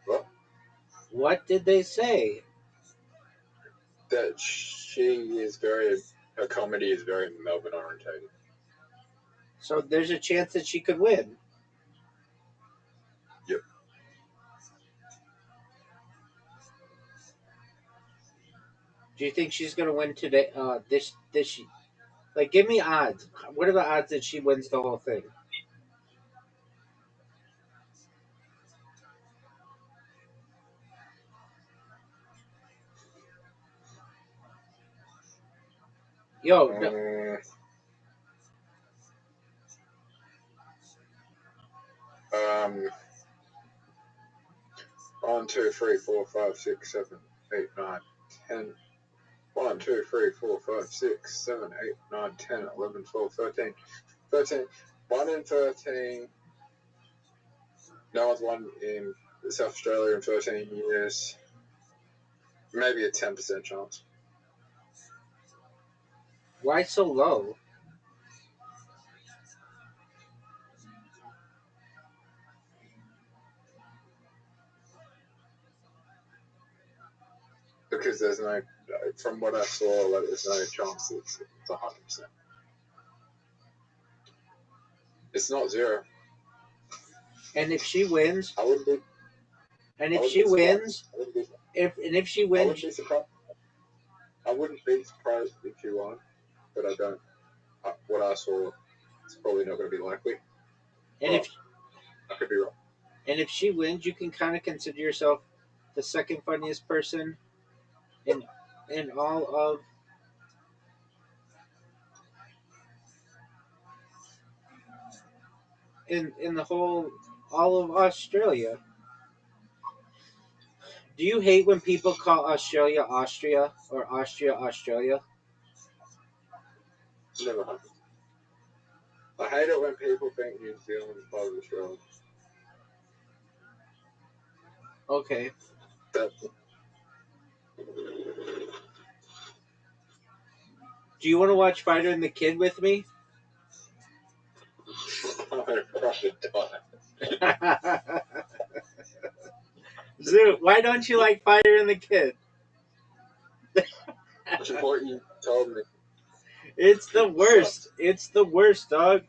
What?
What did they say?
That her comedy is very Melbourne orientated.
So there's a chance that she could win.
Yep.
Do you think she's gonna win today? This like, give me odds. What are the odds that she wins the whole thing? Yo, no,
1, 2, 3, 4, 5, 6, 7, 8, 9, 10. 1, 2, 3, 4, 5, 6, 7, 8, 9, 10, 11, 12, 13. 13. 1 in 13. No one's won in South Australia in 13 years. Maybe a 10% chance.
why so low?
Because there's no, from what I saw, like, there's no chance it's 100%. It's not zero.
And if she wins,
I wouldn't be.
and if she wins, if she
I
wins,
wouldn't be surprised. I wouldn't be surprised if she won, but I don't. What I saw, it's probably not going to be likely.
and if
I could be wrong.
and if she wins, you can kind of consider yourself the second funniest person in all of in the whole all of Australia. Do you hate when people call Australia Austria or Austria Australia?
Never happened. I hate it when people think New Zealand is part of Australia.
Okay.
That,
Do you want to watch Fighter and the Kid with me?
I'm going to crush it down.
Zoo, why don't you like Fighter and the Kid?
Which is what you told me.
It's the worst. It's the worst, dog.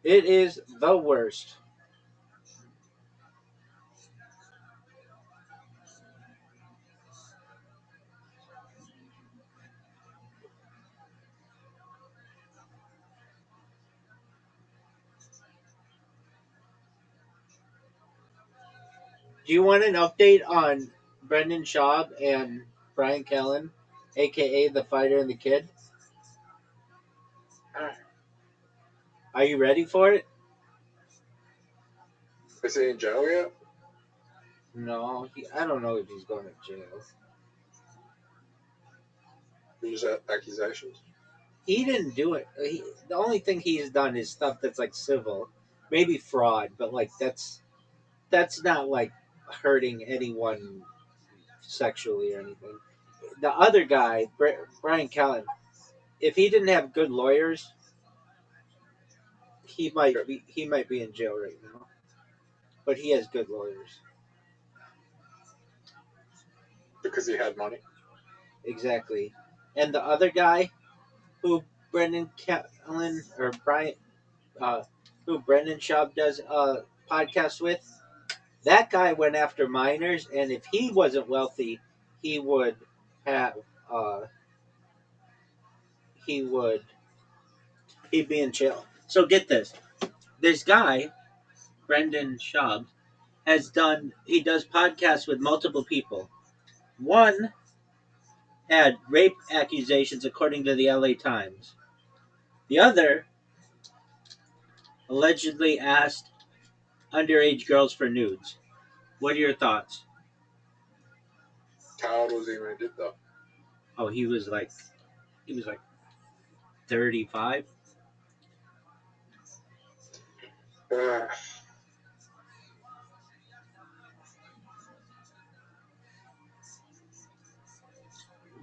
It is the worst. Do you want an update on Brendan Schaub and Brian Callen, aka the Fighter and the Kid? Are you ready for it?
Is he in jail yet?
No, I don't know if he's going to jail.
These are accusations.
he didn't do it. The only thing he's done is stuff that's like civil, maybe fraud, but like that's not like hurting anyone sexually or anything. The other guy, Brian Callen, if he didn't have good lawyers, he might be in jail right now. But he has good lawyers.
Because he had money.
Exactly. And the other guy, who Brendan Callen or Brian, who Brendan Schaub does a podcast with, that guy went after minors, and if he wasn't wealthy, he would have uh, he would he'd be in jail.
So get this: this guy, Brendan Schaub, he does podcasts with multiple people. One had rape accusations, according to the LA Times. The other allegedly asked underage girls for nudes. What are your thoughts?
How old was he when he did that?
Oh, he was like 35.
Uh,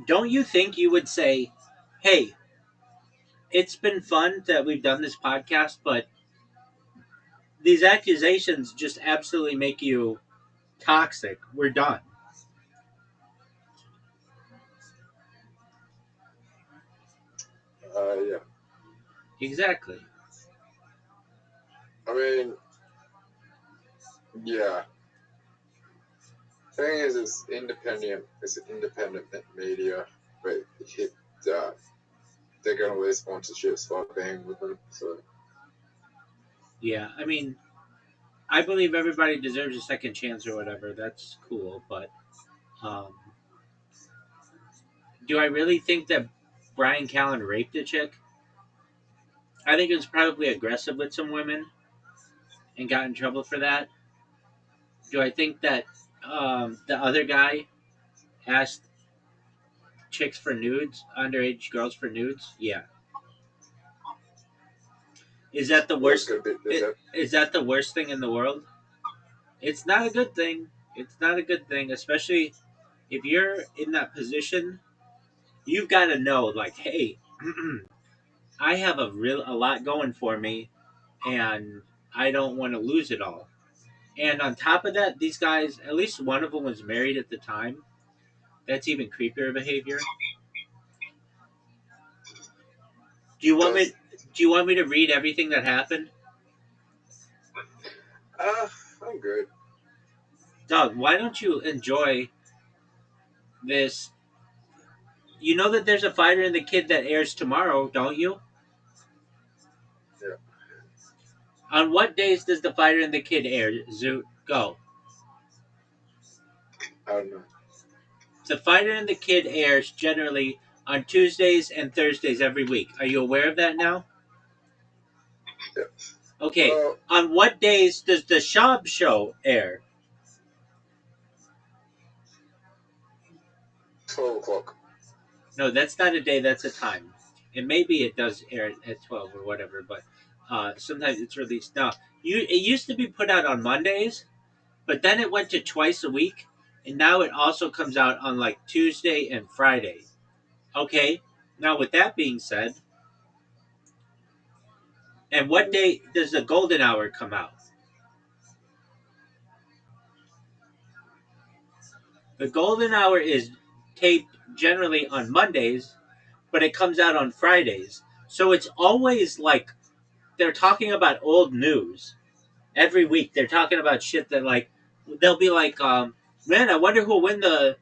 Don't you think you would say, "Hey, it's been fun that we've done this podcast, but these accusations just absolutely make you toxic. We're done."
yeah.
Exactly.
I mean, yeah. Thing is, it's independent. It's independent media, but they're gonna lose sponsorships by being with them. So
Yeah, I mean, I believe everybody deserves a second chance or whatever. That's cool, but um, do I really think that Brian Callen raped a chick? I think he was probably aggressive with some women and got in trouble for that. Do I think that the other guy asked chicks for nudes, underage girls for nudes? Yeah. Is that the
that's
worst?
gonna be
Is that the worst thing in the world? It's not a good thing. It's not a good thing, especially if you're in that position. You've got to know, like, hey, I have a lot going for me, and I don't want to lose it all. And on top of that, these guys, at least one of them was married at the time. That's even creepier behavior. Do you want me?
does.
Do you want me to read everything that happened,
I'm good.
Doug? Why don't you enjoy this? You know that there's a Fighter and the Kid that airs tomorrow, don't you?
Yeah.
On what days does the Fighter and the Kid air? Zoot, go.
I don't know.
The Fighter and the Kid airs generally on Tuesdays and Thursdays every week. Are you aware of that now?
Yeah.
Okay.
Well,
On what days does the Schaub Show air?
12 o'clock.
No, that's not a day. That's a time. And maybe it does air at 12 or whatever, but sometimes it's released. Now, it used to be put out on Mondays, but then it went to twice a week, and now it also comes out on like Tuesday and Friday. Okay. Now, with that being said, and what day does the Golden Hour come out? The Golden Hour is taped generally on Mondays, but it comes out on Fridays. So it's always like they're talking about old news every week. They're talking about shit that like they'll be like, man, I wonder who'll win the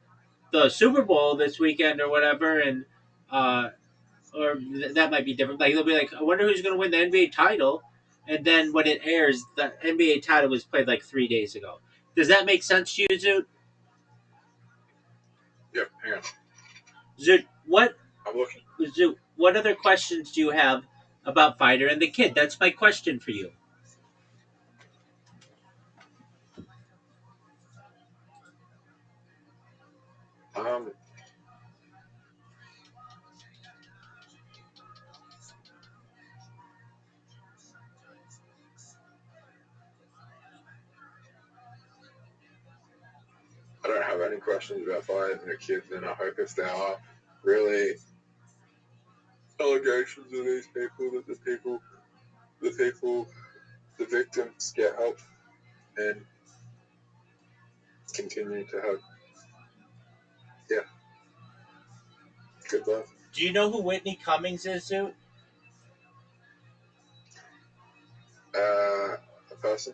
Super Bowl this weekend or whatever, and that might be different. Like they'll be like, I wonder who's going to win the NBA title, and then when it airs, the NBA title was played like 3 days ago. Does that make sense to you, Zoot?
Yep. Hang on.
Zoot,
I'm looking.
Zoot, what other questions do you have about Fighter and the Kid? That's my question for you.
Um. I don't have any questions about firing the kids, and I hope if there are really allegations of these people, that the victims get help and continue to have, good luck.
Do you know who Whitney Cummings is, Zoot?
A person?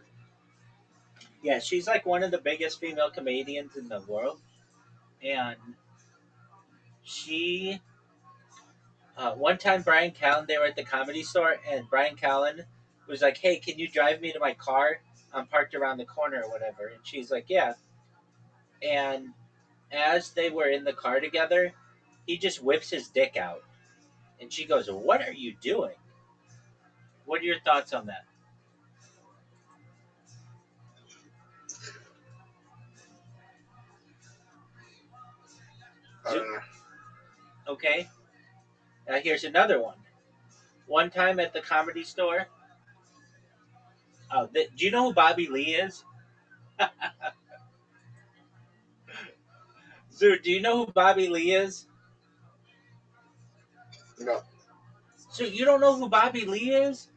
Yeah, she's like one of the biggest female comedians in the world. And she, one time Brian Callen, they were at the Comedy Store, and Brian Callen was like, "Hey, can you drive me to my car? I'm parked around the corner or whatever." And she's like, "Yeah." And as they were in the car together, he just whips his dick out. And she goes, "What are you doing?" What are your thoughts on that?
I don't know.
Okay. Now here's another one. One time at the Comedy Store, do you know who Bobby Lee is? Zoot, do you know who Bobby Lee is?
No.
So you don't know who Bobby Lee is?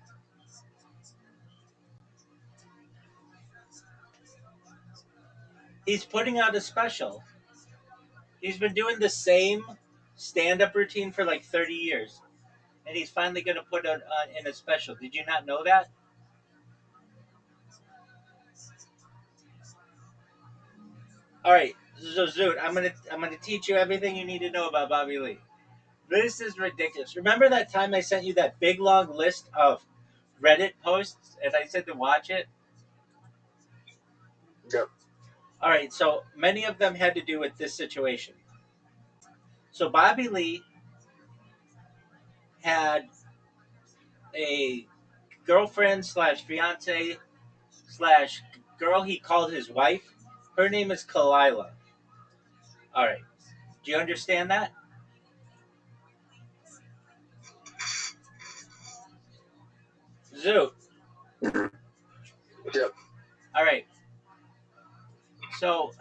He's putting out a special. He's been doing the same stand-up routine for like 30 years. And he's finally going to put it in a special. Did you not know that? All right, so Zoot, I'm gonna teach you everything you need to know about Bobby Lee. This is ridiculous. Remember that time I sent you that big long list of Reddit posts and I said to watch it?
Yep.
All right, so many of them had to do with this situation. So Bobby Lee had a girlfriend slash fiance slash girl he called his wife. Her name is Kalila. All right, do you understand that? Zoo.
Yep.
All right. So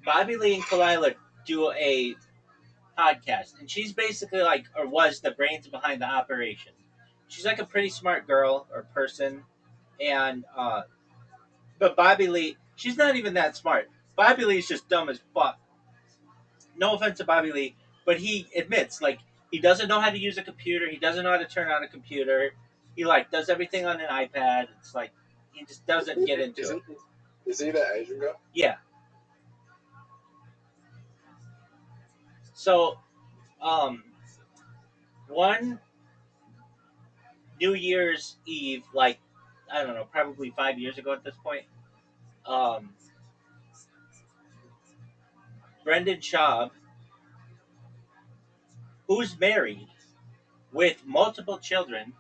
Bobby Lee and Kalila do a podcast, and she's basically like, or was the brains behind the operation. She's like a pretty smart girl or person, and but Bobby Lee, she's not even that smart. Bobby Lee's just dumb as fuck. No offense to Bobby Lee, but he admits like he doesn't know how to use a computer. He doesn't know how to turn on a computer. He like does everything on an iPad. It's like he just doesn't get into it.
Is he the Asian guy?
Yeah. So, one New Year's Eve, like I don't know, probably 5 years ago at this point, um, Brendan Schaub, who's married with multiple children,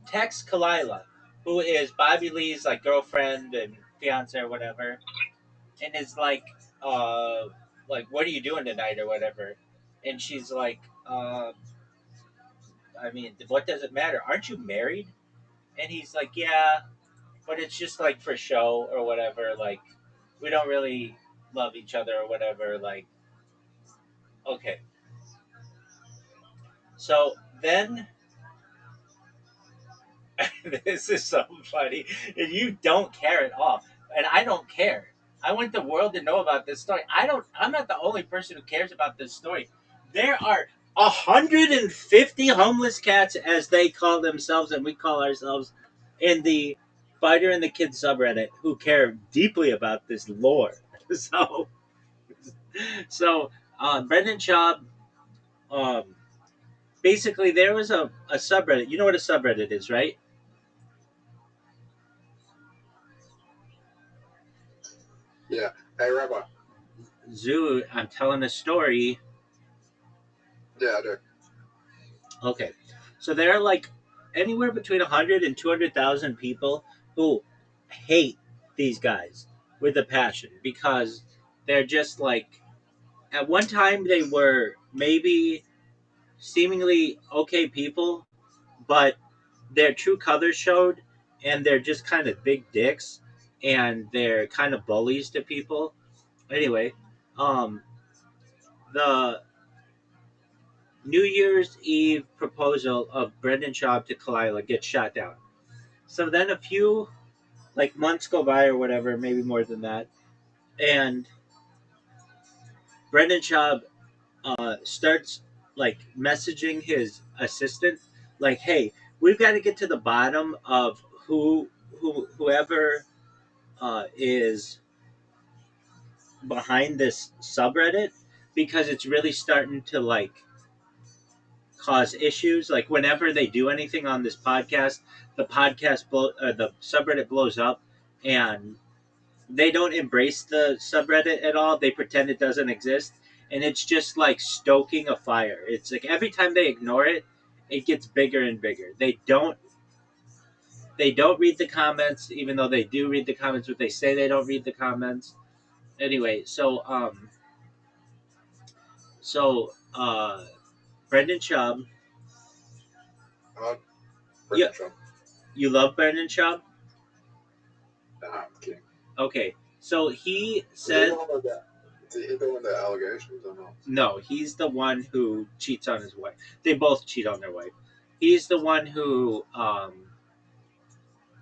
texts Kalila, who is Bobby Lee's like girlfriend and fiance or whatever, and is like what are you doing tonight or whatever, and she's like, I mean, what does it matter? Aren't you married? And he's like, yeah, but it's just like for show or whatever. Like, we don't really love each other or whatever. Like, okay. So then, this is so funny. And you don't care at all. And I don't care. I want the world to know about this story. I'm not the only person who cares about this story. There are 150 homeless cats, as they call themselves, and we call ourselves, in the Fighter and the Kid subreddit, who care deeply about this lore. So, Brendan Schaub, um, basically, there was a subreddit. You know what a subreddit is, right?
Yeah. Hey, Rabbi.
Zoo, I'm telling a story.
Yeah, I do.
Okay. So there are like anywhere between 100 and 200,000 people who hate these guys with a passion because they're just like, at one time they were maybe seemingly okay people, but their true colors showed and they're just kind of big dicks. and they're kind of bullies to people. Anyway, the New Year's Eve proposal of Brendan Schaub to Kalila gets shot down. So then a few months go by or whatever, maybe more than that, and Brendan Schaub starts messaging his assistant, like, "Hey, we've got to get to the bottom of whoever is behind this subreddit because it's really starting to cause issues. Like whenever they do anything on this podcast, the subreddit blows up, and they don't embrace the subreddit at all. They pretend it doesn't exist, and it's just like stoking a fire. It's like every time they ignore it, it gets bigger and bigger. They don't read the comments, even though they do read the comments, but they say they don't read the comments. Anyway, so Brendan Schaub,
I'm
yeah,
pretty sure.
you love Brendan Schaub?
Nah, I'm kidding.
Okay, so he
Is he
said
the one with the, is he the one with the allegations or no?
no. He's the one who cheats on his wife. They both cheat on their wife. He's the one who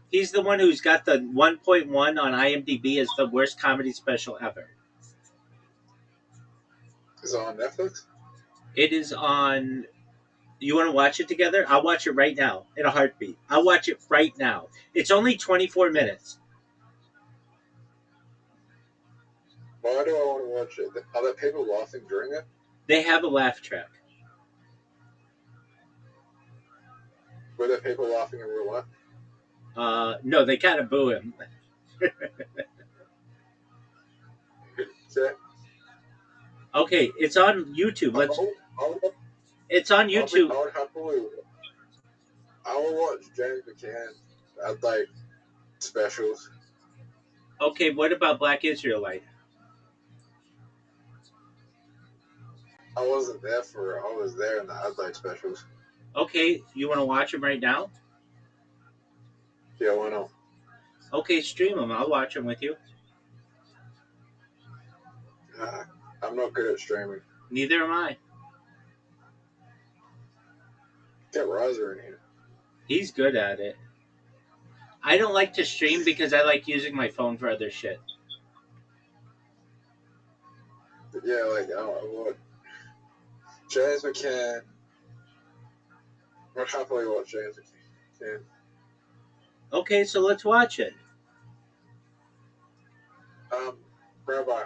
he's the one who's got the 1.1 on IMDb as the worst comedy special ever.
Is it on Netflix?
It is on. You want to watch it together? I'll watch it right now in a heartbeat. I'll watch it right now. It's only 24 minutes.
Why do I want to watch it? Are there people laughing during it?
They have a laugh track.
Were there people laughing in real life?
No, they kind of boo him.
Yeah.
Okay, it's on YouTube. It's on YouTube.
I will watch James McCann at specials.
Okay, what about Black Israelite?
I wasn't there for it. I was there in the Adelaide specials.
Okay, you want to watch them right now?
Yeah, why not?
Okay, stream them. I'll watch them with you.
I'm not good at streaming.
Neither am I.
Get Riser in here.
He's good at it. I don't like to stream because I like using my phone for other shit.
Yeah, what? James McCann. I'd happily watch James McCann.
Okay, so let's watch it.
Rabbi.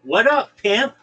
What up, pimp?